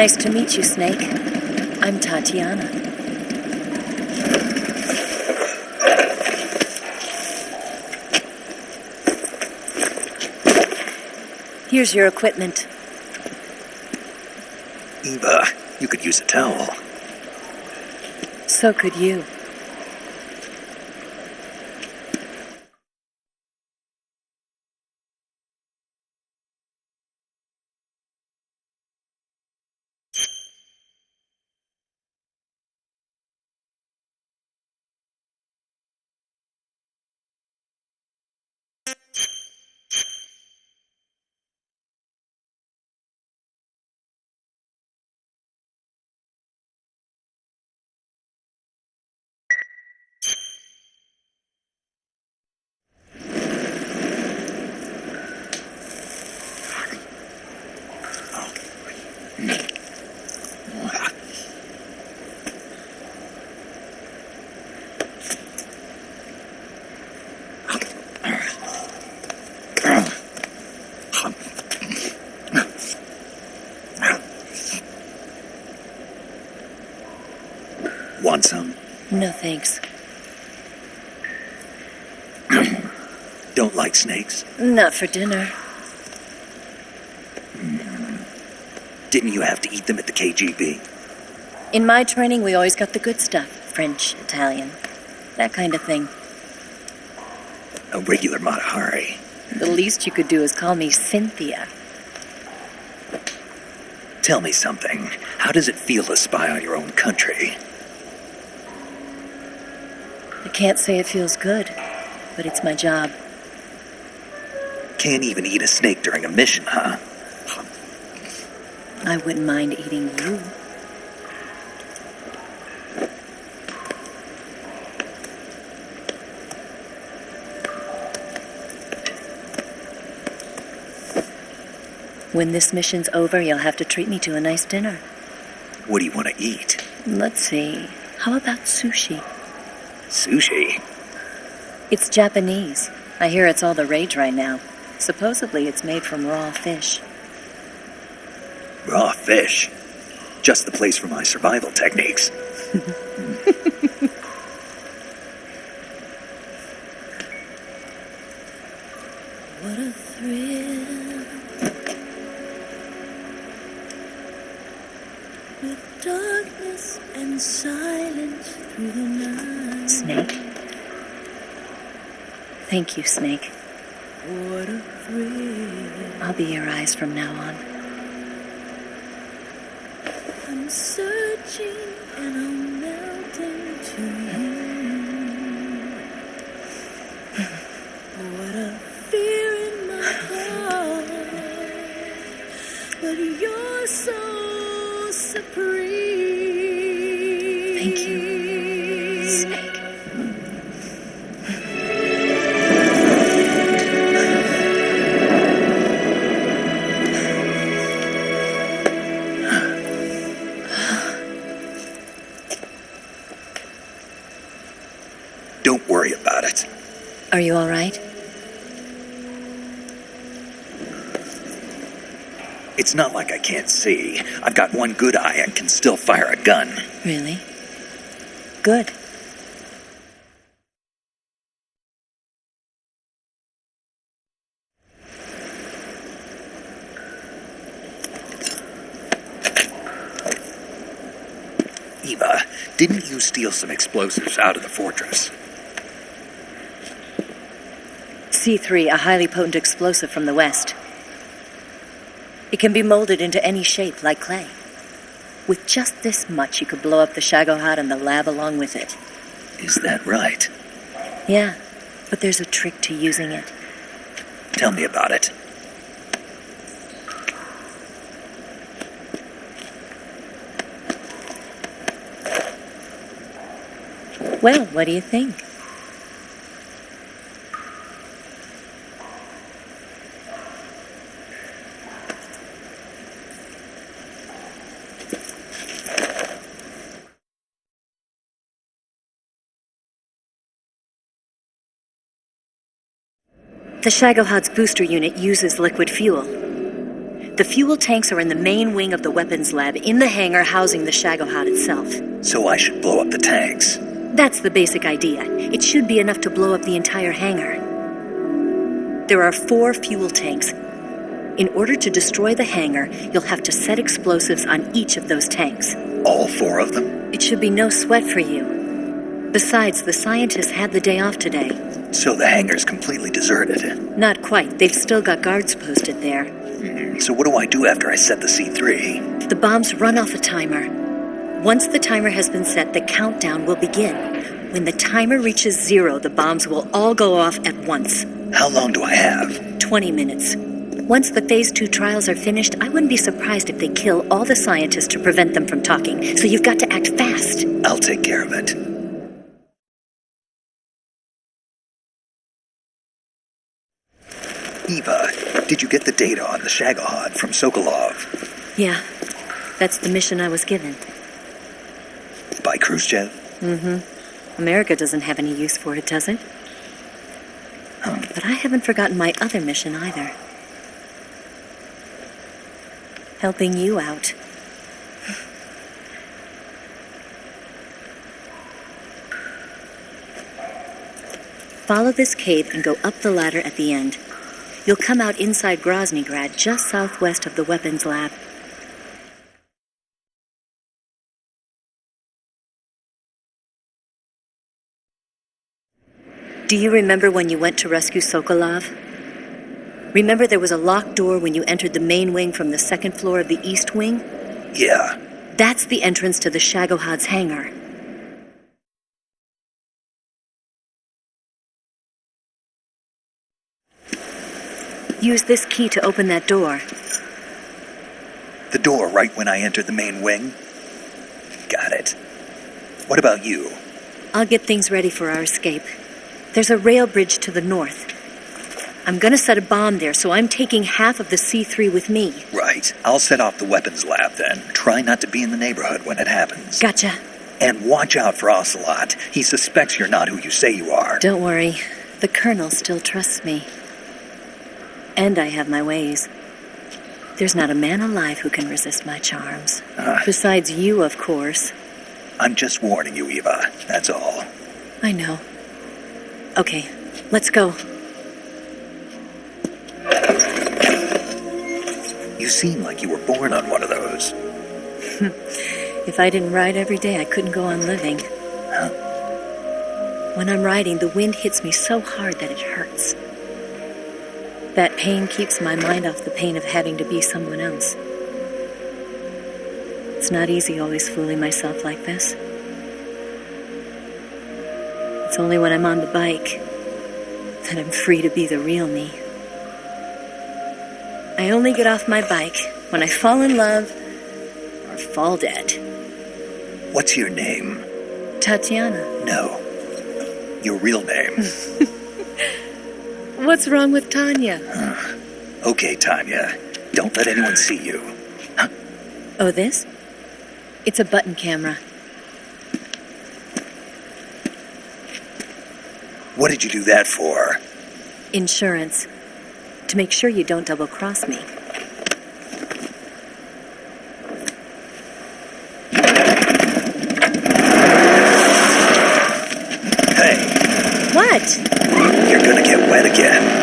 Nice to meet you, Snake. I'm Tatiana. Here's your equipment. Eva, you could use a towel. So could you. Want some? No, thanks. Don't like snakes? Not for dinner. Didn't you have to eat them at the KGB? In my training, we always got the good stuff. French, Italian, that kind of thing. A regular Mata Hari. The least you could do is call me Cynthia. Tell me something. How does it feel to spy on your own country? I can't say it feels good, but it's my job. Can't even eat a snake during a mission, huh? I wouldn't mind eating you. When this mission's over, you'll have to treat me to a nice dinner. What do you want to eat? Let's see. How about sushi? Sushi? It's Japanese. I hear it's all the rage right now. Supposedly it's made from raw fish. Raw fish? Just the place for my survival techniques. What a thrill. With darkness and silence through the night. Snake? Thank you, Snake. What a thrill. I'll be your eyes from now on. I'm searching and I'm melting to you. What a fear in my heart. But you're so supreme. Thank you, Snake. Don't worry about it. Are you all right? It's not like I can't see. I've got one good eye and can still fire a gun. Really? Good. Eva, didn't you steal some explosives out of the fortress? C3, a highly potent explosive from the west. It can be molded into any shape, like clay. With just this much, you could blow up the Shagohod and the lab along with it. Is that right? Yeah, but there's a trick to using it. Tell me about it. Well, what do you think? The Shagohod's booster unit uses liquid fuel. The fuel tanks are in the main wing of the weapons lab in the hangar housing the Shagohod itself. So I should blow up the tanks. That's the basic idea. It should be enough to blow up the entire hangar. There are 4 fuel tanks. In order to destroy the hangar, you'll have to set explosives on each of those tanks. All 4 of them? It should be no sweat for you. Besides, the scientists had the day off today. So the hangar's completely deserted. Not quite. They've still got guards posted there. So what do I do after I set the C3? The bombs run off a timer. Once the timer has been set, the countdown will begin. When the timer reaches 0, the bombs will all go off at once. How long do I have? 20 minutes. Once the Phase 2 trials are finished, I wouldn't be surprised if they kill all the scientists to prevent them from talking. So you've got to act fast. I'll take care of it. Eva, did you get the data on the Shagohod from Sokolov? Yeah, that's the mission I was given. By Khrushchev? Mm-hmm. America doesn't have any use for it, does it? But I haven't forgotten my other mission either. Helping you out. Follow this cave and go up the ladder at the end. You'll come out inside Groznygrad, just southwest of the weapons lab. Do you remember when you went to rescue Sokolov? Remember there was a locked door when you entered the main wing from the second floor of the east wing? Yeah. That's the entrance to the Shagohod's hangar. Use this key to open that door. The door right when I entered the main wing? Got it. What about you? I'll get things ready for our escape. There's a rail bridge to the north. I'm gonna set a bomb there, so I'm taking half of the C3 with me. Right. I'll set off the weapons lab then. Try not to be in the neighborhood when it happens. Gotcha. And watch out for Ocelot. He suspects you're not who you say you are. Don't worry. The Colonel still trusts me. And I have my ways. There's not a man alive who can resist my charms. Besides you, of course. I'm just warning you, Eva. That's all. I know. Okay, let's go. You seem like you were born on one of those. If I didn't ride every day, I couldn't go on living. When I'm riding, the wind hits me so hard that it hurts. That pain keeps my mind off the pain of having to be someone else. It's not easy always fooling myself like this. It's only when I'm on the bike that I'm free to be the real me. I only get off my bike when I fall in love or fall dead. What's your name? Tatiana. No. Your real name. What's wrong with Tanya? Okay, Tanya. Don't let anyone see you. Oh, this? It's a button camera. What did you do that for? Insurance. To make sure you don't double-cross me. Hey. What? You're gonna get wet again.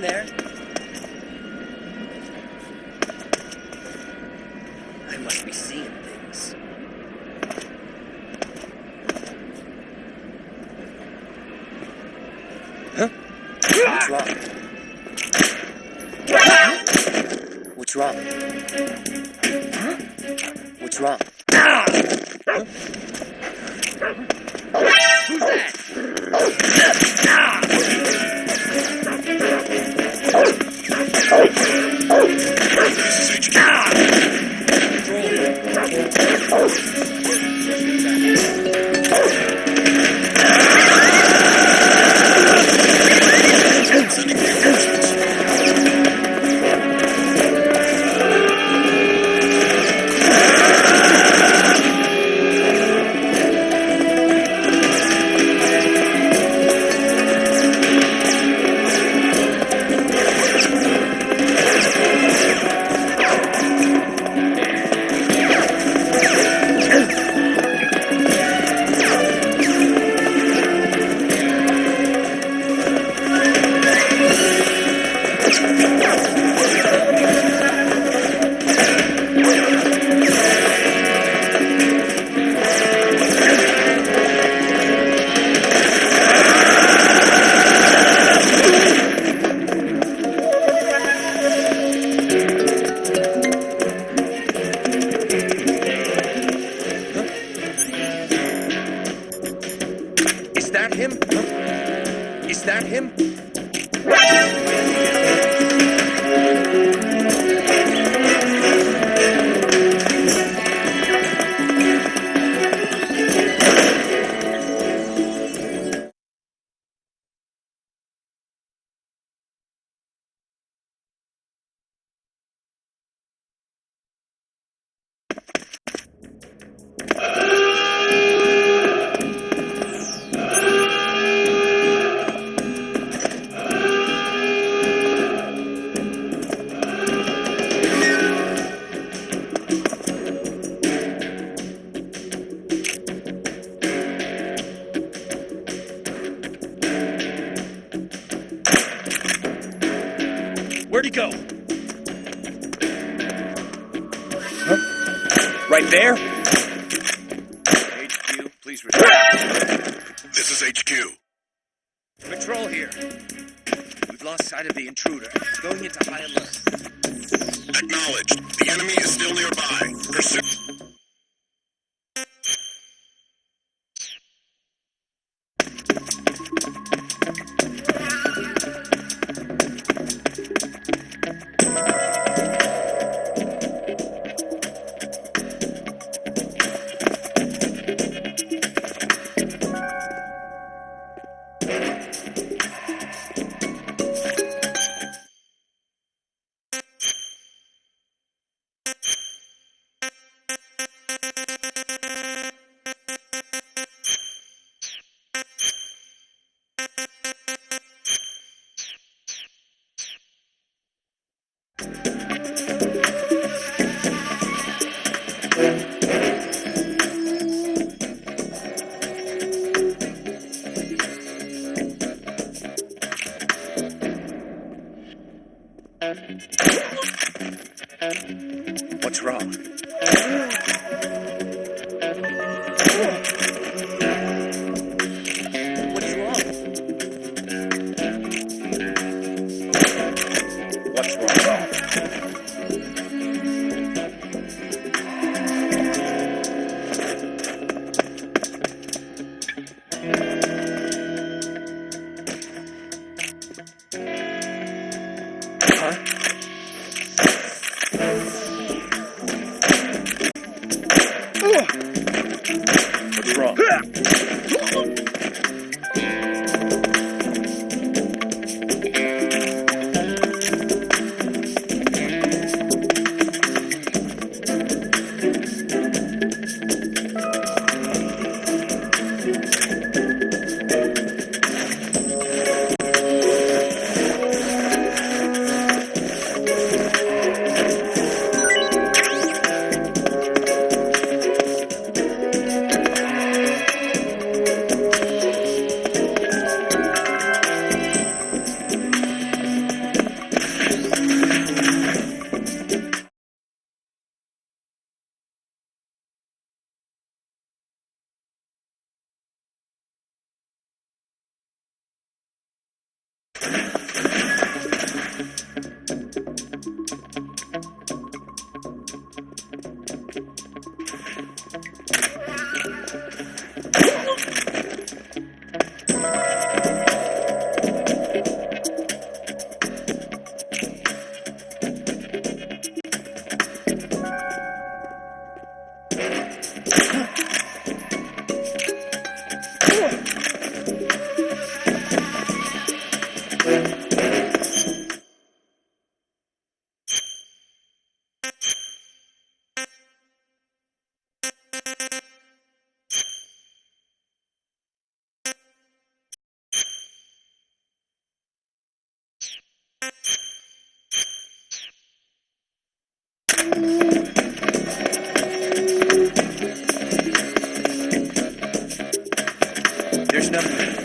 there. I must be seeing things. Huh? What's wrong? Huh? What's wrong? Huh? Who's that? Is that him? Where'd he go? Huh? Right there? HQ, please return. This is HQ. Patrol here. We've lost sight of the intruder. It's going into high alert. Acknowledged. The enemy is still nearby. Pursue. What's wrong? What's wrong? What's wrong? What's wrong? enough here.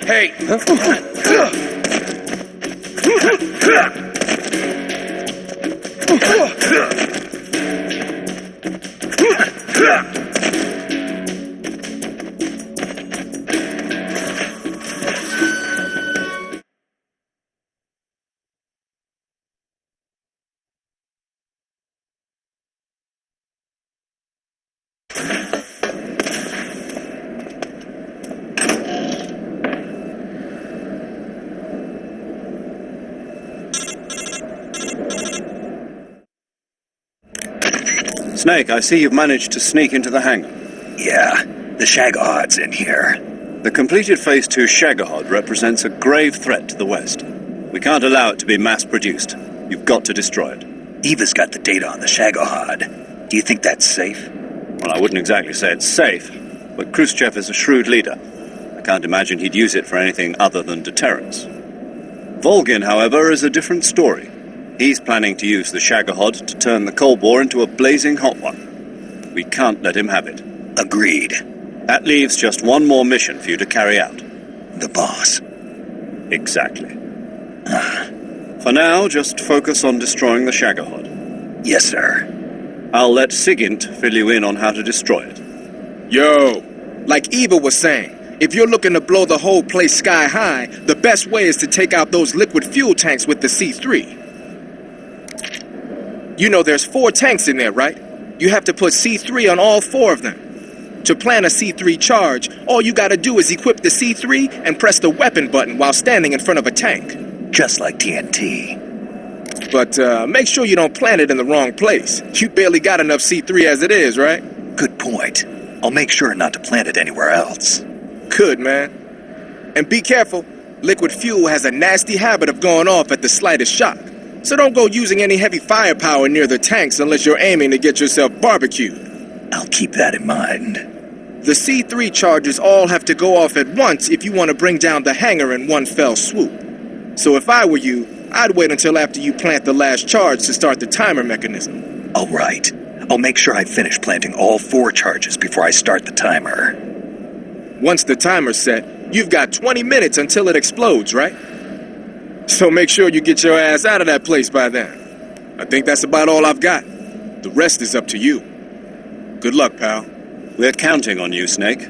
Hey! Snake, I see you've managed to sneak into the hangar. Yeah, the Shagahod's in here. The completed Phase 2 Shagahod represents a grave threat to the West. We can't allow it to be mass-produced. You've got to destroy it. Eva's got the data on the Shagahod. Do you think that's safe? Well, I wouldn't exactly say it's safe, but Khrushchev is a shrewd leader. I can't imagine he'd use it for anything other than deterrence. Volgin, however, is a different story. He's planning to use the Shagahod to turn the Cold War into a blazing hot one. We can't let him have it. Agreed. That leaves just one more mission for you to carry out. The boss. Exactly. For now, just focus on destroying the Shagahod. Yes, sir. I'll let Sigint fill you in on how to destroy it. Yo, like Eva was saying, if you're looking to blow the whole place sky high, the best way is to take out those liquid fuel tanks with the C3. You know there's 4 tanks in there, right? You have to put C3 on all 4 of them. To plan a C3 charge, all you gotta do is equip the C3 and press the weapon button while standing in front of a tank. Just like TNT. But make sure you don't plant it in the wrong place. You barely got enough C3 as it is, right? Good point. I'll make sure not to plant it anywhere else. Good, man. And be careful. Liquid fuel has a nasty habit of going off at the slightest shock. So don't go using any heavy firepower near the tanks unless you're aiming to get yourself barbecued. I'll keep that in mind. The C3 charges all have to go off at once if you want to bring down the hangar in one fell swoop. So if I were you, I'd wait until after you plant the last charge to start the timer mechanism. All right. I'll make sure I finish planting all 4 charges before I start the timer. Once the timer's set, you've got 20 minutes until it explodes, right? So make sure you get your ass out of that place by then. I think that's about all I've got. The rest is up to you. Good luck, pal. We're counting on you, Snake.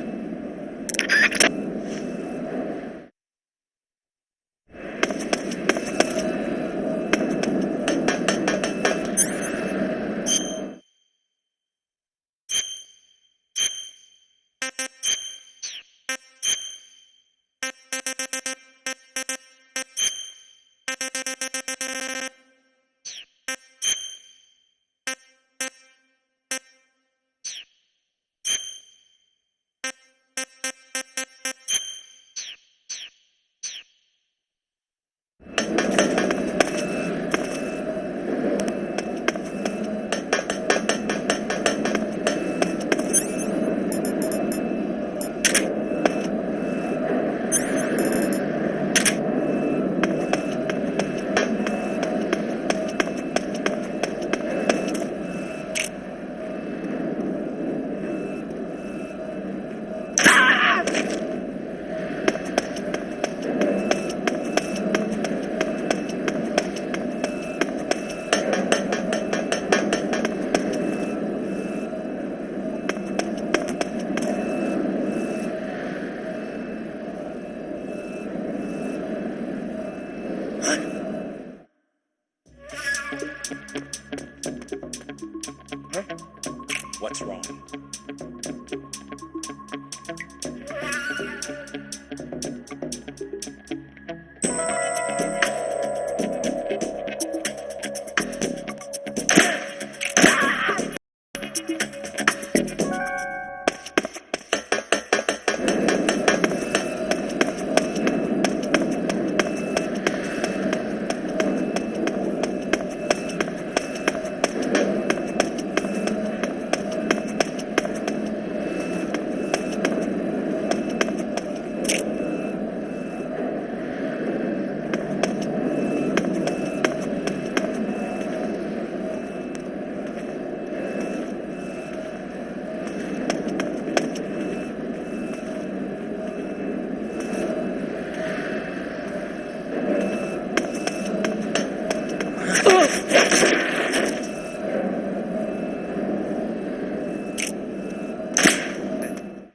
What's wrong?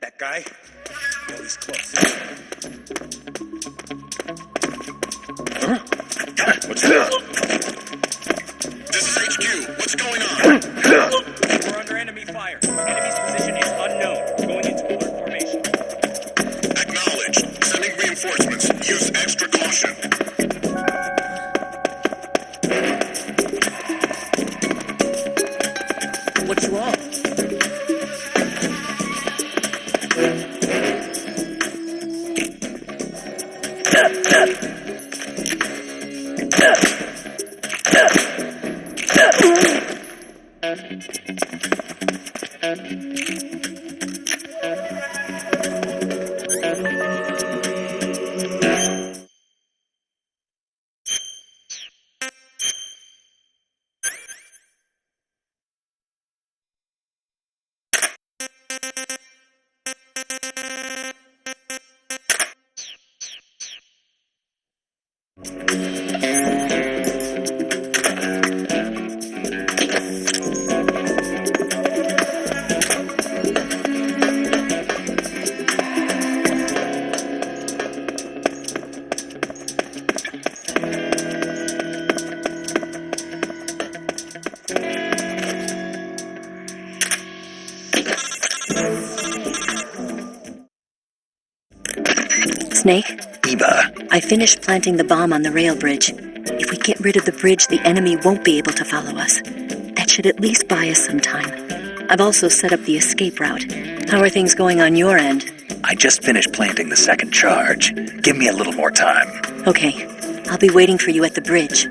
That guy? No, he's close. What's that? This is HQ. What's going on? We're under enemy fire. Enemy's position is unknown. Going into alert formation. Acknowledged. Sending reinforcements. Use extra caution. What's wrong? Snake? Eva. I finished planting the bomb on the rail bridge. If we get rid of the bridge, the enemy won't be able to follow us. That should at least buy us some time. I've also set up the escape route. How are things going on your end? I just finished planting the second charge. Give me a little more time. Okay. I'll be waiting for you at the bridge.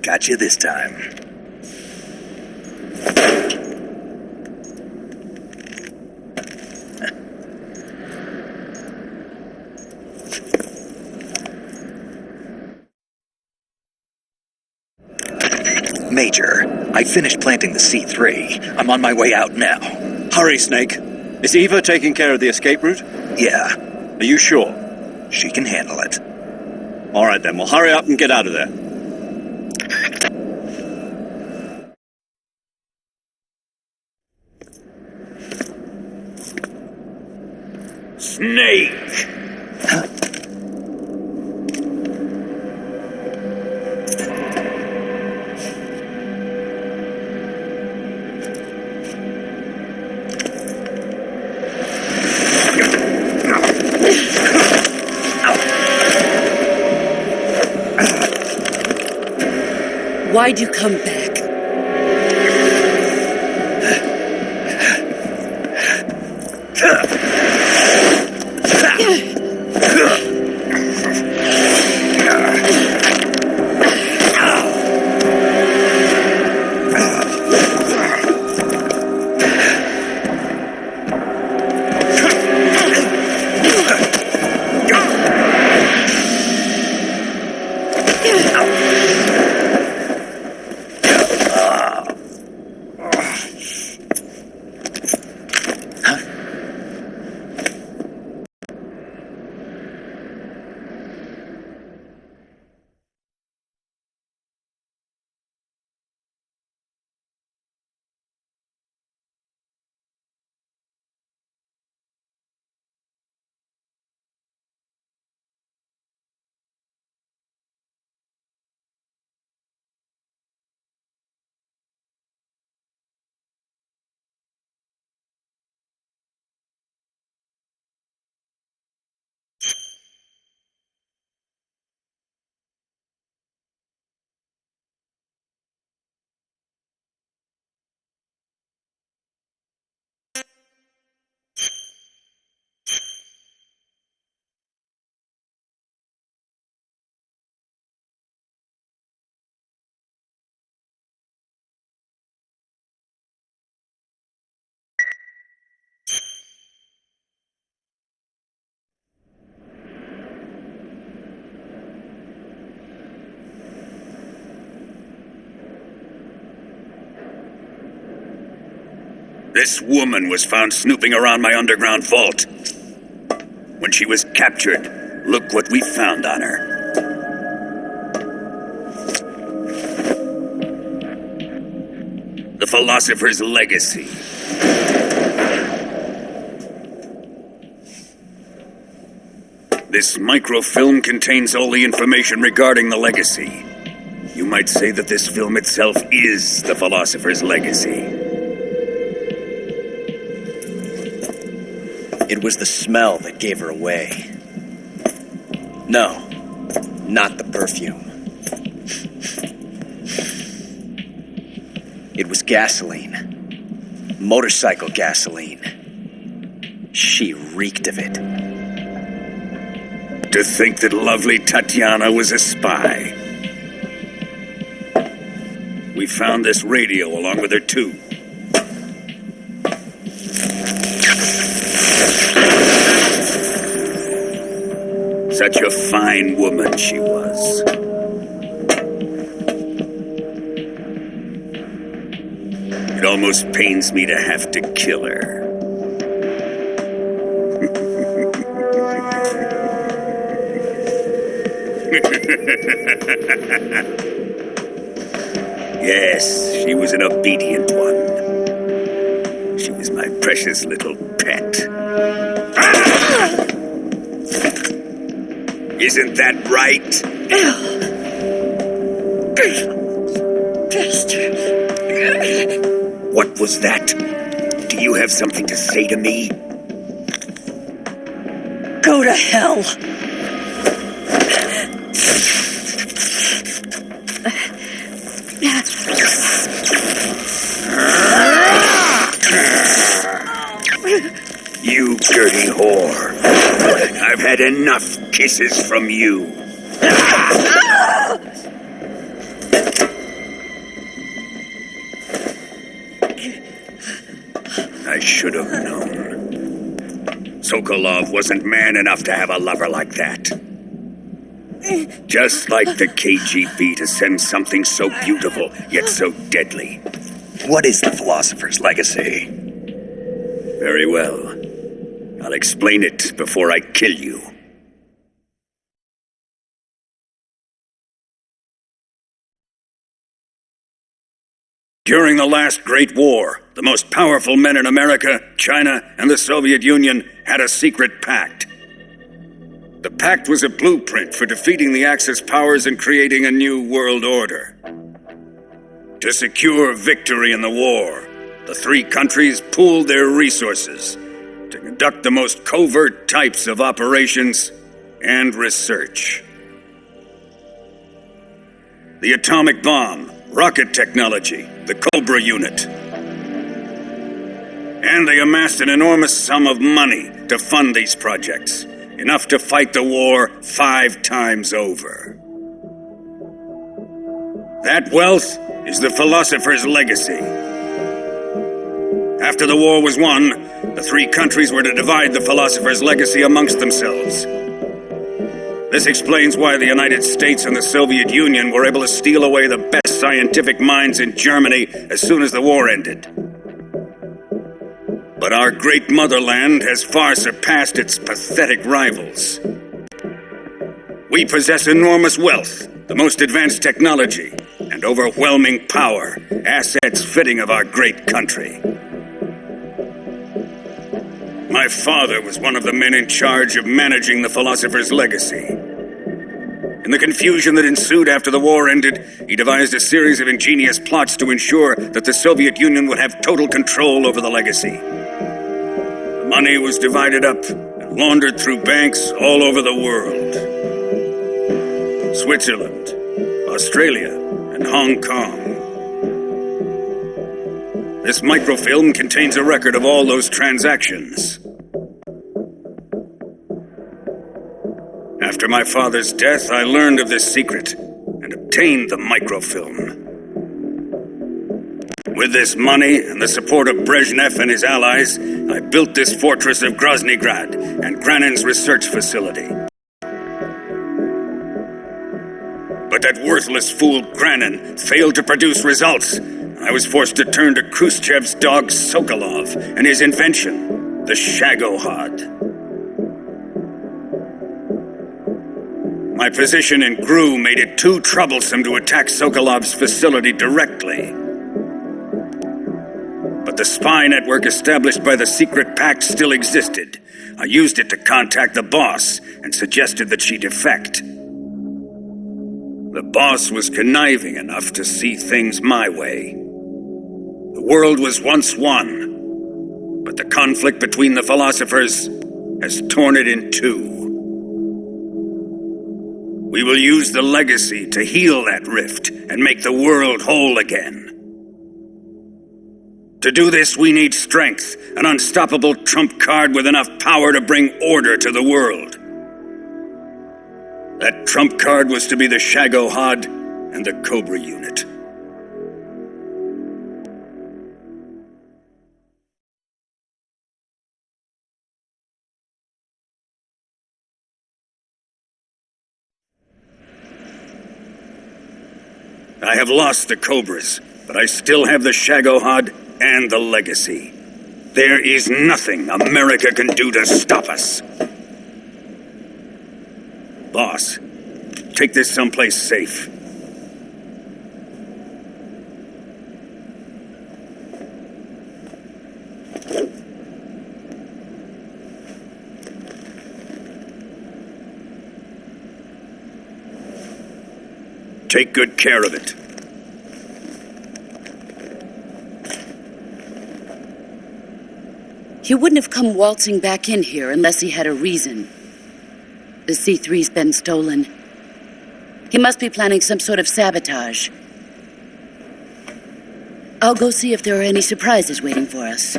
Got you this time. Major, I finished planting the C3. I'm on my way out now. Hurry, Snake. Is Eva taking care of the escape route? Yeah. Are you sure? She can handle it. All right, then. Well, hurry up and get out of there. Snake! Why'd you come back? This woman was found snooping around my underground vault. When she was captured, look what we found on her. The Philosopher's Legacy. This microfilm contains all the information regarding the legacy. You might say that this film itself is the Philosopher's Legacy. It was the smell that gave her away. No, not the perfume. It was gasoline. Motorcycle gasoline. She reeked of it. To think that lovely Tatiana was a spy. We found this radio along with her too. Such a fine woman she was. It almost pains me to have to kill her. Yes, she was an obedient one. She was my precious little pet. Ah! Isn't that right? What was that? Do you have something to say to me? Go to hell. You dirty whore. I've had enough kisses from you. I should have known. Sokolov wasn't man enough to have a lover like that. Just like the KGB to send something so beautiful, yet so deadly. What is the philosopher's legacy? Very well. I'll explain it before I kill you. During the last Great War, the most powerful men in America, China, and the Soviet Union had a secret pact. The pact was a blueprint for defeating the Axis powers and creating a new world order. To secure victory in the war, the three countries pooled their resources to conduct the most covert types of operations and research. The atomic bomb, rocket technology, the Cobra unit. And they amassed an enormous sum of money to fund these projects, enough to fight the war 5 times over. That wealth is the philosopher's legacy. After the war was won, the three countries were to divide the philosopher's legacy amongst themselves. This explains why the United States and the Soviet Union were able to steal away the best scientific minds in Germany as soon as the war ended. But our great motherland has far surpassed its pathetic rivals. We possess enormous wealth, the most advanced technology, and overwhelming power, assets fitting of our great country. My father was one of the men in charge of managing the philosopher's legacy. In the confusion that ensued after the war ended, he devised a series of ingenious plots to ensure that the Soviet Union would have total control over the legacy. The money was divided up and laundered through banks all over the world. Switzerland, Australia, and Hong Kong. This microfilm contains a record of all those transactions. After my father's death, I learned of this secret and obtained the microfilm. With this money and the support of Brezhnev and his allies, I built this fortress of Groznygrad and Granin's research facility. But that worthless fool Granin failed to produce results. I was forced to turn to Khrushchev's dog Sokolov and his invention, the Shagohod. My position in GRU made it too troublesome to attack Sokolov's facility directly. But the spy network established by the secret pact still existed. I used it to contact the boss and suggested that she defect. The boss was conniving enough to see things my way. The world was once one, but the conflict between the philosophers has torn it in two. We will use the legacy to heal that rift and make the world whole again. To do this, we need strength, an unstoppable trump card with enough power to bring order to the world. That trump card was to be the Shagohod and the Cobra unit. I have lost the Cobras, but I still have the Shagohod and the legacy. There is nothing America can do to stop us. Boss, take this someplace safe. Take good care of it. He wouldn't have come waltzing back in here unless he had a reason. The C3's been stolen. He must be planning some sort of sabotage. I'll go see if there are any surprises waiting for us.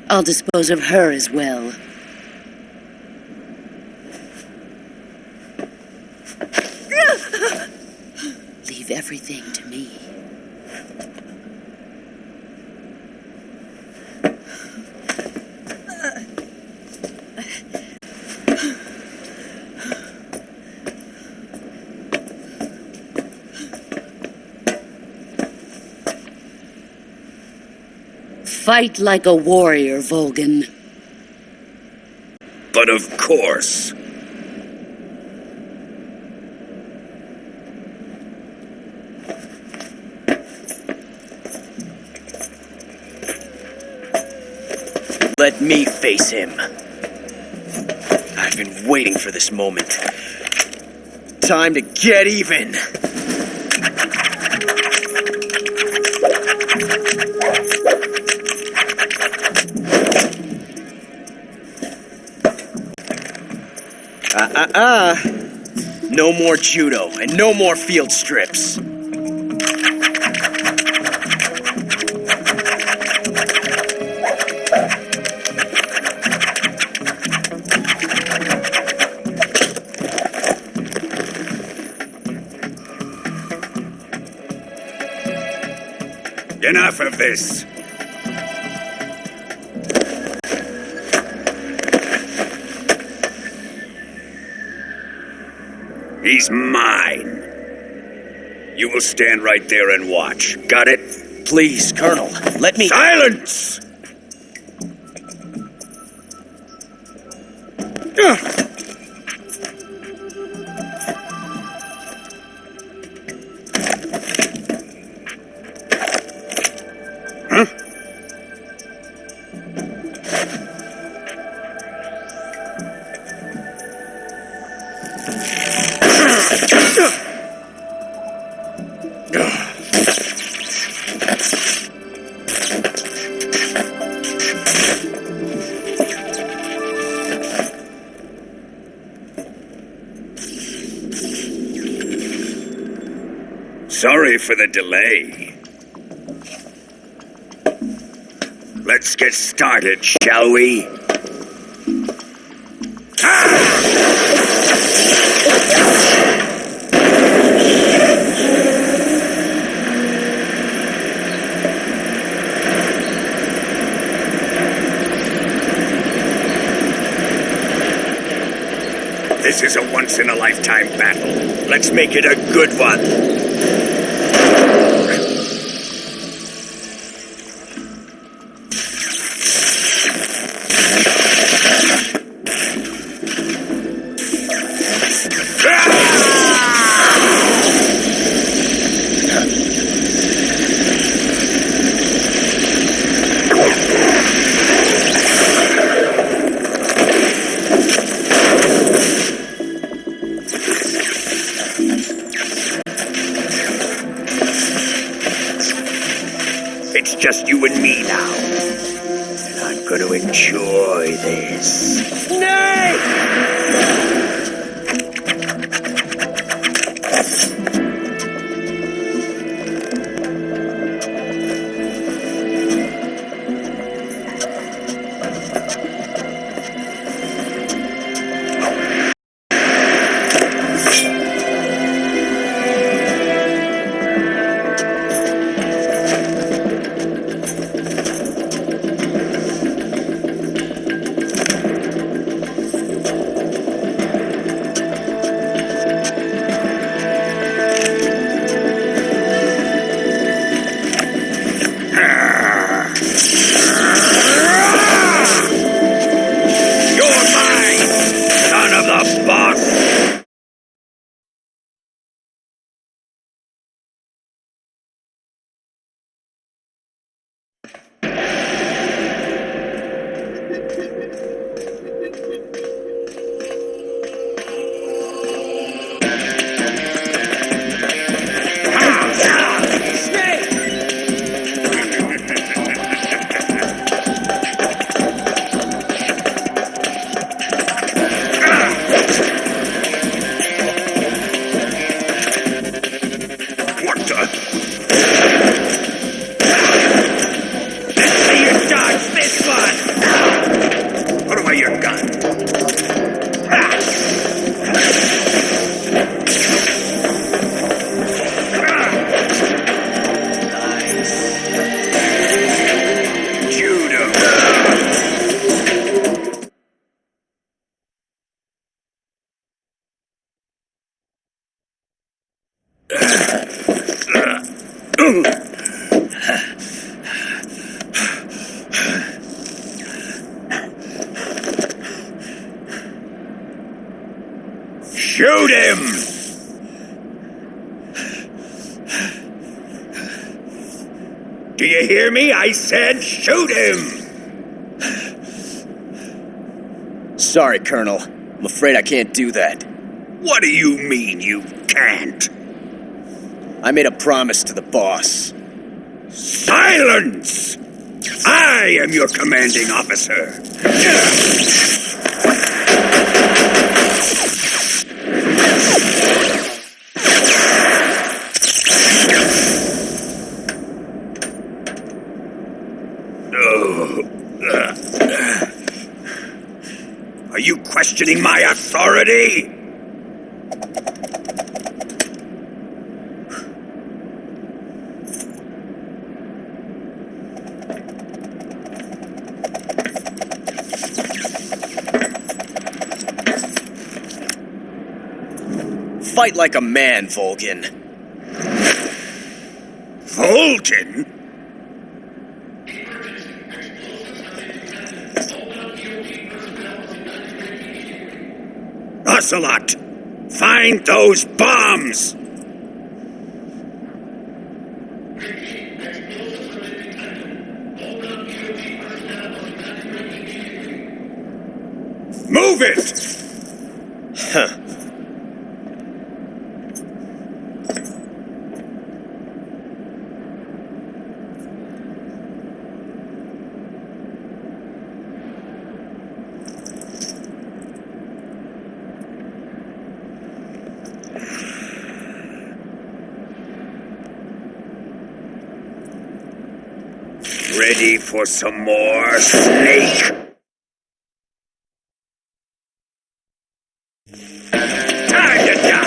I'll dispose of her as well. Leave everything to me. Fight like a warrior, Volgan. But of course. Let me face him. I've been waiting for this moment. Time to get even. No more judo and no more field strips. Enough of this. He's mine. You will stand right there and watch. Got it? Please, Colonel, let me... Silence! Sorry for the delay. Let's get started, shall we? This is a once-in-a-lifetime battle. Let's make it a good one. It's just you and me now. And I'm going to enjoy this. Nay! Shoot him! Do you hear me? I said shoot him! Sorry, Colonel. I'm afraid I can't do that. What do you mean you can't? I made a promise to the boss. Silence! I am your commanding officer. Are you questioning my authority? Fight like a man, Volgin. Volgin? Ocelot! Find those bombs! Move it! Huh. Ready for some more, Snake? Time to die!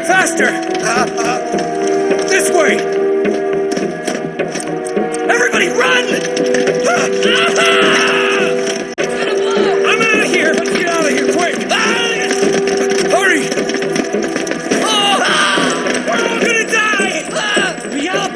Faster! This way! Everybody run! I'm out of here! Let's get out of here, quick! Hurry! We're all gonna die! Hurry up!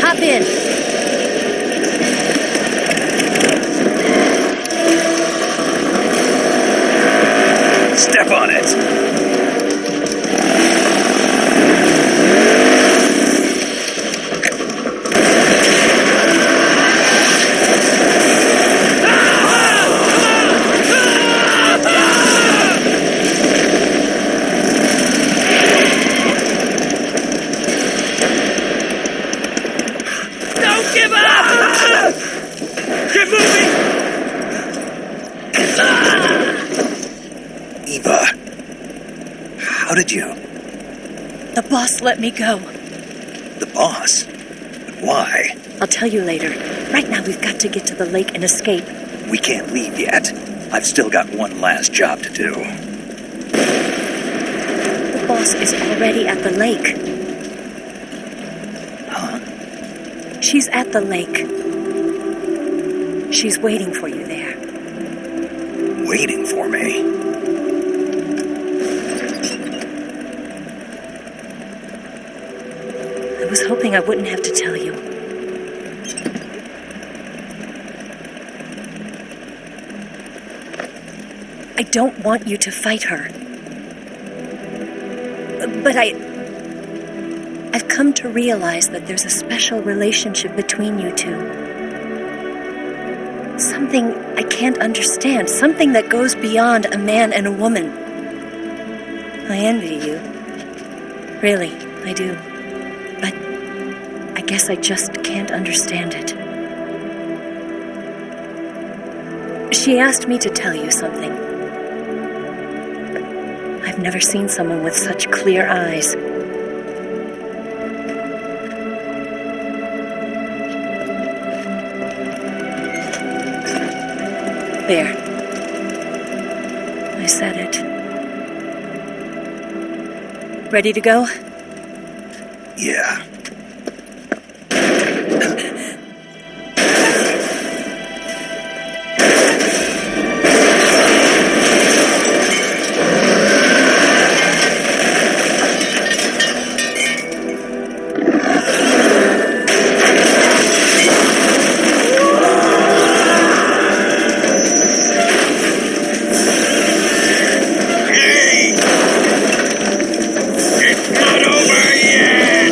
Hop in. Step on it. How did you? The boss let me go. The boss? But why? I'll tell you later. Right now, we've got to get to the lake and escape. We can't leave yet. I've still got one last job to do. The boss is already at the lake. Huh? She's at the lake. She's waiting for you there. Waiting for me? I was hoping I wouldn't have to tell you. I don't want you to fight her. But I've come to realize that there's a special relationship between you two. Something I can't understand. Something that goes beyond a man and a woman. I envy you. Really, I do. But I guess I just can't understand it. She asked me to tell you something. I've never seen someone with such clear eyes. There. I said it. Ready to go? Yeah. It's not over yet!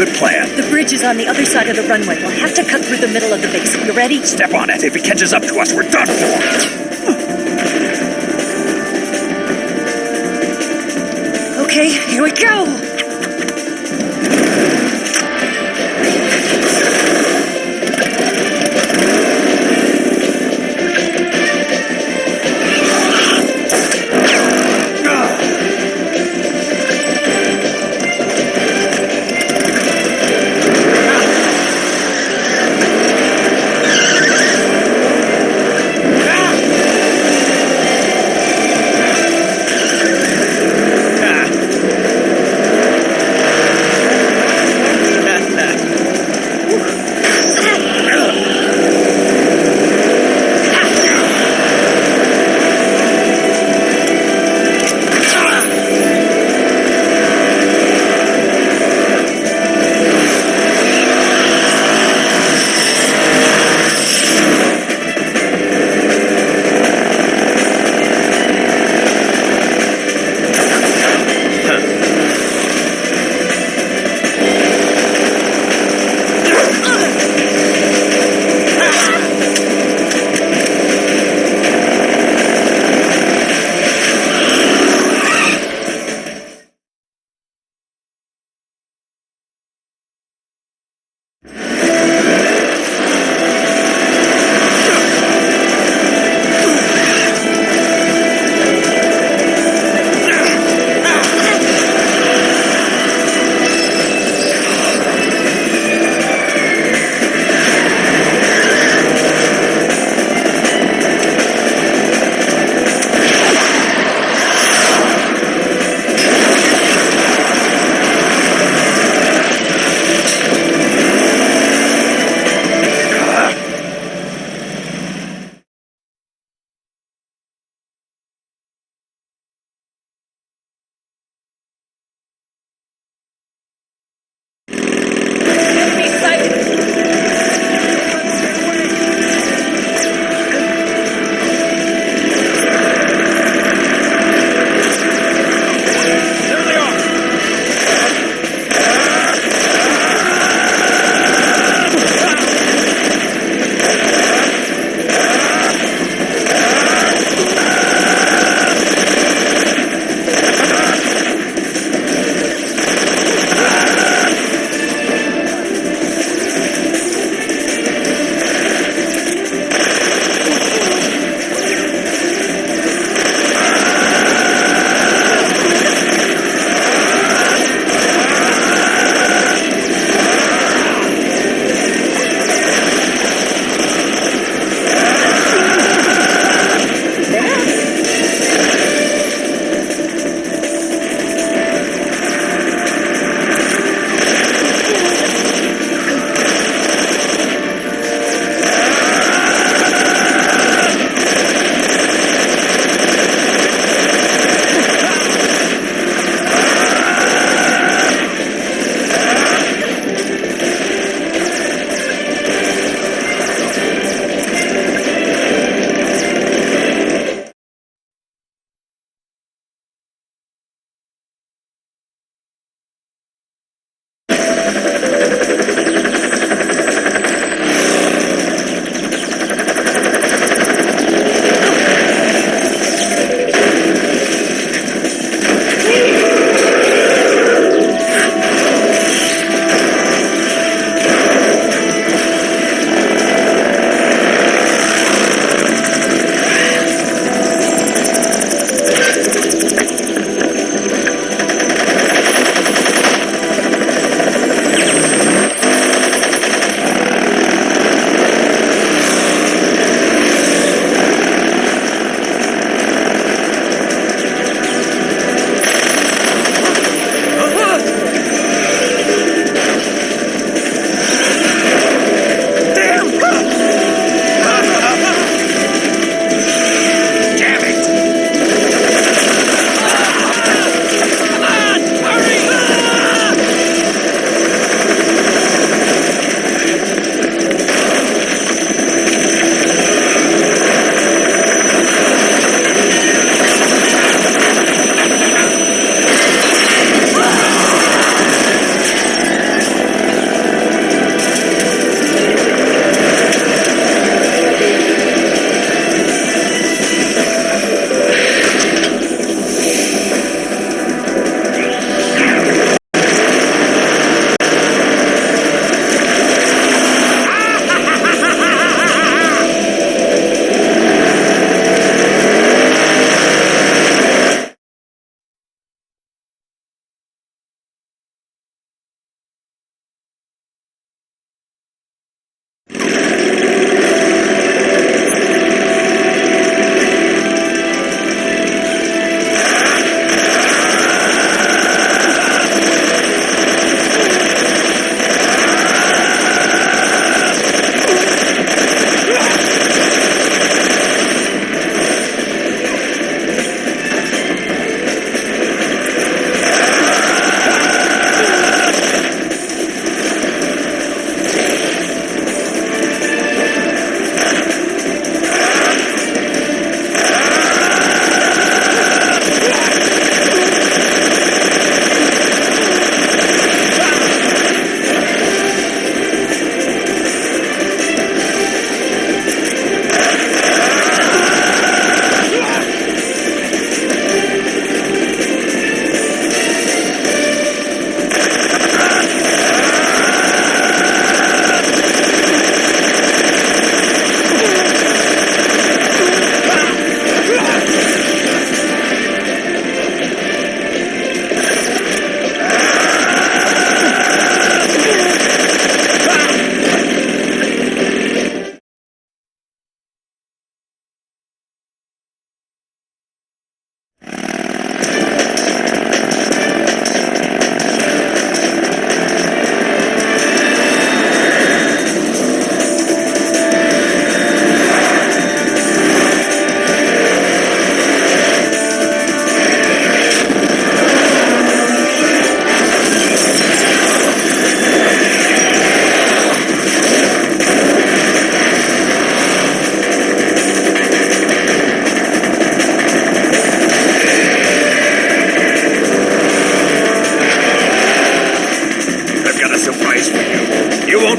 good plan. The bridge is on the other side of the runway. We'll have to cut through the middle of the base. You ready? Step on it. If he catches up to us, we're done for. Okay, here we go.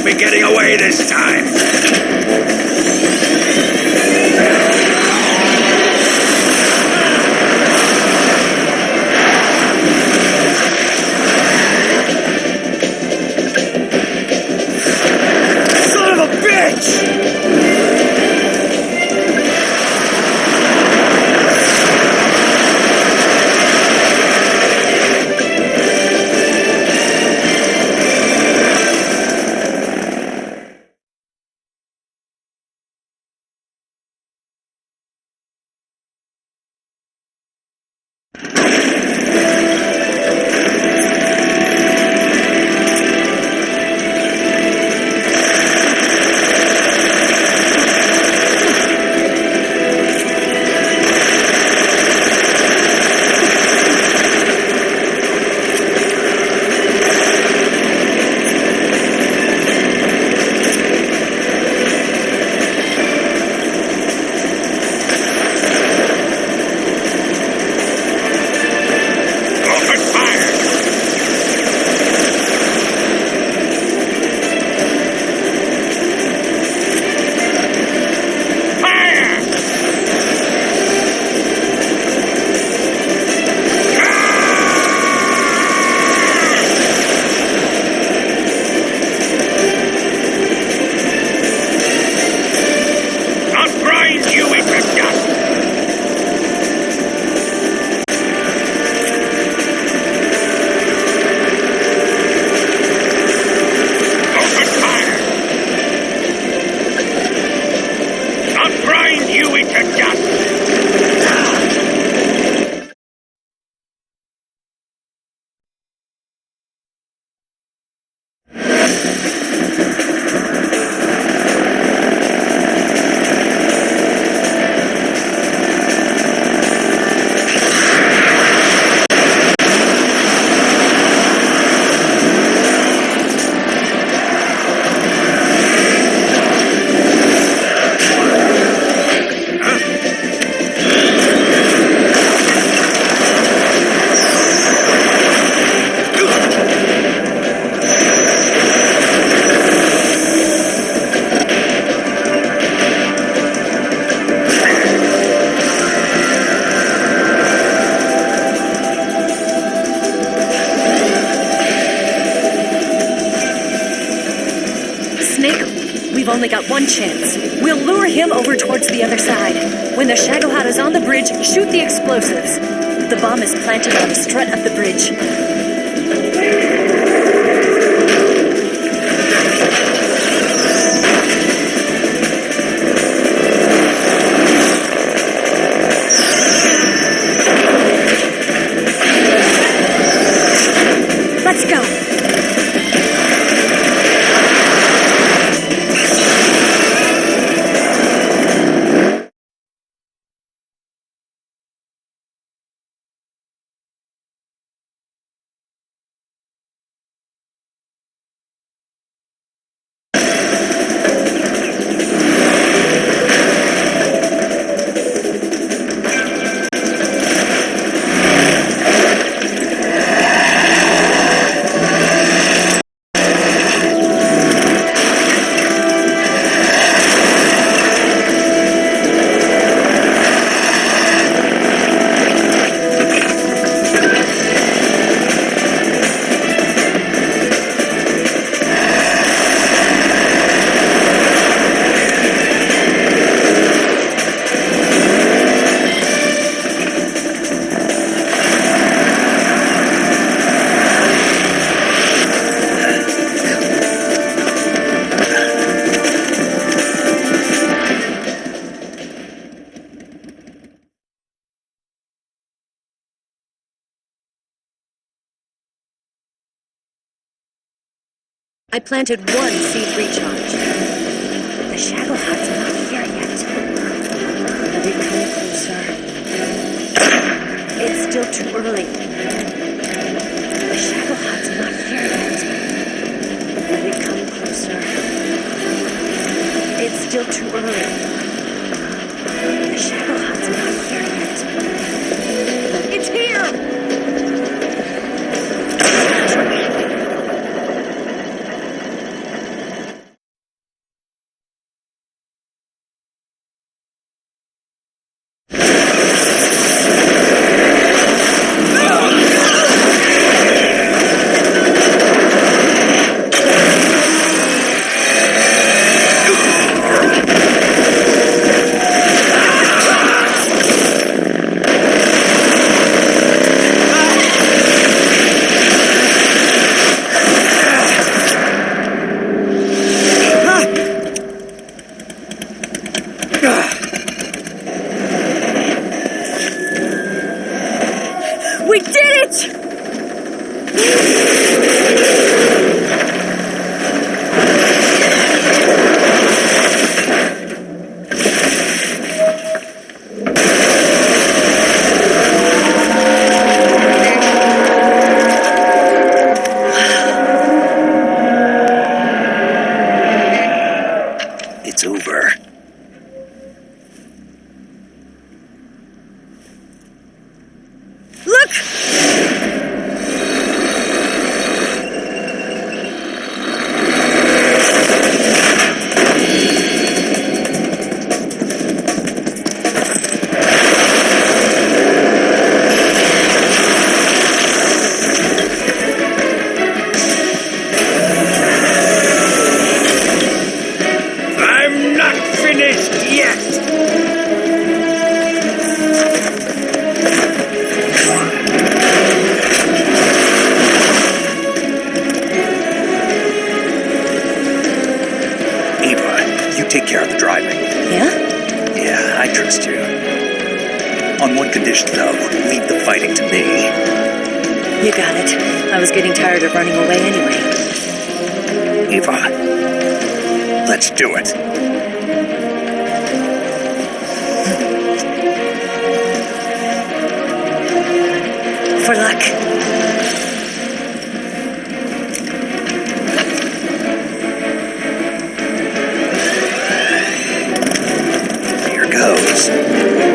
won't be getting away this time. Son of a bitch! We've only got one chance. We'll lure him over towards the other side. When the Shagohod is on the bridge, shoot the explosives. The bomb is planted on the strut of the bridge. Let's go. I planted one seed recharge. The Shagohod's not here yet. Let it come closer. It's still too early. The Shagohod's not here yet. Let it come closer. It's still too early. The Shagohod's not here yet. It's here! take care of the driving. Yeah? Yeah, I trust you. On one condition, though, leave the fighting to me. You got it. I was getting tired of running away anyway. Eva, let's do it. For luck. Here goes.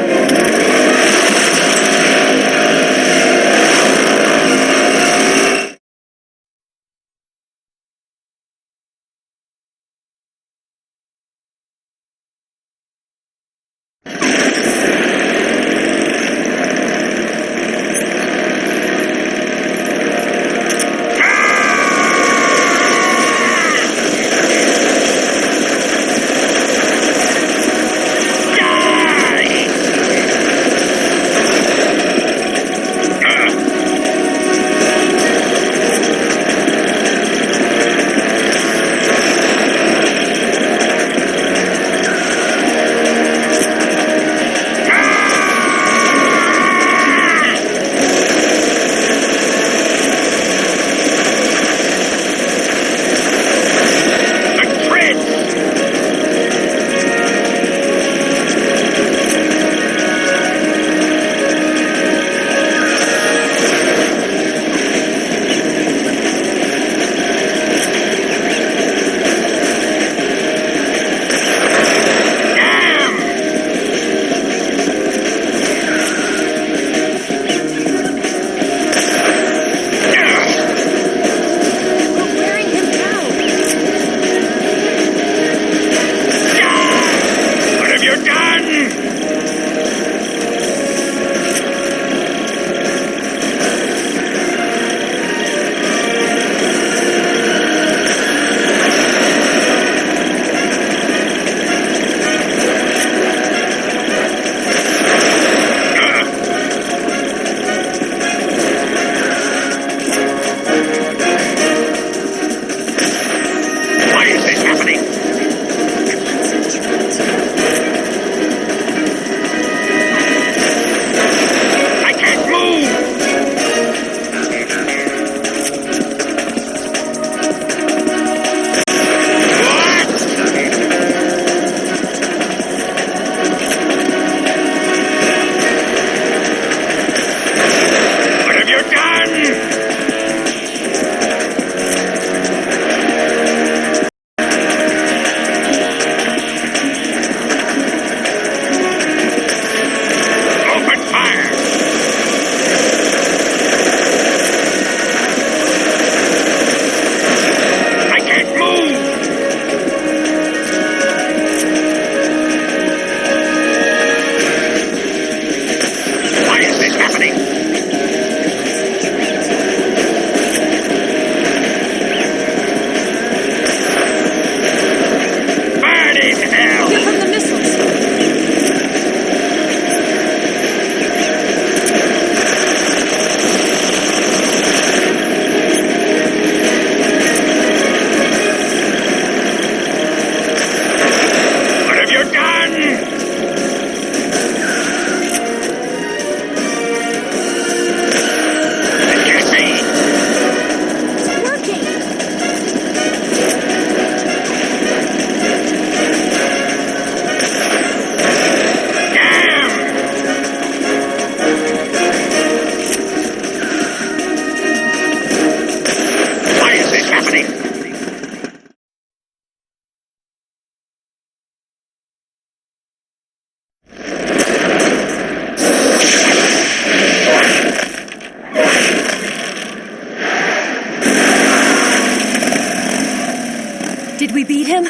Did we beat him?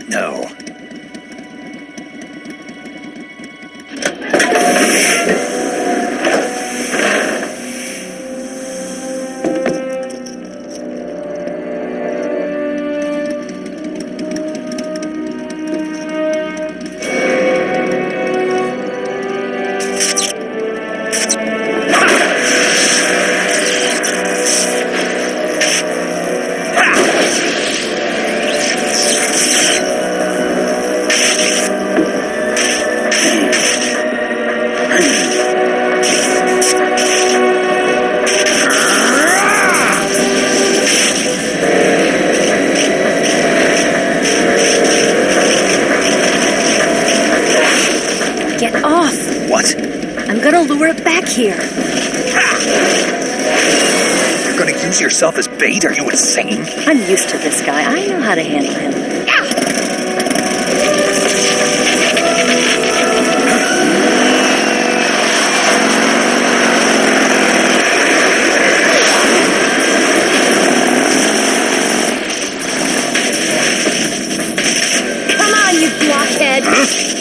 No. here. You're gonna use yourself as bait? Are you insane? I'm used to this guy. I know how to handle him. Come on, you blockhead!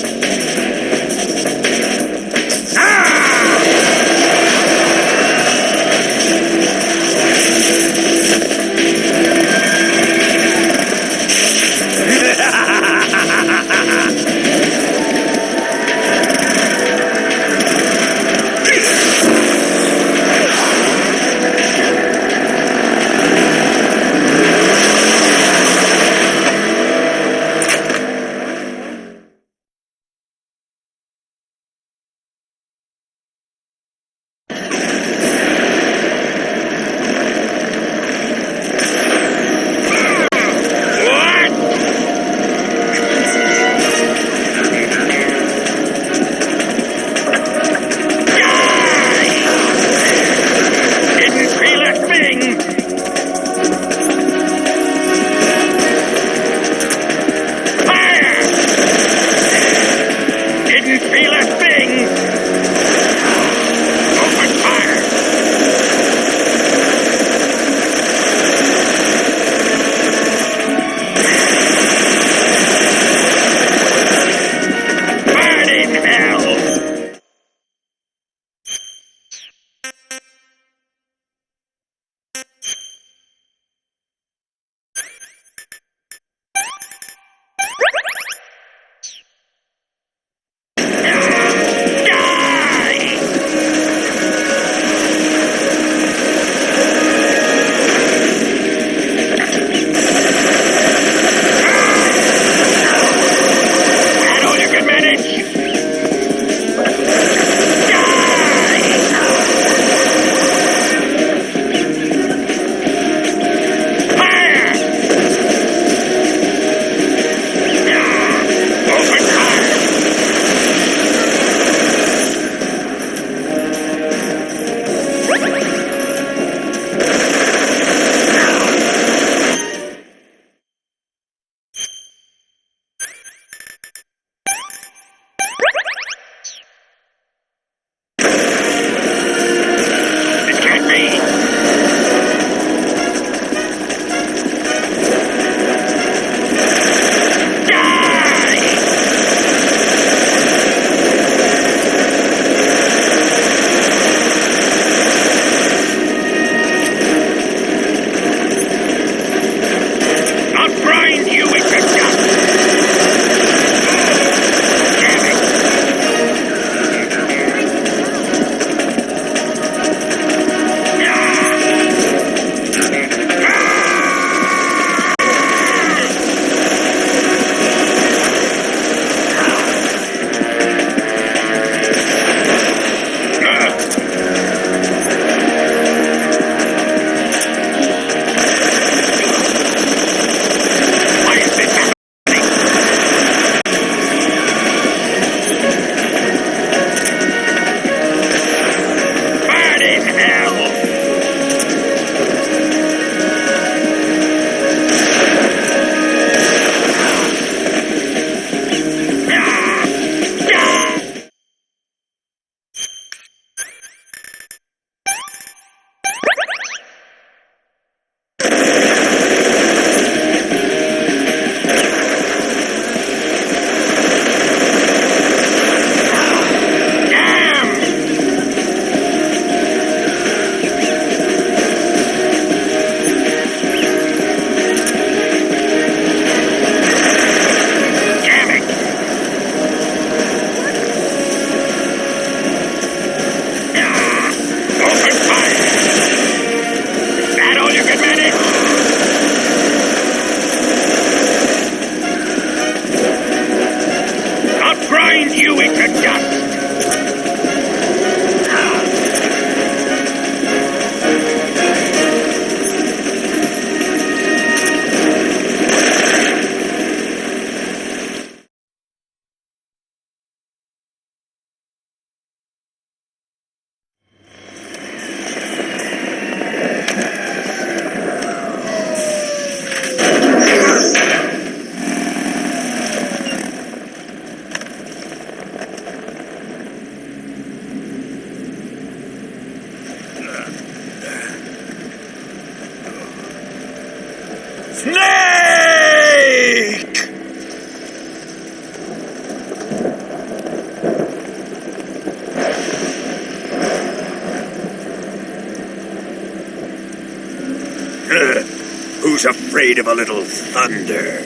Snake! Who's afraid of a little thunder?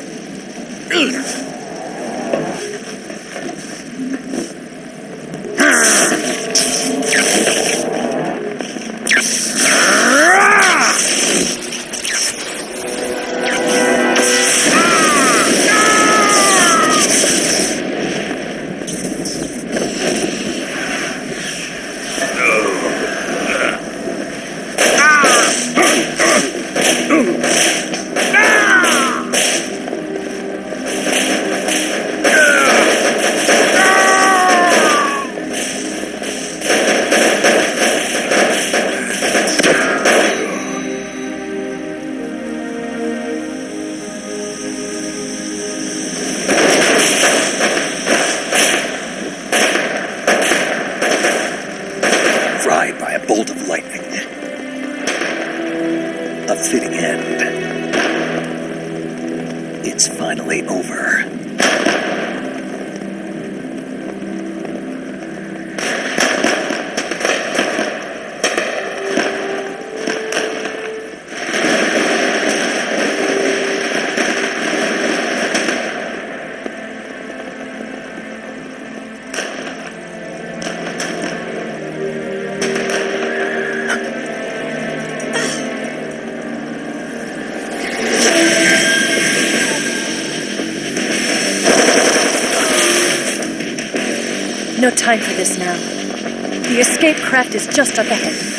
Fried by a bolt of lightning. A fitting end. It's finally over. No time for this now. The escape craft is just up ahead.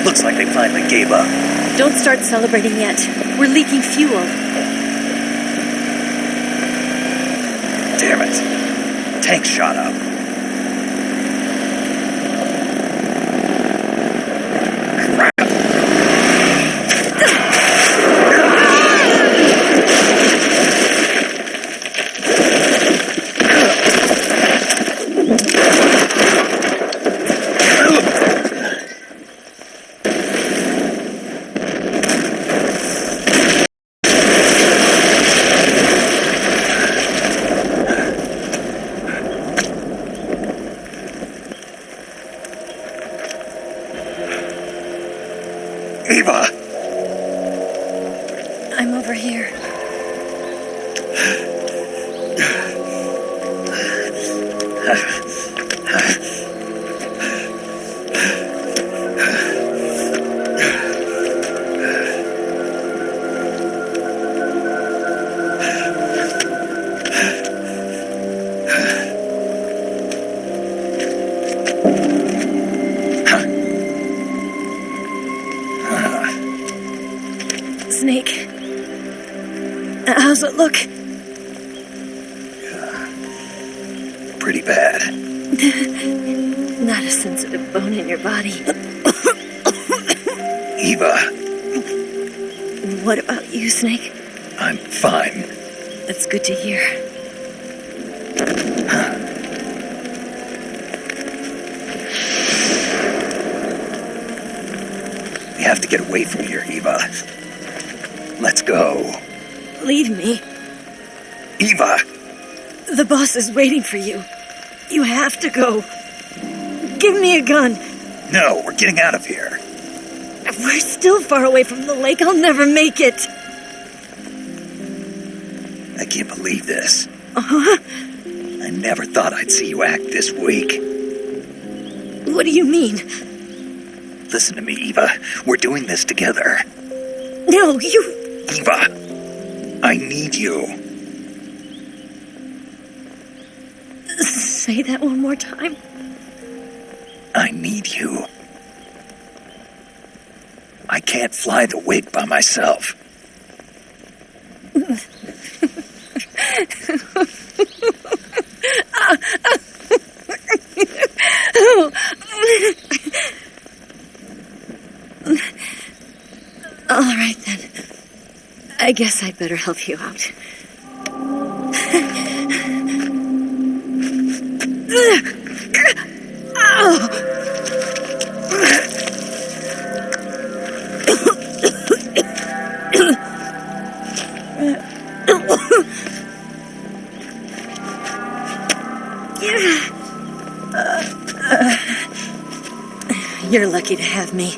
Looks like they finally gave up. Don't start celebrating yet. We're leaking fuel. Damn it. Tank shot up. Eva! I'm over here. Snake. How's it look? Pretty bad. Not a sensitive bone in your body. Eva, What about you, Snake? I'm fine. That's good to hear. We have to get away from here, Eva. Let's go. Leave me. Eva! The boss is waiting for you. You have to go. Give me a gun. No, we're getting out of here. We're still far away from the lake. I'll never make it. I can't believe this. Uh-huh. I never thought I'd see you act this weak. What do you mean? Listen to me, Eva. We're doing this together. No, you... Eva, I need you. Say that one more time. I need you. I can't fly the wig by myself. All right, then. I guess I'd better help you out. You're lucky to have me.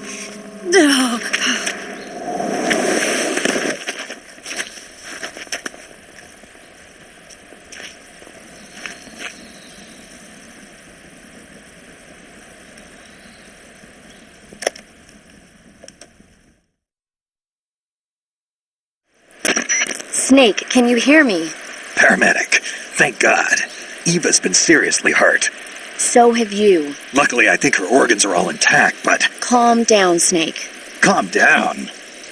Snake, can you hear me? Paramedic, thank God. Eva's been seriously hurt. So have you. Luckily, I think her organs are all intact, but... Calm down, Snake. Calm down.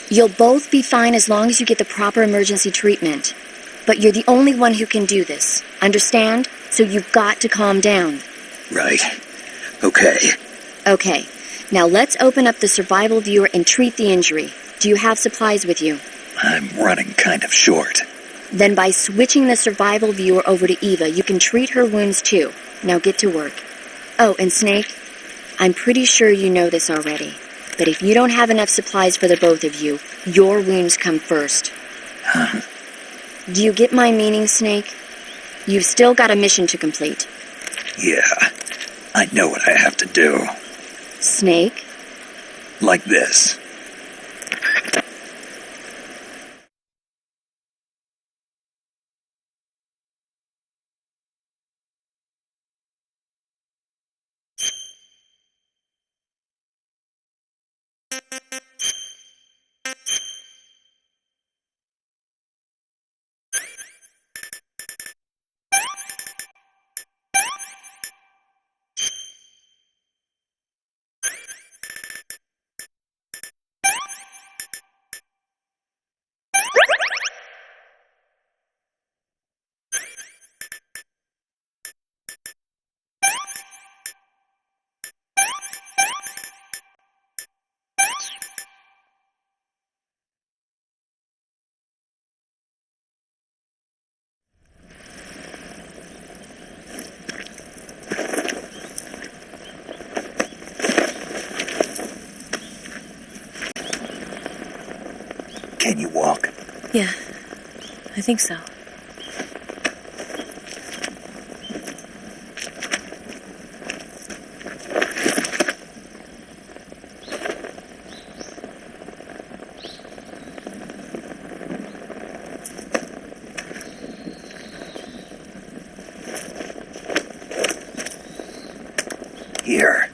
You'll both be fine as long as you get the proper emergency treatment. But you're the only one who can do this. Understand? So you've got to calm down. Right. Okay. Okay. Now let's open up the survival viewer and treat the injury. Do you have supplies with you? I'm running kind of short. Then by switching the survival viewer over to Eva, you can treat her wounds too. Now get to work. Oh, and Snake, I'm pretty sure you know this already, but if you don't have enough supplies for the both of you, your wounds come first. Huh? Do you get my meaning, Snake? You've still got a mission to complete. Yeah, I know what I have to do. Snake? Like this. Yeah, I think so. Here.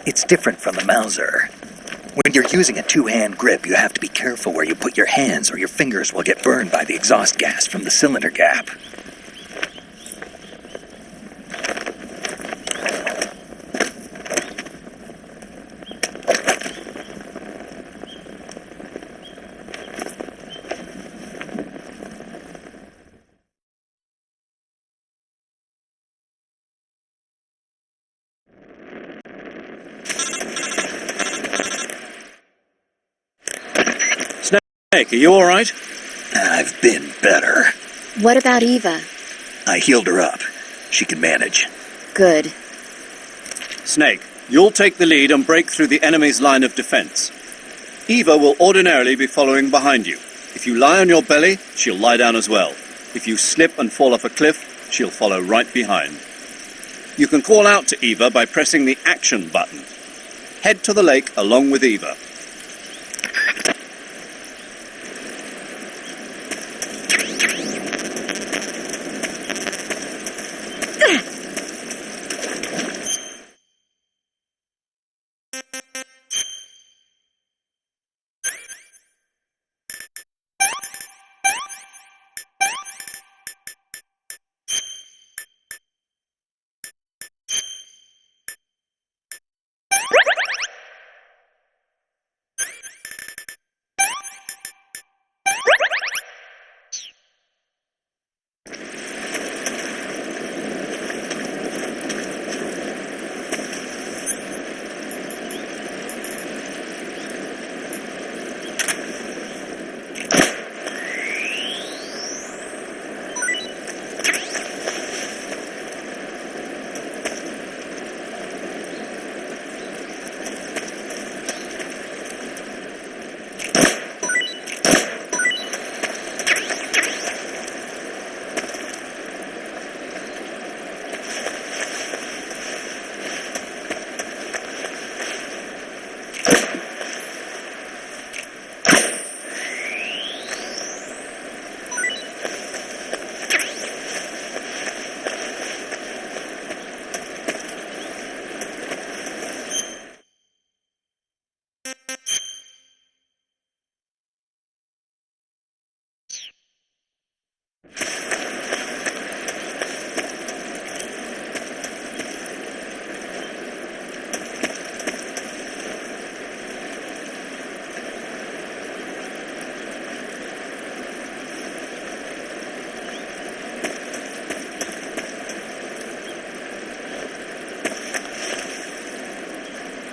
It's different from the Mauser. When you're using a two-hand grip, you have to be careful where you put your hands or your fingers will get burned by the exhaust gas from the cylinder gap. Snake, are you all right? I've been better. What about Eva? I healed her up. She can manage. Good. Snake, you'll take the lead and break through the enemy's line of defense. Eva will ordinarily be following behind you. If you lie on your belly, she'll lie down as well. If you slip and fall off a cliff, she'll follow right behind. You can call out to Eva by pressing the action button. Head to the lake along with Eva.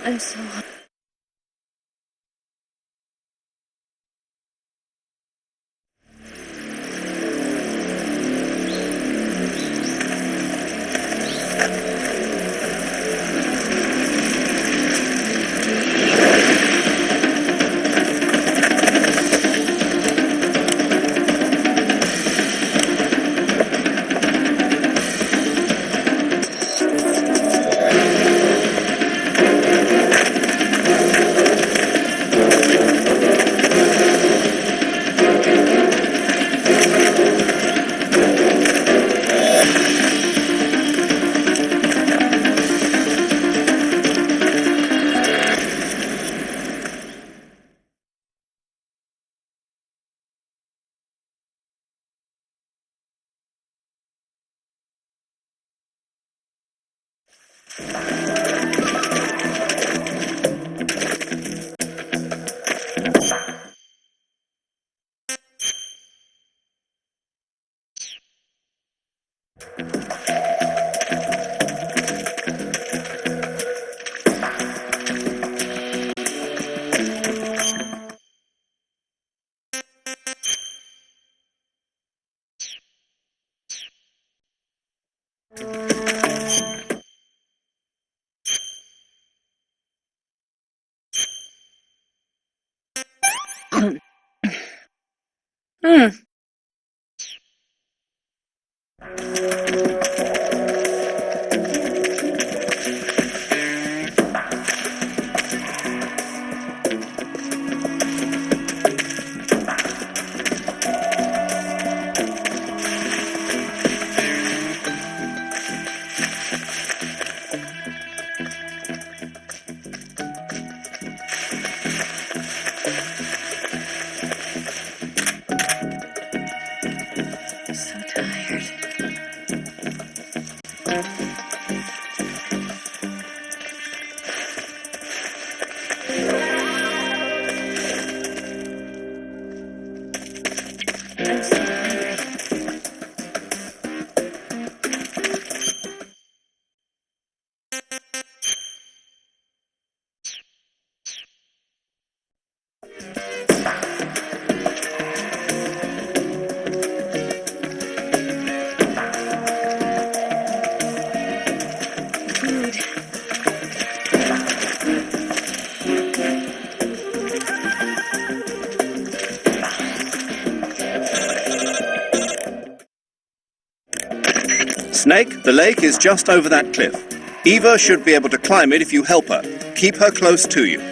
I'm so hungry. I'm so hungry. Food. Snake, the lake is just over that cliff. Eva should be able to climb it if you help her. Keep her close to you.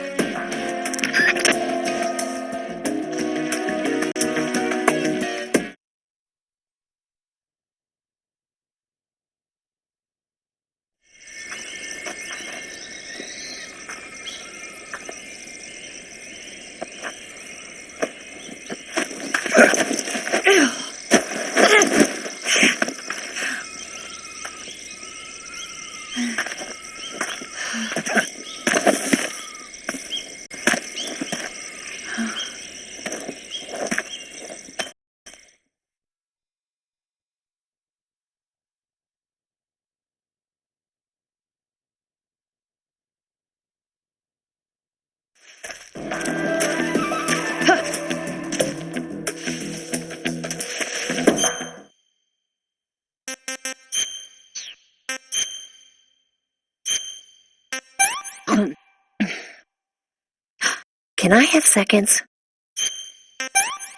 Can I have seconds?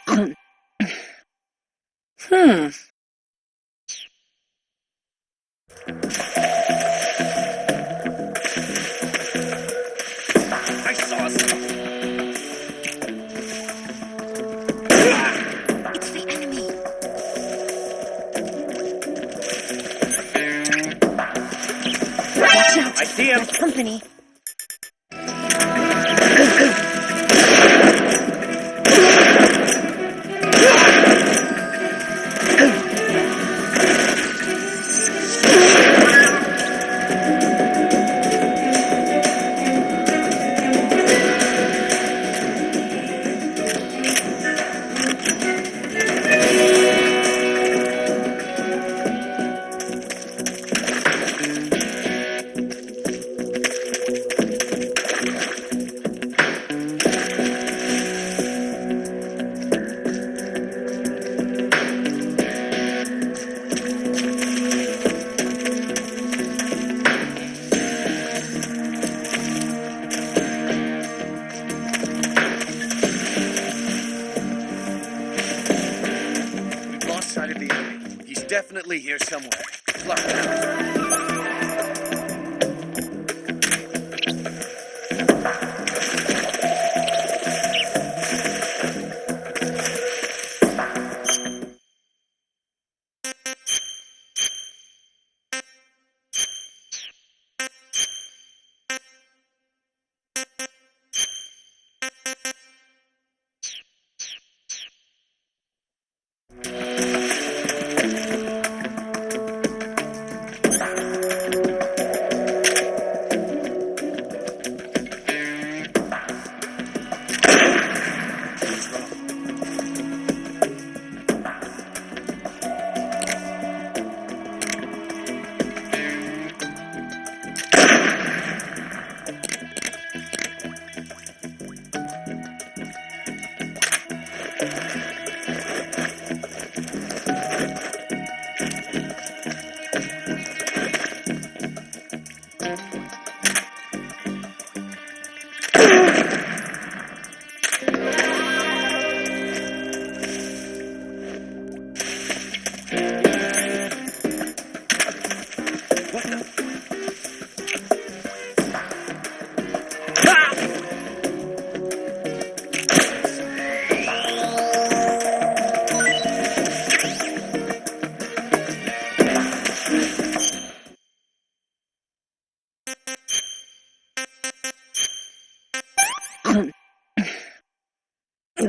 Hmm. I saw something. It's the enemy. Watch out. I see him. Company. Definitely here somewhere. Flush it out.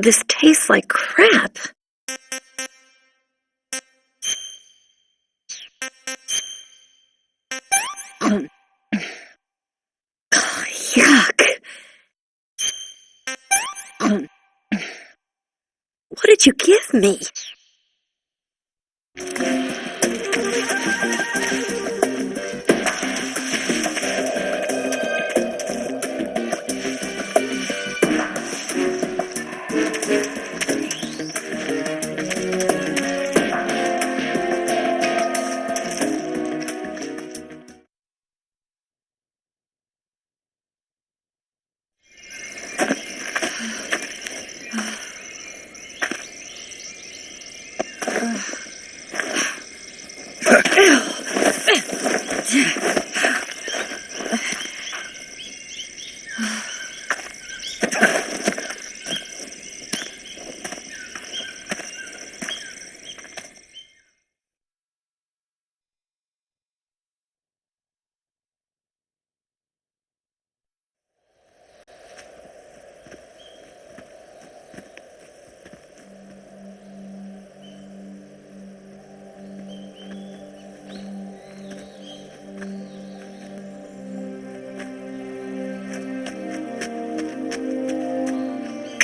This tastes like crap. Yuck. What did you give me?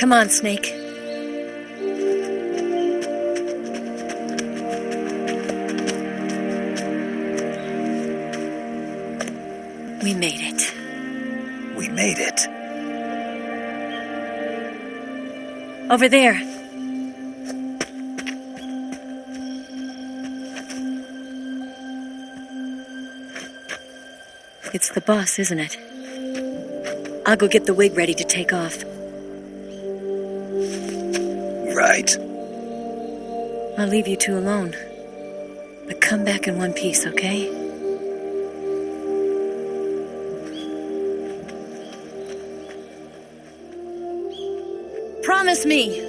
Come on, Snake. We made it. We made it. Over there. It's the boss, isn't it? I'll go get the wig ready to take off. Right. I'll leave you two alone. But come back in one piece, okay? Promise me!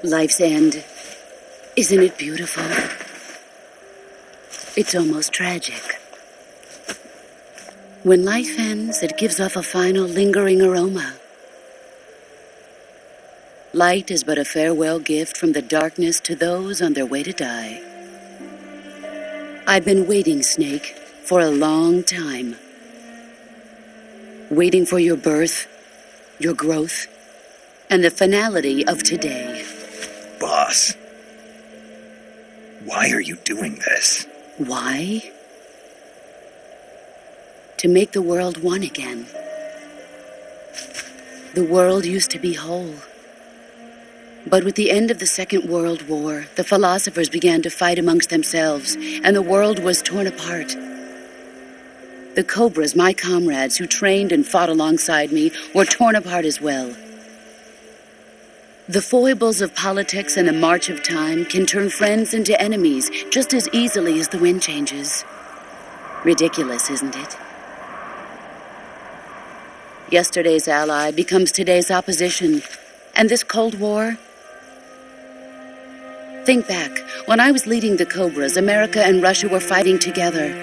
Life's end. Isn't it beautiful? It's almost tragic. When life ends, it gives off a final lingering aroma. Light is but a farewell gift from the darkness to those on their way to die. I've been waiting, Snake, for a long time. Waiting for your birth, your growth, and the finality of today. Boss, why are you doing this? Why? To make the world one again. The world used to be whole. But with the end of the Second World War, the philosophers began to fight amongst themselves, and the world was torn apart. The Cobras, my comrades who trained and fought alongside me, were torn apart as well. The foibles of politics and the march of time can turn friends into enemies just as easily as the wind changes. Ridiculous, isn't it? Yesterday's ally becomes today's opposition, and this Cold War... Think back. When I was leading the Cobras, America and Russia were fighting together.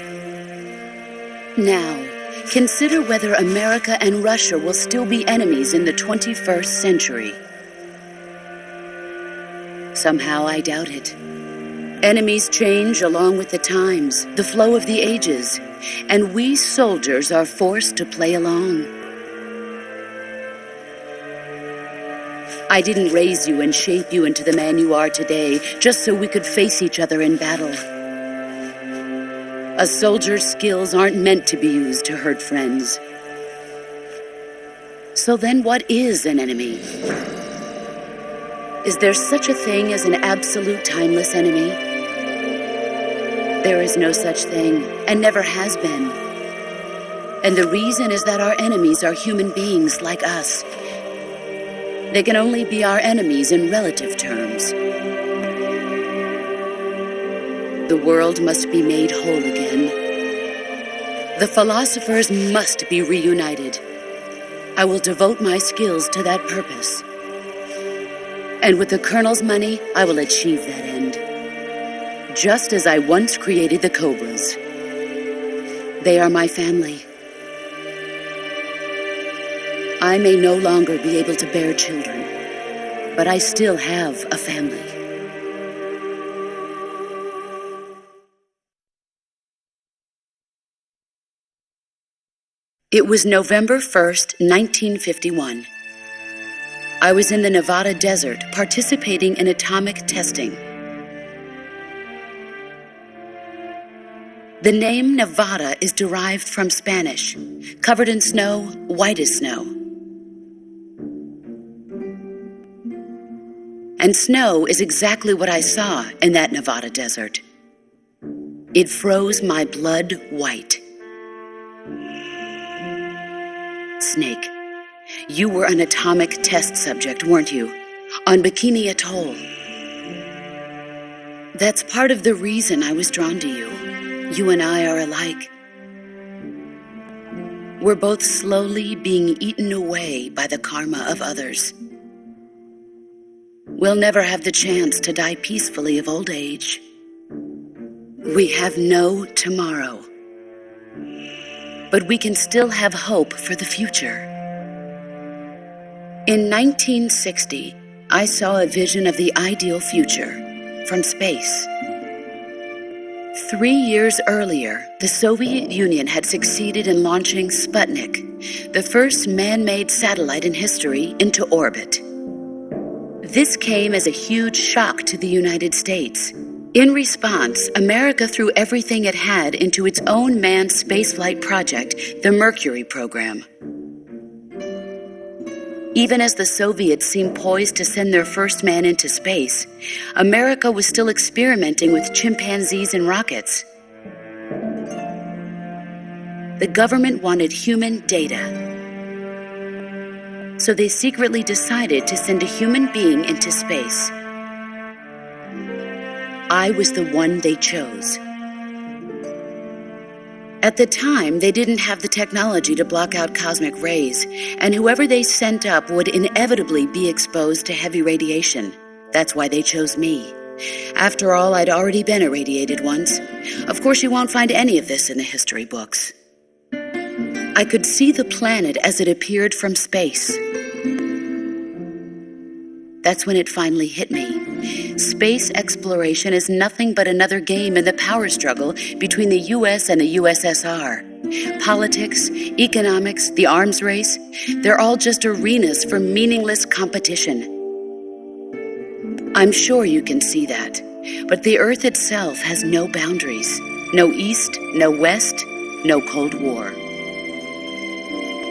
Now, consider whether America and Russia will still be enemies in the 21st century. Somehow I doubt it. Enemies change along with the times, the flow of the ages, and we soldiers are forced to play along. I didn't raise you and shape you into the man you are today just so we could face each other in battle. A soldier's skills aren't meant to be used to hurt friends. So then what is an enemy? Is there such a thing as an absolute timeless enemy? There is no such thing, and never has been. And the reason is that our enemies are human beings like us. They can only be our enemies in relative terms. The world must be made whole again. The philosophers must be reunited. I will devote my skills to that purpose. And with the Colonel's money, I will achieve that end. Just as I once created the Cobras. They are my family. I may no longer be able to bear children, but I still have a family. It was November 1st, 1951. I was in the Nevada desert participating in atomic testing. The name Nevada is derived from Spanish, covered in snow, white as snow. And snow is exactly what I saw in that Nevada desert. It froze my blood white. Snake, you were an atomic test subject, weren't you? On Bikini Atoll. That's part of the reason I was drawn to you. You and I are alike. We're both slowly being eaten away by the karma of others. We'll never have the chance to die peacefully of old age. We have no tomorrow. But we can still have hope for the future. In 1960, I saw a vision of the ideal future from space. 3 years earlier, the Soviet Union had succeeded in launching Sputnik, the first man-made satellite in history, into orbit. This came as a huge shock to the United States. In response, America threw everything it had into its own manned spaceflight project, the Mercury program. Even as the Soviets seemed poised to send their first man into space, America was still experimenting with chimpanzees and rockets. The government wanted human data. So they secretly decided to send a human being into space. I was the one they chose. At the time, they didn't have the technology to block out cosmic rays, and whoever they sent up would inevitably be exposed to heavy radiation. That's why they chose me. After all, I'd already been irradiated once. Of course, you won't find any of this in the history books. I could see the planet as it appeared from space. That's when it finally hit me. Space exploration is nothing but another game in the power struggle between the US and the USSR. Politics, economics, the arms race, they're all just arenas for meaningless competition. I'm sure you can see that, but the Earth itself has no boundaries. No East, no West, no Cold War.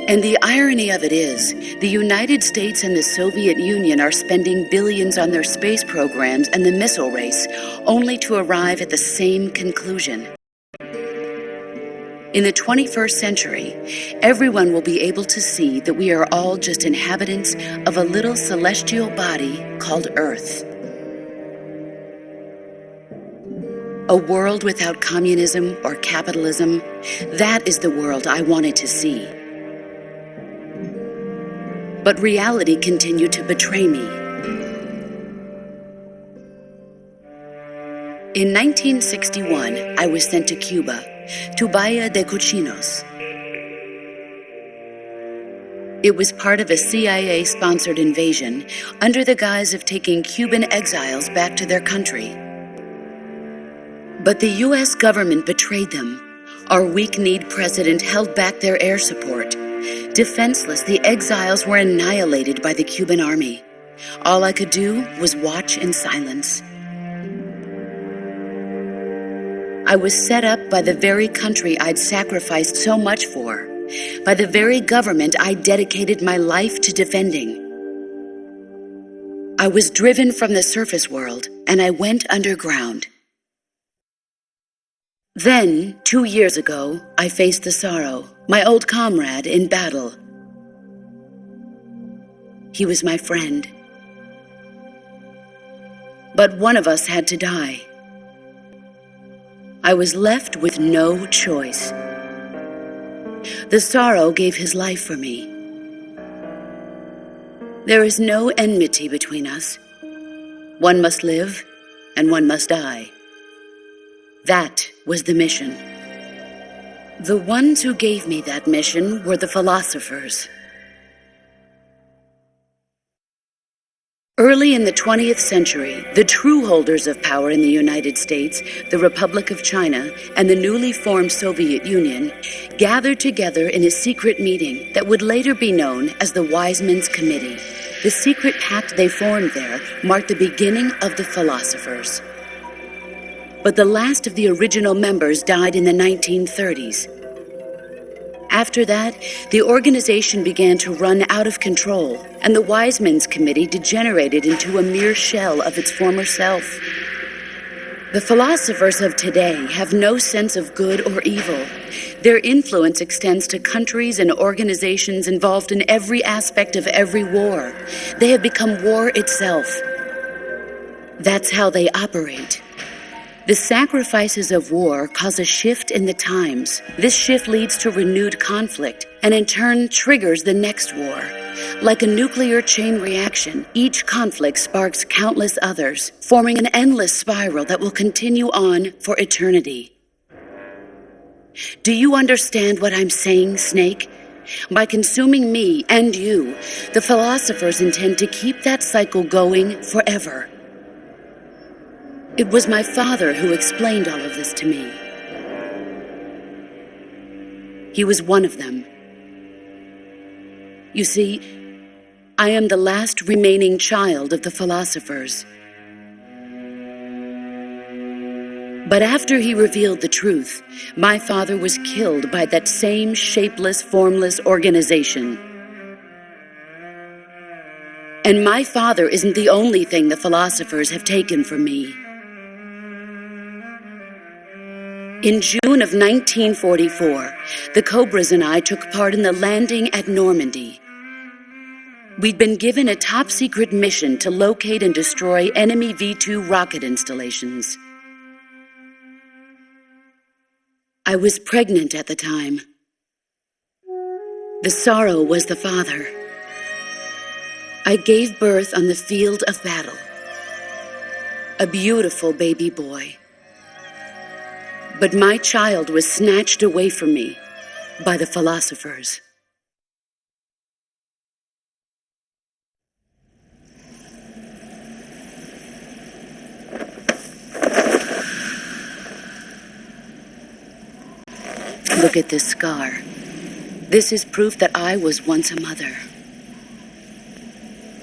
And the irony of it is, the United States and the Soviet Union are spending billions on their space programs and the missile race, only to arrive at the same conclusion. In the 21st century, everyone will be able to see that we are all just inhabitants of a little celestial body called Earth. A world without communism or capitalism, that is the world I wanted to see. But reality continued to betray me. In 1961, I was sent to Cuba, to Bahia de Cochinos. It was part of a CIA-sponsored invasion under the guise of taking Cuban exiles back to their country. But the U.S. government betrayed them. Our weak-kneed president held back their air support. Defenseless, the exiles were annihilated by the Cuban army. All I could do was watch in silence. I was set up by the very country I'd sacrificed so much for, by the very government I dedicated my life to defending. I was driven from the surface world, and I went underground. Then, 2 years ago, I faced the sorrow, my old comrade in battle. He was my friend. But one of us had to die. I was left with no choice. The sorrow gave his life for me. There is no enmity between us, One must live, and one must die. That was the mission. The ones who gave me that mission were the philosophers. Early in the 20th century, the true holders of power in the United States, the Republic of China, and the newly formed Soviet Union gathered together in a secret meeting that would later be known as the Wise Men's Committee. The secret pact they formed there marked the beginning of the philosophers. But the last of the original members died in the 1930s. After that, the organization began to run out of control, and the Wise Men's Committee degenerated into a mere shell of its former self. The philosophers of today have no sense of good or evil. Their influence extends to countries and organizations involved in every aspect of every war. They have become war itself. That's how they operate. The sacrifices of war cause a shift in the times. This shift leads to renewed conflict, and in turn triggers the next war. Like a nuclear chain reaction, each conflict sparks countless others, forming an endless spiral that will continue on for eternity. Do you understand what I'm saying, Snake? By consuming me and you, the philosophers intend to keep that cycle going forever. It was my father who explained all of this to me. He was one of them. You see, I am the last remaining child of the philosophers. But after he revealed the truth, my father was killed by that same shapeless, formless organization. And my father isn't the only thing the philosophers have taken from me. In June of 1944, the Cobras and I took part in the landing at Normandy. We'd been given a top-secret mission to locate and destroy enemy V-2 rocket installations. I was pregnant at the time. The sorrow was the father. I gave birth on the field of battle. A beautiful baby boy. But my child was snatched away from me by the philosophers. Look at this scar. This is proof that I was once a mother.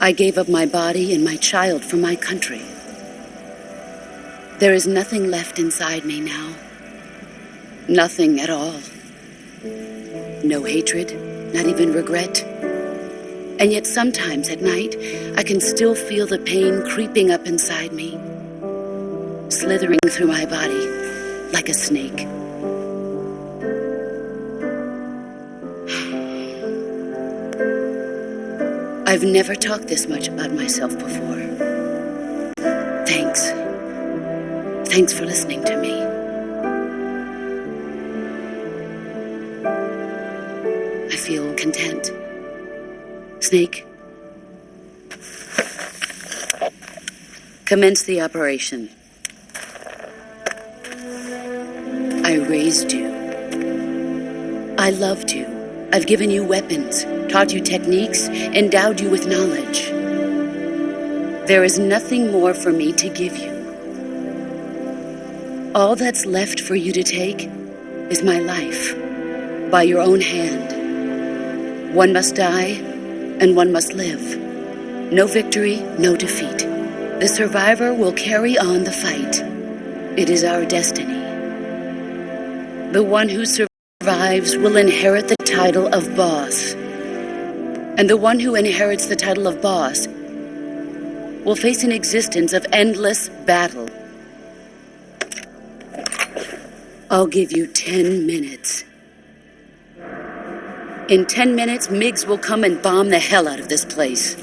I gave up my body and my child for my country. There is nothing left inside me now. Nothing at all. No hatred, not even regret. And yet sometimes at night, I can still feel the pain creeping up inside me, slithering through my body like a snake. I've never talked this much about myself before. Thanks. Thanks for listening to me. I feel content. Snake, commence the operation. I raised you. I loved you. I've given you weapons, taught you techniques, endowed you with knowledge. There is nothing more for me to give you. All that's left for you to take is my life, by your own hand. One must die, and one must live. No victory, no defeat. The survivor will carry on the fight. It is our destiny. The one who survives will inherit the title of boss. And the one who inherits the title of boss will face an existence of endless battle. I'll give you 10 minutes. In 10 minutes, Miggs will come and bomb the hell out of this place.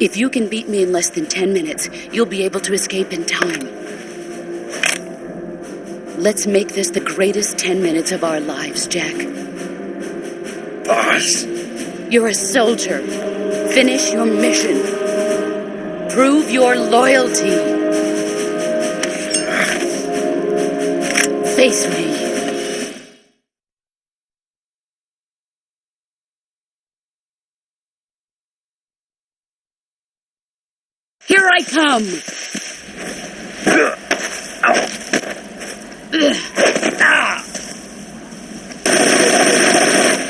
If you can beat me in less than 10 minutes, you'll be able to escape in time. Let's make this the greatest 10 minutes of our lives, Jack. Boss. You're a soldier. Finish your mission. Prove your loyalty. Face me. Here I come!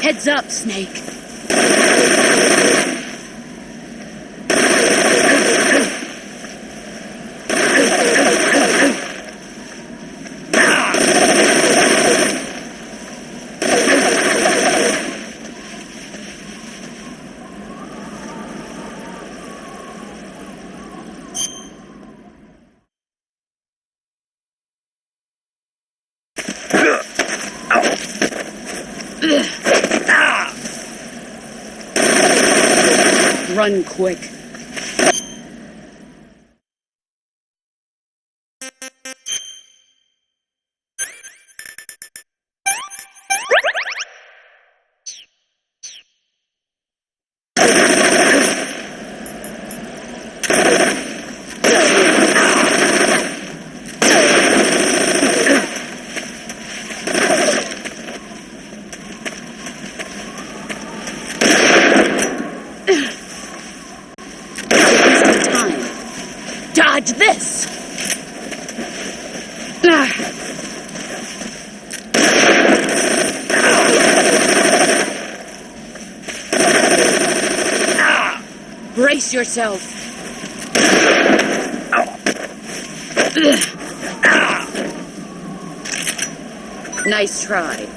Heads up, Snake. Run quick. Dodge this! Brace yourself. Nice try.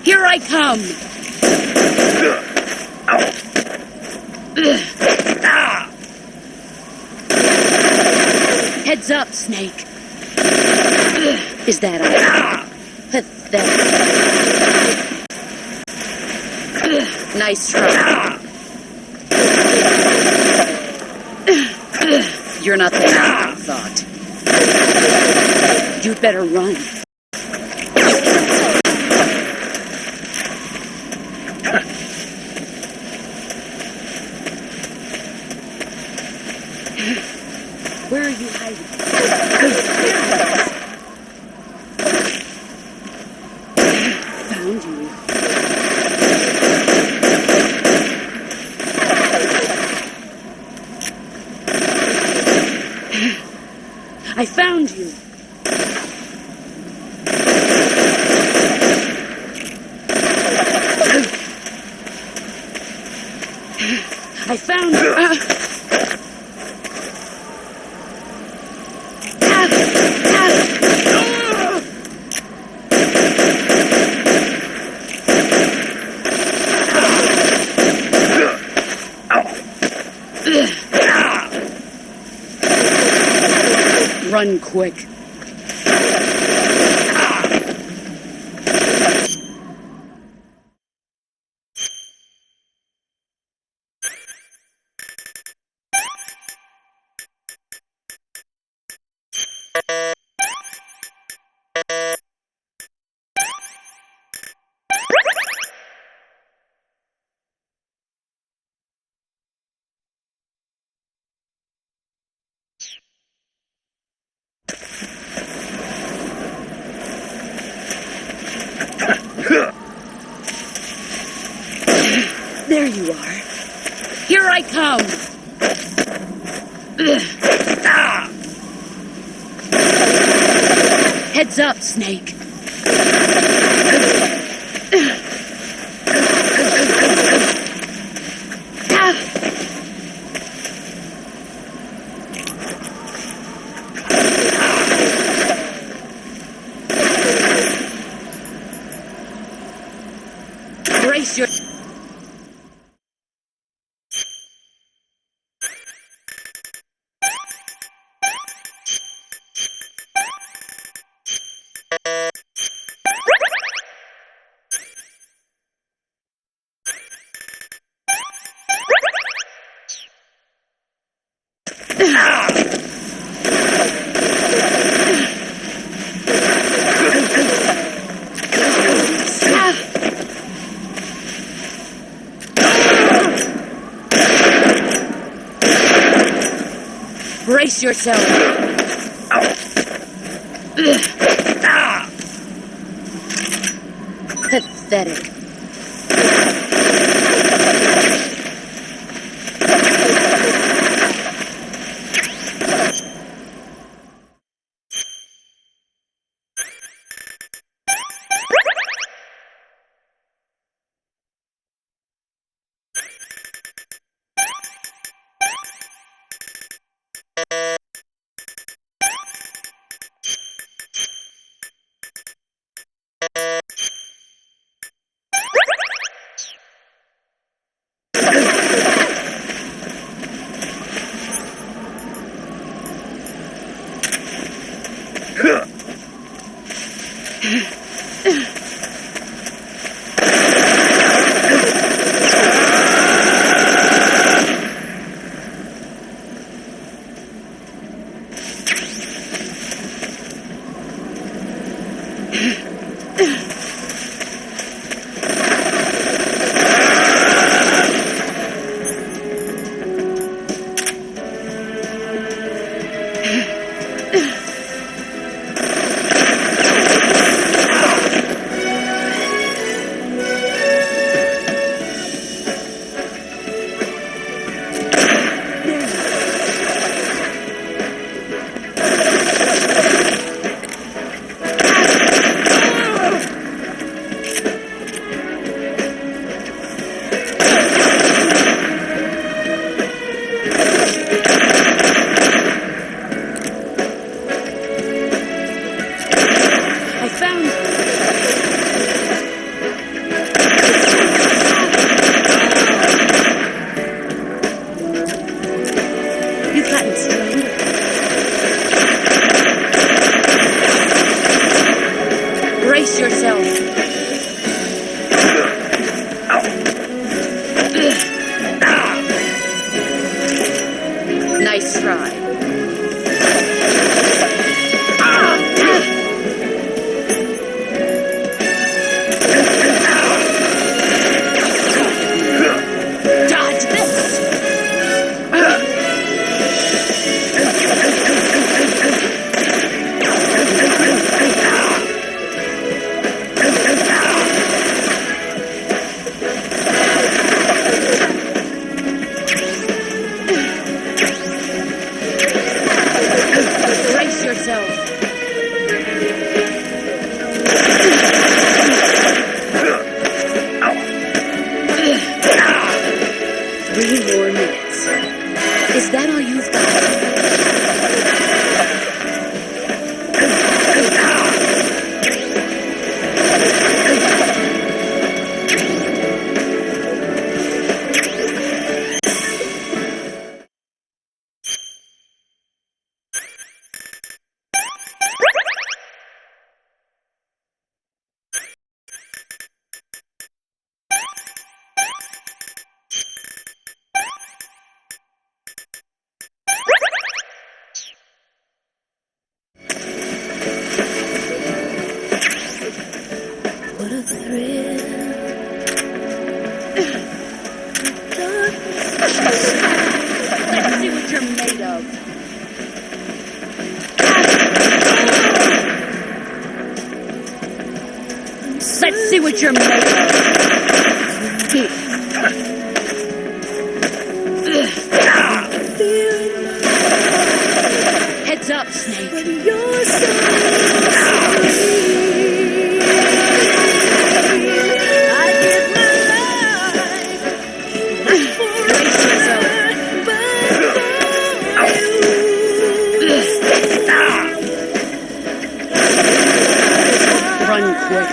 Here I come! Heads up, Snake. Is that all? Pathetic. Nice try. You're not the man I thought. You'd better run. Where are you hiding? Found you. I found you. I found you. Run quick. There you are. Here I come. Heads up, Snake. Brace your... Brace yourself. Pathetic. Brace yourself. Nice try. Dodge this! Brace yourself. 3 more minutes. Is that all you've got? What a thrill. Let's see what you're made of. Let's see what you're made of. But you're so sweet. I give my life not for Run quick.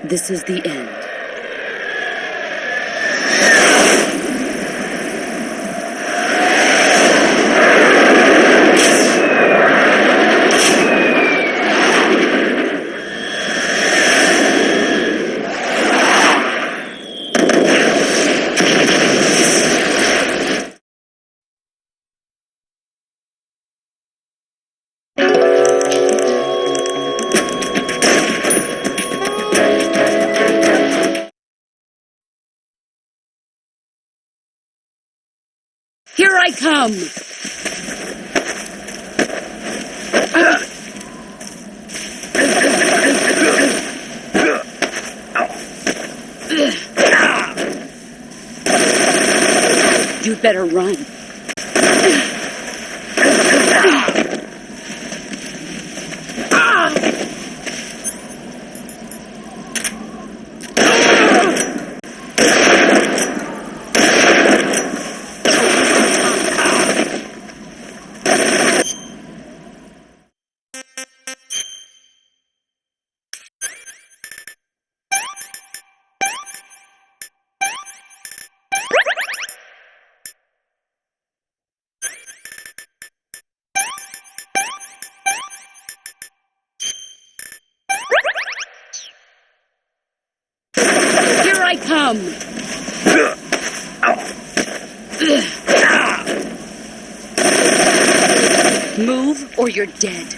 This is the end. Here I come! You'd better run. Here I come! Move or you're dead.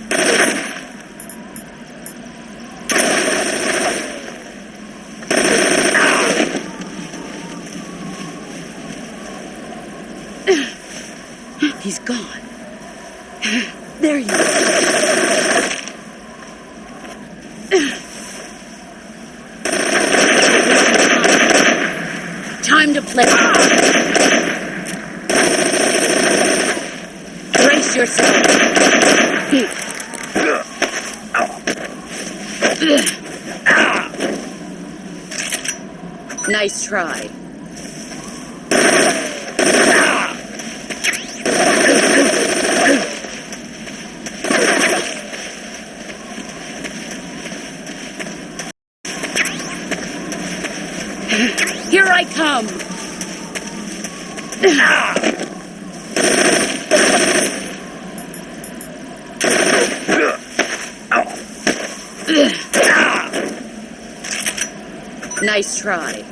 He's gone. There you are. Time to play. yourself. Nice try. Here I come! Nice try.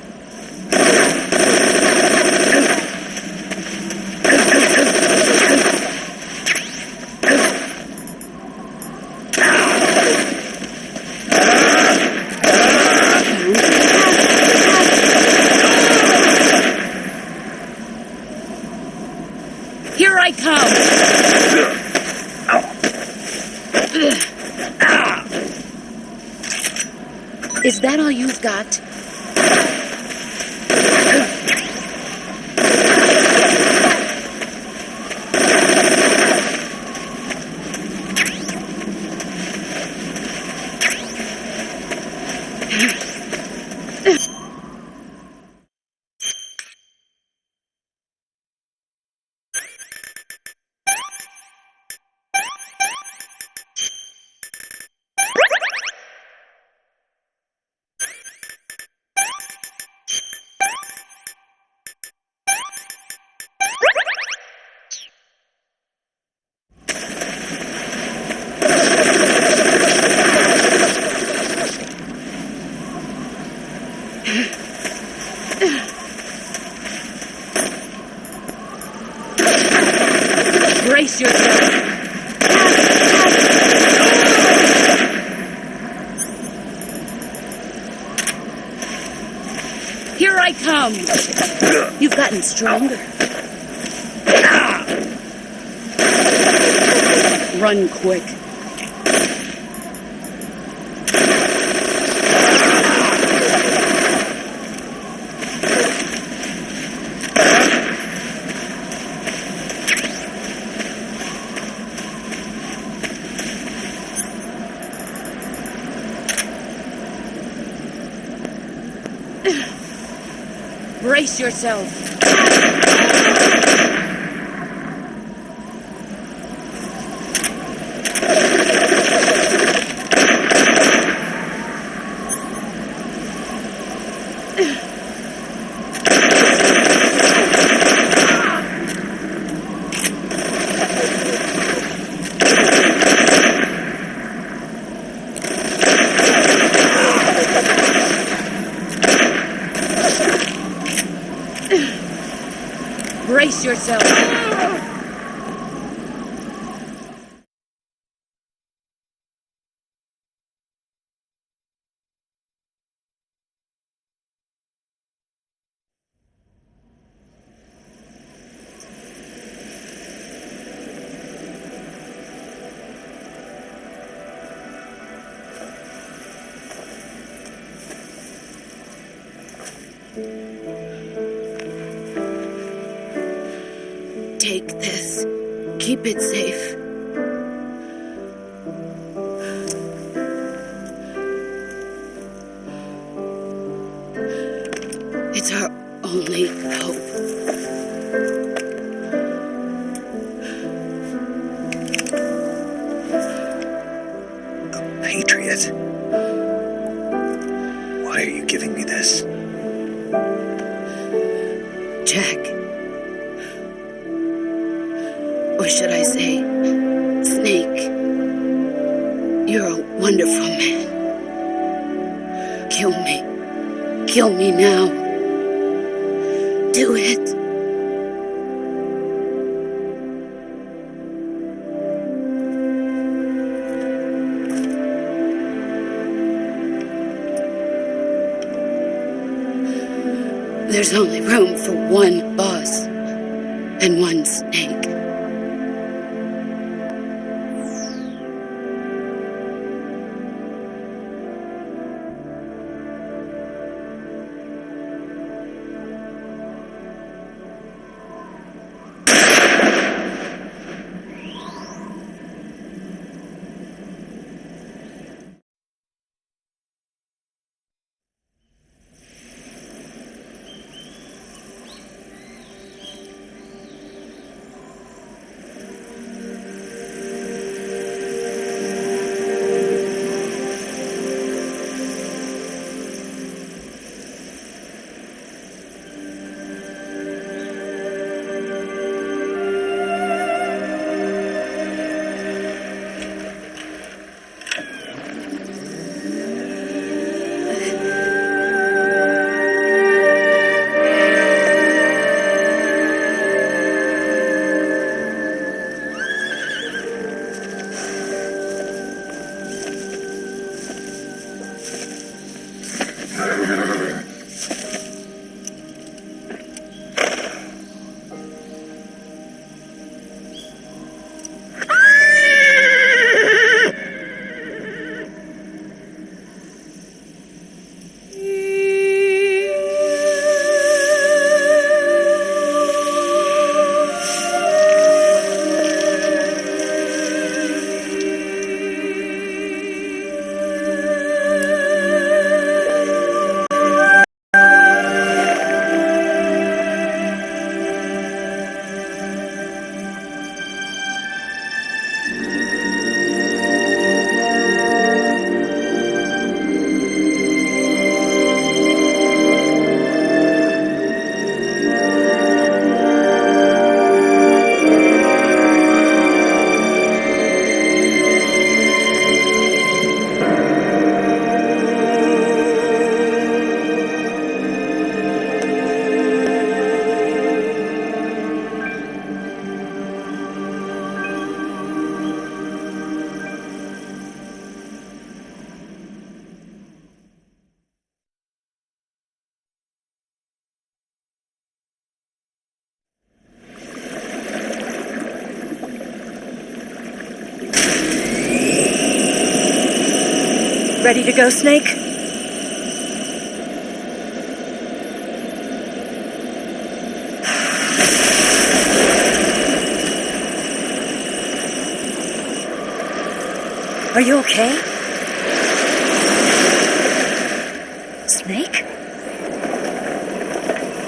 Here I come! Is that all you've got? Brace yourself. Here I come. You've gotten stronger. Run quick. Brace yourself. Brace yourself. Take this. Keep it safe. It's our only hope. A patriot? Why are you giving me this? Jack. Or should I say, Snake? You're a wonderful man. Kill me. Kill me now. Do it. There's only room for one boss and one snake. Ready to go, Snake? Are you okay? Snake?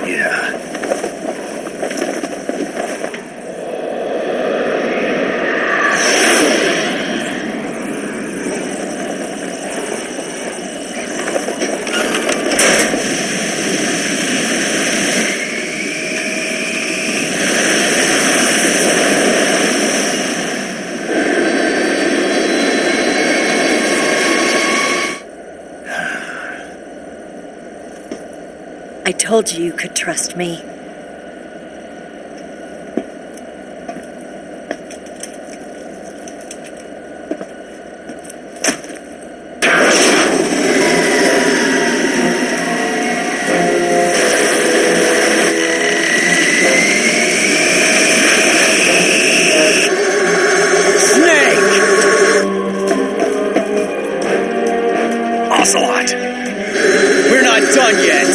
Yeah. I told you you could trust me. Ocelot! We're not done yet!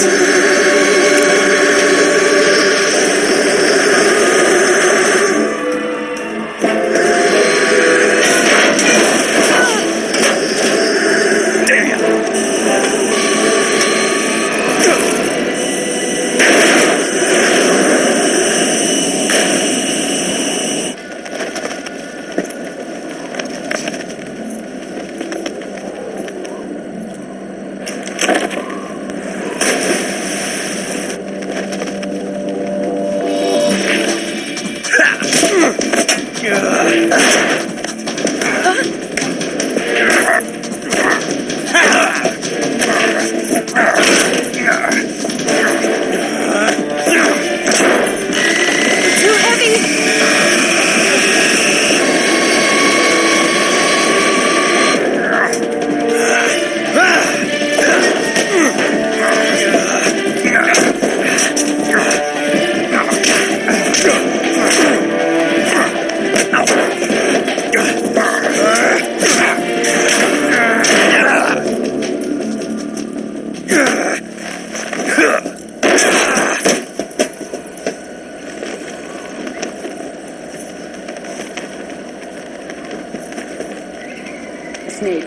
Snake,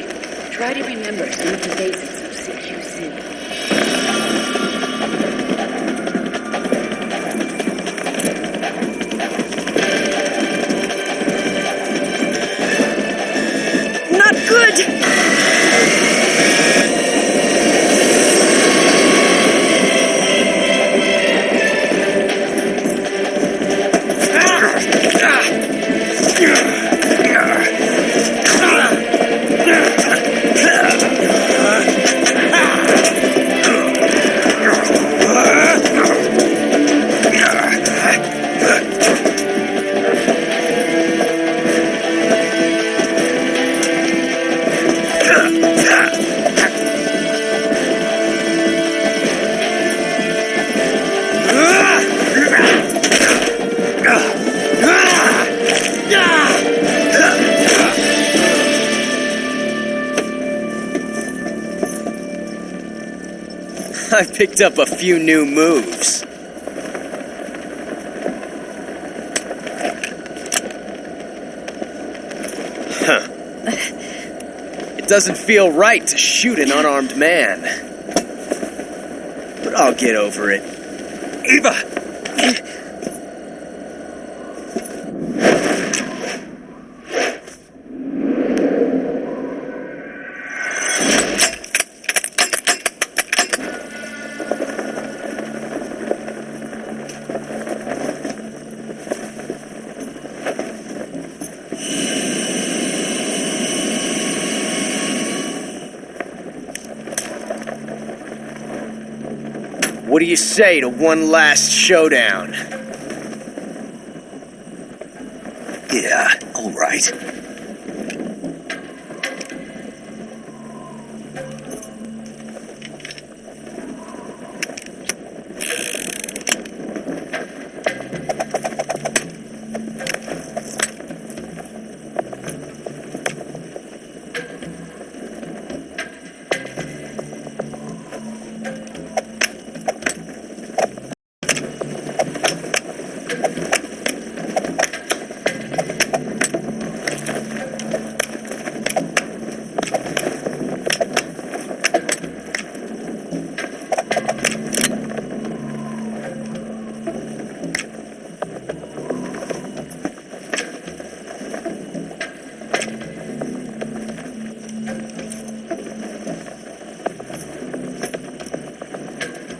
try to remember some of the basics of CQC. Not good! I picked up a few new moves. Huh. It doesn't feel right to shoot an unarmed man. But I'll get over it. Eva! What do you say to one last showdown? Yeah, all right.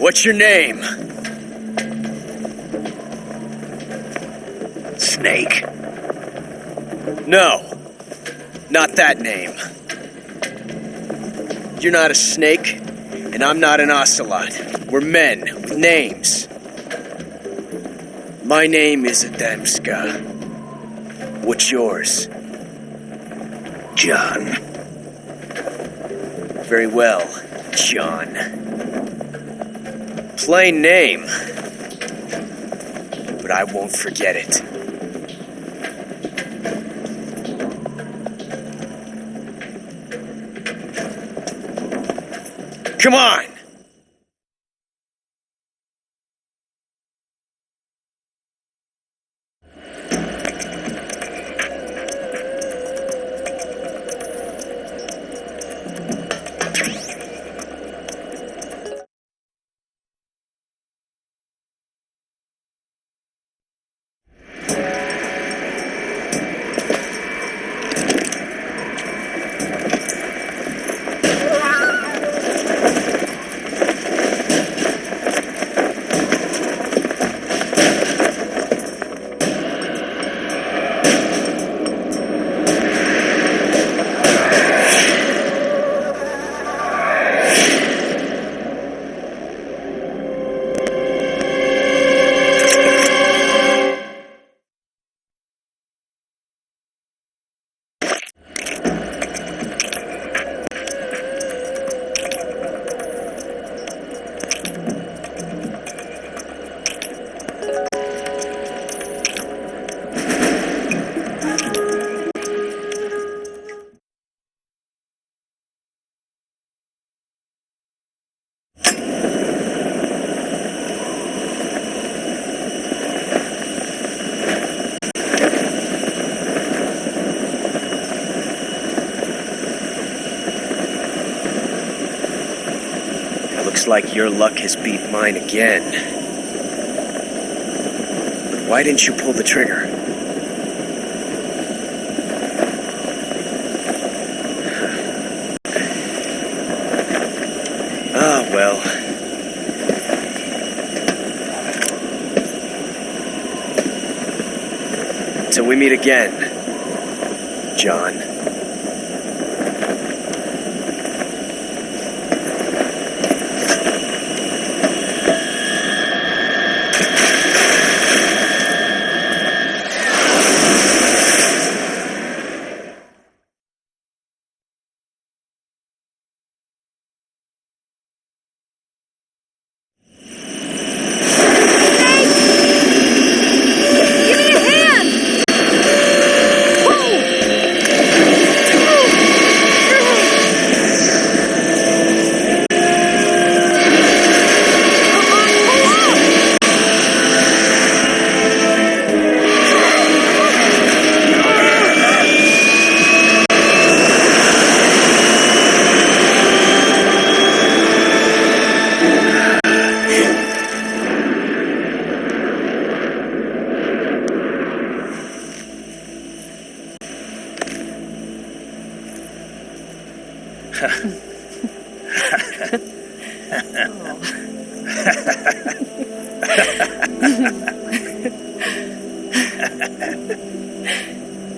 What's your name? Snake. No. Not that name. You're not a snake, and I'm not an ocelot. We're men with names. My name is Adamska. What's yours? John. Very well, John. Plain name. But I won't forget it. Come on! Looks like your luck has beat mine again. But why didn't you pull the trigger? Ah, well. Till we meet again, John.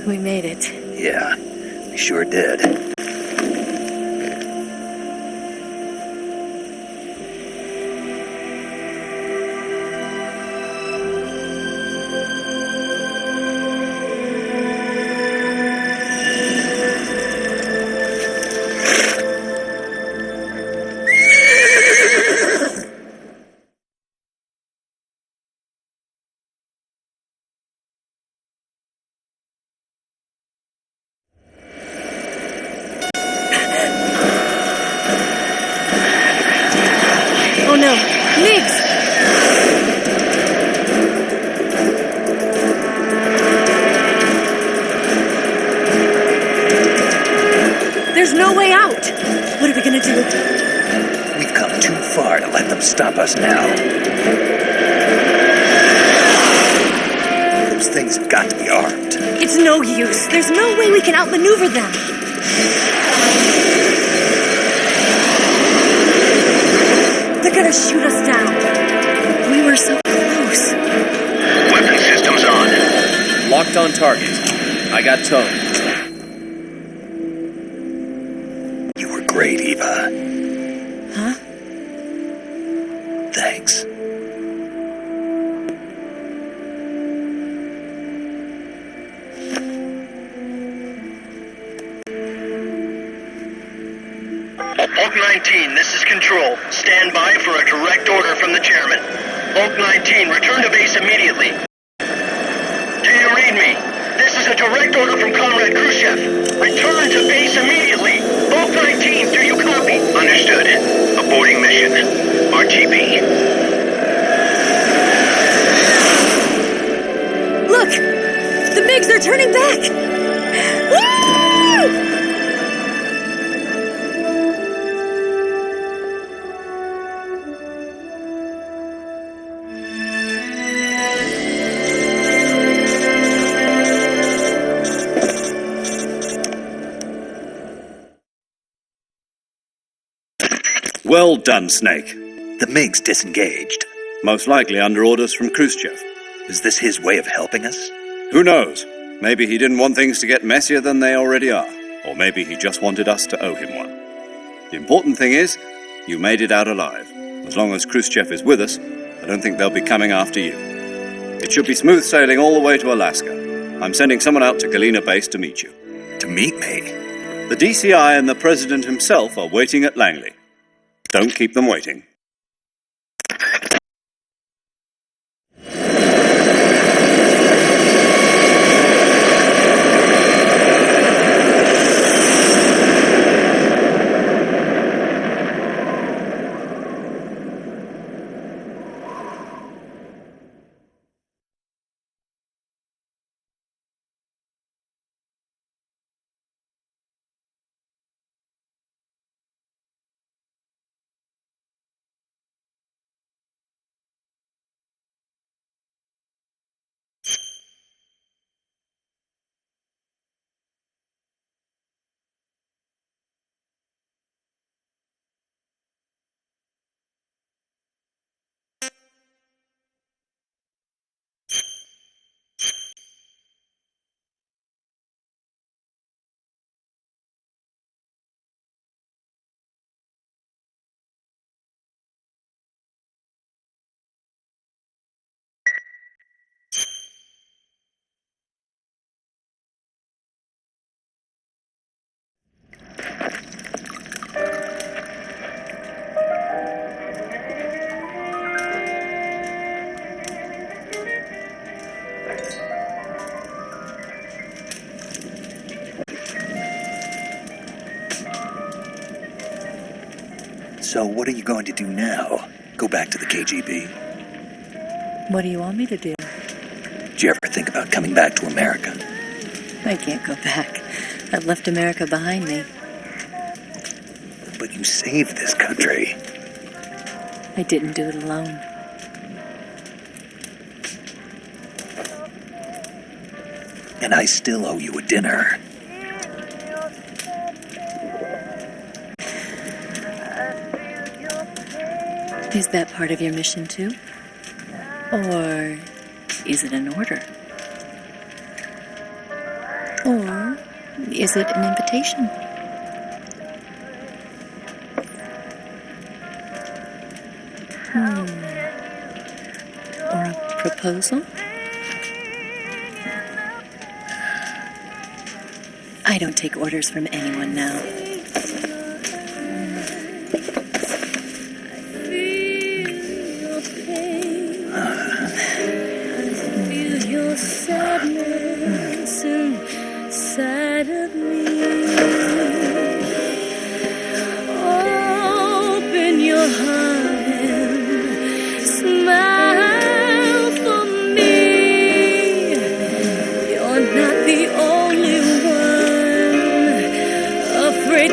We made it. Yeah, we sure did. Oh no, Nix! There's no way out! What are we gonna do? We've come too far to let them stop us now. Those things have got to be armed. It's no use. There's no way we can outmaneuver them. gonna shoot us down. We were so close. Weapon systems on. Locked on target. I got tone. You were great, Eva. Huh? Thanks. Bulk 19, this is Control. Stand by for a direct order from the chairman. Bulk 19, return to base immediately. Do you read me? This is a direct order from Comrade Khrushchev. Return to base immediately. Bulk 19, do you copy? Understood. Aborting mission. RTP. Look! The MiGs are turning back! Woo! Well done, Snake. The MiG's disengaged. Most likely under orders from Khrushchev. Is this his way of helping us? Who knows? Maybe he didn't want things to get messier than they already are. Or maybe he just wanted us to owe him one. The important thing is, you made it out alive. As long as Khrushchev is with us, I don't think they'll be coming after you. It should be smooth sailing all the way to Alaska. I'm sending someone out to Galena Base to meet you. To meet me? The DCI and the President himself are waiting at Langley. Don't keep them waiting. So what are you going to do now? Go back to the KGB? What do you want me to do? Did you ever think about coming back to America? I can't go back. I've left America behind me. But you saved this country. I didn't do it alone. And I still owe you a dinner. Is that part of your mission too? Or is it an order? Or is it an invitation? Or a proposal? I don't take orders from anyone now. Sadness inside of me. Open your heart and smile for me. You're not the only one afraid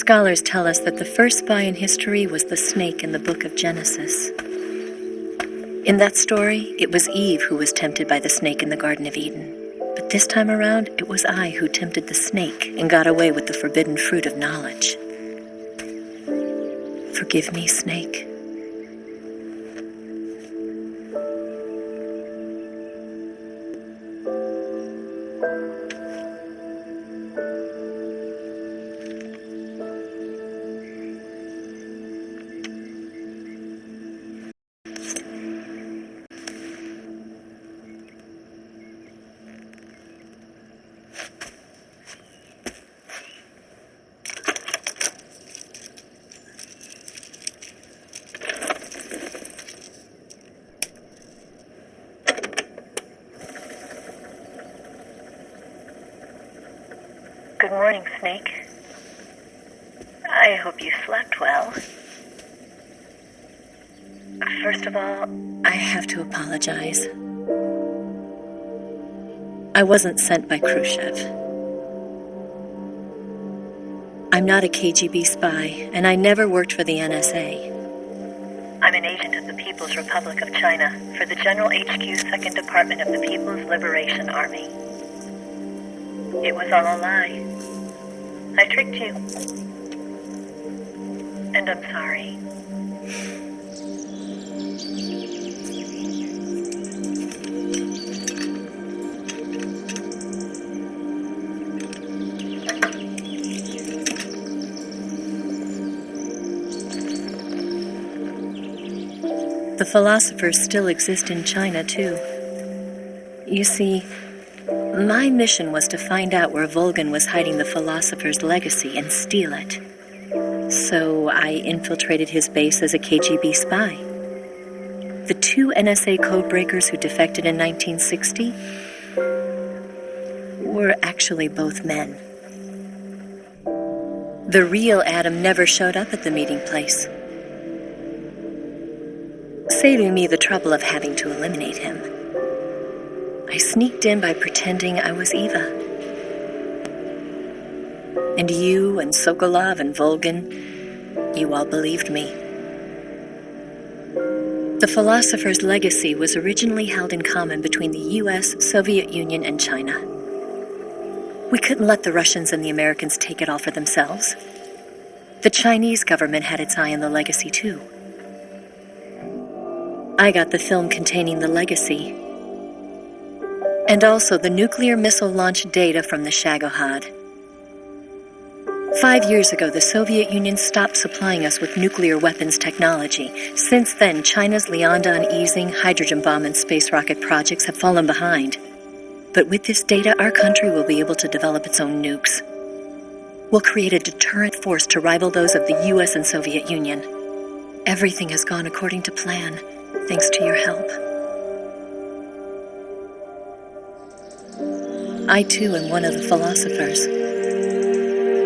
Scholars tell us that the first spy in history was the snake in the book of Genesis. In that story, it was Eve who was tempted by the snake in the Garden of Eden. But this time around, it was I who tempted the snake and got away with the forbidden fruit of knowledge. Forgive me, snake. Good morning, Snake. I hope you slept well. First of all, I have to apologize. I wasn't sent by Khrushchev. I'm not a KGB spy, and I never worked for the NSA. I'm an agent of the People's Republic of China for the General HQ 2nd Department of the People's Liberation Army. It was all a lie. I tricked you. And I'm sorry. The philosophers still exist in China, too. You see, my mission was to find out where Volgan was hiding the philosopher's legacy and steal it. So I infiltrated his base as a KGB spy. The two NSA codebreakers who defected in 1960 were actually both men. The real Adam never showed up at the meeting place, saving me the trouble of having to eliminate him. I sneaked in by pretending I was Eva. And you and Sokolov and Volgan, you all believed me. The philosopher's legacy was originally held in common between the US, Soviet Union, and China. We couldn't let the Russians and the Americans take it all for themselves. The Chinese government had its eye on the legacy, too. I got the film containing the legacy, and also the nuclear missile launch data from the Shagohod. 5 years ago, the Soviet Union stopped supplying us with nuclear weapons technology. Since then, China's Liaodong easing, hydrogen bomb, and space rocket projects have fallen behind. But with this data, our country will be able to develop its own nukes. We'll create a deterrent force to rival those of the US and Soviet Union. Everything has gone according to plan, thanks to your help. I, too, am one of the philosophers.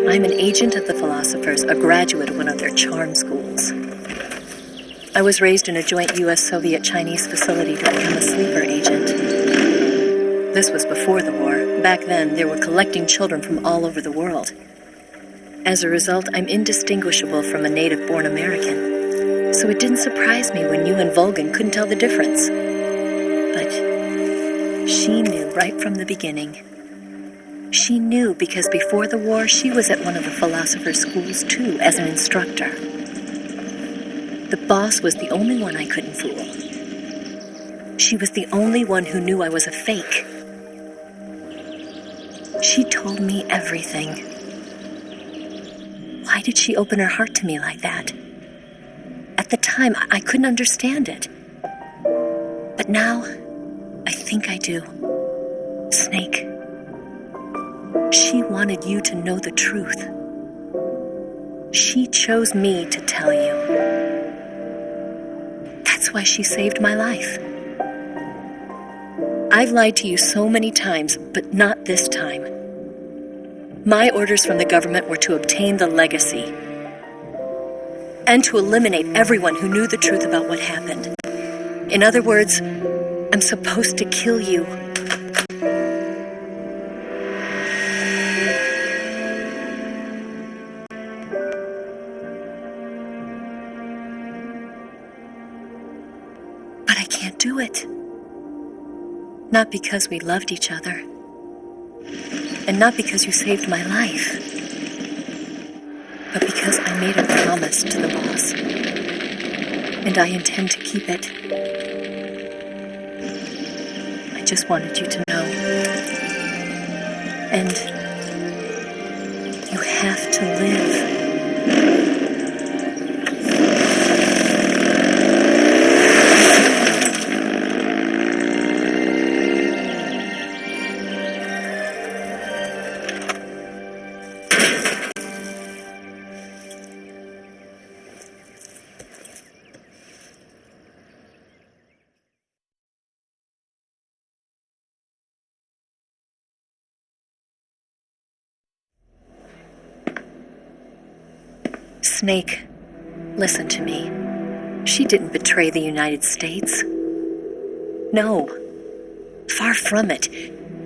I'm an agent of the philosophers, a graduate of one of their charm schools. I was raised in a joint US-Soviet-Chinese facility to become a sleeper agent. This was before the war. Back then, they were collecting children from all over the world. As a result, I'm indistinguishable from a native-born American. So it didn't surprise me when you and Volgan couldn't tell the difference. But she knew right from the beginning. She knew because before the war, she was at one of the philosopher's schools too, as an instructor. The boss was the only one I couldn't fool. She was the only one who knew I was a fake. She told me everything. Why did she open her heart to me like that? At the time, I couldn't understand it. But now, I think I do. Snake. She wanted you to know the truth. She chose me to tell you. That's why she saved my life. I've lied to you so many times, but not this time. My orders from the government were to obtain the legacy and to eliminate everyone who knew the truth about what happened. In other words, I'm supposed to kill you. I can't do it. Not because we loved each other. And not because you saved my life. But because I made a promise to the boss. And I intend to keep it. I just wanted you to know. And you have to live. Snake, listen to me. She didn't betray the United States. No. Far from it.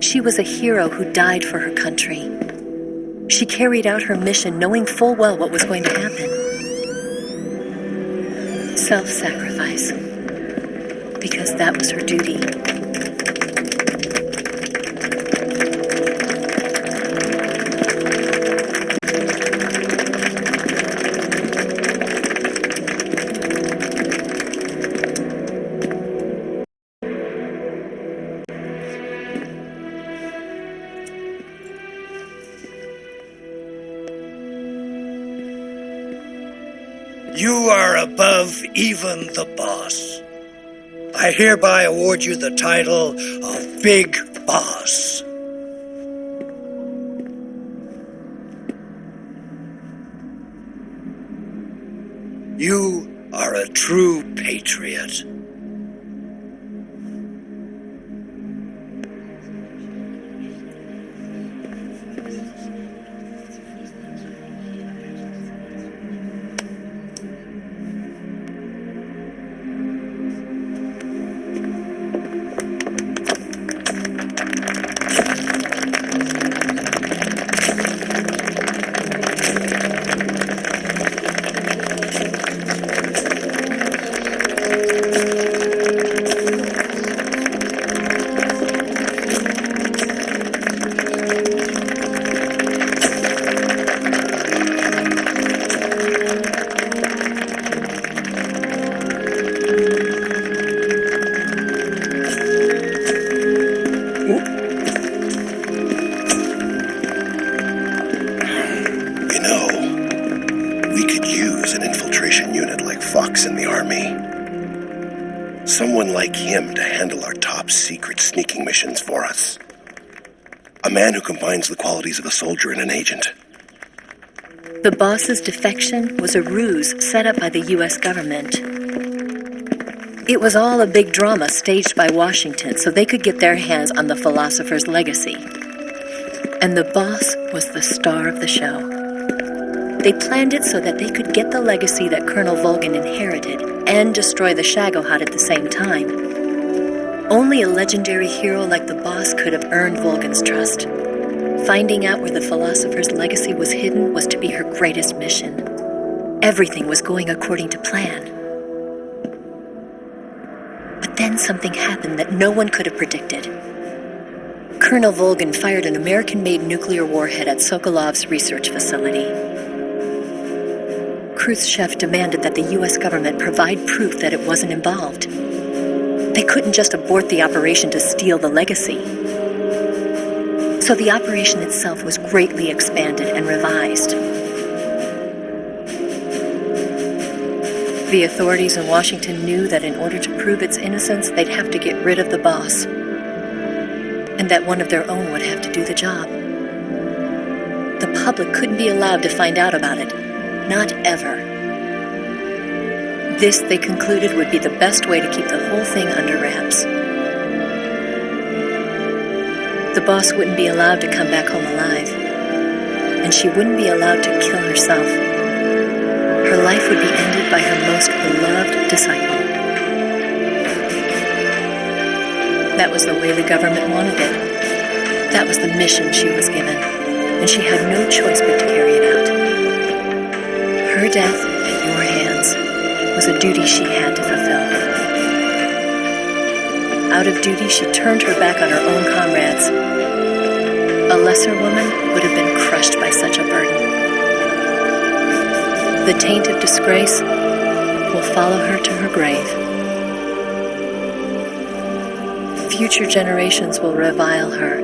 She was a hero who died for her country. She carried out her mission knowing full well what was going to happen. Self-sacrifice. Because that was her duty. You are above even the boss. I hereby award you the title of Big Boss. You are a true patriot. Someone like him to handle our top secret sneaking missions for us. A man who combines the qualities of a soldier and an agent. The boss's defection was a ruse set up by the U.S. government. It was all a big drama staged by Washington so they could get their hands on the philosopher's legacy. And the boss was the star of the show. They planned it so that they could get the legacy that Colonel Volgin inherited and destroy the Shagohod at the same time. Only a legendary hero like the boss could have earned Volgin's trust. Finding out where the philosopher's legacy was hidden was to be her greatest mission. Everything was going according to plan. But then something happened that no one could have predicted. Colonel Volgin fired an American-made nuclear warhead at Sokolov's research facility. Khrushchev demanded that the U.S. government provide proof that it wasn't involved. They couldn't just abort the operation to steal the legacy. So the operation itself was greatly expanded and revised. The authorities in Washington knew that in order to prove its innocence, they'd have to get rid of the boss, and that one of their own would have to do the job. The public couldn't be allowed to find out about it. Not ever. This, they concluded, would be the best way to keep the whole thing under wraps. The boss wouldn't be allowed to come back home alive, and she wouldn't be allowed to kill herself. Her life would be ended by her most beloved disciple. That was the way the government wanted it. That was the mission she was given, and she had no choice but to carry it out. Her death at your hands was a duty she had to fulfill. Out of duty, she turned her back on her own comrades. A lesser woman would have been crushed by such a burden. The taint of disgrace will follow her to her grave. Future generations will revile her.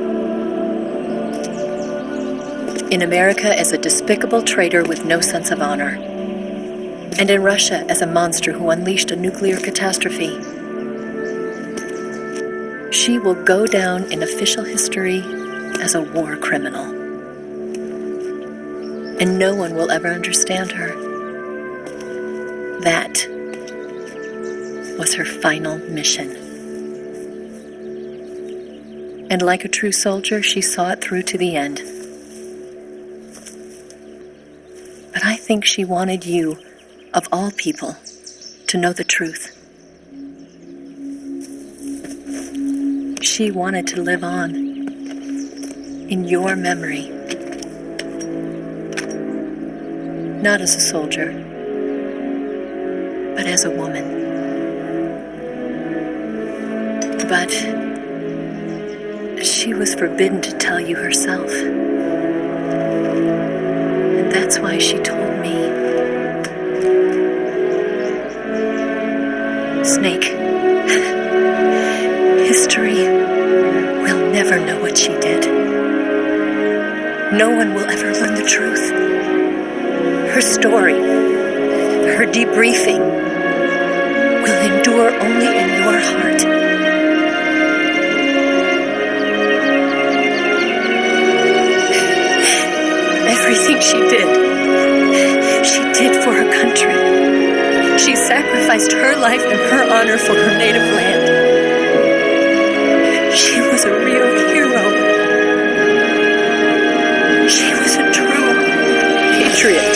In America as a despicable traitor with no sense of honor. And in Russia as a monster who unleashed a nuclear catastrophe. She will go down in official history as a war criminal. And no one will ever understand her. That was her final mission. And like a true soldier, she saw it through to the end. But I think she wanted you, of all people, to know the truth. She wanted to live on in your memory. Not as a soldier, but as a woman. But she was forbidden to tell you herself. And that's why she told me. Snake, history will never know what she did. No one will ever learn the truth. Her story, her debriefing, will endure only in your heart. Everything she did for her country. She sacrificed her life and her honor for her native land. She was a real hero. She was a true patriot.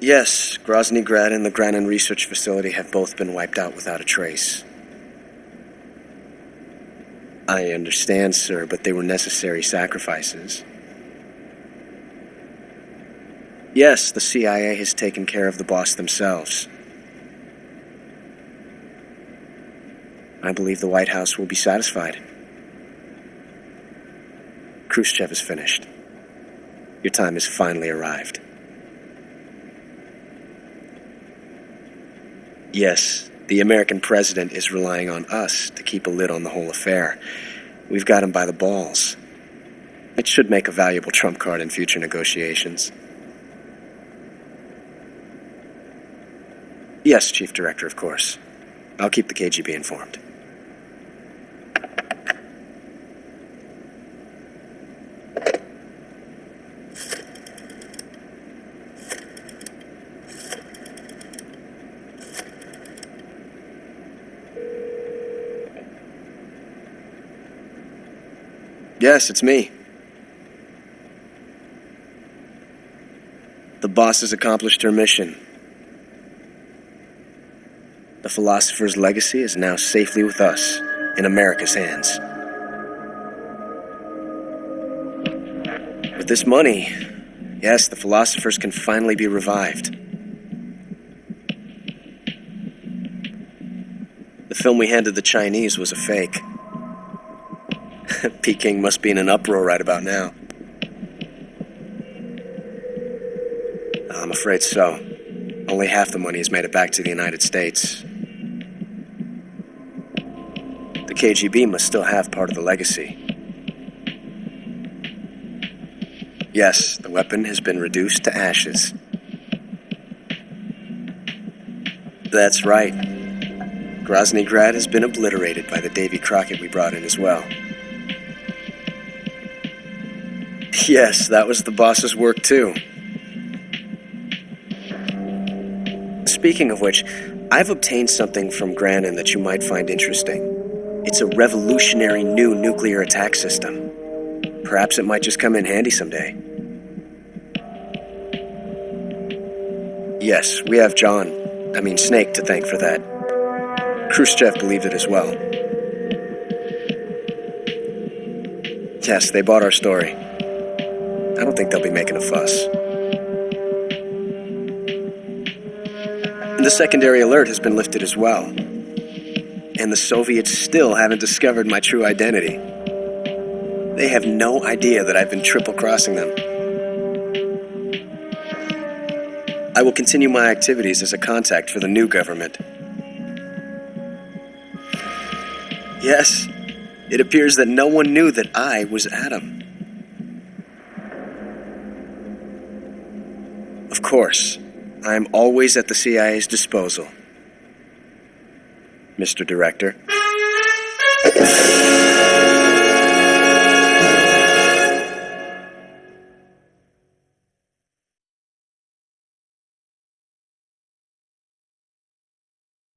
Yes, Grozny Grad and the Granin Research Facility have both been wiped out without a trace. I understand, sir, but they were necessary sacrifices. Yes, the CIA has taken care of the boss themselves. I believe the White House will be satisfied. Khrushchev is finished. Your time has finally arrived. Yes, the American president is relying on us to keep a lid on the whole affair. We've got him by the balls. It should make a valuable trump card in future negotiations. Yes, Chief Director, of course. I'll keep the KGB informed. Yes, it's me. The boss has accomplished her mission. The philosopher's legacy is now safely with us, in America's hands. With this money, yes, the philosophers can finally be revived. The film we handed the Chinese was a fake. Peking must be in an uproar right about now. I'm afraid so. Only half the money has made it back to the United States. The KGB must still have part of the legacy. Yes, the weapon has been reduced to ashes. That's right. Grozny Grad has been obliterated by the Davy Crockett we brought in as well. Yes, that was the boss's work too. Speaking of which, I've obtained something from Granin that you might find interesting. It's a revolutionary new nuclear attack system. Perhaps it might just come in handy someday. Yes, we have Snake to thank for that. Khrushchev believed it as well. Yes, they bought our story. I don't think they'll be making a fuss. And the secondary alert has been lifted as well. And the Soviets still haven't discovered my true identity. They have no idea that I've been triple-crossing them. I will continue my activities as a contact for the new government. Yes, it appears that no one knew that I was Adam. Of course, I am always at the CIA's disposal, Mr. Director.